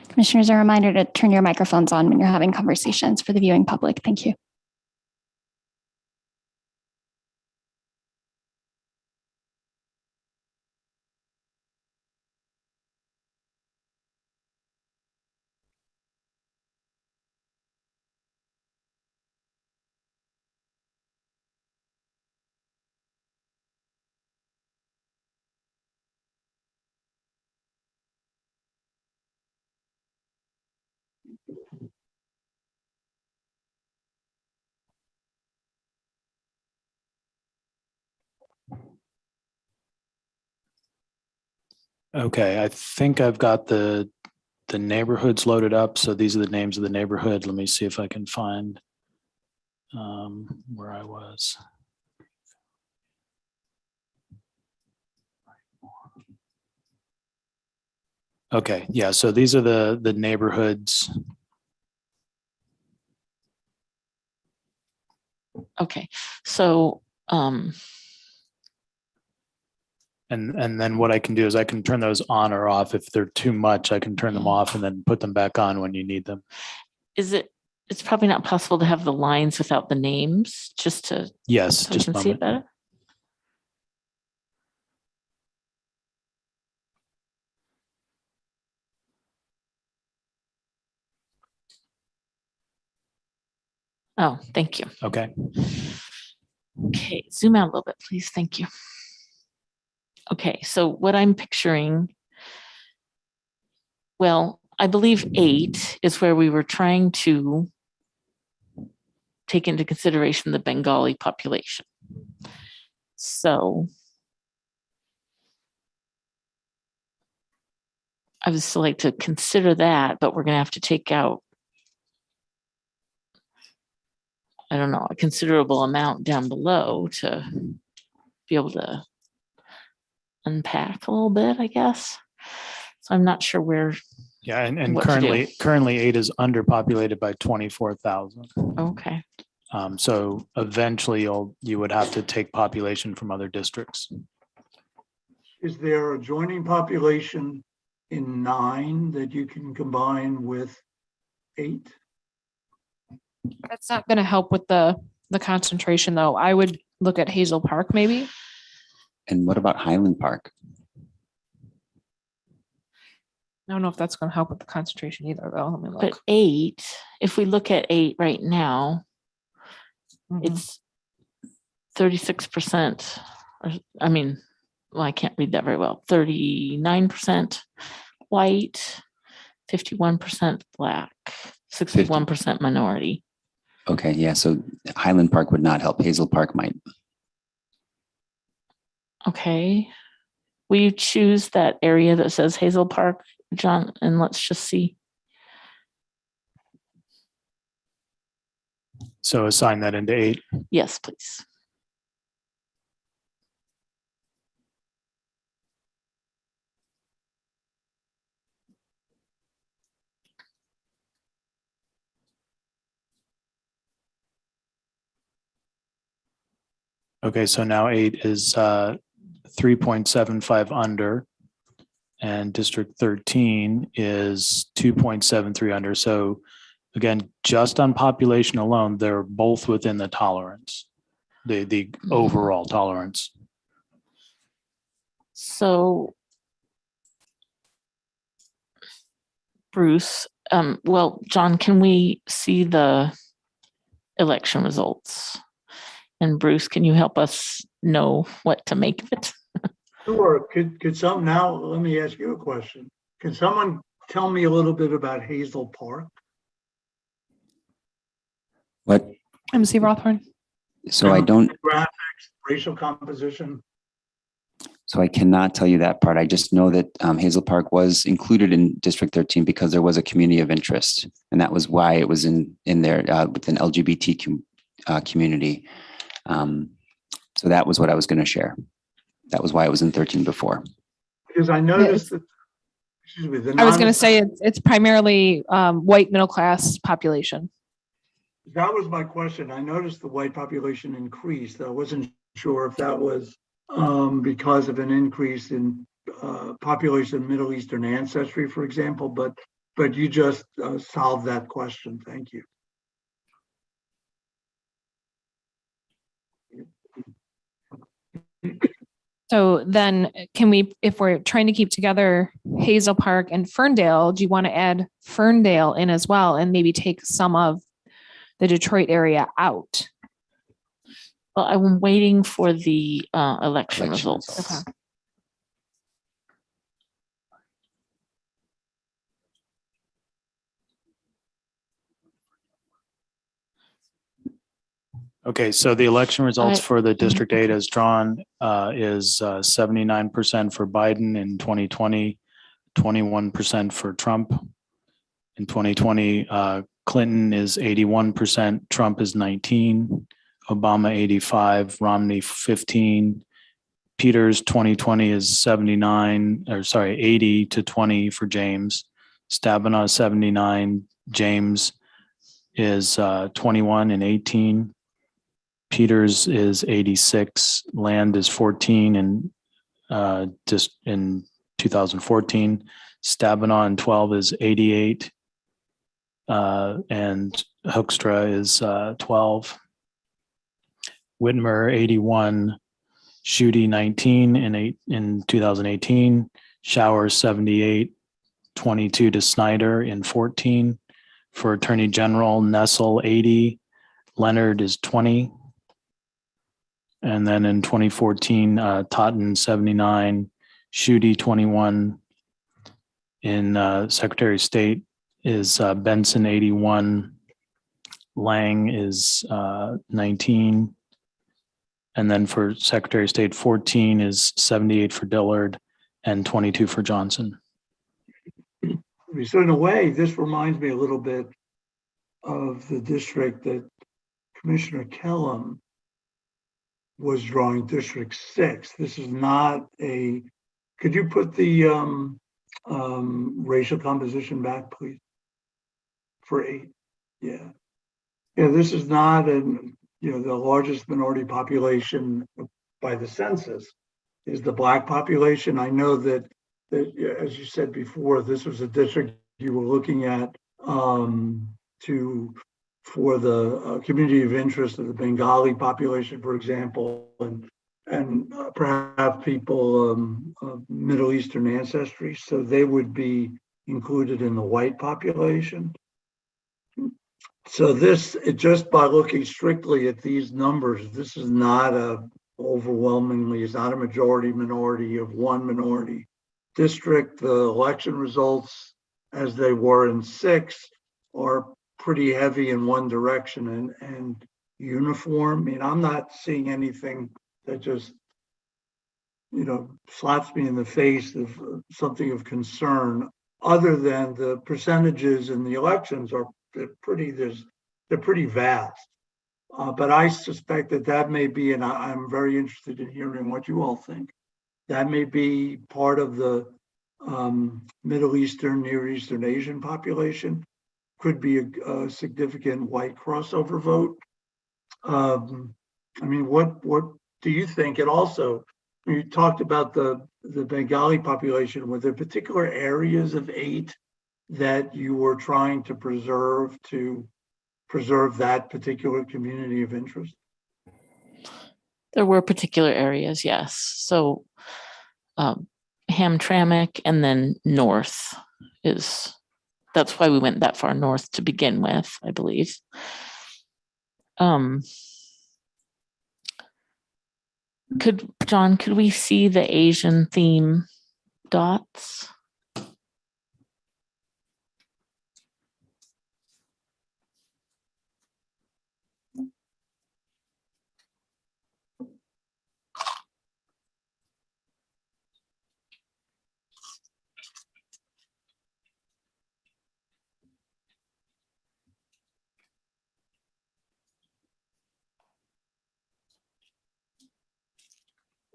Commissioners, a reminder to turn your microphones on when you're having conversations for the viewing public. Thank you. Okay, I think I've got the neighborhoods loaded up. So these are the names of the neighborhood. Let me see if I can find where I was. Okay, yeah, so these are the neighborhoods. Okay, so, And then what I can do is I can turn those on or off. If they're too much, I can turn them off and then put them back on when you need them. it's probably not possible to have the lines without the names, just to, Yes, so we just a can see it moment. better. Oh, thank you. Okay. Okay, zoom out a little bit, please. Thank you. Okay, so what I'm picturing, well, I believe 8 is where we were trying to take into consideration the Bengali population. So I would still like to consider that, but we're going to have to take out, I don't know, a considerable amount down below to be able to unpack a little bit, I guess. So I'm not sure where. Yeah, and what to do. currently 8 is underpopulated by 24,000. Okay. So eventually you would have to take population from other districts. Is there a joining population in 9 that you can combine with 8? That's not going to help with the concentration though. I would look at Hazel Park maybe. And what about Highland Park? I don't know if that's going to help with the concentration either though. Let me look. But 8, if we look at 8 right now, it's 36%. I mean, well, I can't read that very well. 39% white, 51% black, 61% minority. Okay, yeah, so Highland Park would not help. Hazel Park might. Okay. Will you choose that area that says Hazel Park, John? And let's just see. So assign that into 8. Yes, please. Okay, so now 8 is 3.75 under, and District 13 is 2.73 under. So again, just on population alone, they're both within the tolerance, the overall tolerance. So, Bruce, well, John, can we see the election results? And Bruce, can you help us know what to make of it? Sure. Could some, now let me ask you a question. Can someone tell me a little bit about Hazel Park? What? MC Rothhorn. So I don't, Graphics, racial composition. so I cannot tell you that part. I just know that Hazel Park was included in District 13 because there was a community of interest. And that was why it was in there with an LGBT community. So that was what I was going to share. That was why it was in 13 before. Because I noticed that, excuse me, I was going to say it's primarily white middle class population. that was my question. I noticed the white population increased. I wasn't sure if that was because of an increase in population of Middle Eastern ancestry, for example, but you just solved that question. Thank you. So then can we, if we're trying to keep together Hazel Park and Ferndale, do you want to add Ferndale in as well and maybe take some of the Detroit area out? Well, I'm waiting for the election results. Okay. Okay, so the election results I- for the District 8 as drawn is 79% for Biden in 2020, 21% for Trump. In 2020, Clinton is 81%, Trump is 19, Obama 85, Romney 15. Peters 2020 is 80 to 20 for James. Stabenow 79, James is 21 and 18. Peters is 86, Land is 14 and just in 2014. Stabenow in 12 is 88, and Hoekstra is 12. Whitmer 81, Schuette 19 in 2018, Showers 78, 22 to Snyder in 14. For Attorney General, Nessel 80, Leonard is 20. And then in 2014, Totten 79, Schuette 21. In Secretary of State is Benson 81, Lang is 19. And then for Secretary of State, 14 is 78 for Dillard and 22 for Johnson. So in a way, this reminds me a little bit of the district that Commissioner Kellum was drawing, District 6. This is not a, could you put the racial composition back, please? For 8, yeah. Yeah, this is not the largest minority population by the census is the Black population. I know that as you said before, this was a district you were looking at for the community of interest of the Bengali population, for example, and perhaps people of Middle Eastern ancestry. So they would be included in the white population. So just by looking strictly at these numbers, this is not it's not a majority minority of one minority district. The election results, as they were in 6, are pretty heavy in one direction and uniform. I mean, I'm not seeing anything that just, slaps me in the face of something of concern, other than the percentages in the elections are they're pretty vast. But I suspect that may be, and I'm very interested in hearing what you all think, that may be part of the Middle Eastern, Near Eastern Asian population, could be a significant white crossover vote. I mean, what do you think? And also, you talked about the Bengali population. Were there particular areas of 8 that you were trying to preserve that particular community of interest? There were particular areas, yes. So Hamtramck and then north that's why we went that far north to begin with, I believe. Could we see the Asian theme dots?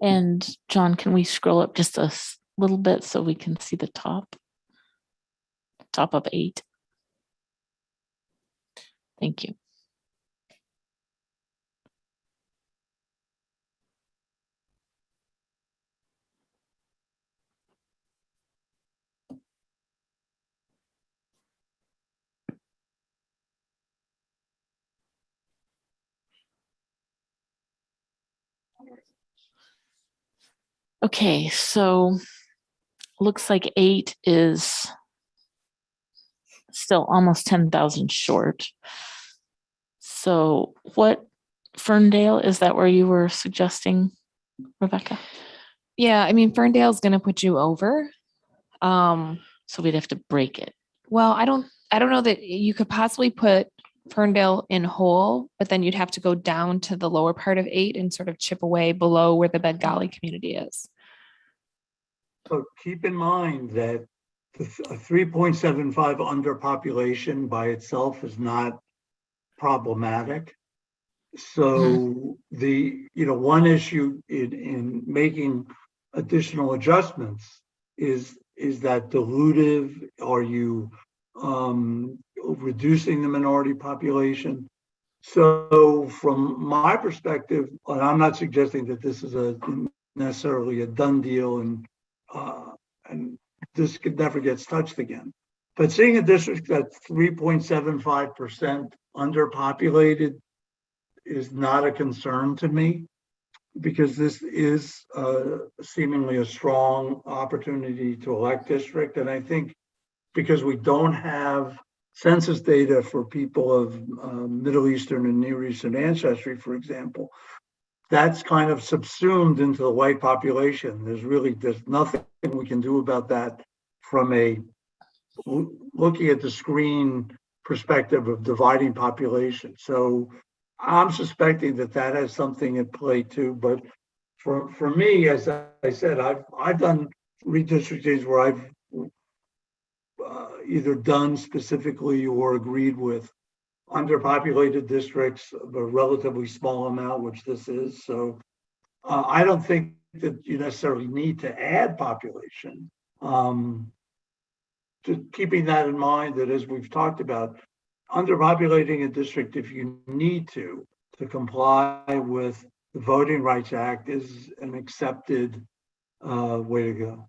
And John, can we scroll up just a little bit so we can see the top of 8? Thank you. Okay, so looks like 8 is still almost 10,000 short. So what, Ferndale, is that where you were suggesting, Rebecca? Yeah, I mean, Ferndale's going to put you over. So we'd have to break it. Well, I don't know that you could possibly put Ferndale in whole, but then you'd have to go down to the lower part of 8 and sort of chip away below where the Bengali community is. So keep in mind that a 3.75 underpopulation by itself is not problematic. So one issue in making additional adjustments is that dilutive? Are you reducing the minority population? So from my perspective, and I'm not suggesting that this is necessarily a done deal and this never gets touched again. But seeing a district that's 3.75% underpopulated is not a concern to me, because this is seemingly a strong opportunity to elect district. And I think because we don't have census data for people of Middle Eastern and Near Eastern ancestry, for example, that's kind of subsumed into the white population. There's nothing we can do about that from a looking at the screen perspective of dividing population. So I'm suspecting that has something at play too. But for me, as I said, I've done redistrictings where I've either done specifically or agreed with underpopulated districts of a relatively small amount, which this is. So I don't think that you necessarily need to add population. Just keeping that in mind, that as we've talked about, underpopulating a district if you need to comply with the Voting Rights Act is an accepted way to go.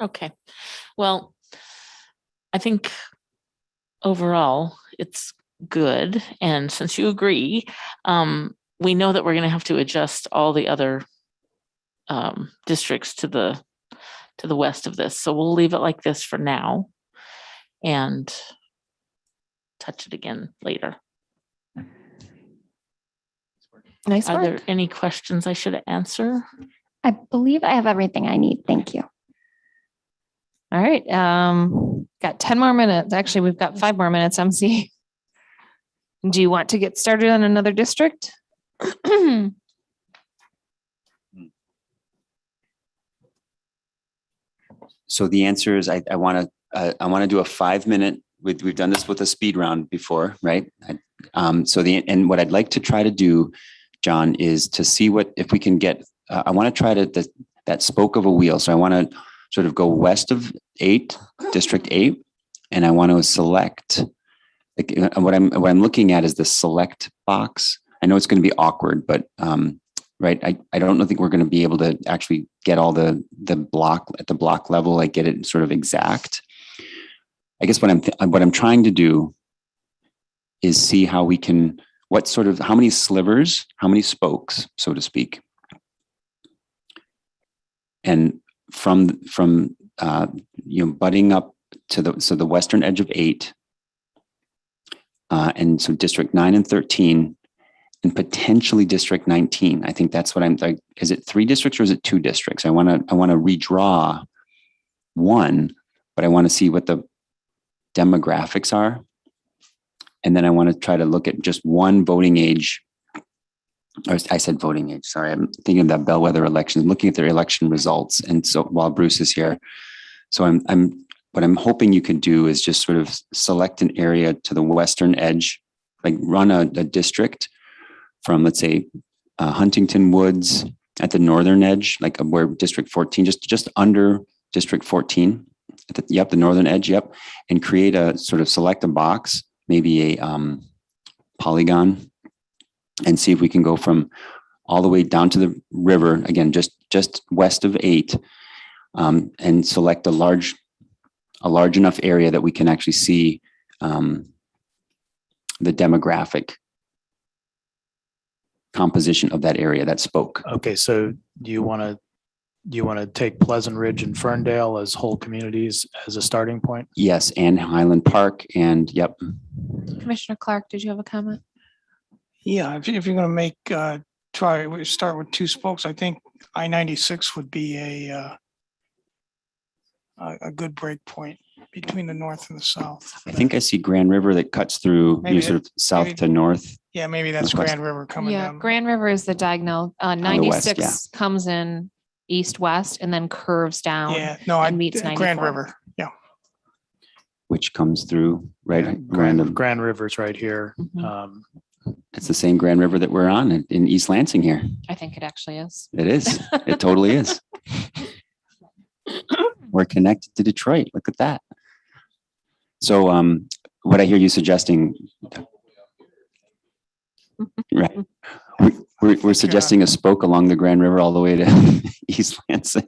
Okay, well, I think overall it's good. And since you agree, we know that we're going to have to adjust all the other districts to the west of this. So we'll leave it like this for now and touch it again later. Nice Are work. there any questions I should answer? I believe I have everything I need. Thank you. All right. Got 10 more minutes. Actually, we've got 5 more minutes, MC. Do you want to get started on another district? So the answer is I want to do a 5-minute. We've done this with a speed round before, right? And what I'd like to try to do, John, is to see if we can get. I want to try that spoke of a wheel. So I want to sort of go west of 8, District 8, and I want to select. What I'm looking at is the select box. I know it's going to be awkward, but right. I don't think we're going to be able to actually get all the block at the block level, like get it sort of exact. I guess what I'm trying to do is see how we can, how many slivers, how many spokes, so to speak. And from butting up to the western edge of 8, and so District 9 and 13, and potentially District 19. I think that's what I'm like. Is it 3 districts or is it 2 districts? I want to redraw one, but I want to see what the demographics are. And then I want to try to look at just one voting age. Or I said voting age, sorry. I'm thinking of that bellwether elections, looking at their election results. And so while Bruce is here, so what I'm hoping you could do is just sort of select an area to the western edge, like run a district from, let's say, Huntington Woods at the northern edge, like where District 14, just under District 14, the northern edge, and create a sort of select a box, maybe a polygon, and see if we can go from all the way down to the river, again, just west of 8, and select a large enough area that we can actually see the demographic composition of that area, that spoke. Okay, so do you want to take Pleasant Ridge and Ferndale as whole communities as a starting point? Yes, and Highland Park, and yep. Commissioner Clark, did you have a comment? Yeah, if you're going to make, we start with 2 spokes, I think I-96 would be a good break point. between the north and the south. I think I see Grand River that cuts through, Maybe sort of south maybe- to north. Yeah, maybe that's Northwest. Grand River coming Yeah, down. Grand River is the diagonal. the west, 96 comes in east-west and then curves down. Yeah, no, I and meets Grand 94. River. Yeah. Which comes through right around Grand, the, Grand River's right here. Mhm. it's the same Grand River that we're on in East Lansing here. I think it actually is. It is. It totally is. We're connected to Detroit. Look at that. So what I hear you suggesting, right? We're suggesting a spoke along the Grand River all the way to East Lansing.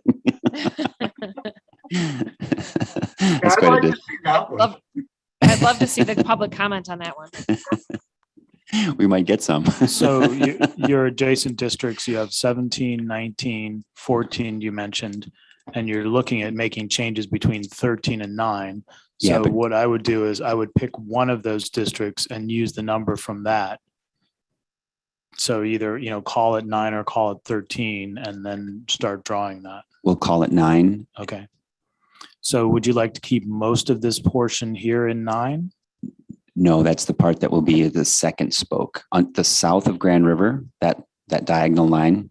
That's quite a distance. I'd love to see the public comment on that one. We might get some. So your adjacent districts, you have 17, 19, 14 you mentioned, and you're looking at making changes between 13 and 9. Yeah, So but- what I would do is I would pick one of those districts and use the number from that. So either, call it 9 or call it 13 and then start drawing that. We'll call it 9. Okay. So would you like to keep most of this portion here in 9? No, that's the part that will be the second spoke on the south of Grand River, that diagonal line.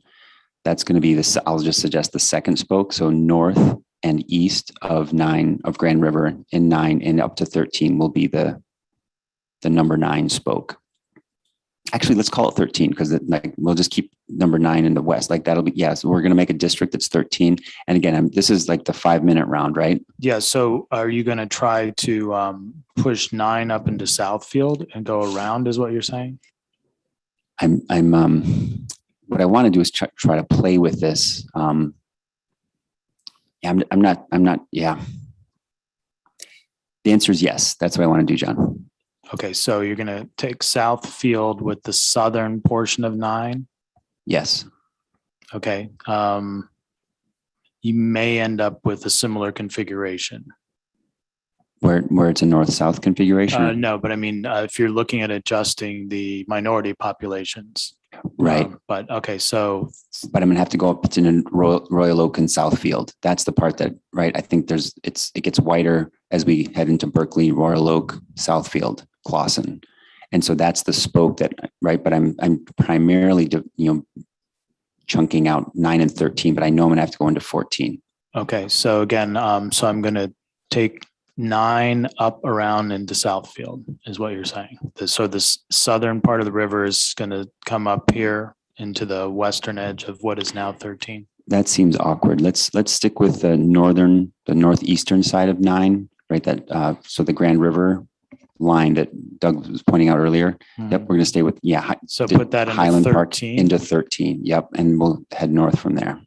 That's going to be I'll just suggest the second spoke. So north and east of 9 of Grand River in 9 and up to 13 will be the number 9 spoke. Actually, let's call it 13 because we'll just keep number 9 in the west. Like that'll be, yes, we're going to make a district that's 13. And again, this is like the 5-minute round, right? Yeah. So are you going to try to push 9 up into Southfield and go around is what you're saying? What I want to do is try to play with this. I'm not. Yeah. The answer is yes. That's what I want to do, John. Okay. So you're going to take Southfield with the southern portion of 9. Yes. Okay. You may end up with a similar configuration. Where it's a north-south configuration? No, but I mean, if you're looking at adjusting the minority populations. Right. But okay, so. But I'm gonna have to go up to Royal Oak and Southfield. That's the part that, right, I think it gets wider as we head into Berkeley, Royal Oak, Southfield, Clawson. And so that's the spoke that, right, but I'm primarily, chunking out 9 and 13, but I know I'm gonna have to go into 14. Okay, so again, so I'm gonna take 9 up around into Southfield is what you're saying. So this southern part of the river is going to come up here into the western edge of what is now 13. That seems awkward. Let's stick with the northeastern side of 9, right? So the Grand River line that Doug was pointing out earlier. Mm-hmm. Yep, we're going to stay with, So put that into Highland 13. Park into 13. Yep, and we'll head north from there.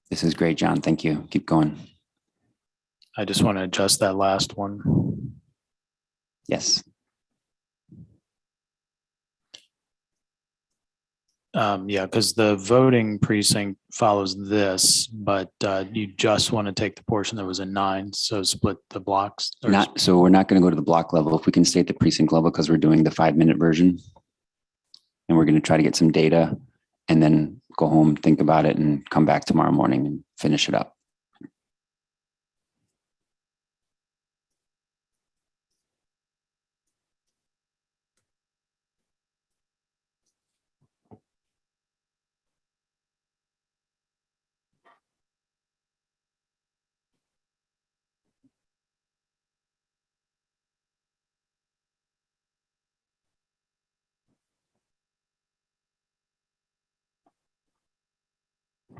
This is great, John. Thank you. Keep going. I just want to adjust that last one. Yes. Yeah, because the voting precinct follows this, but you just want to take the portion that was in 9, so split the blocks. So we're not going to go to the block level. If we can stay at the precinct level, because we're doing the 5-minute version, and we're going to try to get some data, and then go home, think about it, and come back tomorrow morning and finish it up.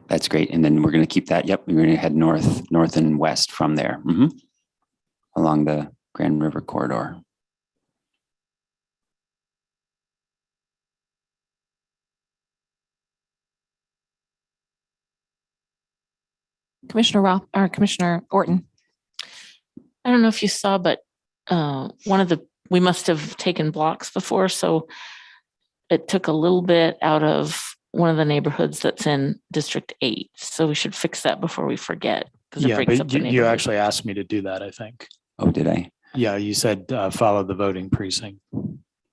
That's great. And then we're going to keep that. Yep. We're going to head north and west from there. Along the Grand River corridor. Commissioner Roth or Commissioner Orton. I don't know if you saw, but we must have taken blocks before, so it took a little bit out of one of the neighborhoods that's in District 8. So we should fix that before we forget, because it Yeah, breaks up but the you neighborhood. actually asked me to do that, I think. Oh, did I? Yeah, you said follow the voting precinct.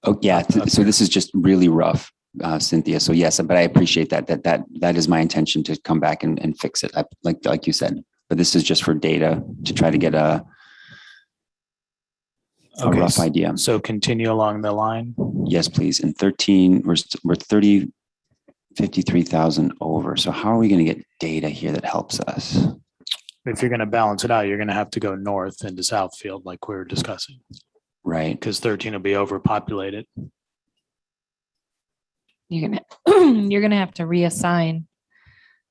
Oh, yeah. So this is just really rough, Cynthia. So yes, but I appreciate that. That is my intention to come back and fix it, like you said. But this is just for data to try to get a rough idea. So continue along the line. Yes, please. In 13, we're 53,000 over. So how are we going to get data here that helps us? If you're going to balance it out, you're going to have to go north into Southfield, like we were discussing. Right. Because 13 will be overpopulated. You're gonna have to reassign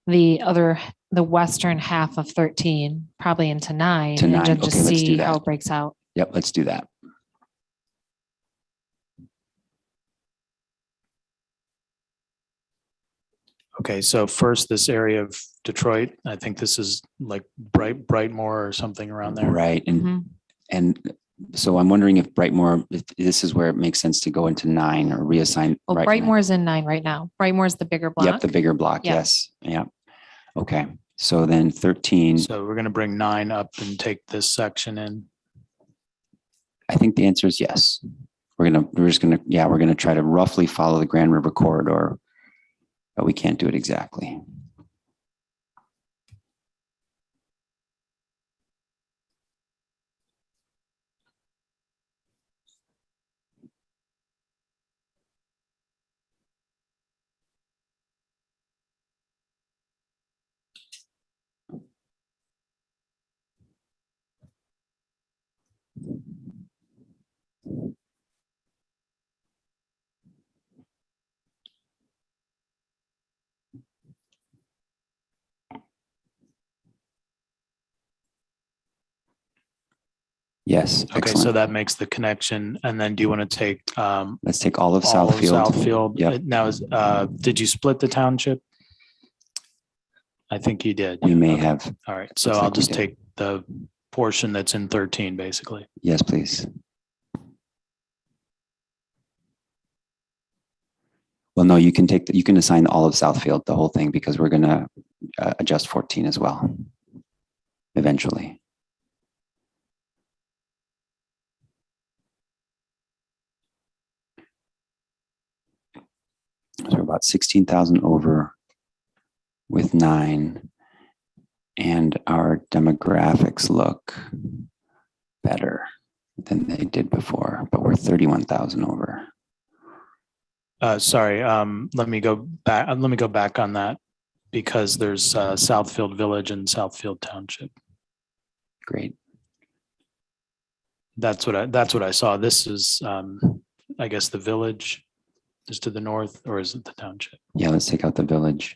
the western half of 13 probably into 9 To 9. and just Okay, let's see do that. how it breaks out. Yep, let's do that. Okay, so first, this area of Detroit, I think this is like Brightmoor or something around there. Right. And so I'm wondering if Brightmoor, if this is where it makes sense to go into 9 or reassign. Well, Brightmoor is in 9 right now. Brightmoor is the bigger block. Yep, the bigger block. Yeah. Yes. Yeah. Okay. So then 13. So we're going to bring 9 up and take this section in. I think the answer is yes. We're going to try to roughly follow the Grand River corridor, but we can't do it exactly. Yes. Okay, Excellent. so that makes the connection. And then do you want to take? Let's take all of Southfield. Southfield. Yep. Now, did you split the township? I think you did. We may have. All right, so Looks like I'll we just did. take the portion that's in 13, basically. Yes, please. Well, no, you can assign all of Southfield, the whole thing, because we're going to adjust 14 as well, eventually. So we're about 16,000 over with 9, and our demographics look better than they did before, but we're 31,000 over. Sorry, let me go back. Let me go back on that because there's Southfield Village and Southfield Township. Great. That's what I saw. This is, I guess, the village is to the north, or is it the township? Yeah, let's take out the village.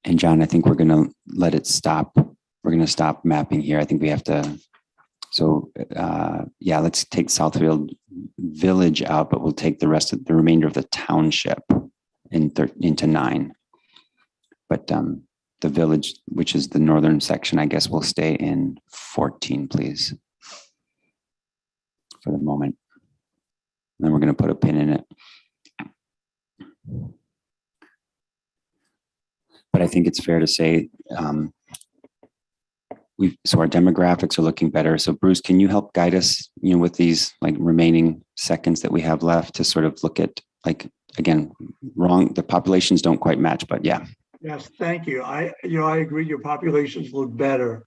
And John, I think we're going to let it stop. We're going to stop mapping here. I think we have to. So yeah, let's take Southfield Village out, but we'll take the remainder of the township into 9. But the village, which is the northern section, I guess will stay in 14, please, for the moment. And then we're going to put a pin in it. But I think it's fair to say so our demographics are looking better. So Bruce, can you help guide us, with these like remaining seconds that we have left to sort of look at, like, again, the populations don't quite match, but yeah. Yes, thank you. I agree. Your populations look better.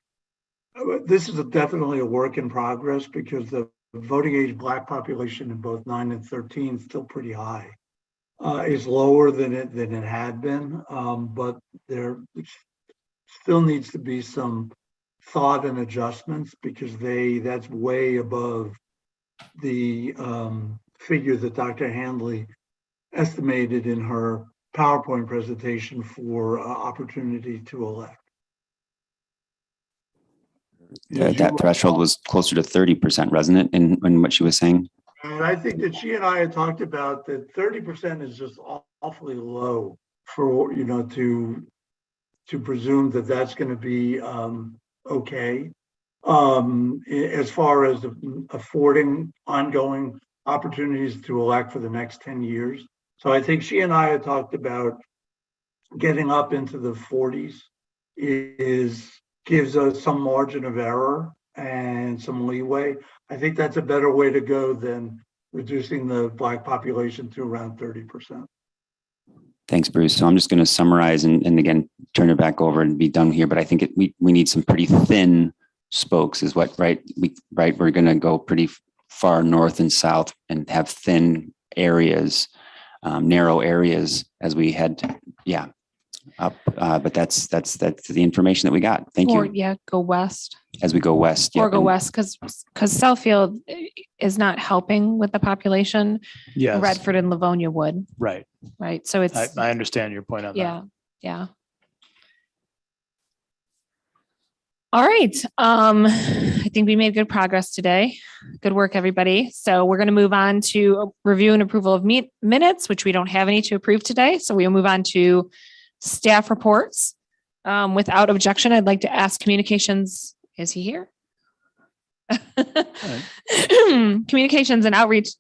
This is definitely a work in progress because the voting age Black population in both 9 and 13 is still pretty high. It's lower than it had been, but they're still needs to be some thought and adjustments because that's way above the figure that Dr. Handley estimated in her PowerPoint presentation for opportunity to elect. That threshold was closer to 30%, wasn't it, in what she was saying? And I think that she and I had talked about that 30% is just awfully low for, to presume that that's going to be okay. As far as affording ongoing opportunities to elect for the next 10 years. So I think she and I had talked about getting up into the 40s gives us some margin of error and some leeway. I think that's a better way to go than reducing the Black population to around 30%. Thanks, Bruce. So I'm just going to summarize and again, turn it back over and be done here. But I think we need some pretty thin spokes is what, right? We're going to go pretty far north and south and have thin areas, narrow areas as we head, up. But that's the information that we got. Thank Or, you. go west. As we go west. Or go west, because Southfield is not helping with the population. Yes. Redford and Livonia would. Right. Right. So it's. I understand your point on that. Yeah. All right. I think we made good progress today. Good work, everybody. So we're going to move on to review and approval of minutes, which we don't have any to approve today. So we'll move on to staff reports. Without objection, I'd like to ask communications. Is he here? Communications and Outreach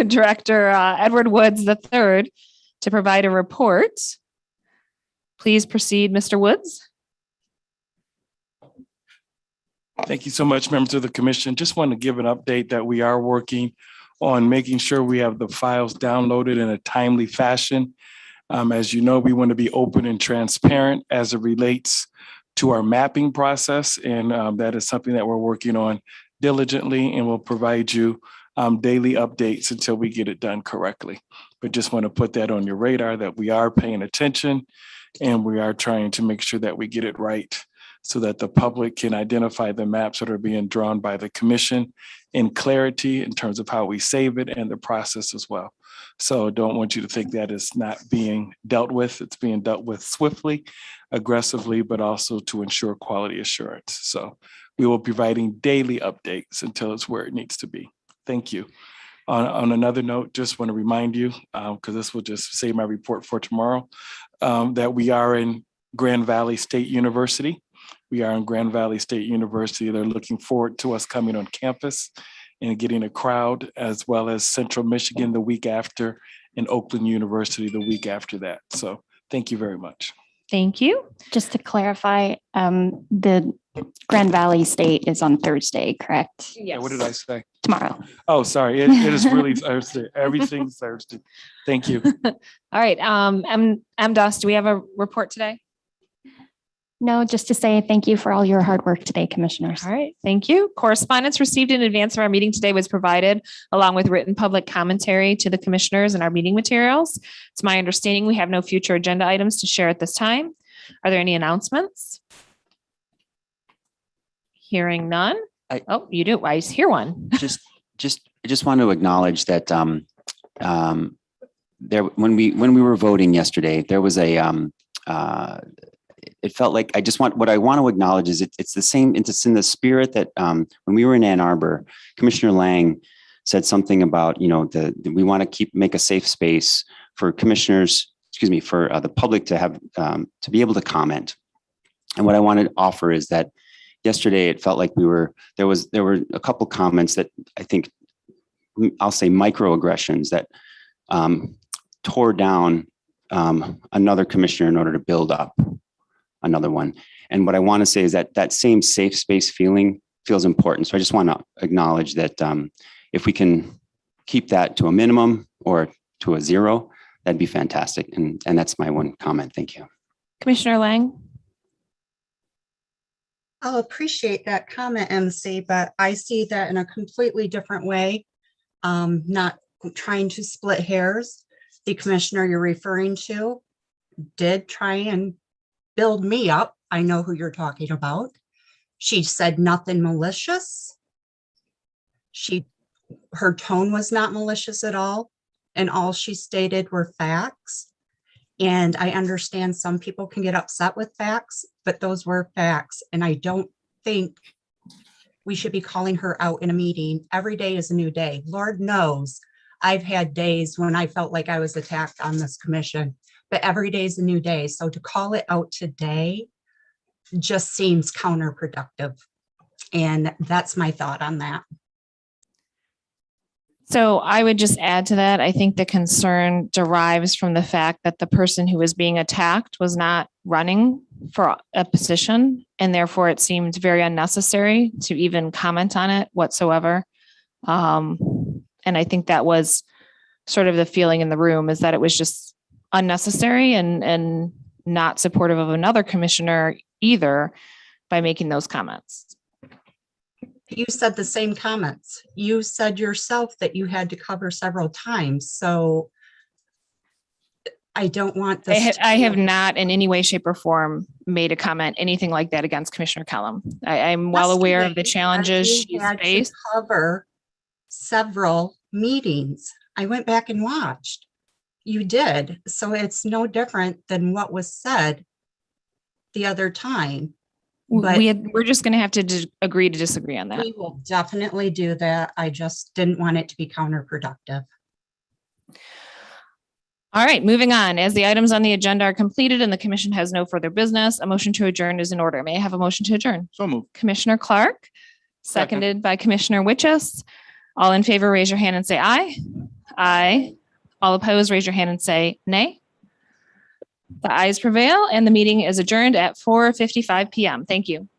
Director Edward Woods III to provide a report. Please proceed, Mr. Woods. Thank you so much, members of the commission. Just want to give an update that we are working on making sure we have the files downloaded in a timely fashion. As you know, we want to be open and transparent as it relates to our mapping process. And that is something that we're working on diligently, and we'll provide you daily updates until we get it done correctly. But just want to put that on your radar that we are paying attention and we are trying to make sure that we get it right so that the public can identify the maps that are being drawn by the commission in clarity in terms of how we save it and the process as well. So don't want you to think that it's not being dealt with. It's being dealt with swiftly, aggressively, but also to ensure quality assurance. So we will be providing daily updates until it's where it needs to be. Thank you. On another note, just want to remind you, because this will just save my report for tomorrow, that we are in Grand Valley State University. We are in Grand Valley State University. They're looking forward to us coming on campus and getting a crowd, as well as Central Michigan the week after and Oakland University the week after that. So thank you very much. Thank you. Just to clarify, the Grand Valley State is on Thursday, correct? Yeah, what did I say? Tomorrow. Oh, sorry. It is really Thursday. Everything's Thursday. Thank you. All right. MDOS, do we have a report today? No, just to say thank you for all your hard work today, commissioners. All right. Thank you. Correspondence received in advance of our meeting today was provided along with written public commentary to the commissioners and our meeting materials. It's my understanding we have no future agenda items to share at this time. Are there any announcements? Hearing none. Oh, you do. I hear one. I just want to acknowledge that there when we were voting yesterday, there was a it felt like what I want to acknowledge is it's the same. It's in the spirit that when we were in Ann Arbor, Commissioner Lang said something about we want to make a safe space for commissioners, for the public to have to be able to comment. And what I want to offer is that yesterday it felt like there were a couple comments that I think I'll say microaggressions that tore down another commissioner in order to build up another one. And what I want to say is that same safe space feeling feels important. So I just want to acknowledge that if we can keep that to a minimum or to a zero, that'd be fantastic. And that's my one comment. Thank you. Commissioner Lang. I'll appreciate that comment, MC, but I see that in a completely different way. Not trying to split hairs. The commissioner you're referring to did try and build me up I know who you're talking about. She said nothing malicious. Her tone was not malicious at all. And all she stated were facts. And I understand some people can get upset with facts, but those were facts. And I don't think we should be calling her out in a meeting. Every day is a new day. Lord knows I've had days when I felt like I was attacked on this commission, but every day is a new day. So to call it out today just seems counterproductive. And that's my thought on that. So I would just add to that. I think the concern derives from the fact that the person who was being attacked was not running for a position, and therefore it seemed very unnecessary to even comment on it whatsoever. And I think that was sort of the feeling in the room, is that it was just unnecessary and not supportive of another commissioner either by making those comments. You said the same comments. You said yourself that you had to cover several times. So I don't want this. I have not in any way, shape, or form made a comment, anything like that against Commissioner Kellum. I'm well aware of the challenges she's had to faced. cover several meetings. I went back and watched. You did. So it's no different than what was said the other time. But We're just going to have to agree to disagree on that. we will definitely do that. I just didn't want it to be counterproductive. All right, moving on. As the items on the agenda are completed and the commission has no further business, a motion to adjourn is in order. May I have a motion to adjourn? So moved. Commissioner Clark, seconded by Commissioner Witches. All in favor, raise your hand and say aye. Aye. All opposed, raise your hand and say nay. The ayes prevail and the meeting is adjourned at 4:55 p.m. Thank you.